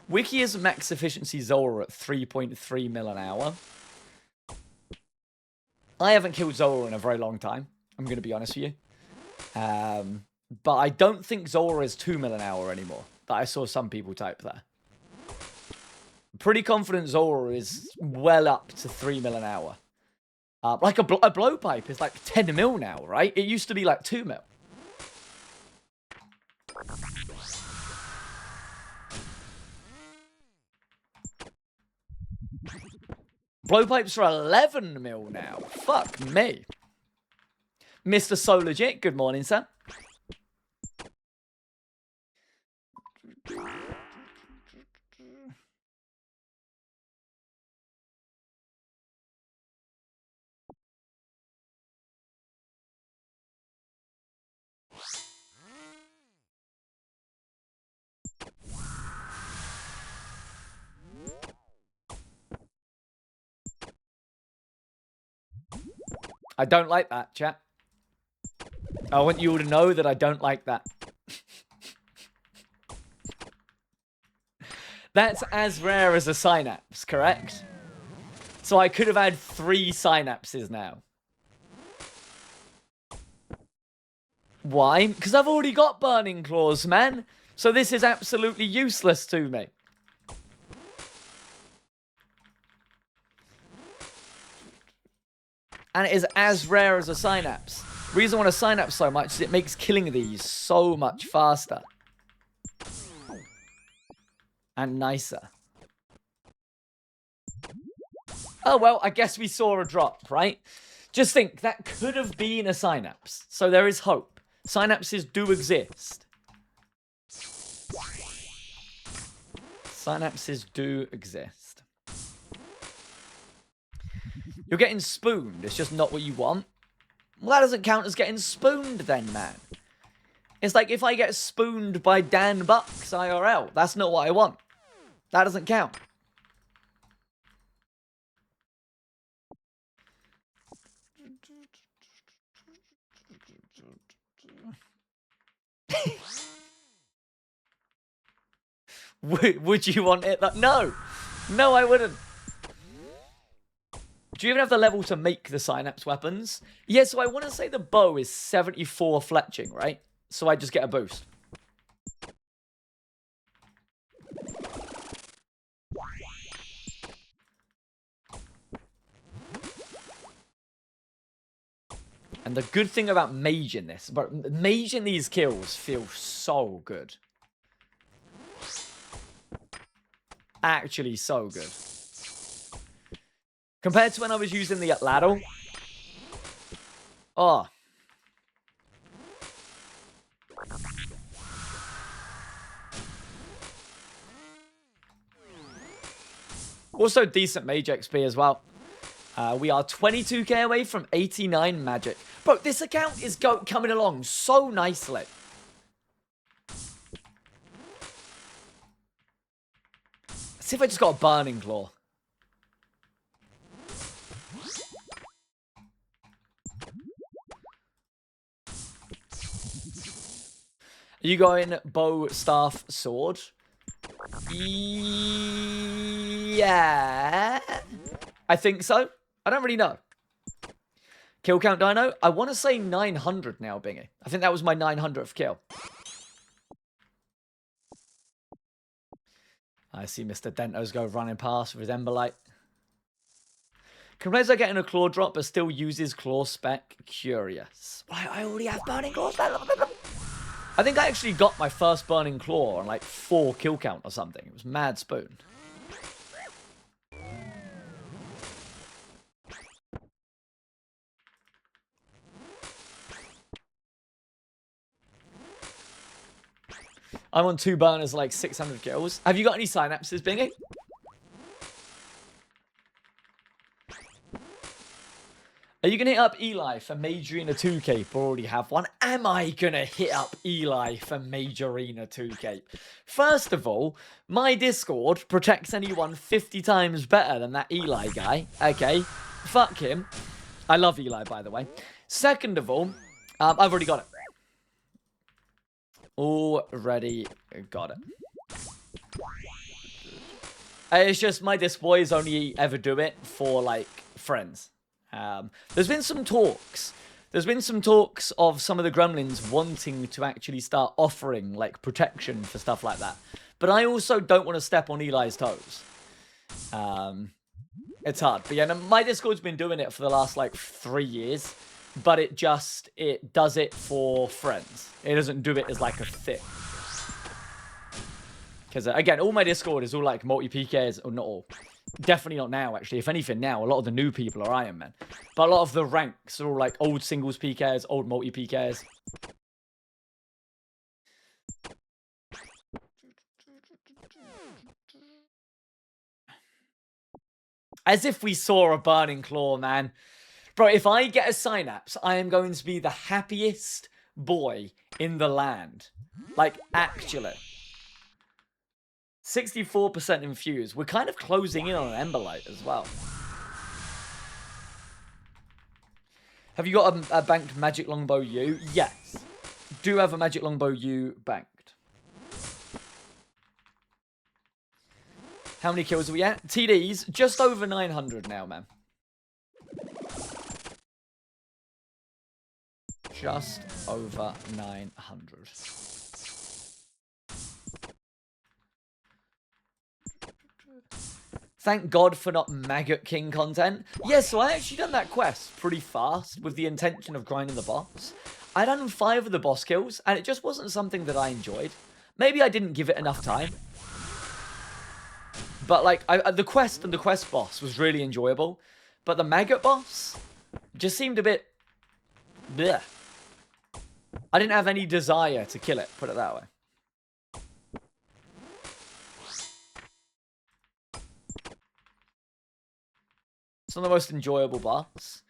S1: Wiki is max efficiency Zora at 3.3 mil an hour. I haven't killed Zora in a very long time. I'm going to be honest with you. But I don't think Zora is 2 mil an hour anymore. That I saw some people type there. Pretty confident Zora is well up to 3 mil an hour. Like a blowpipe is like 10 mil now, right? It used to be like 2 mil. Blowpipes are 11 mil now. Fuck me. Mr. So Legit, good morning, sir. I don't like that, chat. I want you all to know that I don't like that. That's as rare as a synapse, correct? So I could have had 3 synapses now. Why? Because I've already got Burning Claws, man. So this is absolutely useless to me. And it is as rare as a synapse. The reason I want a synapse so much is it makes killing these so much faster. And nicer. Oh, well, I guess we saw a drop, right? Just think, that could have been a synapse. So there is hope. Synapses do exist. Synapses do exist. You're getting spooned. It's just not what you want. Well, that doesn't count as getting spooned then, man. It's like if I get spooned by Dan Bucks IRL. That's not what I want. That doesn't count. Would you want it? No. No, I wouldn't. Do you even have the level to make the synapse weapons? Yeah, so I want to say the bow is 74 fletching, right? So I just get a boost. And the good thing about mage in this, but mage in these kills feel so good. Actually so good. Compared to when I was using the ladle. Oh. Also decent mage XP as well. We are 22k away from 89 magic. Bro, this account is coming along so nicely. Let's see if I just got a Burning Claw. Are you going bow, staff, sword? Yeah. I think so. I don't really know. Kill count, Dino? I want to say 900 now, Bingy. I think that was my 900th kill. I see Mr. Dentos go running past with his Emberlight. Complains about getting a claw drop, but still uses claw spec. Curious. I already have Burning Claws. I think I actually got my first Burning Claw on like 4 kill count or something. It was mad spoon. I'm on 2 burners, like 600 kills. Have you got any synapses, Bingy? Are you going to hit up Eli for Mage Arena 2 cape or already have one? Am I going to hit up Eli for Mage Arena 2 cape? First of all, my Discord protects anyone 50 times better than that Eli guy. Okay, fuck him. I love Eli, by the way. Second of all, I've already got it. Already got it. It's just my Disboys only ever do it for, like, friends. There's been some talks. There's been some talks of some of the gremlins wanting to actually start offering, like, protection for stuff like that. But I also don't want to step on Eli's toes. It's hard. But yeah, no, my Discord's been doing it for the last, like, 3 years. But it does it for friends. It doesn't do it as, like, a thing. Because, again, all my Discord is all, like, multi-PKs, or not all. Definitely not now, actually. If anything, now, a lot of the new people are Iron Man. But a lot of the ranks are all, like, old singles PKs, old multi-PKs. As if we saw a Burning Claw, man. Bro, if I get a synapse, I am going to be the happiest boy in the land. Like, actually. 64% infused. We're kind of closing in on an Emberlight as well. Have you got a banked Magic Longbow U? Yes. Do have a Magic Longbow U banked. How many kills are we at? TDs, just over 900 now, man. Just over 900. Thank God for not Maggot King content. Yeah, so I actually done that quest pretty fast with the intention of grinding the boss. I done 5 of the boss kills, and it just wasn't something that I enjoyed. Maybe I didn't give it enough time. But, like, the quest and the quest boss was really enjoyable. But the Maggot boss just seemed a bit... bleh. I didn't have any desire to kill it, put it that way. It's not the most enjoyable boss.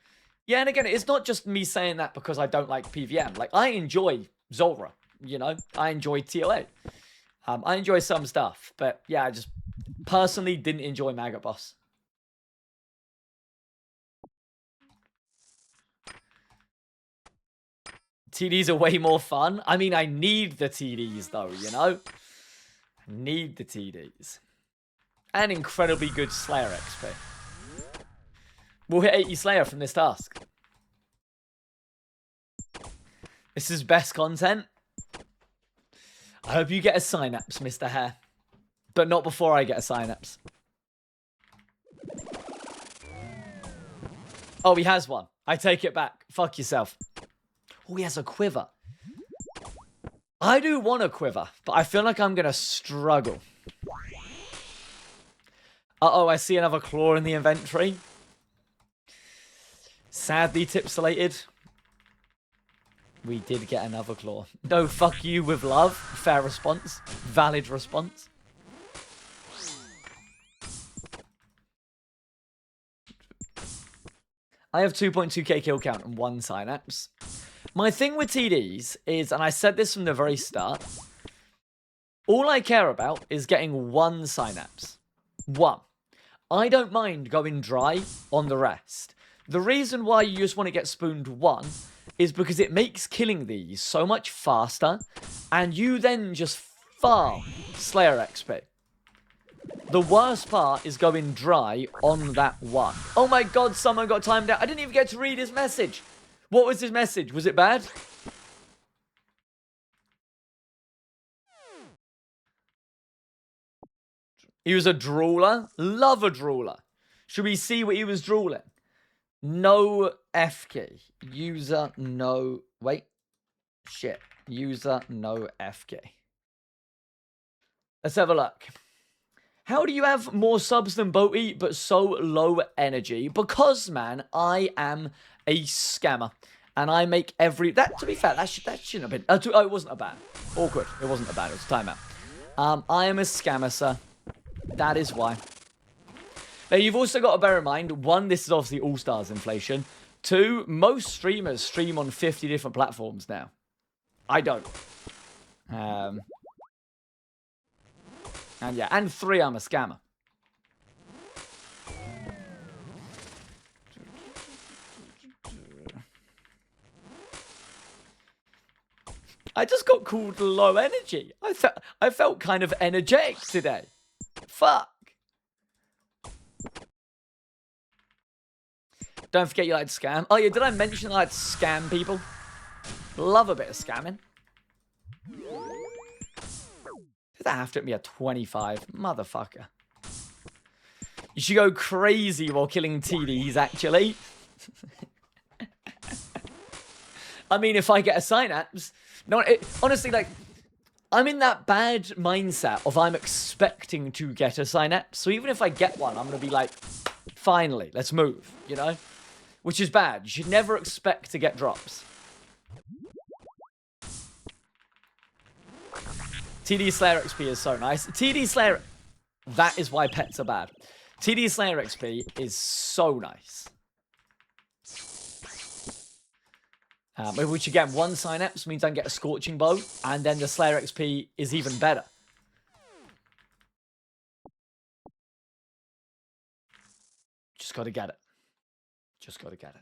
S1: Yeah, and again, it's not just me saying that because I don't like PVM. Like, I enjoy Zulrah, you know? I enjoy TOA. I enjoy some stuff. But, yeah, I just personally didn't enjoy Maggot Boss. TDs are way more fun. I mean, I need the TDs, though, you know? I need the TDs. And incredibly good Slayer XP. We'll hit 80 Slayer from this task. This is best content. I hope you get a synapse, Mr. Hare. But not before I get a synapse. Oh, he has one. I take it back. Fuck yourself. Oh, he has a quiver. I do want a quiver, but I feel like I'm going to struggle. Uh-oh, I see another claw in the inventory. Sadly tipsolated. We did get another claw. No, fuck you with love. Fair response. Valid response. I have 2.2k kill count and 1 synapse. My thing with TDs is, and I said this from the very start, all I care about is getting 1 synapse. 1. I don't mind going dry on the rest. The reason why you just want to get spooned 1 is because it makes killing these so much faster, and you then just farm Slayer XP. The worst part is going dry on that 1. Oh my god, someone got timed out. I didn't even get to read his message. What was his message? Was it bad? He was a drooler. Love a drooler. Should we see what he was drooling? No F key. User no... Wait. Shit. User no F key. Let's have a look. How do you have more subs than Boaty, but so low energy? Because, man, I am a scammer. And I make every... to be fair, that shouldn't have been... oh, it wasn't a ban. Awkward. It wasn't a ban. It was a timeout. I am a scammer, sir. That is why. Now, you've also got to bear in mind, 1, this is obviously All-Stars inflation. 2, most streamers stream on 50 different platforms now. I don't. And yeah, and 3, I'm a scammer. I just got called low energy. I felt kind of energetic today. Fuck. Don't forget you like to scam. Oh yeah, did I mention I like to scam people? Love a bit of scamming. Did that have to be a 25? Motherfucker. You should go crazy while killing TDs, actually. I mean, if I get a synapse... No, honestly, like... I'm in that bad mindset of I'm expecting to get a synapse. So even if I get one, I'm going to be like, finally, let's move, you know? Which is bad. You should never expect to get drops. TD Slayer XP is so nice. TD Slayer... That is why pets are bad. TD Slayer XP is so nice. Which again, 1 synapse means I can get a Scorching Bow, and then the Slayer XP is even better. Just gotta get it. Just gotta get it.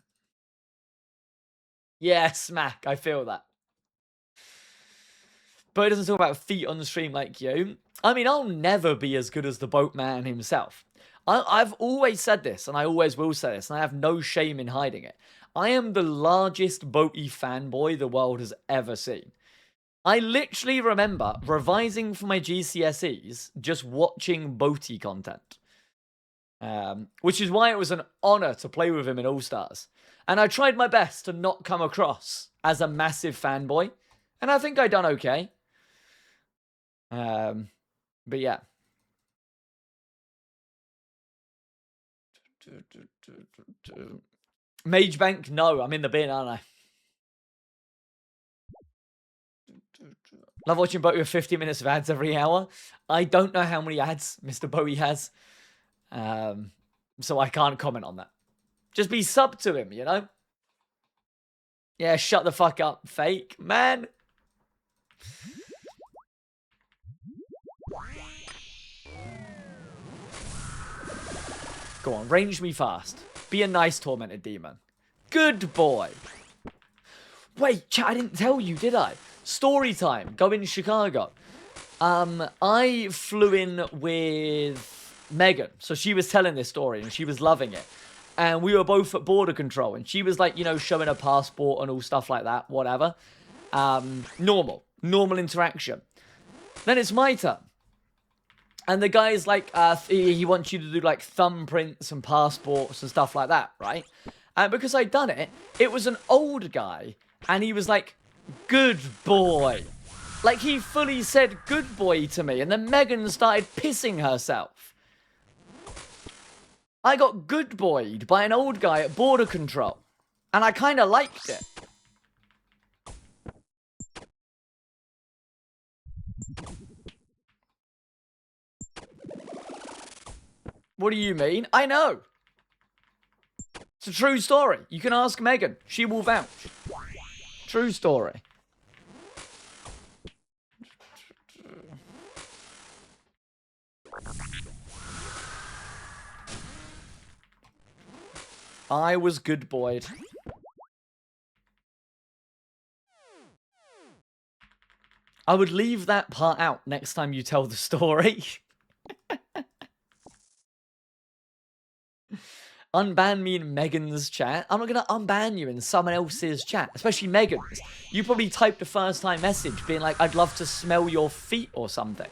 S1: Yeah, smack. I feel that. But he doesn't talk about feet on the stream like you. I mean, I'll never be as good as the boatman himself. I've always said this, and I always will say this, and I have no shame in hiding it. I am the largest boaty fanboy the world has ever seen. I literally remember revising for my GCSEs just watching boaty content. Which is why it was an honor to play with him in All Stars. And I tried my best to not come across as a massive fanboy. And I think I done okay. But yeah. Mage Bank? No, I'm in the bin, aren't I? Love watching Bowie with 50 minutes of ads every hour. I don't know how many ads Mr. Bowie has. So I can't comment on that. Just be sub to him, you know? Yeah, shut the fuck up, fake. Man. Go on, range me fast. Be a nice tormented demon. Good boy. Wait, chat, I didn't tell you, did I? Story time. Go in Chicago. I flew in with Megan. So she was telling this story and she was loving it. And we were both at border control. And she was like, you know, showing her passport and all stuff like that. Whatever. Normal interaction. Then it's my turn. And the guy's like, he wants you to do like thumbprints and passports and stuff like that, right? And because I'd done it, it was an old guy. And he was like, good boy. Like, he fully said good boy to me. And then Megan started pissing herself. I got good boyed by an old guy at border control. And I kind of liked it. What do you mean? I know. It's a true story. You can ask Megan. She will vouch. True story. I was good boyed. I would leave that part out next time you tell the story. Unban me in Megan's chat. I'm not going to unban you in someone else's chat, especially Megan's. You probably typed a first-time message being like, I'd love to smell your feet or something.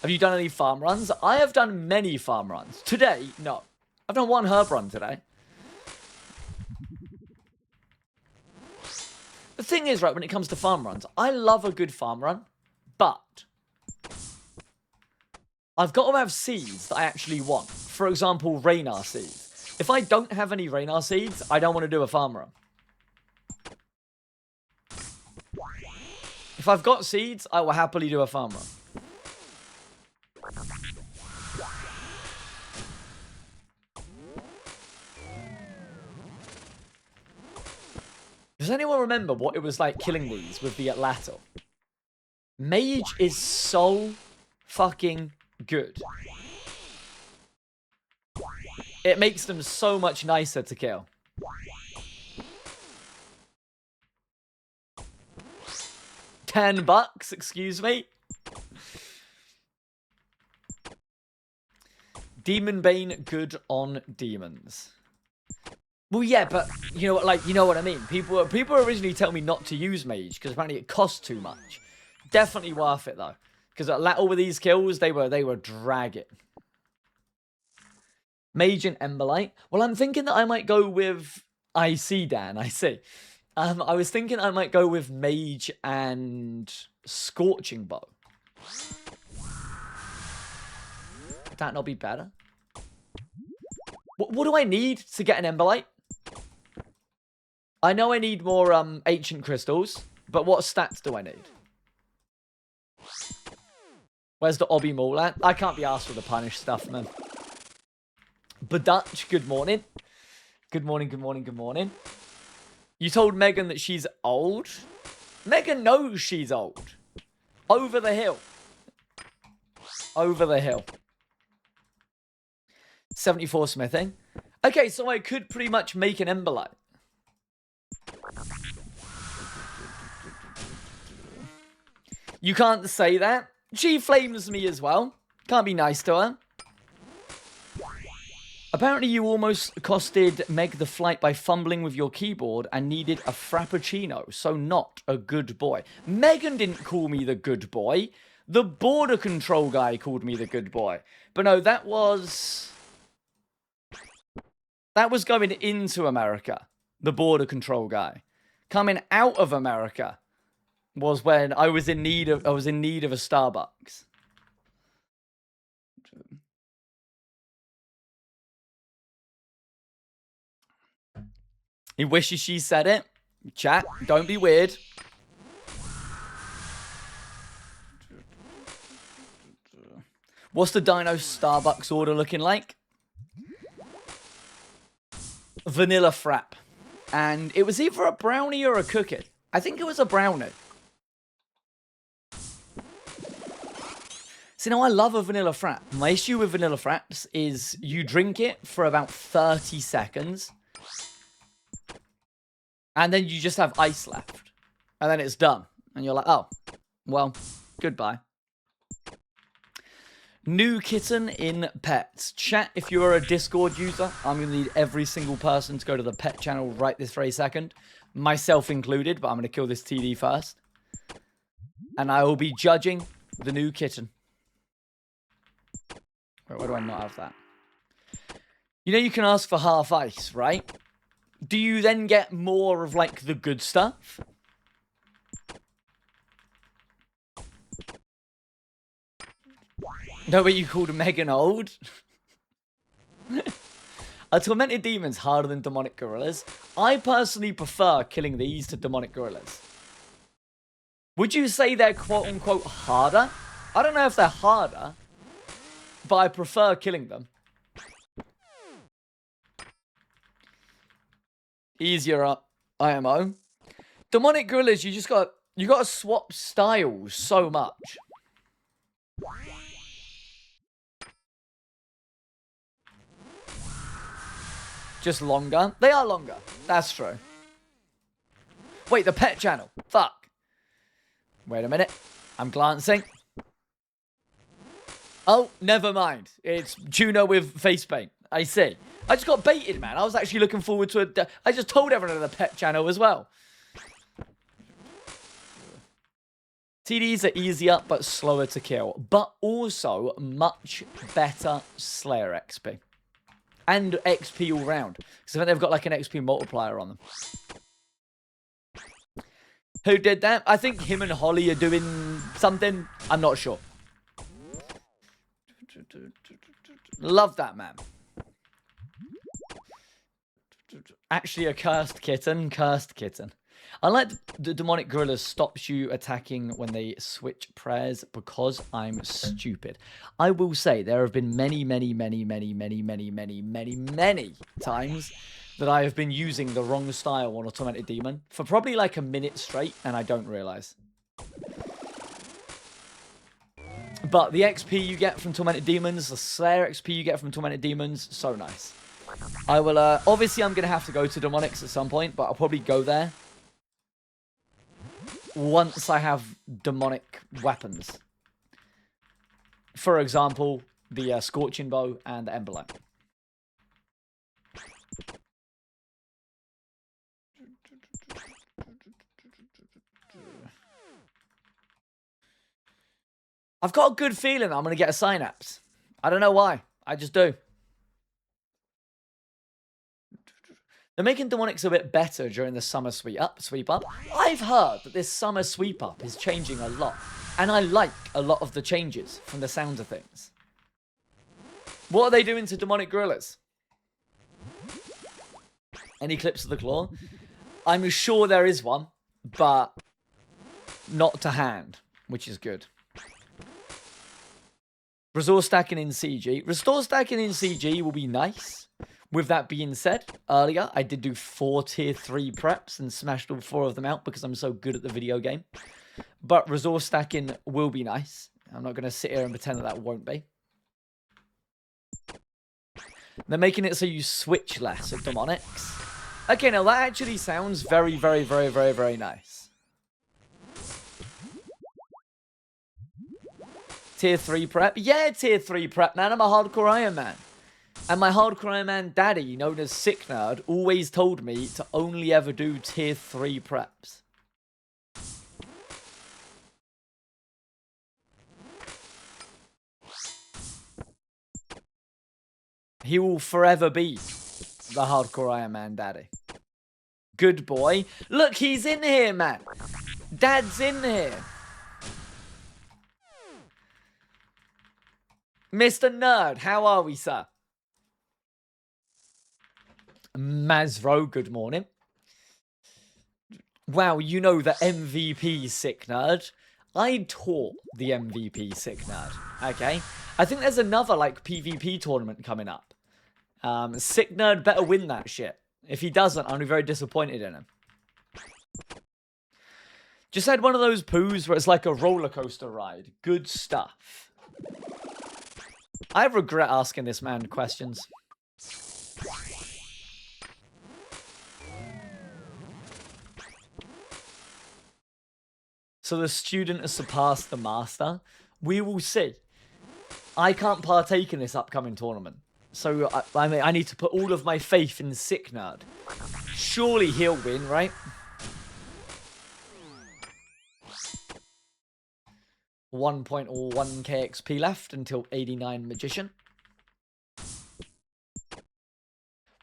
S1: Have you done any farm runs? I have done many farm runs. Today, no. I've done one herb run today. The thing is, right, when it comes to farm runs, I love a good farm run, but I've got to have seeds that I actually want. For example, Raynar seeds. If I don't have any Raynar seeds, I don't want to do a farm run. If I've got seeds, I will happily do a farm run. Does anyone remember what it was like killing these with the Atlatl? Mage is so fucking good. It makes them so much nicer to kill. $10, excuse me. Demon Bane, good on demons. Well, yeah, but you know what? Like, you know what I mean. People originally tell me not to use mage because apparently it costs too much. Definitely worth it though, because all with these kills, they were dragging. Mage and Emberlight. Well, I'm thinking that I might go with. I see, Dan. I see. I was thinking I might go with Mage and Scorching Bow. Would that not be better? What do I need to get an Emberlight? I know I need more ancient crystals, but what stats do I need? Where's the Obby Mall at? I can't be asked for the punish stuff, man. Badutch, good morning. Good morning, good morning, good morning. You told Megan that she's old? Megan knows she's old. Over the hill. Over the hill. 74 smithing. Okay, so I could pretty much make an emberlight. You can't say that. She flames me as well. Can't be nice to her. Apparently you almost costed Meg the flight by fumbling with your keyboard and needed a frappuccino, so not a good boy. Megan didn't call me the good boy. The border control guy called me the good boy. But no, that was going into America. The border control guy. Coming out of America was when I was in need of a Starbucks. He wishes she said it. Chat, don't be weird. What's the Dino Starbucks order looking like? Vanilla frap. And it was either a brownie or a cookie. I think it was a brownie. So now I love a vanilla frap. My issue with vanilla fraps is you drink it for about 30 seconds. And then you just have ice left. And then it's done. And you're like, oh, well, goodbye. New kitten in pets. Chat, if you're a Discord user, I'm going to need every single person to go to the pet channel right this very second. Myself included, but I'm going to kill this TD first. And I will be judging the new kitten. Wait, why do I not have that? You know you can ask for half ice, right? Do you then get more of, like, the good stuff? No, but you called Megan old? Are tormented demons harder than demonic gorillas? I personally prefer killing these to demonic gorillas. Would you say they're quote-unquote harder? I don't know if they're harder, but I prefer killing them. Easier up IMO. Demonic gorillas, you gotta swap styles so much. Just longer. They are longer. That's true. Wait, the pet channel. Fuck. Wait a minute. I'm glancing. Oh, never mind. It's Juno with face paint. I see. I just got baited, man. I was actually looking forward to it. I just told everyone on the pet channel as well. TDs are easier, but slower to kill. But also much better Slayer XP. And XP all round. Because I think they've got like an XP multiplier on them. Who did that? I think him and Holly are doing something. I'm not sure. Love that, man. Actually, a cursed kitten. Cursed kitten. I like the demonic gorillas stops you attacking when they switch prayers because I'm stupid. I will say there have been many times that I have been using the wrong style on a tormented demon for probably like a minute straight and I don't realize. But the XP you get from tormented demons, the Slayer XP you get from tormented demons, so nice. I will, obviously I'm going to have to go to demonics at some point, but I'll probably go there once I have demonic weapons. For example, the Scorching Bow and the Emberlight. I've got a good feeling I'm going to get a Synapse. I don't know why. I just do. They're making demonics a bit better during the summer sweep up. I've heard that this summer sweep up is changing a lot. And I like a lot of the changes from the sound of things. What are they doing to demonic gorillas? Any clips of the claw? I'm sure there is one, but not to hand, which is good. Resource stacking in CG. Restore stacking in CG will be nice. With that being said, earlier I did do 4 tier 3 preps and smashed all 4 of them out because I'm so good at the video game. But resource stacking will be nice. I'm not going to sit here and pretend that won't be. They're making it so you switch less at demonics. Okay, now that actually sounds very, very, very, very, very nice. Tier 3 prep? Yeah, Tier 3 prep, man. I'm a hardcore Iron Man. And my hardcore Iron Man daddy, known as Sick Nerd, always told me to only ever do Tier 3 preps. He will forever be the hardcore Iron Man daddy. Good boy. Look, he's in here, man. Dad's in here. Mr. Nerd, how are we, sir? Mazro, good morning. Wow, you know the MVP Sick Nerd. I taught the MVP Sick Nerd. Okay? I think there's another, like, PvP tournament coming up. Sick Nerd better win that shit. If he doesn't, I'm very disappointed in him. Just had one of those poos where it's like a roller coaster ride. Good stuff. I regret asking this man questions. So the student has surpassed the master. We will see. I can't partake in this upcoming tournament. So I mean, I need to put all of my faith in the Sick Nerd. Surely he'll win, right? .1 KXP left until 89 Magician.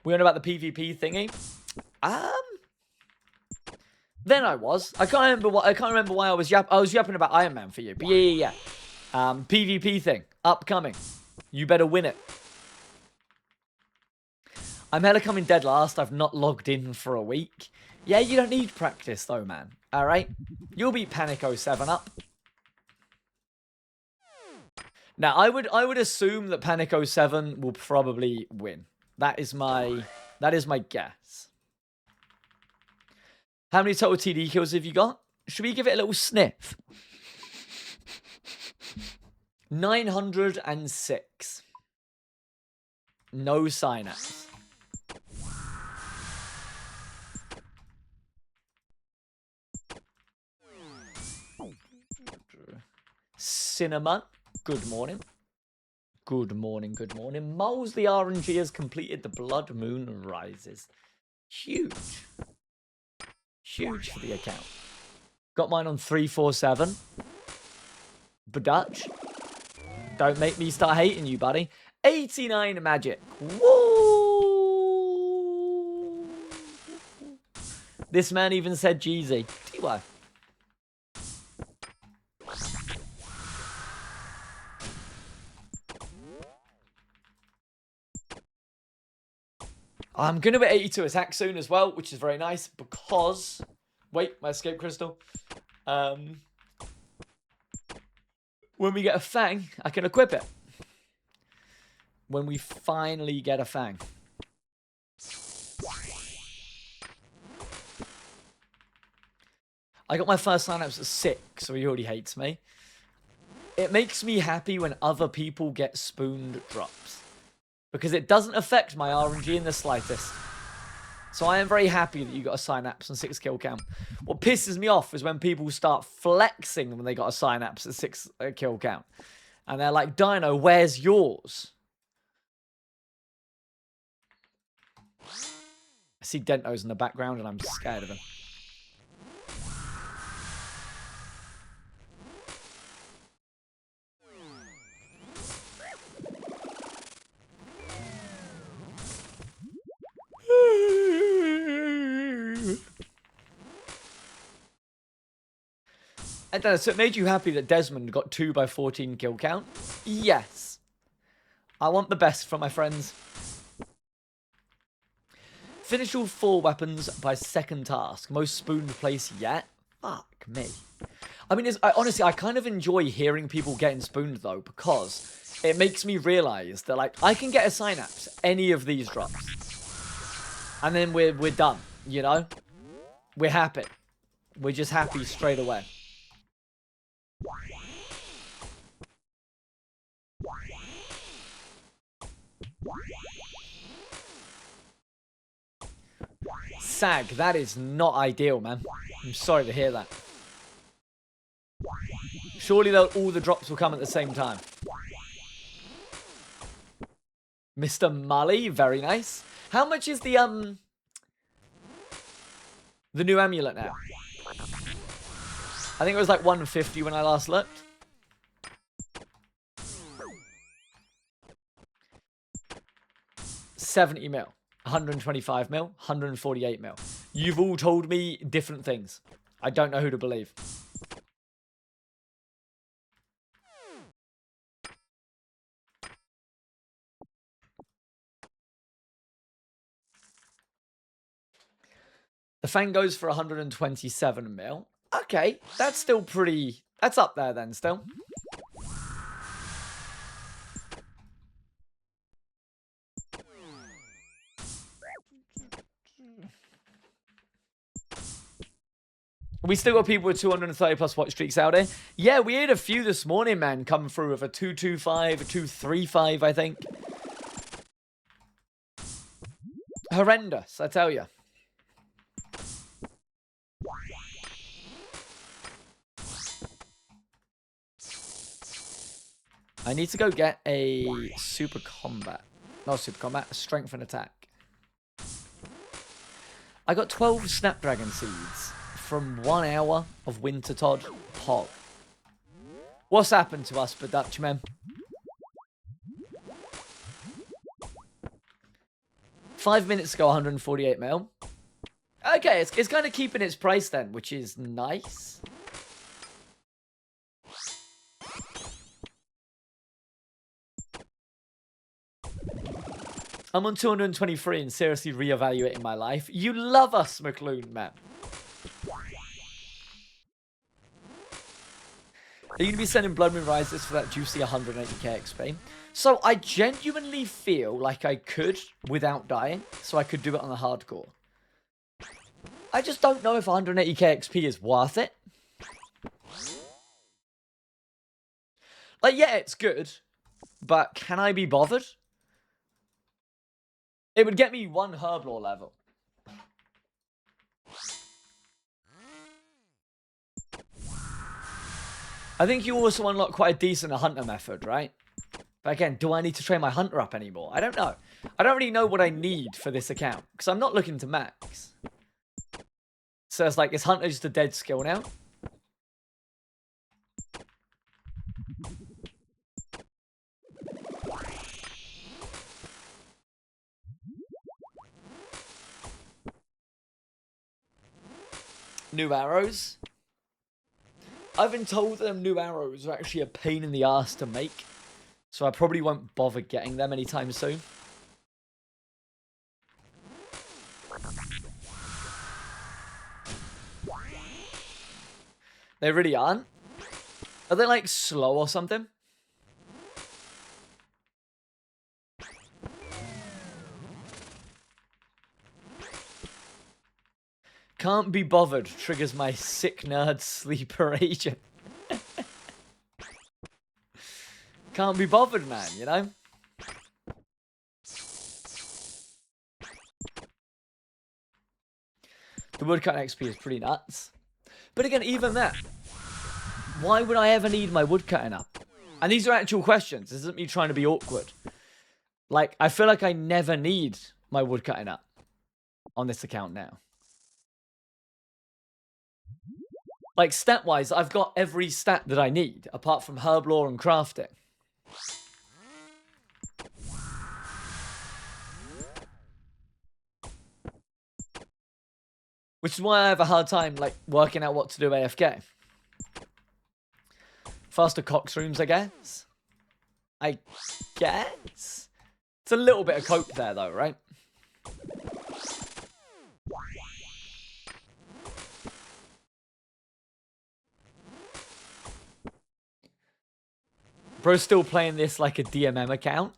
S1: We on about the PvP thingy. Then I was. I can't remember why I was yapping about Iron Man for you. But yeah. PvP thing upcoming. You better win it. I'm hella coming dead last. I've not logged in for a week. Yeah, you don't need practice though, man. All right, you'll beat Panic 07 up. Now, I would assume that Panic 07 will probably win. That is my guess. How many total TD kills have you got? Should we give it a little sniff? 906. No synapse. Cinnamon, good morning. Good morning, good morning. Moles the RNG has completed the Blood Moon Rises. Huge. Huge for the account. Got mine on 347. Badutch. Don't make me start hating you, buddy. 89 magic. Woo! This man even said Jeezy. TY. I'm going to be 82 attack soon as well, which is very nice because... Wait, my escape crystal. When we get a fang, I can equip it. When we finally get a fang. I got my first sign-ups at 6, so he already hates me. It makes me happy when other people get spooned drops. Because it doesn't affect my RNG in the slightest. So I am very happy that you got a synapse and 6 kill count. What pisses me off is when people start flexing when they got a synapse at 6 kill count. And they're like, Dino, where's yours? I see Dento's in the background and I'm scared of him. I don't know, so it made you happy that Desmond got 2 by 14 kill count? Yes. I want the best from my friends. Finish all 4 weapons by second task. Most spooned place yet? Fuck me. I mean, honestly, I kind of enjoy hearing people getting spooned, though, because it makes me realize that, like, I can get a synapse any of these drops. And then we're done, you know? We're happy. We're just happy straight away. Sag, that is not ideal, man. I'm sorry to hear that. Surely all the drops will come at the same time. Mr. Mully, very nice. How much is the new amulet now? I think it was like 150 when I last looked. $70 mil, 125 mil, 148 mil. You've all told me different things. I don't know who to believe. The Fang goes for 127 mil. Okay, that's still pretty... That's up there then, still. We still got people with 230 plus watch streaks out here. Yeah, we had a few this morning, man, come through with a 225, a 235, I think. Horrendous, I tell you. I need to go get a super combat. Not super combat, a strength and attack. I got 12 snapdragon seeds from 1 hour of Winter Todd Pog. What's happened to us, Dutchman? 5 minutes ago, 148 mil. Okay, it's kind of keeping its price then, which is nice. I'm on 223 and seriously reevaluating my life. You love us, McLoon, man. Are you going to be sending Blood Moon Rises for that juicy 180k XP? So I genuinely feel like I could without dying, so I could do it on the hardcore. I just don't know if 180k XP is worth it. Like, yeah, it's good, but can I be bothered? It would get me 1 Herblore level. I think you also unlock quite a decent hunter method, right? But again, do I need to train my hunter up anymore? I don't know. I don't really know what I need for this account, because I'm not looking to max. So it's like, is hunter just a dead skill now? New arrows. I've been told that new arrows are actually a pain in the ass to make. So I probably won't bother getting them anytime soon. They really aren't. Are they like slow or something? Can't be bothered triggers my sick nerd sleeper agent. Can't be bothered, man, you know? The woodcut XP is pretty nuts. But again, even that, why would I ever need my woodcutting up? And these are actual questions. This isn't me trying to be awkward. Like, I feel like I never need my woodcutting up on this account now. Like, stat-wise, I've got every stat that I need, apart from herblore and crafting. Which is why I have a hard time, like, working out what to do AFK. Faster Cox rooms, I guess. I guess? It's a little bit of cope there, though, right? Bro's still playing this like a DMM account.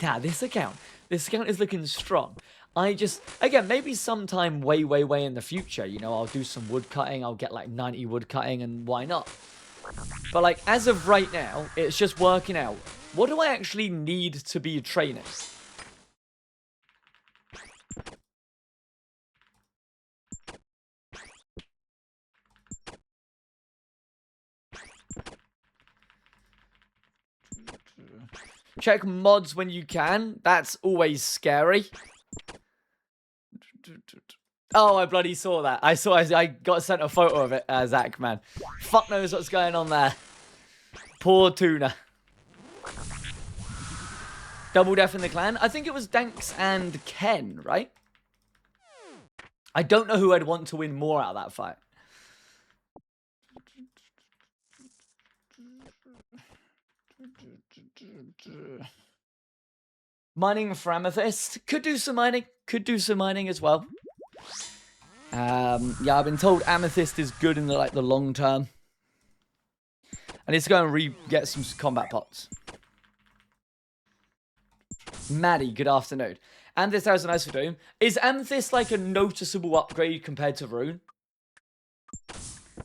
S1: Nah, this account is looking strong. I just, again, maybe sometime way in the future, you know, I'll do some wood cutting. I'll get like 90 wood cutting and why not? But like, as of right now, it's just working out. What do I actually need to be training? Check mods when you can. That's always scary. Oh, I bloody saw that. I got sent a photo of it, Zach, man. Fuck knows what's going on there. Poor tuna. Double death in the clan. I think it was Danks and Ken, right? I don't know who I'd want to win more out of that fight. Mining for amethyst. Could do some mining. Could do some mining as well. Yeah, I've been told amethyst is good in the long term. I need to go and get some combat pots. Maddie, good afternoon. Amethyst has a nice for doom. Is amethyst like a noticeable upgrade compared to rune?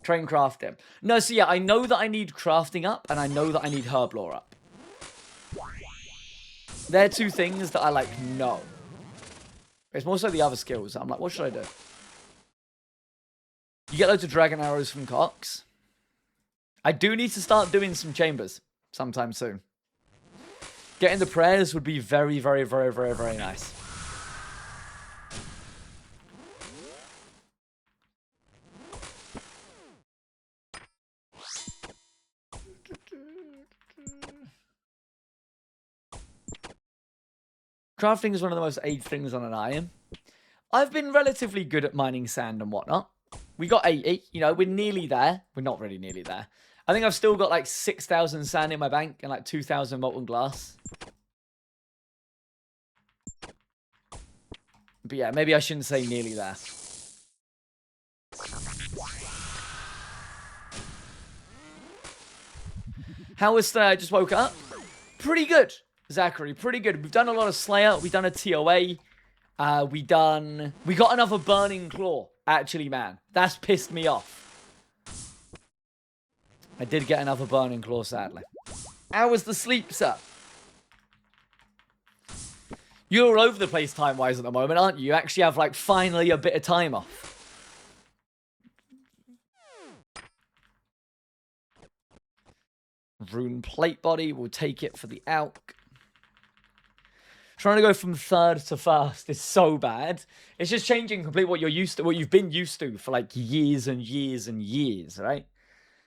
S1: Train crafting. No, so yeah, I know that I need crafting up, and I know that I need herb lore up. They're two things that I know. It's more so the other skills. I'm like, what should I do? You get loads of dragon arrows from Cox. I do need to start doing some chambers sometime soon. Getting the prayers would be very, very, very, very, very nice. Crafting is one of the most aged things on an iron. I've been relatively good at mining sand and whatnot. We got 80. You know, we're nearly there. We're not really nearly there. I think I've still got 6,000 sand in my bank and 2,000 molten glass. But yeah, maybe I shouldn't say nearly there. How was today? I just woke up. Pretty good, Zachary. Pretty good. We've done a lot of Slayer. We've done a TOA. We got another Burning Claw. Actually, man, that's pissed me off. I did get another Burning Claw, sadly. How was the sleep, sir? You're all over the place time-wise at the moment, aren't you? You actually have, finally a bit of time off. Rune plate body. We'll take it for the Alk. Trying to go from third to first is so bad. It's just changing completely what you're used to, what you've been used to for years and years and years, right?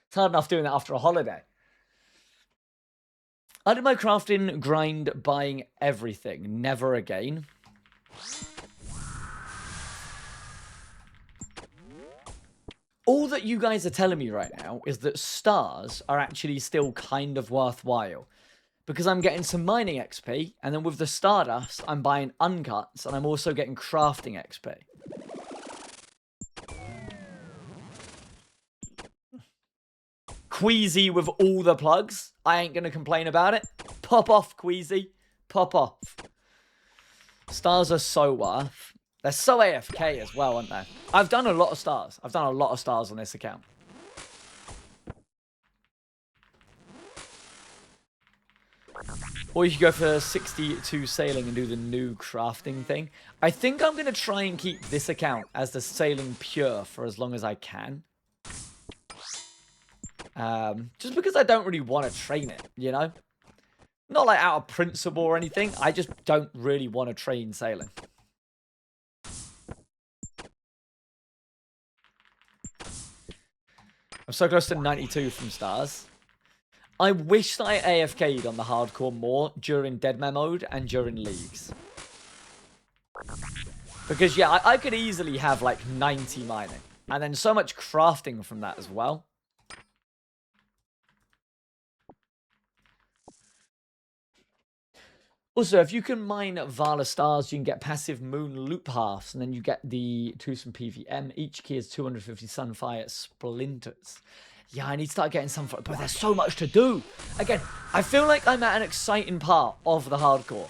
S1: It's hard enough doing that after a holiday. I did my crafting grind buying everything. Never again. All that you guys are telling me right now is that stars are actually still kind of worthwhile. Because I'm getting some mining XP, and then with the Stardust, I'm buying uncuts, and I'm also getting crafting XP. Queasy with all the plugs. I ain't going to complain about it. Pop off, Queasy. Pop off. Stars are so worth. They're so AFK as well, aren't they? I've done a lot of stars. I've done a lot of stars on this account. Or you could go for 62 sailing and do the new crafting thing. I think I'm going to try and keep this account as the sailing pure for as long as I can. Just because I don't really want to train it, you know? Not out of principle or anything. I just don't really want to train sailing. I'm so close to 92 from stars. I wish that I AFK'd on the hardcore more during Deadman mode and during leagues. Because, yeah, I could easily have, 90 mining. And then so much crafting from that as well. Also, if you can mine Vala stars, you can get passive moon loop halves. And then you get the tools from PVM. Each key is 250 Sunfire splinters. Yeah, I need to start getting some, but there's so much to do. Again, I feel like I'm at an exciting part of the hardcore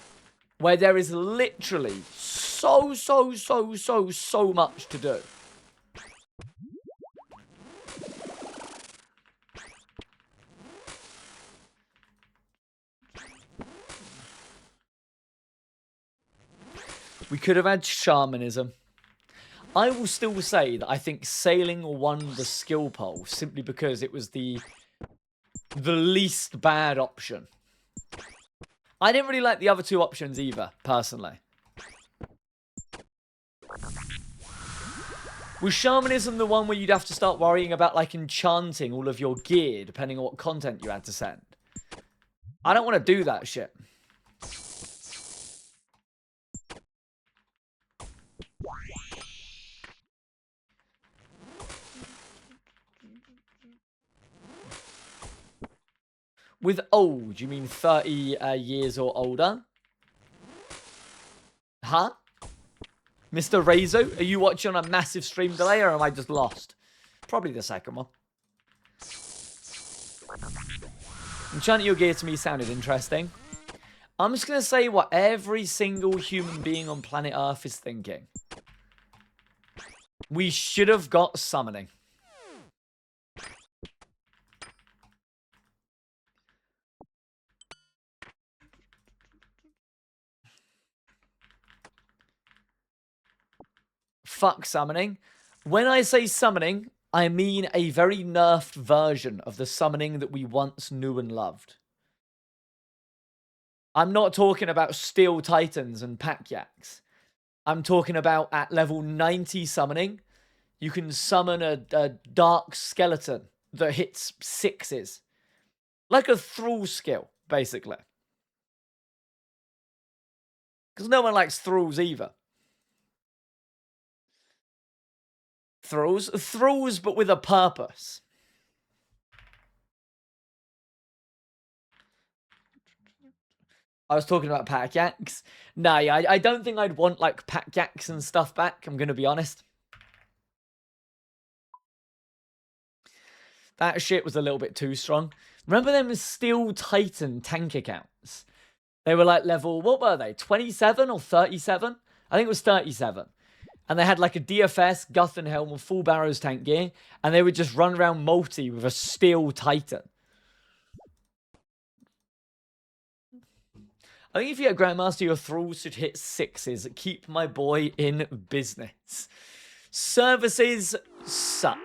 S1: where there is literally so much to do. We could have had shamanism. I will still say that I think sailing won the skill poll simply because it was the least bad option. I didn't really like the other two options either, personally. Was shamanism the one where you'd have to start worrying about, like, enchanting all of your gear, depending on what content you had to send? I don't want to do that shit. With old, you mean 30 years or older? Huh? Mr. Rezo, are you watching on a massive stream delay or am I just lost? Probably the second one. Enchanting your gear to me sounded interesting. I'm just going to say what every single human being on planet Earth is thinking. We should have got summoning. Fuck summoning. When I say summoning, I mean a very nerfed version of the summoning that we once knew and loved. I'm not talking about Steel Titans and Pack Yaks. I'm talking about at level 90 summoning, you can summon a dark skeleton that hits 6s. Like a thrall skill, basically. Because no one likes thralls either. Thralls, but with a purpose. I was talking about Pack Yaks. Nah, yeah, I don't think I'd want, like, Pack Yaks and stuff back, I'm going to be honest. That shit was a little bit too strong. Remember them Steel Titan tank accounts? They were, like, level, what were they, 27 or 37? I think it was 37. And they had, like, a DFS, Guthern Helm, and full Barrows tank gear. And they would just run around multi with a Steel Titan. I think if you get Grandmaster, your thralls should hit 6s. Keep my boy in business. Services suck.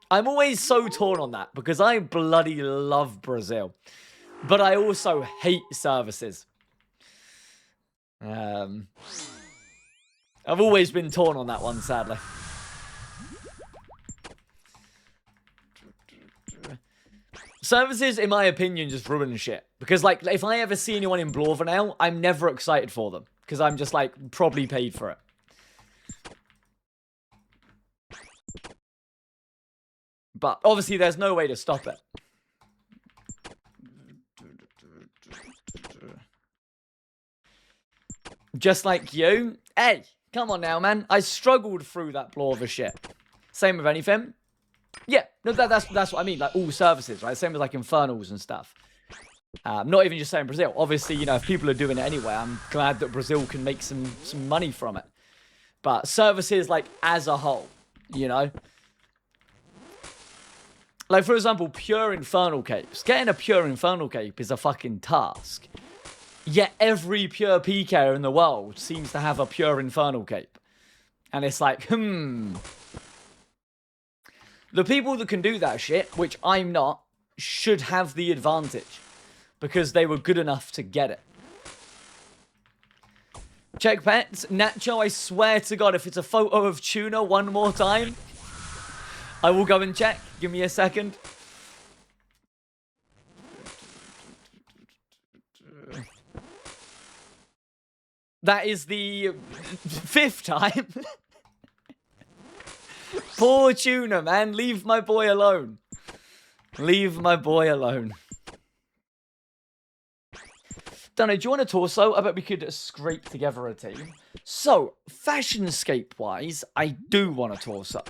S1: I'm always so torn on that because I bloody love Brazil. But I also hate services. I've always been torn on that one, sadly. Services, in my opinion, just ruin shit. Because, like, if I ever see anyone in Blorva now, I'm never excited for them. Because I'm just, like, probably paid for it. But, obviously, there's no way to stop it. Just like you. Hey, come on now, man. I struggled through that Blorva shit. Same with anything. Yeah, no, that's what I mean. Like, all services, right? Same with, like, Infernals and stuff. Not even just saying Brazil. Obviously, you know, if people are doing it anyway, I'm glad that Brazil can make some money from it. But services, like, as a whole, you know? Like, for example, pure Infernal Capes. Getting a pure Infernal Cape is a fucking task. Yet every pure PKer in the world seems to have a pure Infernal Cape. And it's like, The people that can do that shit, which I'm not, should have the advantage. Because they were good enough to get it. Check pets. Nacho, I swear to God, if it's a photo of Tuna one more time, I will go and check. Give me a second. That is the 5th time. Poor Tuna, man. Leave my boy alone. Leave my boy alone. Dino, do you want a torso? I bet we could scrape together a team. So, fashionscape-wise, I do want a torso.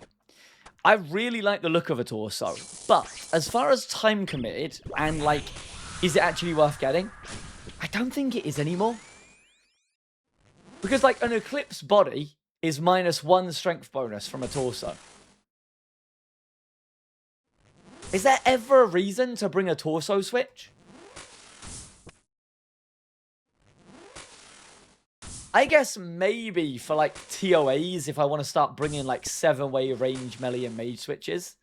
S1: I really like the look of a torso. But, as far as time committed, and, like, is it actually worth getting? I don't think it is anymore. Because, like, an Eclipse body is -1 strength bonus from a torso. Is there ever a reason to bring a torso switch? I guess maybe for, like, TOAs, if I want to start bringing, like, 7-way range melee and mage switches.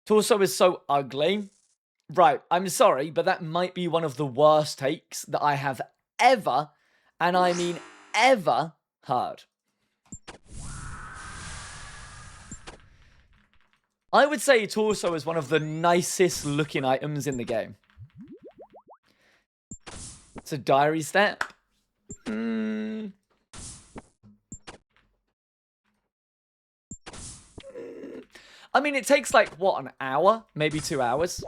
S1: Torso is so ugly. Right, I'm sorry, but that might be one of the worst takes that I have ever, and I mean ever, heard. I would say Torso is one of the nicest looking items in the game. It's a diary step. I mean, it takes like, what, an hour? Maybe 2 hours?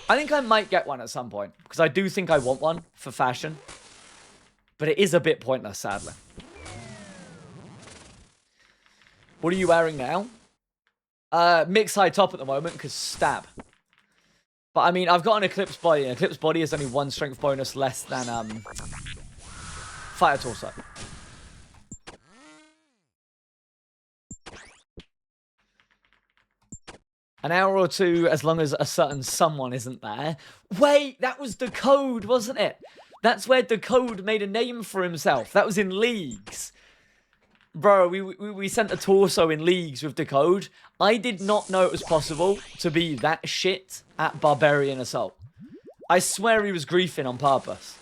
S1: I think I might get one at some point, because I do think I want one for fashion. But it is a bit pointless, sadly. What are you wearing now? Mix high top at the moment, because stab. But I mean, I've got an Eclipse body. An Eclipse body is only 1 strength bonus less than Fire Torso. An hour or two, as long as a certain someone isn't there. Wait, that was Decode, wasn't it? That's where Decode made a name for himself. That was in Leagues. Bro, we sent a Torso in Leagues with Decode. I did not know it was possible to be that shit at Barbarian Assault. I swear he was griefing on purpose.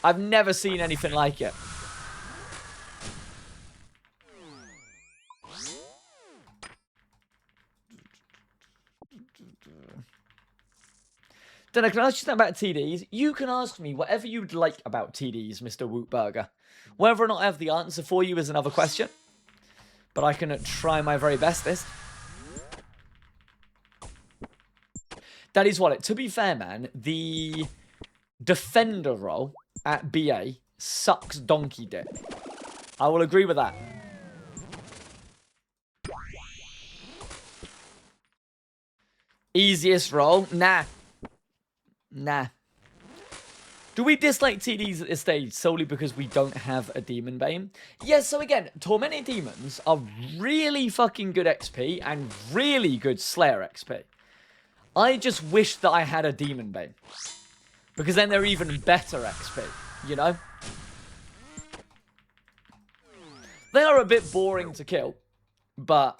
S1: I've never seen anything like it. Then can I ask you something about TDs? You can ask me whatever you'd like about TDs, Mr. Wootburger. Whether or not I have the answer for you is another question. But I can try my very bestest. That is what it... To be fair, man, the defender role at BA sucks donkey dick. I will agree with that. Easiest role? Nah. Nah. Do we dislike TDs at this stage solely because we don't have a Demon Bane? Yes, so again, Tormented Demons are really fucking good XP and really good Slayer XP. I just wish that I had a Demon Bane. Because then they're even better XP, you know? They are a bit boring to kill, but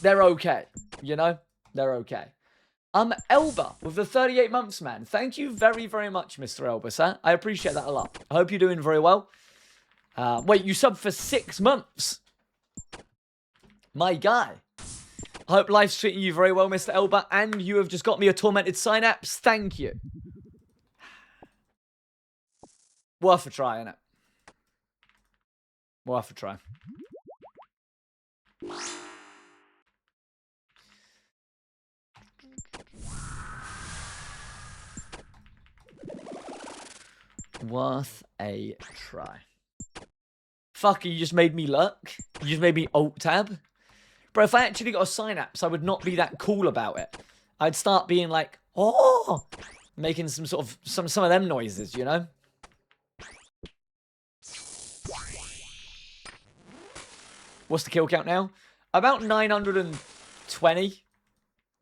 S1: they're okay, you know? They're okay. Elba, with the 38 months, man. Thank you very, very much, Mr. Elba, sir. I appreciate that a lot. I hope you're doing very well. Wait, you subbed for 6 months? My guy. I hope life's treating you very well, Mr. Elba, and you have just got me a Tormented Synapse. Thank you. Worth a try, innit? Worth a try. Worth a try. Fuck, you just made me look. You just made me alt-tab. Bro, if I actually got a Synapse, I would not be that cool about it. I'd start being like, oh, making some sort of, some of them noises, you know? What's the kill count now? About 920,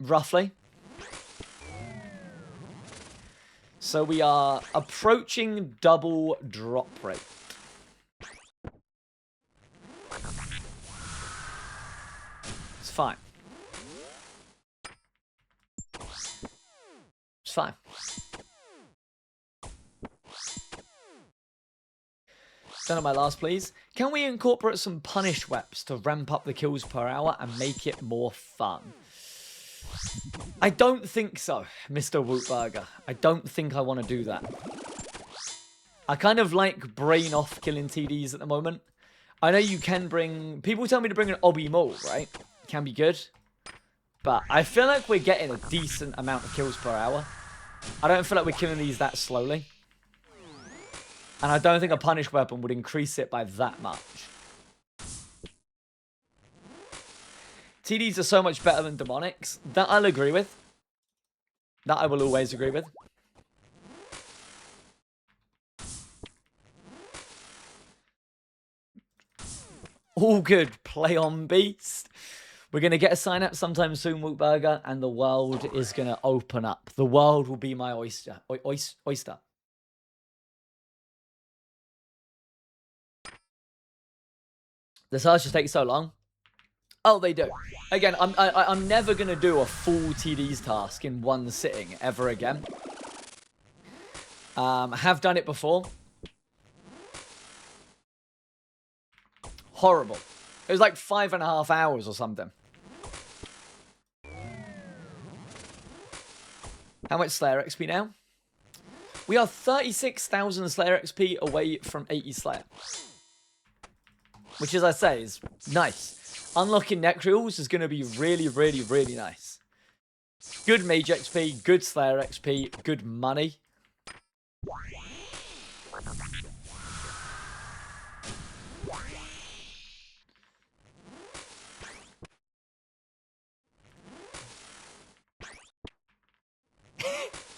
S1: roughly. So we are approaching double drop rate. It's fine. It's fine. Done on my last, please. Can we incorporate some punish weps to ramp up the kills per hour and make it more fun? I don't think so, Mr. Wootburger. I don't think I want to do that. I kind of like brain off killing TDs at the moment. I know you can bring... People tell me to bring an Obby Maul, right? Can be good. But I feel like we're getting a decent amount of kills per hour. I don't feel like we're killing these that slowly. And I don't think a punish weapon would increase it by that much. TDs are so much better than demonics. That I'll agree with. That I will always agree with. All good. Play on Beast. We're going to get a Synapse sometime soon, Wootburger, and the world is going to open up. The world will be my oyster. Oyster. The search just takes so long. Oh, they do. Again, I'm never going to do a full TD's task in one sitting ever again. Have done it before. Horrible. It was like 5.5 hours or something. How much Slayer XP now? We are 36,000 Slayer XP away from 80 Slayer. Which, as I say, is nice. Unlocking Necreals is going to be really, really, really nice. Good Mage XP, good Slayer XP, good money.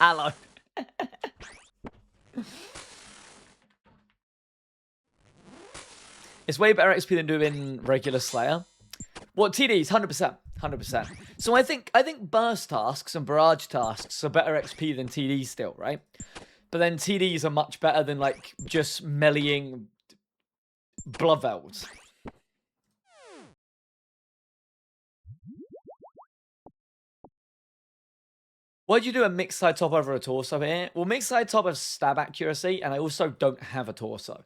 S1: Hello. It's way better XP than doing regular Slayer. What, TDs? 100%. 100%. So I think burst tasks and barrage tasks are better XP than TDs still, right? But then TDs are much better than, like, just meleeing Bloodvelds. Why'd you do a mixed side top over a torso here? Well, mixed side top has stab accuracy, and I also don't have a torso.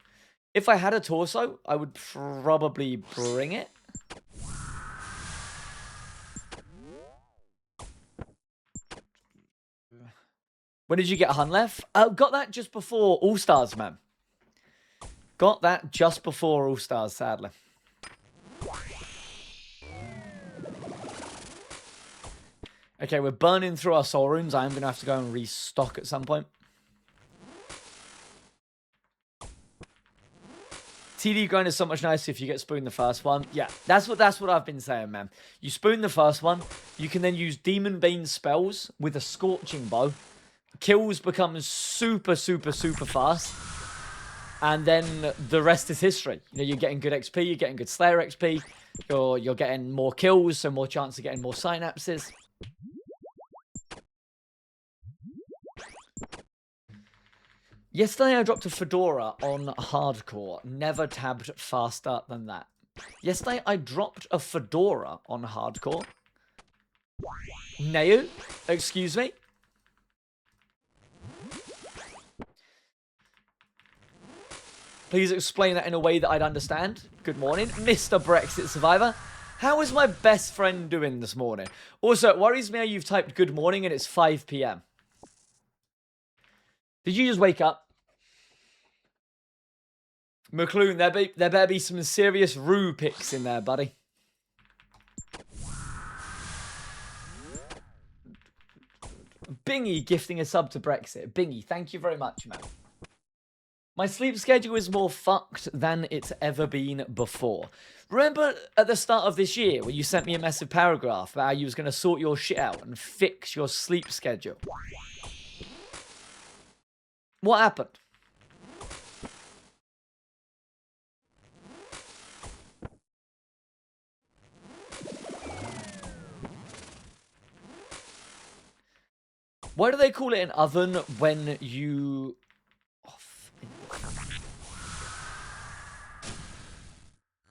S1: If I had a torso, I would probably bring it. When did you get Hunlef? Got that just before All-Stars, man. Got that just before All-Stars, sadly. Okay, we're burning through our soul runes. I'm going to have to go and restock at some point. TD grind is so much nicer if you get spoon the first one. Yeah, that's what I've been saying, man. You spoon the first one, you can then use Demon Bane spells with a Scorching Bow. Kills become super, super, super fast. And then the rest is history. You know, you're getting good XP, you're getting good Slayer XP, you're getting more kills, so more chance of getting more synapses. Yesterday I dropped a Fedora on hardcore. Never tabbed faster than that. Yesterday I dropped a Fedora on hardcore. Neu? Excuse me? Please explain that in a way that I'd understand. Good morning, Mr. Brexit Survivor. How is my best friend doing this morning? Also, it worries me how you've typed good morning and it's 5 PM. Did you just wake up? McLuhan, there better be some serious Rue picks in there, buddy. Bingy gifting a sub to Brexit. Bingy, thank you very much, man. My sleep schedule is more fucked than it's ever been before. Remember at the start of this year when you sent me a massive paragraph about how you was going to sort your shit out and fix your sleep schedule? What happened? Why do they call it an oven when you...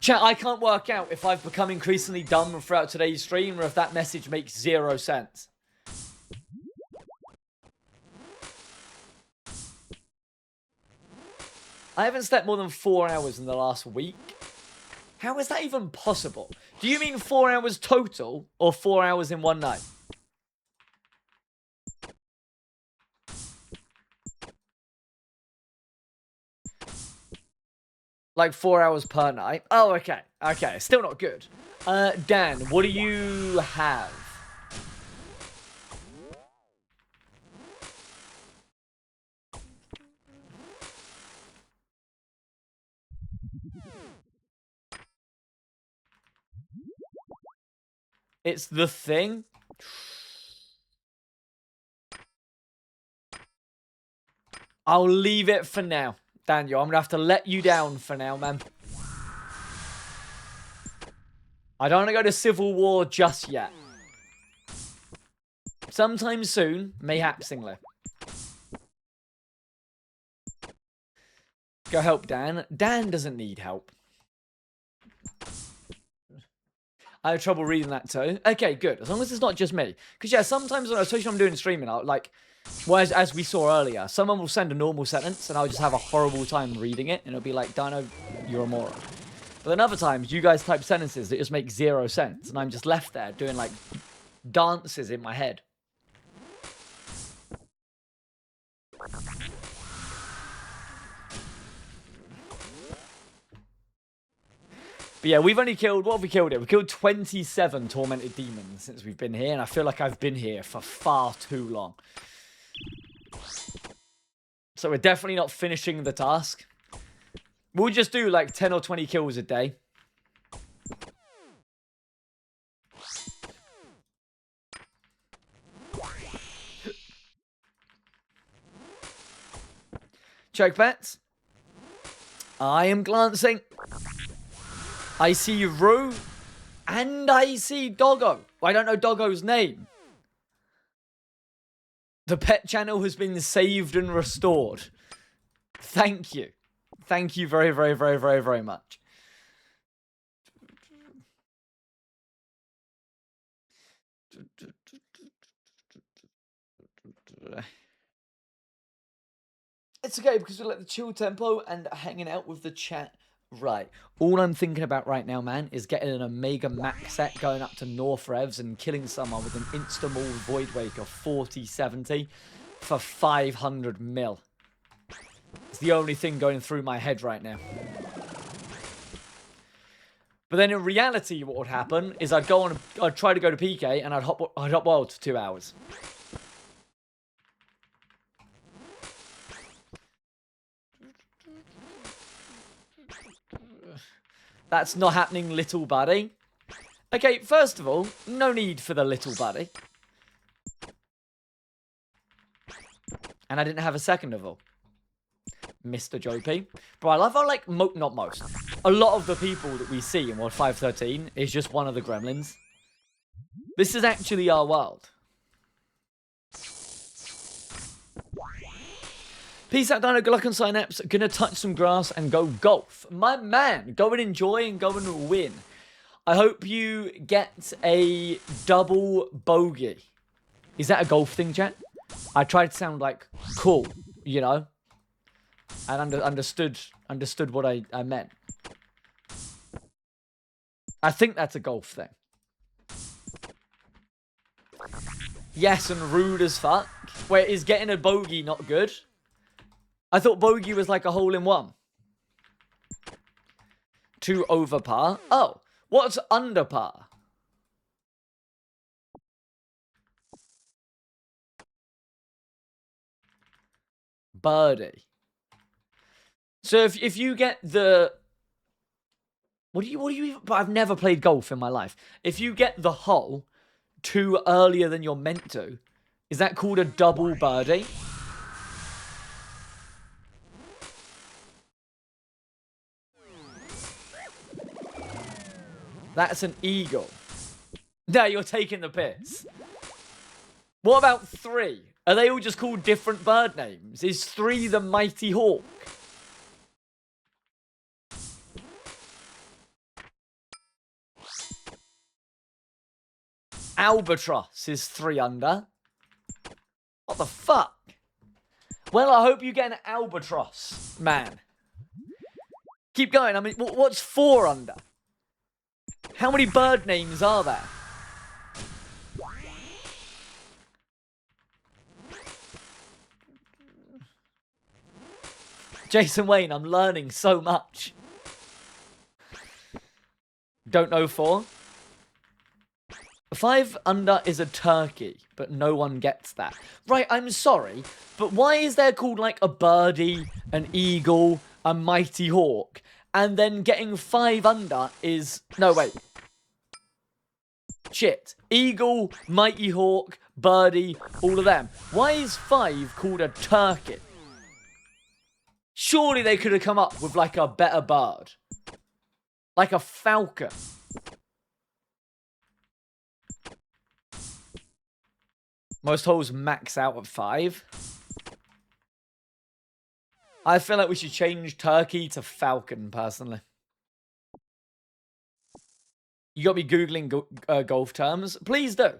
S1: Chat, I can't work out if I've become increasingly dumb throughout today's stream or if that message makes 0 sense. I haven't slept more than 4 hours in the last week. How is that even possible? Do you mean 4 hours total or 4 hours in one night? Like 4 hours per night? Oh, okay. Okay, still not good. Dan, what do you have? It's the thing? I'll leave it for now. Daniel, I'm going to have to let you down for now, man. I don't want to go to civil war just yet. Sometime soon, mayhapsingly. Go help Dan. Dan doesn't need help. I have trouble reading that too. Okay, good. As long as it's not just me. Because, yeah, sometimes, especially when I'm doing streaming, well, as we saw earlier, someone will send a normal sentence and I'll just have a horrible time reading it. And it'll be like, Dino, you're a moron. But then other times, you guys type sentences that just make 0 sense. And I'm just left there doing, like, dances in my head. But yeah, we've only killed, what have we killed here? We've killed 27 tormented demons since we've been here, and I feel like I've been here for far too long. So we're definitely not finishing the task. We'll just do like 10 or 20 kills a day. Check bets. I am glancing. I see Rue. And I see Doggo. I don't know Doggo's name. The pet channel has been saved and restored. Thank you. Thank you very, very, very, very, very much. It's okay because we like the chill tempo and hanging out with the chat. Right. All I'm thinking about right now, man, is getting an Omega Max set going up to North Revs and killing someone with an Insta-Maul Void Wake of 40-70 for 500 mil. It's the only thing going through my head right now. But then in reality, what would happen is I'd try to go to PK and I'd hop wild for 2 hours. That's not happening, little buddy. Okay, first of all, no need for the little buddy. And I didn't have a second of all. Mr. Joe P. But I love how, like, not most. A lot of the people that we see in World 513 is just one of the gremlins. This is actually our world. Peace out, Dino. Good luck on sign-ups. Gonna touch some grass and go golf. My man, go and enjoy and go and win. I hope you get a double bogey. Is that a golf thing, chat? I tried to sound like cool, you know? And understood what I meant. I think that's a golf thing. Yes, and rude as fuck. Wait, is getting a bogey not good? I thought bogey was like a hole-in-one. 2 over par. Oh, what's under par? Birdie. So if you get the... What do you even... But I've never played golf in my life. If you get the hole too earlier than you're meant to, is that called a double birdie? That's an eagle. No, you're taking the piss. What about 3? Are they all just called different bird names? Is 3 the mighty hawk? Albatross is 3 under. What the fuck? Well, I hope you get an albatross, man. Keep going. I mean, what's 4 under? How many bird names are there? Jason Wayne, I'm learning so much. Don't know 4. 5 under is a turkey, but no one gets that. Right, I'm sorry, but why is there called like a birdie, an eagle, a mighty hawk, and then getting 5 under is... No, wait. Shit. Eagle, mighty hawk, birdie, all of them. Why is 5 called a turkey? Surely they could have come up with like a better bird. Like a falcon. Most holes max out at 5. I feel like we should change turkey to falcon, personally. You got me Googling golf terms. Please do.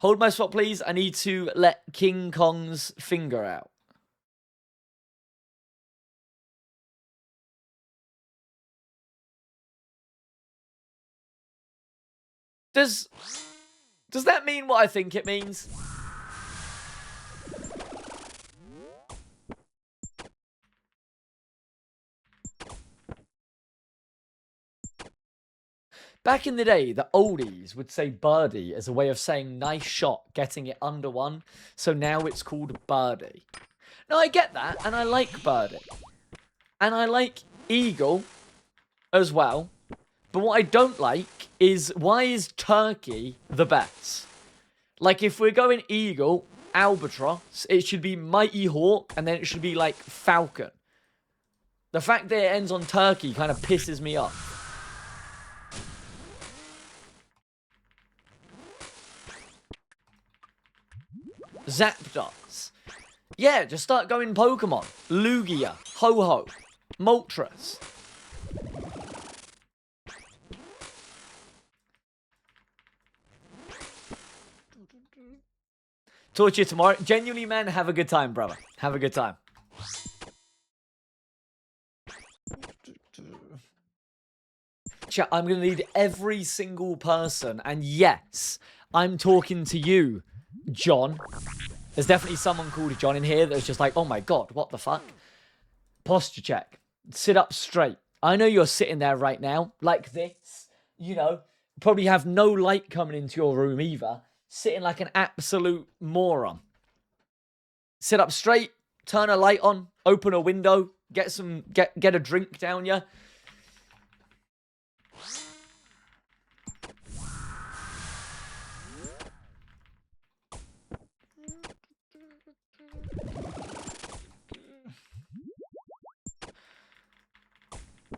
S1: Hold my spot, please. I need to let King Kong's finger out. Does that mean what I think it means? Back in the day, the oldies would say birdie as a way of saying nice shot, getting it under one. So now it's called birdie. No, I get that, and I like birdie. And I like eagle as well. But what I don't like is, why is turkey the best? Like, if we're going eagle, albatross, it should be mighty hawk, and then it should be like falcon. The fact that it ends on turkey kind of pisses me off. Zapdos. Yeah, just start going Pokemon. Lugia, Ho-Ho, Moltres. Talk to you tomorrow. Genuinely, man, have a good time, brother. Have a good time. Chat, I'm going to need every single person. And yes, I'm talking to you, John. There's definitely someone called John in here that's just like, oh my god, what the fuck? Posture check. Sit up straight. I know you're sitting there right now, like this. You know, probably have no light coming into your room either. Sitting like an absolute moron. Sit up straight, turn a light on, open a window, get a drink down you.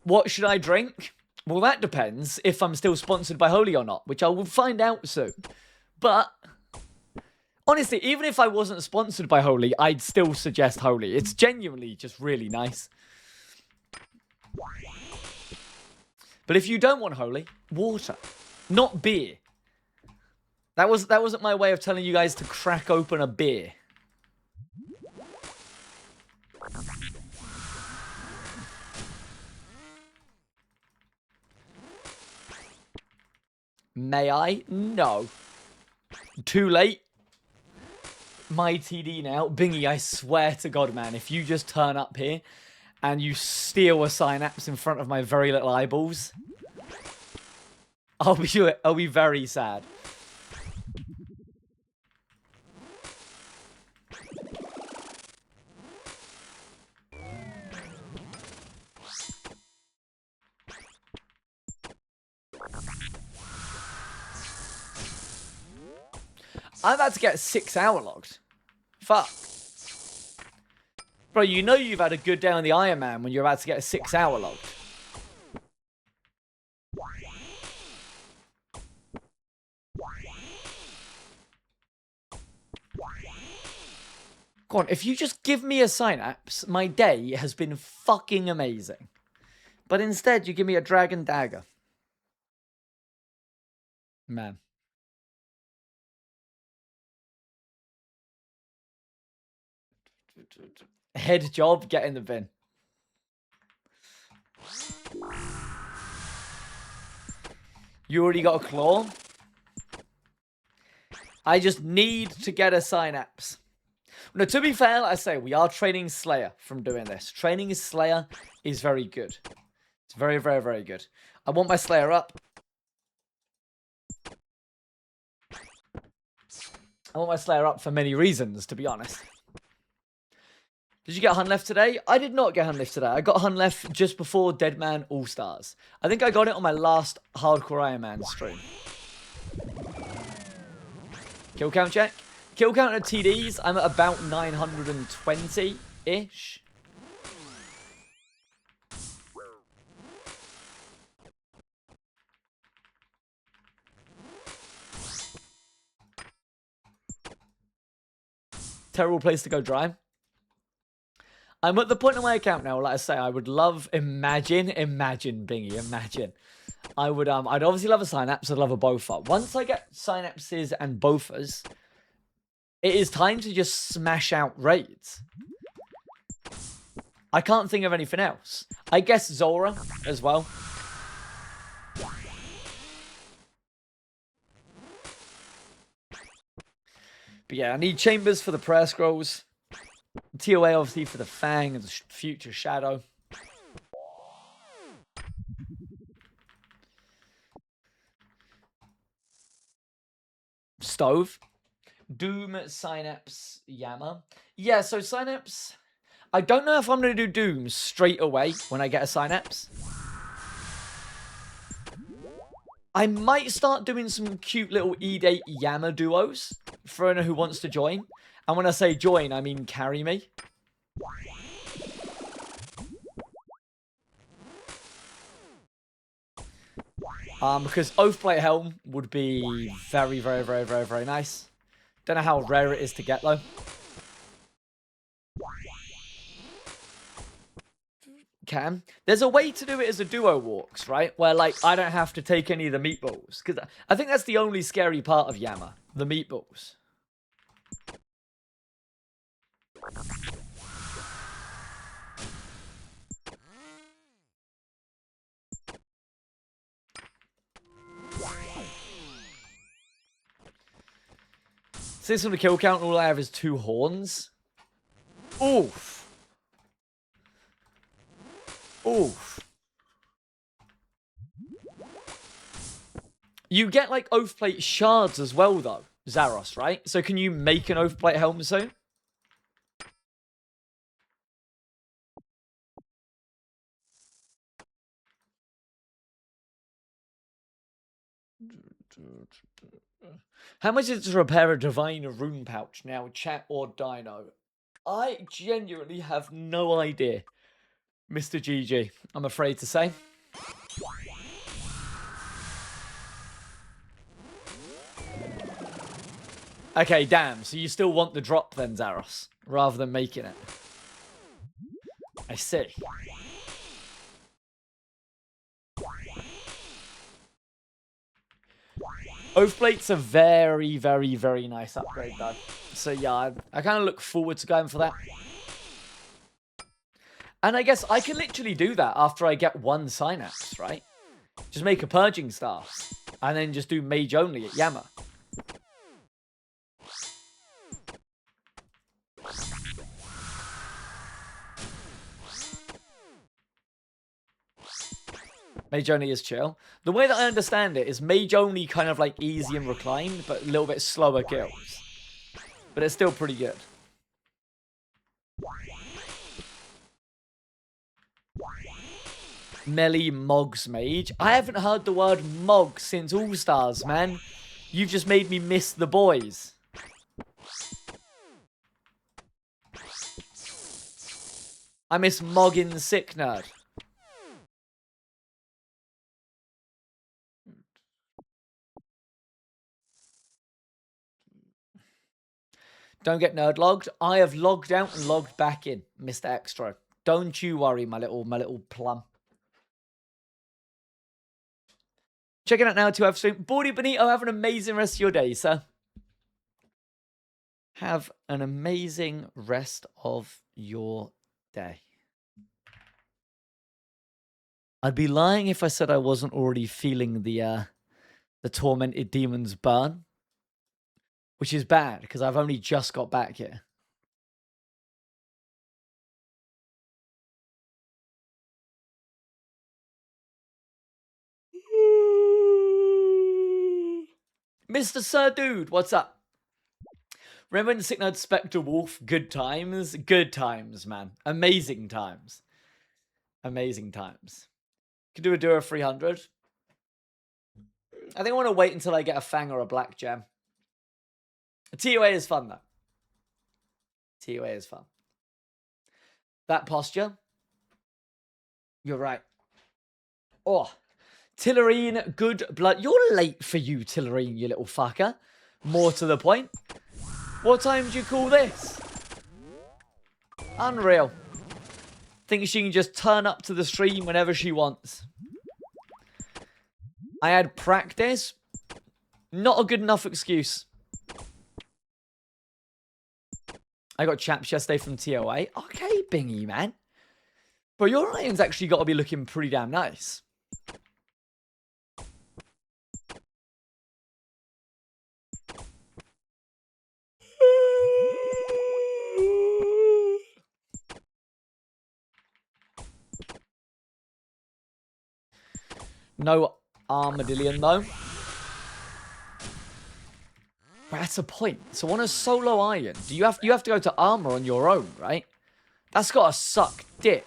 S1: What should I drink? Well, that depends if I'm still sponsored by Holy or not, which I will find out soon. But honestly, even if I wasn't sponsored by Holy, I'd still suggest Holy. It's genuinely just really nice. But if you don't want Holy, water, not beer. That wasn't my way of telling you guys to crack open a beer. May I? No. Too late. My TD now. Bingy, I swear to God, man, if you just turn up here and you steal a synapse in front of my very little eyeballs, I'll be very sad. I'm about to get 6 hour logged. Fuck. Bro, you know you've had a good day on the Iron Man when you're about to get a 6 hour logged. Go on, if you just give me a synapse, my day has been fucking amazing. But instead, you give me a dragon dagger. Man. Head job, get in the bin. You already got a claw? I just need to get a synapse. No, to be fair, like I say, we are training Slayer from doing this. Training Slayer is very good. It's very, very, very good. I want my Slayer up. I want my Slayer up for many reasons, to be honest. Did you get Hun left today? I did not get Hun left today. I got Hun left just before Deadman All-Stars. I think I got it on my last Hardcore Iron Man stream. Kill count check. Kill count at TDs, I'm at about 920-ish. Terrible place to go dry. I'm at the point of my account now, like I say, I would love, imagine, Bingy, imagine. I'd obviously love a Synapse, I'd love a Bofa. Once I get Synapses and Bofas, it is time to just smash out raids. I can't think of anything else. I guess Zora as well. But yeah, I need Chambers for the Prayer Scrolls. TOA obviously for the Fang and the future Shadow. Stove. Doom, Synapse, Yammer. Yeah, so Synapse... I don't know if I'm going to do Doom straight away when I get a Synapse. I might start doing some cute little E8 Yammer duos for anyone who wants to join. And when I say join, I mean carry me. Because Oathplate Helm would be very, very, very, very, very nice. Don't know how rare it is to get, though. Can. There's a way to do it as a duo walks, right? Where, like, I don't have to take any of the meatballs. Because I think that's the only scary part of Yammer. The meatballs. Since on the kill count, all I have is 2 horns. Oof. Oof. You get, like, Oathplate shards as well, though, Zaros, right? So can you make an Oathplate helm soon? How much is it to repair a Divine Rune Pouch now, chat or Dino? I genuinely have no idea, Mr. GG, I'm afraid to say. Okay, damn, so you still want the drop then, Zaros, rather than making it. I see. Oathplate's a very, very, very nice upgrade, though. So, yeah, I kind of look forward to going for that. And I guess I can literally do that after I get 1 Synapse, right? Just make a Purging Staff. And then just do Mage only at Yammer. Mage only is chill. The way that I understand it is Mage only kind of like easy and reclined, but a little bit slower kills. But it's still pretty good. Melee Mogs Mage. I haven't heard the word Mog since All-Stars, man. You've just made me miss the boys. I miss Moggin Sick Nerd. Don't get nerd logged. I have logged out and logged back in, Mr. Extra. Don't you worry, my little plum. Check it out now to have stream. Bordy Benito, have an amazing rest of your day, sir. Have an amazing rest of your day. I'd be lying if I said I wasn't already feeling the tormented demons burn. Which is bad, because I've only just got back here. Mr. Sir Dude, what's up? Remember when Sick Nerd Spectre Wolf? Good times? Good times, man. Amazing times. Amazing times. Could do a duo 300. I think I want to wait until I get a Fang or a Black Gem. A TOA is fun, though. TOA is fun. That posture. You're right. Oh. Tillerine, good blood. You're late for you, Tillerine, you little fucker. More to the point. What time do you call this? Unreal. Thinks she can just turn up to the stream whenever she wants. I had practice. Not a good enough excuse. I got chaps yesterday from TOA. Okay, Bingy, man. But your iron's actually got to be looking pretty damn nice. No armadillion, though. That's a point. So on a solo iron, do you have to go to armor on your own, right? That's gotta suck dick.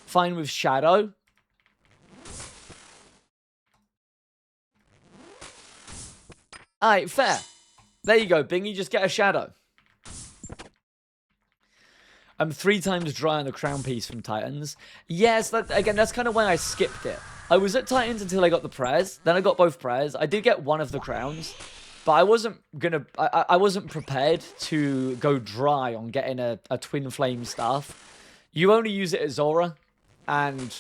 S1: Fine with shadow. Alright, fair. There you go, Bingy. Just get a shadow. I'm 3 times dry on the crown piece from Titans. Yes, again, that's kind of why I skipped it. I was at Titans until I got the prayers. Then I got both prayers. I did get one of the crowns. But I wasn't gonna... I wasn't prepared to go dry on getting a twin flame staff. You only use it at Zora. And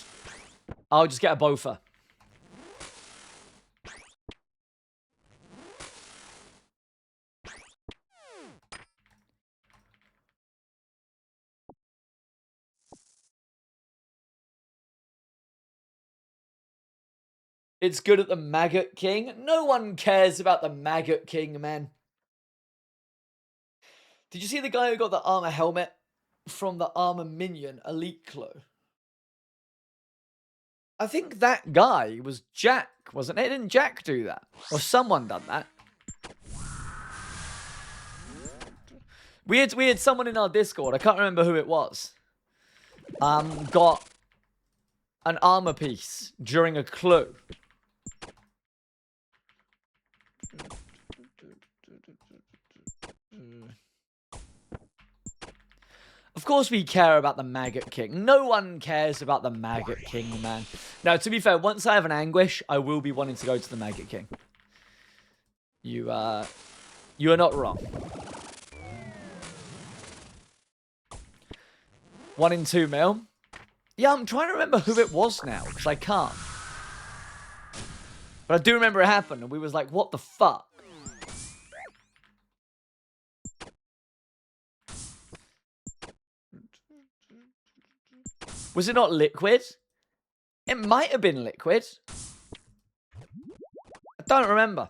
S1: I'll just get a Bofa. It's good at the Maggot King. No one cares about the Maggot King, man. Did you see the guy who got the armor helmet from the armor minion elite clue? I think that guy was Jack, wasn't it? Didn't Jack do that? Or someone done that? We had someone in our Discord, I can't remember who it was, got an armor piece during a clue. Of course we care about the Maggot King. No one cares about the Maggot King, man. Now, to be fair, once I have an Anguish, I will be wanting to go to the Maggot King. You are not wrong. 1 in 2 mil. Yeah, I'm trying to remember who it was now, because I can't. But I do remember it happened, and we was like, what the fuck? Was it not Liquid? It might have been Liquid. I don't remember.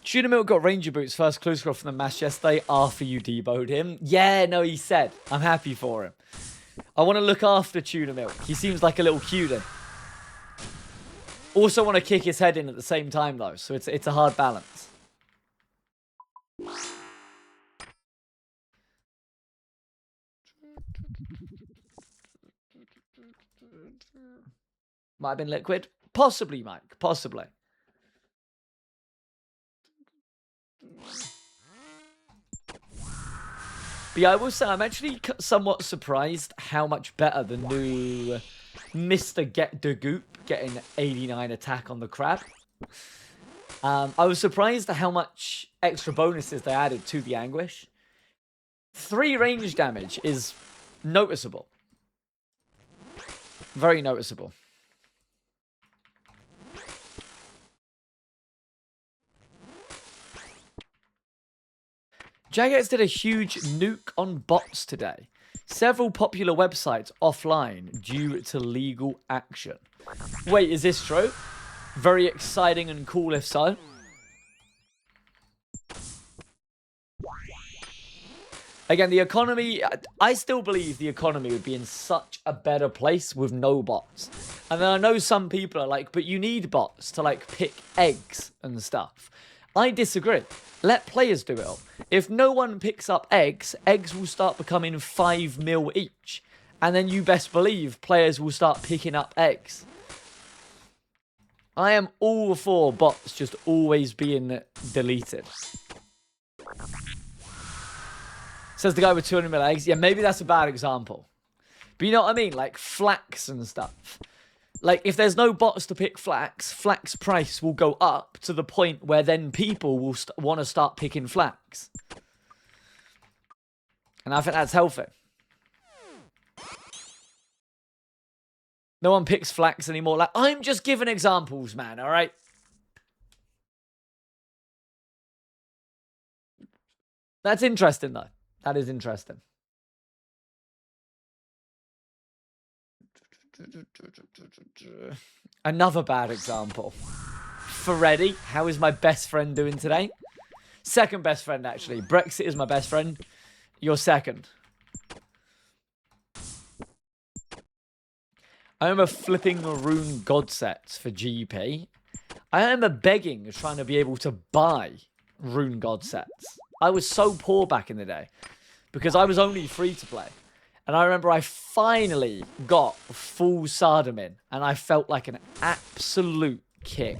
S1: Tuna Milk got Ranger Boots first clue scroll from the match yesterday after you deboed him. Yeah, no, he said. I'm happy for him. I want to look after Tuna Milk. He seems like a little cutie. Also want to kick his head in at the same time, though, so it's a hard balance. Might have been Liquid. Possibly, Mike. Possibly. But yeah, I will say I'm actually somewhat surprised how much better the new Mr. Get the Goop getting 89 attack on the crab. I was surprised at how much extra bonuses they added to the Anguish. 3 range damage is noticeable. Very noticeable. Jagex did a huge nuke on bots today. Several popular websites offline due to legal action. Wait, is this true? Very exciting and cool if so. Again, the economy, I still believe the economy would be in such a better place with no bots. And then I know some people are like, but you need bots to like pick eggs and stuff. I disagree. Let players do it all. If no one picks up eggs, eggs will start becoming 5 mil each. And then you best believe players will start picking up eggs. I am all for bots just always being deleted. Says the guy with 200 mil eggs. Yeah, maybe that's a bad example. But you know what I mean? Like flax and stuff. Like, if there's no bots to pick flax, flax price will go up to the point where then people will want to start picking flax. And I think that's healthy. No one picks flax anymore. Like, I'm just giving examples, man, all right? That's interesting, though. That is interesting. Another bad example. Freddy, how is my best friend doing today? Second best friend, actually. Brexit is my best friend. You're second. I remember flipping rune god sets for GP. I remember begging, trying to be able to buy rune god sets. I was so poor back in the day because I was only free to play. And I remember I finally got full Sardamin and I felt like an absolute king.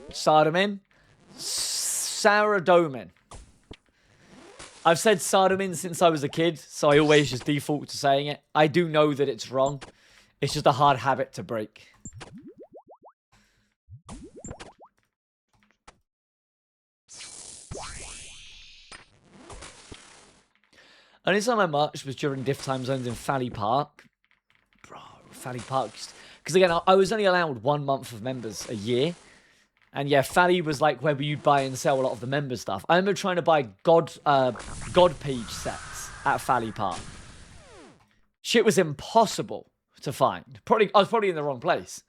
S1: Sardamin. Saradomin. I've said Sardamin since I was a kid, so I always just default to saying it. I do know that it's wrong. It's just a hard habit to break. Only time I marched was during diff time zones in Fally Park. Bro, Fally Park. Because again, I was only allowed 1 month of members a year. And yeah, Fally was like where you'd buy and sell a lot of the member stuff. I remember trying to buy God page sets at Fally Park. Shit was impossible to find. I was probably in the wrong place.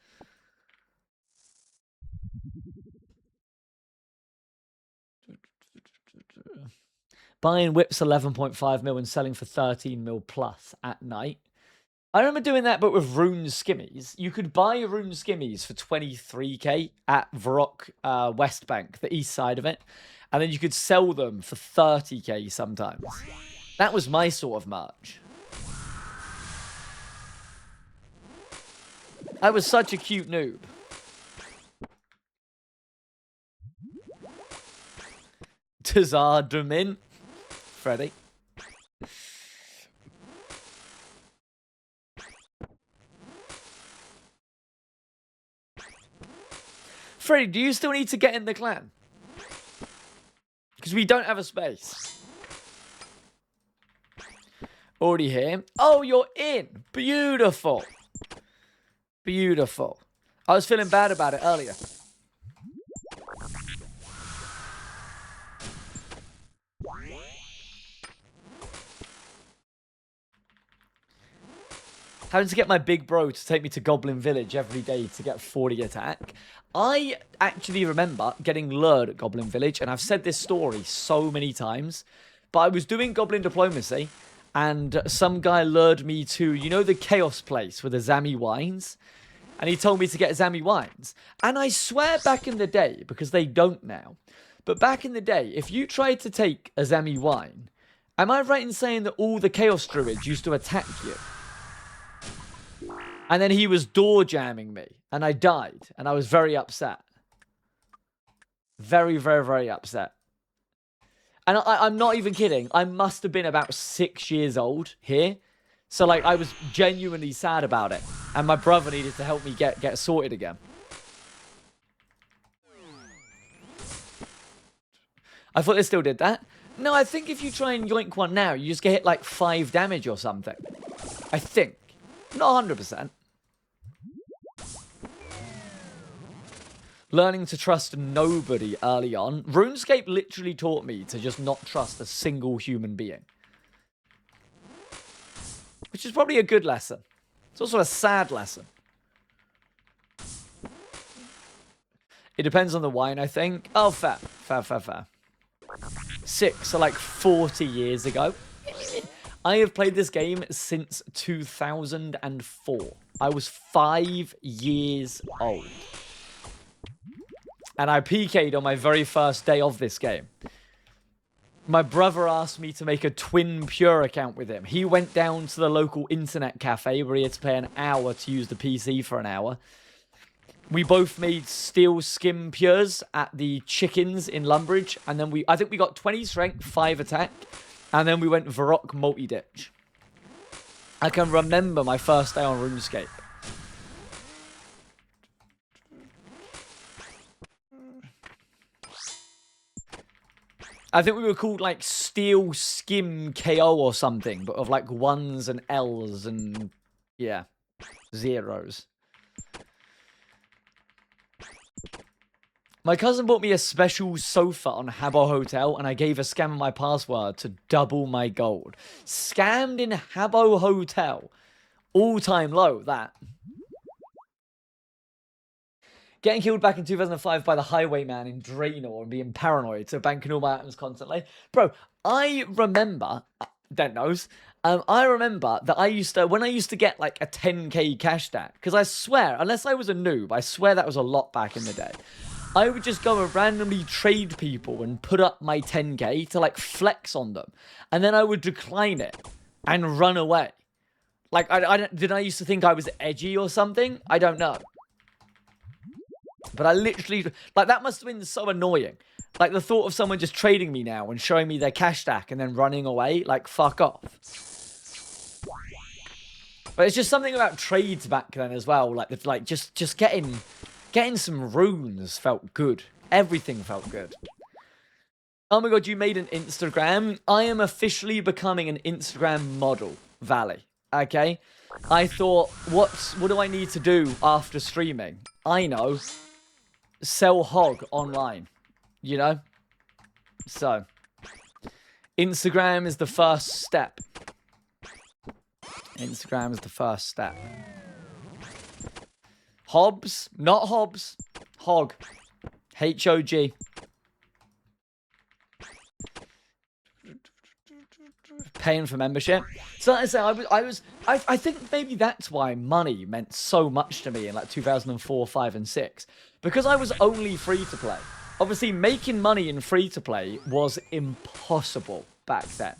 S1: Buying whips 11.5 mil and selling for 13 mil plus at night. I remember doing that, but with rune skimmies. You could buy rune skimmies for 23k at Varrock West Bank, the east side of it. And then you could sell them for 30k sometimes. That was my sort of merch. I was such a cute noob. Tazar Dumin. Freddy. Freddy, do you still need to get in the clan? Because we don't have a space. Already here. Oh, you're in. Beautiful. Beautiful. I was feeling bad about it earlier. Having to get my big bro to take me to Goblin Village every day to get 40 attack. I actually remember getting lured at Goblin Village, and I've said this story so many times, but I was doing Goblin Diplomacy, and some guy lured me to, you know, the Chaos place with the Zami wines? And he told me to get Zami wines. And I swear back in the day, because they don't now, but back in the day, if you tried to take a Zami wine, am I right in saying that all the Chaos Druids used to attack you? And then he was door jamming me. And I died. And I was very upset. Very, very, very upset. And I'm not even kidding. I must have been about 6 years old here. So, like, I was genuinely sad about it. And my brother needed to help me get sorted again. I thought they still did that. No, I think if you try and yoink one now, you just get hit like 5 damage or something. I think. Not 100%. Learning to trust nobody early on. RuneScape literally taught me to just not trust a single human being. Which is probably a good lesson. It's also a sad lesson. It depends on the wine, I think. Oh, fair. Fair, fair, fair. 6, so like 40 years ago. I have played this game since 2004. I was 5 years old. And I PK'd on my very first day of this game. My brother asked me to make a Twin Pure account with him. He went down to the local internet cafe where he had to pay an hour to use the PC for an hour. We both made steel skim pures at the chickens in Lumbridge, and then I think we got 20 strength, 5 attack, and then we went Varrock multi-ditch. I can remember my first day on RuneScape. I think we were called like Steel Skim KO or something, but of like 1s and L's and yeah, 0s. My cousin bought me a special sofa on Habbo Hotel, and I gave a scammer my password to double my gold. Scammed in Habbo Hotel. All-time low, that. Getting killed back in 2005 by the highwayman in Draenor and being paranoid, so banking all my items constantly. Bro, I remember... Dent knows. I remember that when I used to get like a 10k cash stack, because I swear, unless I was a noob, I swear that was a lot back in the day. I would just go and randomly trade people and put up my 10k to like flex on them. And then I would decline it and run away. Like, did I used to think I was edgy or something? I don't know. But I literally, like, that must have been so annoying. Like, the thought of someone just trading me now and showing me their cash stack and then running away, like, fuck off. But it's just something about trades back then as well. Like just getting some runes felt good. Everything felt good. Oh my god, you made an Instagram? I am officially becoming an Instagram model, Valley. Okay? I thought, what do I need to do after streaming? I know. Sell hog online. You know? So, Instagram is the first step. Instagram is the first step. Hobbs, not Hobbs. Hog. H-O-G. Paying for membership. So like I say, I think maybe that's why money meant so much to me in like 2004, 5, and 6. Because I was only free to play. Obviously, making money in free to play was impossible back then.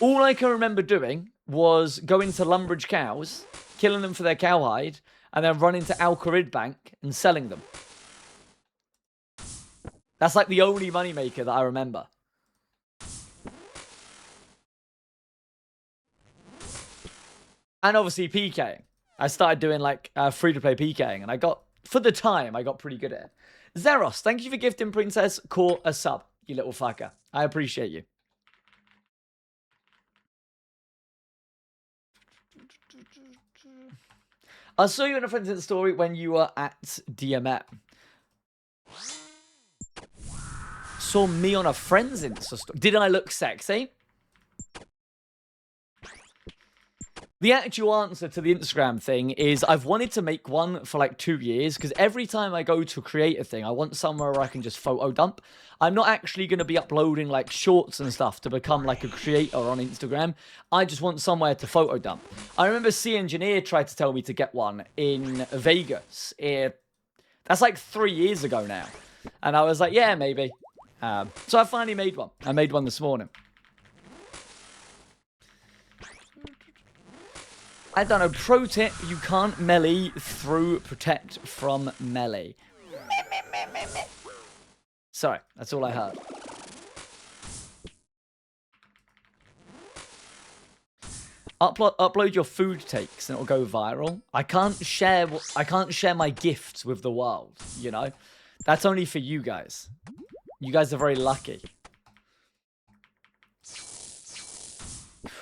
S1: All I can remember doing was going to Lumbridge cows, killing them for their cowhide, and then running to Alcarid Bank and selling them. That's like the only moneymaker that I remember. And obviously PKing. I started doing like free-to-play PKing, and I got, for the time, I got pretty good at it. Zeros, thank you for gifting Princess Core a sub, you little fucker. I appreciate you. I saw you in a friend's Insta story when you were at DMM. Saw me on a friend's Insta story. Did I look sexy? The actual answer to the Instagram thing is I've wanted to make one for like 2 years, because every time I go to create a thing, I want somewhere where I can just photo dump. I'm not actually going to be uploading like shorts and stuff to become like a creator on Instagram. I just want somewhere to photo dump. I remember C Engineer tried to tell me to get one in Vegas. That's like 3 years ago now. And I was like, yeah, maybe. So I finally made one. I made one this morning. I don't know. Pro tip, you can't melee through protect from melee. Sorry, that's all I heard. Upload your food takes and it'll go viral. I can't share my gifts with the world, you know? That's only for you guys. You guys are very lucky.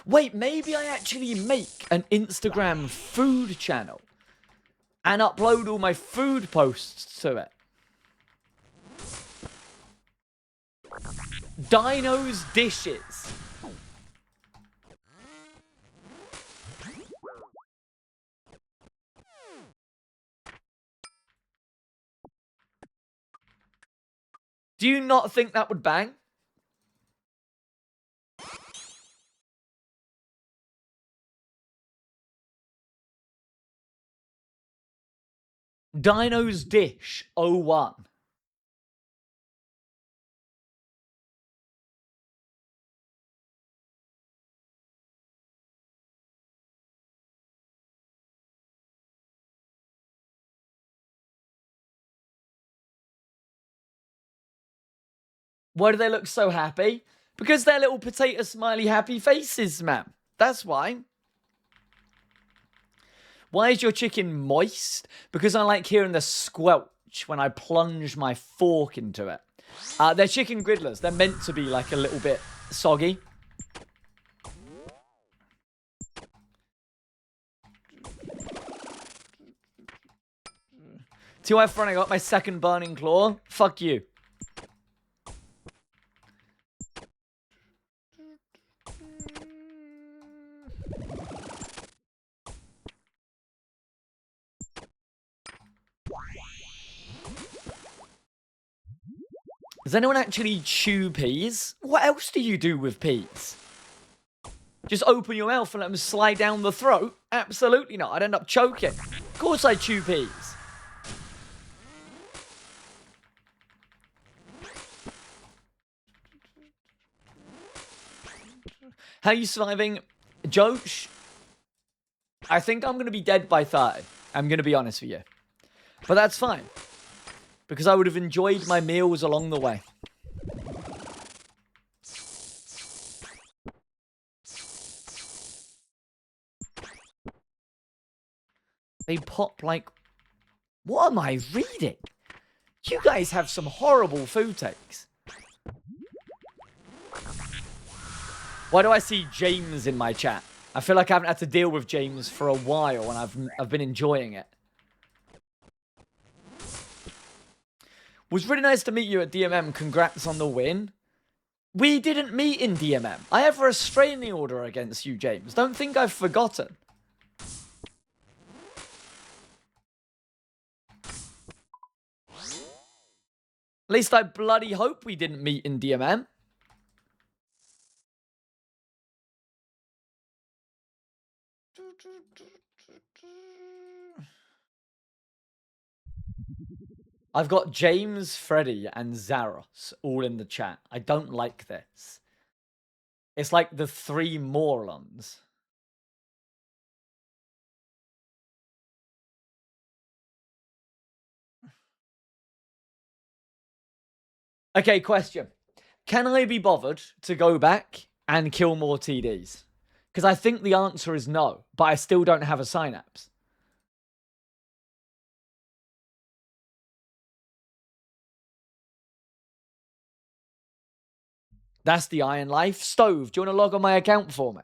S1: Wait, maybe I actually make an Instagram food channel and upload all my food posts to it. Dino's Dishes. Do you not think that would bang? Dino's Dish 01. Why do they look so happy? Because they're little potato smiley happy faces, man. That's why. Why is your chicken moist? Because I like hearing the squelch when I plunge my fork into it. They're chicken griddlers. They're meant to be like a little bit soggy. TY front, I got my second burning claw. Fuck you. Does anyone actually chew peas? What else do you do with peas? Just open your mouth and let them slide down the throat? Absolutely not. I'd end up choking. Of course I chew peas. How are you surviving? Josh, I think I'm going to be dead by 30. I'm going to be honest with you. But that's fine. Because I would have enjoyed my meals along the way. They pop like... What am I reading? You guys have some horrible food takes. Why do I see James in my chat? I feel like I haven't had to deal with James for a while and I've been enjoying it. Was really nice to meet you at DMM. Congrats on the win. We didn't meet in DMM. I have a restraining order against you, James. Don't think I've forgotten. At least I bloody hope we didn't meet in DMM. I've got James, Freddy, and Zaros all in the chat. I don't like this. It's like the three morons. Okay, question. Can I be bothered to go back and kill more TDs? Because I think the answer is no, but I still don't have a synapse. That's the Iron Life. Stove, do you want to log on my account for me?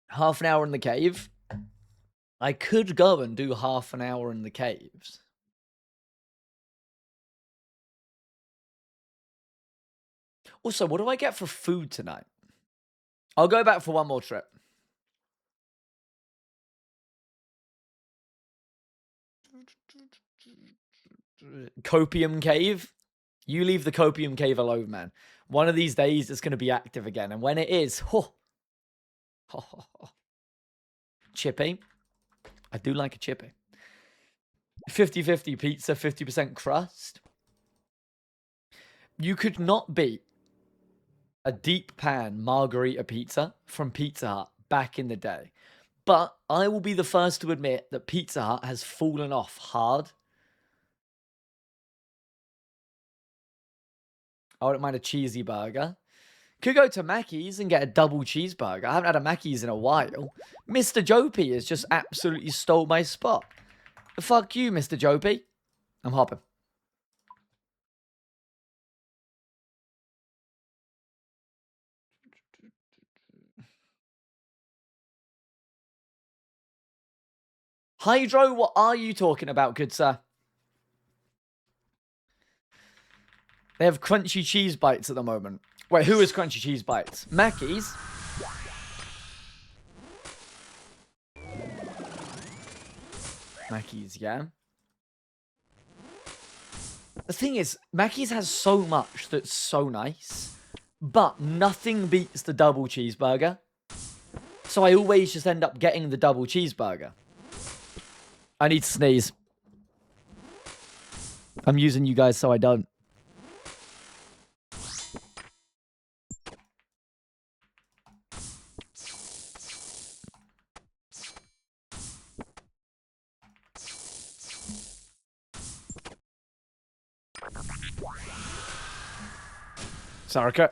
S1: Half an hour in the cave. I could go and do half an hour in the caves. Also, what do I get for food tonight? I'll go back for one more trip. Copium Cave? You leave the Copium Cave alone, man. One of these days, it's going to be active again. And when it is, chippy. I do like a chippy. 50-50 pizza, 50% crust. You could not beat a deep pan margarita pizza from Pizza Hut back in the day. But I will be the first to admit that Pizza Hut has fallen off hard. I wouldn't mind a cheesy burger. Could go to Mackey's and get a double cheeseburger. I haven't had a Mackey's in a while. Mr. Jopey has just absolutely stole my spot. Fuck you, Mr. Jopey. I'm hopping. Hydro, what are you talking about, good sir? They have crunchy cheese bites at the moment. Wait, who is crunchy cheese bites? Mackey's? Mackey's, yeah. The thing is, Mackey's has so much that's so nice, but nothing beats the double cheeseburger. So I always just end up getting the double cheeseburger. I need to sneeze. I'm using you guys so I don't. Saraka.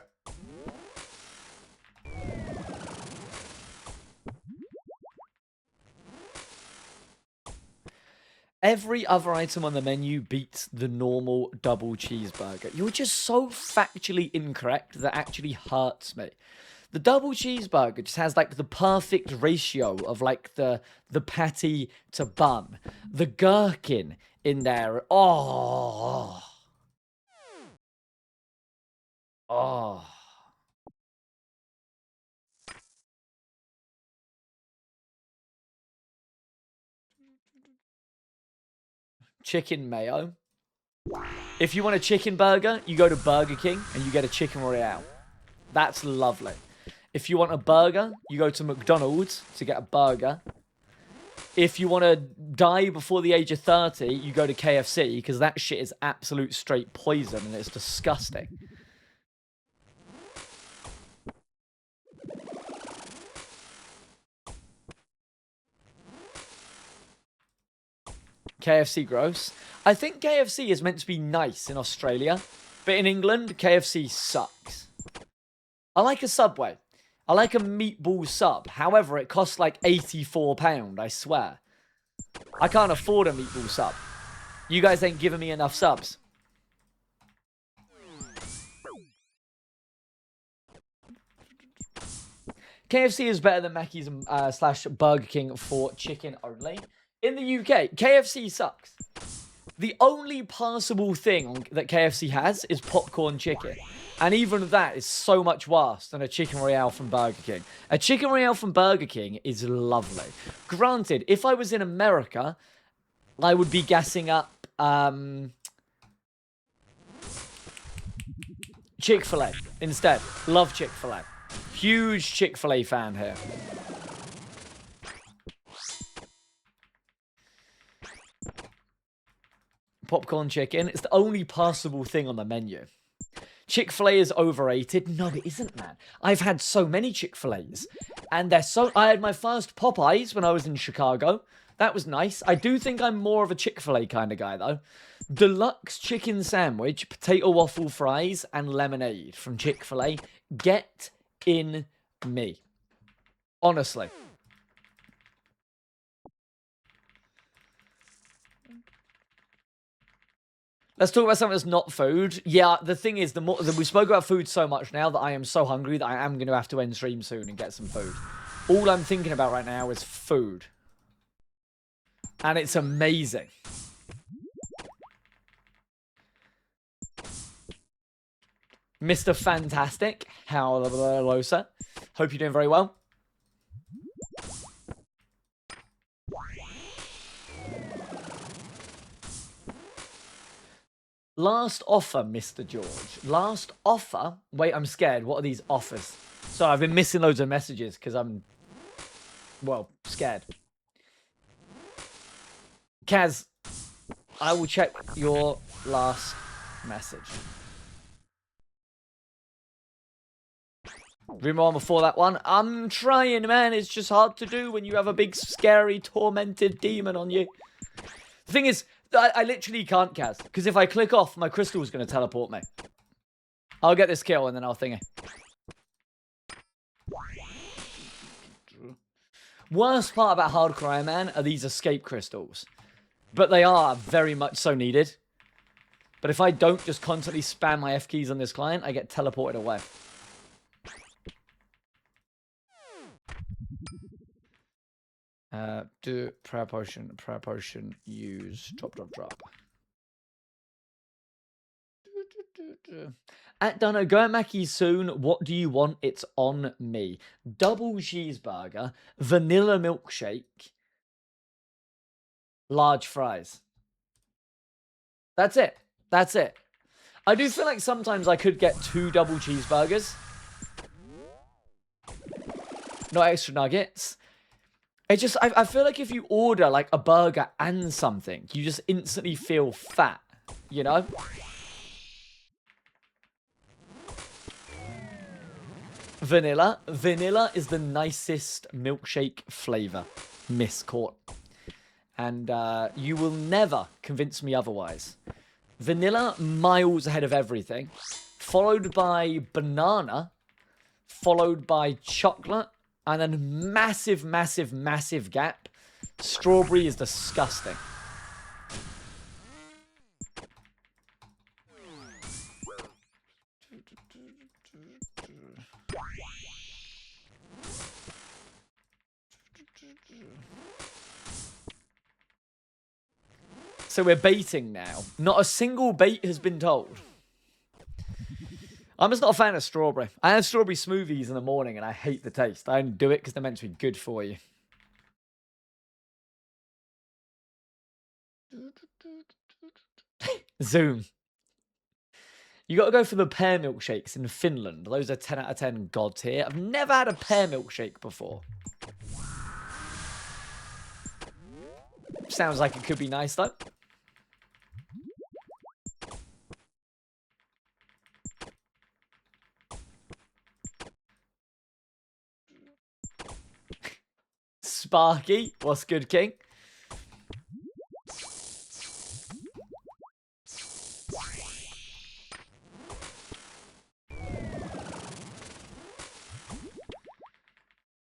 S1: Every other item on the menu beats the normal double cheeseburger. You're just so factually incorrect that actually hurts me. The double cheeseburger just has like the perfect ratio of like the patty to bun. The gherkin in there. Oh. Oh. Chicken mayo. If you want a chicken burger, you go to Burger King and you get a chicken royale. That's lovely. If you want a burger, you go to McDonald's to get a burger. If you want to die before the age of 30, you go to KFC because that shit is absolute straight poison and it's disgusting. KFC gross. I think KFC is meant to be nice in Australia, but in England, KFC sucks. I like a Subway. I like a meatball sub. However, it costs like £84, I swear. I can't afford a meatball sub. You guys ain't giving me enough subs. KFC is better than Mackey's slash Burger King for chicken only. In the UK, KFC sucks. The only passable thing that KFC has is popcorn chicken. And even that is so much worse than a chicken royale from Burger King. A chicken royale from Burger King is lovely. Granted, if I was in America, I would be gassing up Chick-fil-A instead. Love Chick-fil-A. Huge Chick-fil-A fan here. Popcorn chicken. It's the only passable thing on the menu. Chick-fil-A is overrated. No, it isn't, man. I've had so many Chick-fil-A's. And they're so... I had my first Popeyes when I was in Chicago. That was nice. I do think I'm more of a Chick-fil-A kind of guy, though. Deluxe chicken sandwich, potato waffle fries, and lemonade from Chick-fil-A. Get in me. Honestly. Let's talk about something that's not food. Yeah, the thing is, we spoke about food so much now that I am so hungry that I am going to have to end stream soon and get some food. All I'm thinking about right now is food. And it's amazing. Mr. Fantastic. Hello, sir. Hope you're doing very well. Last offer, Mr. George. Last offer? Wait, I'm scared. What are these offers? Sorry, I've been missing loads of messages because I'm, well, scared. Kaz, I will check your last message. Rimon before that one. I'm trying, man. It's just hard to do when you have a big, scary, tormented demon on you. The thing is, I literally can't, Kaz. Because if I click off, my crystal is going to teleport me. I'll get this kill and then I'll thingy. Worst part about Hardcore Iron Man are these escape crystals. But they are very much so needed. But if I don't just constantly spam my F keys on this client, I get teleported away. Do prayer potion, use, drop. At Dino, go at Mackey's soon. What do you want? It's on me. Double cheeseburger, vanilla milkshake, large fries. That's it. That's it. I do feel like sometimes I could get 2 double cheeseburgers. No extra nuggets. It just, I feel like if you order like a burger and something, you just instantly feel fat, you know? Vanilla. Vanilla is the nicest milkshake flavor, Miss Court. And you will never convince me otherwise. Vanilla, miles ahead of everything. followed by banana, followed by chocolate, and then massive, massive, massive gap. Strawberry is disgusting. So we're baiting now. Not a single bait has been told. I'm just not a fan of strawberry. I have strawberry smoothies in the morning and I hate the taste. I only do it because they're meant to be good for you. Zoom. You got to go for the pear milkshakes in Finland. Those are 10 out of 10 god tier. I've never had a pear milkshake before. Sounds like it could be nice though. Sparky, what's good, King?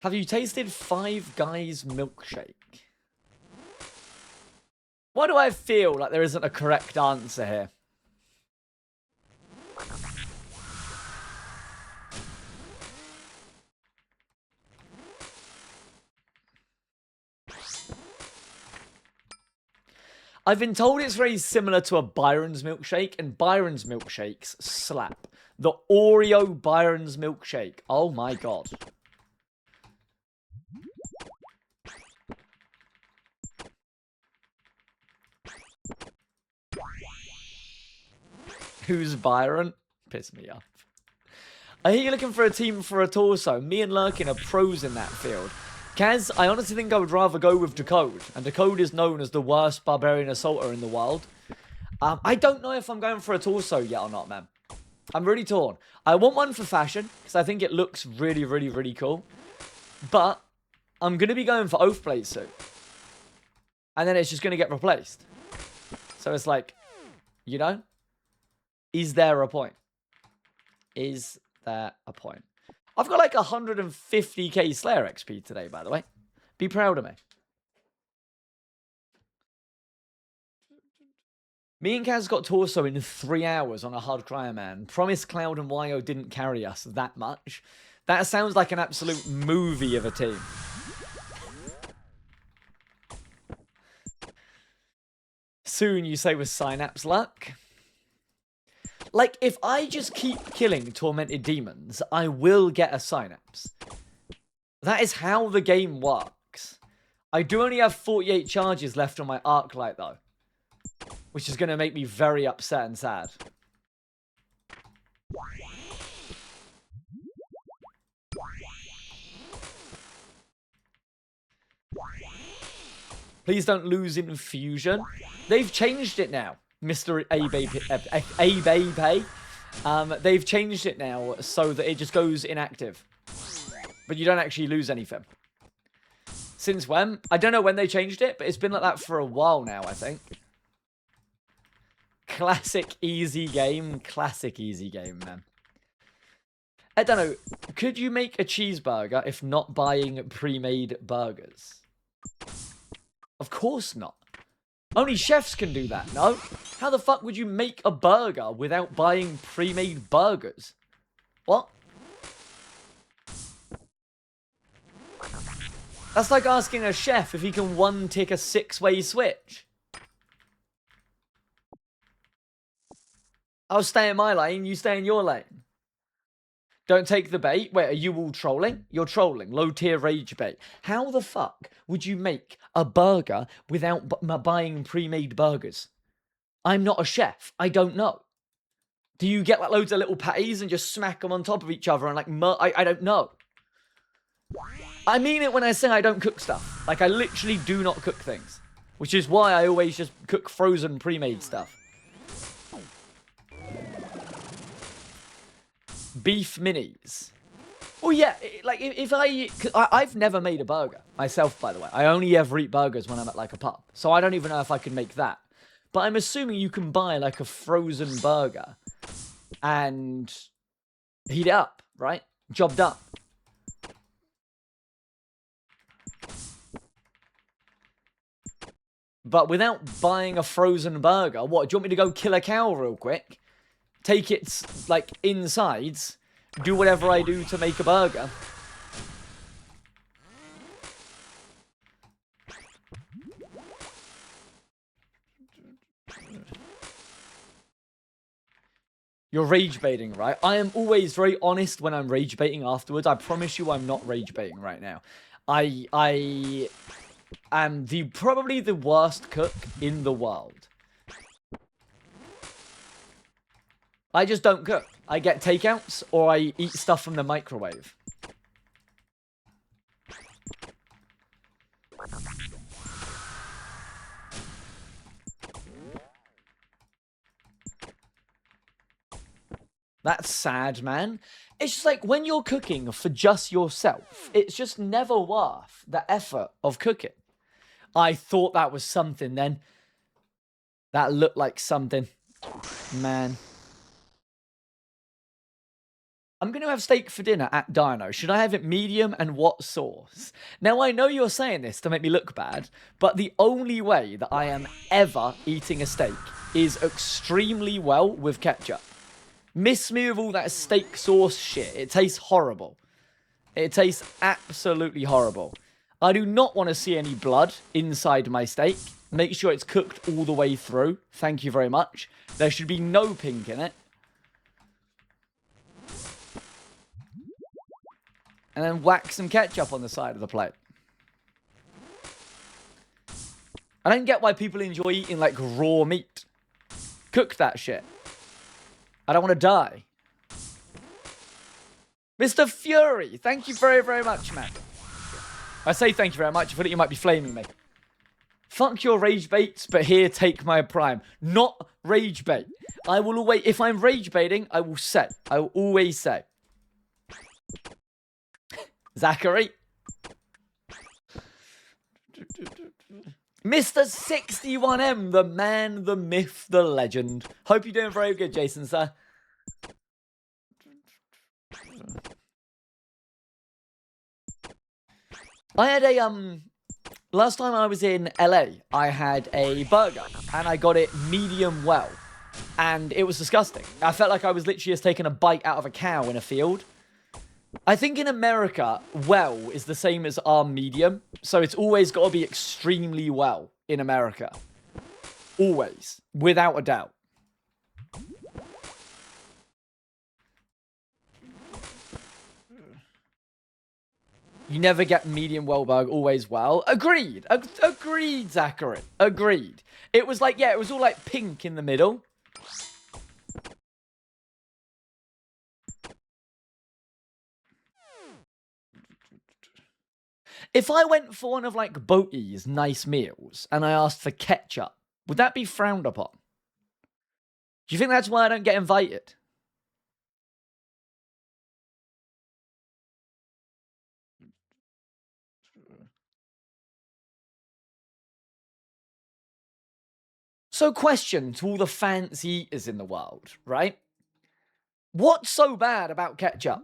S1: Have you tasted Five Guys milkshake? Why do I feel like there isn't a correct answer here? I've been told it's very similar to a Byron's milkshake, and Byron's milkshakes slap. The Oreo Byron's milkshake. Oh my god. Who's Byron? Piss me off. I hear you're looking for a team for a torso. Me and Lurkin are pros in that field. Kaz, I honestly think I would rather go with Decode. And Decode is known as the worst barbarian assaulter in the world. I don't know if I'm going for a torso yet or not, man. I'm really torn. I want one for fashion, because I think it looks really, really, really cool. But I'm going to be going for Oathblade suit. And then it's just going to get replaced. So it's like, you know? Is there a point? Is there a point? I've got like 150k Slayer XP today, by the way. Be proud of me. Me and Kaz got torso in 3 hours on a hard cryer, man. Promise Cloud and Wyo didn't carry us that much. That sounds like an absolute movie of a team. Soon, you say, with Synapse luck. Like, if I just keep killing tormented demons, I will get a Synapse. That is how the game works. I do only have 48 charges left on my Arclight, though. Which is going to make me very upset and sad. Please don't lose Infusion. They've changed it now. Mr. A-Bay. They've changed it now so that it just goes inactive. But you don't actually lose anything. Since when? I don't know when they changed it, but it's been like that for a while now, I think. Classic easy game. Classic easy game, man. I don't know. Could you make a cheeseburger if not buying pre-made burgers? Of course not. Only chefs can do that, no? How the fuck would you make a burger without buying pre-made burgers? What? That's like asking a chef if he can one-tick a 6-way switch. I'll stay in my lane, you stay in your lane. Don't take the bait. Wait, are you all trolling? You're trolling. Low-tier rage bait. How the fuck would you make a burger without buying pre-made burgers? I'm not a chef. I don't know. Do you get like loads of little patties and just smack them on top of each other and like... I don't know. I mean it when I say I don't cook stuff. Like, I literally do not cook things. Which is why I always just cook frozen pre-made stuff. Beef minis. Oh yeah, like if I've never made a burger myself, by the way. I only ever eat burgers when I'm at like a pub. So I don't even know if I could make that. But I'm assuming you can buy like a frozen burger and heat it up, right? Job done. But without buying a frozen burger, what, do you want me to go kill a cow real quick? Take its, like, insides, do whatever I do to make a burger? You're rage baiting, right? I am always very honest when I'm rage baiting afterwards. I promise you I'm not rage baiting right now. I am probably the worst cook in the world. I just don't cook. I get takeouts or I eat stuff from the microwave. That's sad, man. It's just like when you're cooking for just yourself, it's just never worth the effort of cooking. I thought that was something then. That looked like something. Man. I'm going to have steak for dinner at Dino. Should I have it medium and what sauce? Now, I know you're saying this to make me look bad, but the only way that I am ever eating a steak is extremely well with ketchup. Miss me with all that steak sauce shit. It tastes horrible. It tastes absolutely horrible. I do not want to see any blood inside my steak. Make sure it's cooked all the way through. Thank you very much. There should be no pink in it. And then whack some ketchup on the side of the plate. I don't get why people enjoy eating, like, raw meat. Cook that shit. I don't want to die. Mr. Fury, thank you very, very much, man. I say thank you very much. I feel like you might be flaming me. Fuck your rage baits, but here, take my prime. Not rage bait. I will always, if I'm rage baiting, I will say. I will always say. Zachary. Mr. 61M, the man, the myth, the legend. Hope you're doing very good, Jason, sir. I had a, last time I was in LA, I had a burger, and I got it medium well, and it was disgusting. I felt like I was literally just taking a bite out of a cow in a field. I think in America, well is the same as our medium, so it's always got to be extremely well in America. Always, without a doubt. You never get medium well burger, always well. Agreed. Agreed, Zachary. Agreed. It was like, yeah, it was all like pink in the middle. If I went for one of, like, Boaty's nice meals and I asked for ketchup, would that be frowned upon? Do you think that's why I don't get invited? So, question to all the fancy eaters in the world, right? What's so bad about ketchup?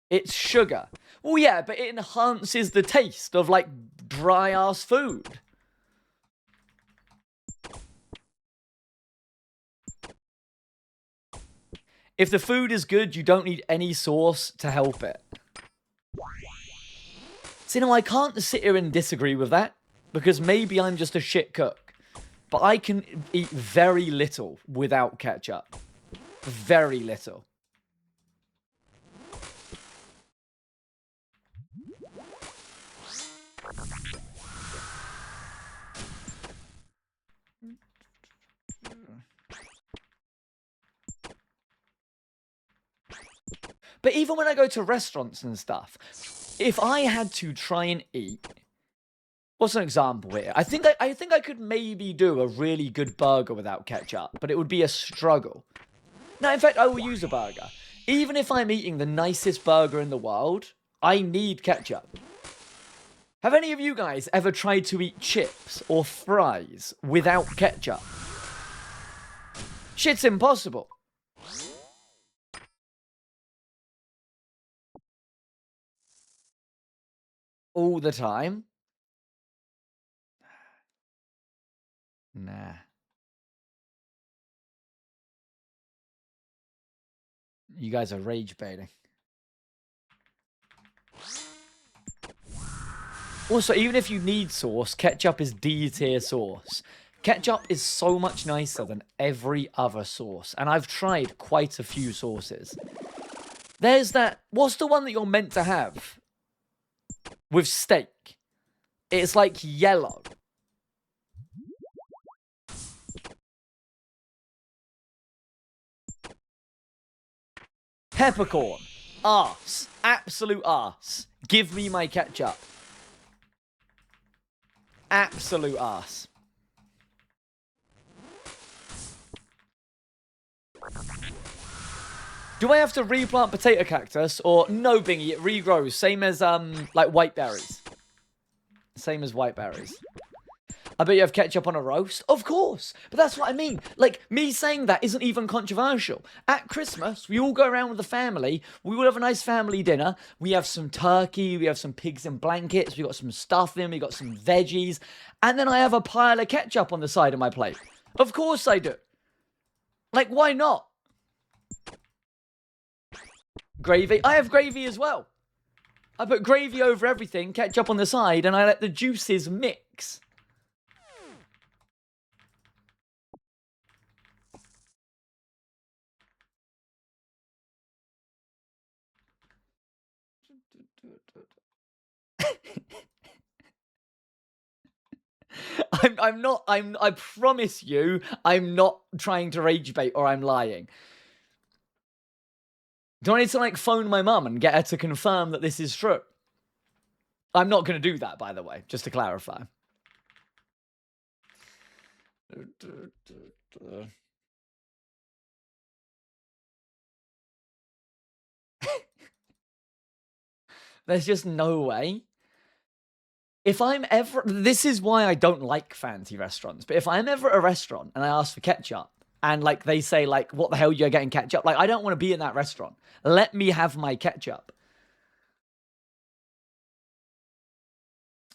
S1: It's sugar. Well, yeah, but it enhances the taste of, like, dry-ass food. If the food is good, you don't need any sauce to help it. So, you know, I can't sit here and disagree with that, because maybe I'm just a shit cook. But I can eat very little without ketchup. Very little. But even when I go to restaurants and stuff, if I had to try and eat, what's an example here? I think I could maybe do a really good burger without ketchup, but it would be a struggle. No, in fact, I will use a burger. Even if I'm eating the nicest burger in the world, I need ketchup. Have any of you guys ever tried to eat chips or fries without ketchup? Shit's impossible. All the time? Nah. You guys are rage baiting. Also, even if you need sauce, ketchup is D-tier sauce. Ketchup is so much nicer than every other sauce. And I've tried quite a few sauces. There's that... What's the one that you're meant to have? With steak. It's like yellow. Peppercorn. Arse. Absolute arse. Give me my ketchup. Absolute arse. Do I have to replant potato cactus? Or no, Bingy, it regrows. Same as, like, white berries. Same as white berries. I bet you have ketchup on a roast? Of course. But that's what I mean. Like, me saying that isn't even controversial. At Christmas, we all go around with the family. We all have a nice family dinner. We have some turkey. We have some pigs in blankets. We got some stuffing. We got some veggies. And then I have a pile of ketchup on the side of my plate. Of course I do. Like, why not? Gravy. I have gravy as well. I put gravy over everything, ketchup on the side, and I let the juices mix. I promise you, I'm not trying to rage bait or I'm lying. Do I need to, like, phone my mum and get her to confirm that this is true? I'm not going to do that, by the way, just to clarify. There's just no way. If I'm ever... This is why I don't like fancy restaurants. But if I'm ever at a restaurant and I ask for ketchup, and, like, they say, like, what the hell you're getting ketchup? Like, I don't want to be in that restaurant. Let me have my ketchup.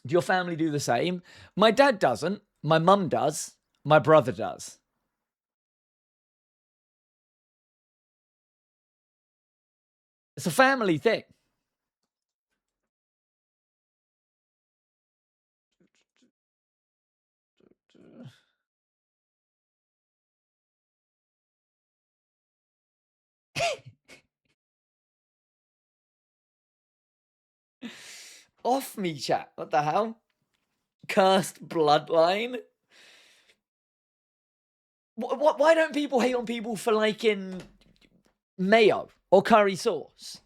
S1: Do your family do the same? My dad doesn't. My mum does. My brother does. It's a family thing. Off me, chat. What the hell? Cursed bloodline? Why don't people hate on people for liking mayo or curry sauce?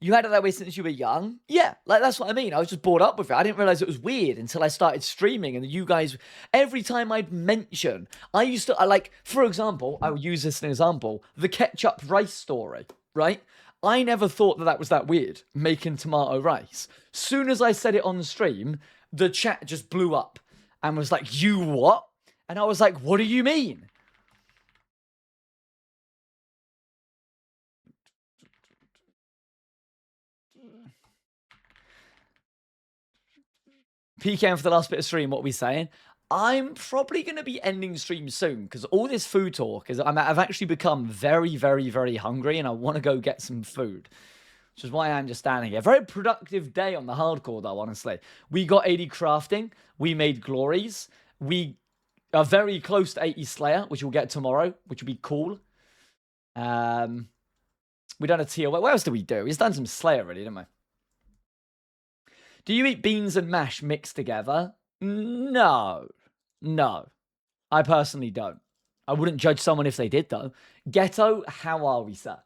S1: You had it that way since you were young? Yeah, like, that's what I mean. I was just brought up with it. I didn't realize it was weird until I started streaming, and you guys, every time I'd mention, like, for example, I would use this as an example, the ketchup rice story, right? I never thought that was that weird, making tomato rice. Soon as I said it on the stream, the chat just blew up and was like, you what? And I was like, what do you mean? PKM for the last bit of stream, what are we saying? I'm probably going to be ending stream soon because all this food talk is... I've actually become very, very, very hungry and I want to go get some food, which is why I'm just standing here. Very productive day on the hardcore, though, honestly. We got 80 crafting. We made glories. We are very close to 80 Slayer, which we'll get tomorrow, which will be cool. We done a tier. What else did we do? We've done some Slayer, really, didn't we? Do you eat beans and mash mixed together? No. No. I personally don't. I wouldn't judge someone if they did, though. Ghetto, how are we, sir?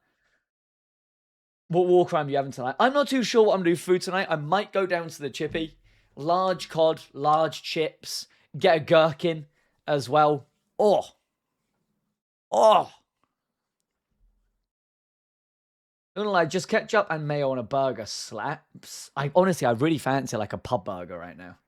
S1: What war crime are you having tonight? I'm not too sure what I'm going to do for food tonight. I might go down to the chippy. Large cod, large chips. Get a gherkin as well. Oh. Oh. I'm gonna lie, just ketchup and mayo on a burger slaps. I really fancy like a pub burger right now.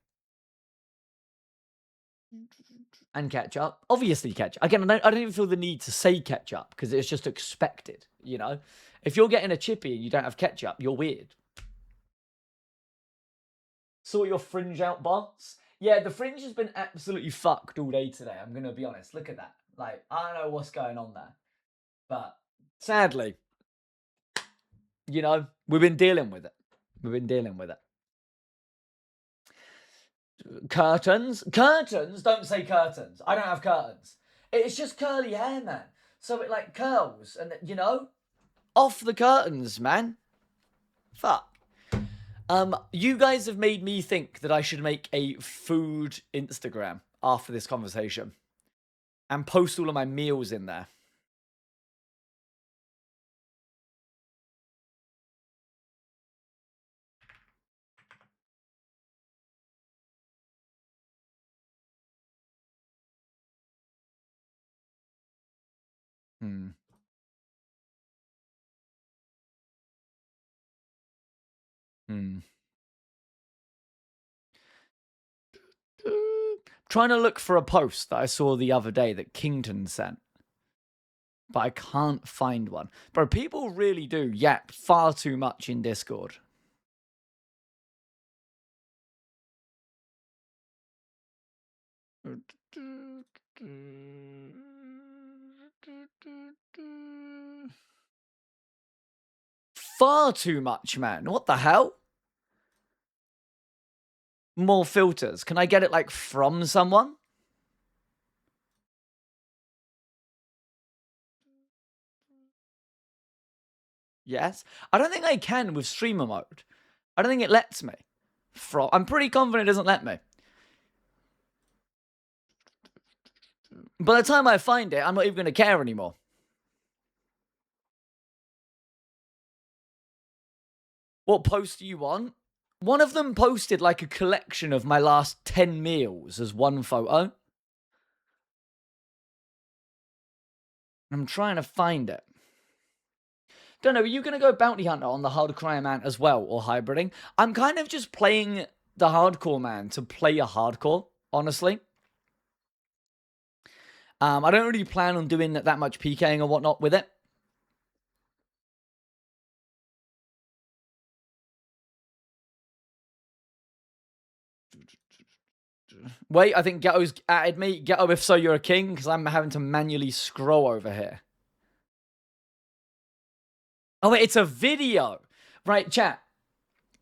S1: And ketchup, obviously ketchup. Again, I don't even feel the need to say ketchup because it's just expected. You know, if you're getting a chippy and you don't have ketchup, you're weird. Saw your fringe out, boss. Yeah, the fringe has been absolutely fucked all day today. I'm gonna be honest. Look at that. Like, I don't know what's going on there, but sadly, you know, we've been dealing with it. We've been dealing with it. Curtains? Curtains? Don't say curtains. I don't have curtains. It's just curly hair, man. So it like curls and, you know, off the curtains, man. Fuck. You guys have made me think that I should make a food Instagram after this conversation and post all of my meals in there. Hmm. Trying to look for a post that I saw the other day that Kington sent, but I can't find one. Bro, people really do yap far too much in Discord. Far too much, man. What the hell? More filters. Can I get it like from someone? Yes. I don't think I can with streamer mode. I don't think it lets me. I'm pretty confident it doesn't let me. By the time I find it, I'm not even going to care anymore. What post do you want? One of them posted like a collection of my last 10 meals as one photo. I'm trying to find it. Don't know, are you going to go bounty hunter on the hardcore man as well, or hybriding? I'm kind of just playing the hardcore man to play a hardcore, honestly. I don't really plan on doing that much PKing or whatnot with it. Wait, I think Ghetto's added me. Ghetto, if so, you're a king, because I'm having to manually scroll over here. Oh, wait, it's a video. Right, chat.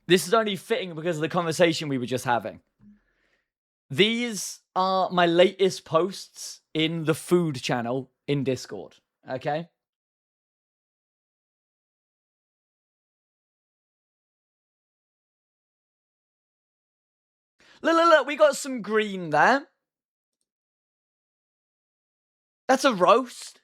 S1: This is only fitting because of the conversation we were just having. These are my latest posts in the food channel in Discord. Okay? Look, we got some green there. That's a roast.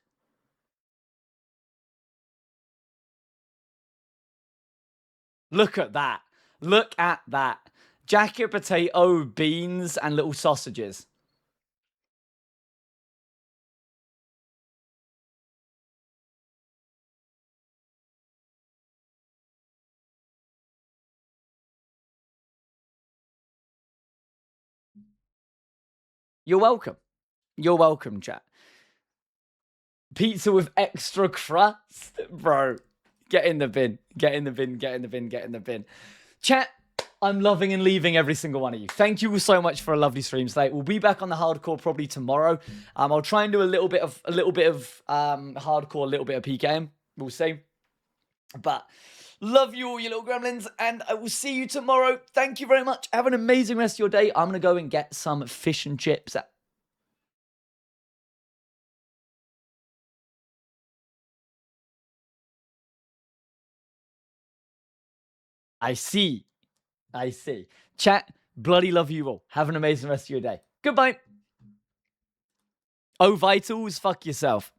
S1: Look at that. Look at that. Jacket potato, beans, and little sausages. You're welcome. You're welcome, chat. Pizza with extra crust? Bro, get in the bin. Get in the bin, get in the bin, get in the bin. Chat, I'm loving and leaving every single one of you. Thank you so much for a lovely stream today. We'll be back on the hardcore probably tomorrow. I'll try and do a little bit of hardcore, a little bit of PKM. We'll see. But love you all, you little gremlins, and I will see you tomorrow. Thank you very much. Have an amazing rest of your day. I'm gonna go and get some fish and chips. I see. Chat, bloody love you all. Have an amazing rest of your day. Goodbye. Oh, Vitals, fuck yourself.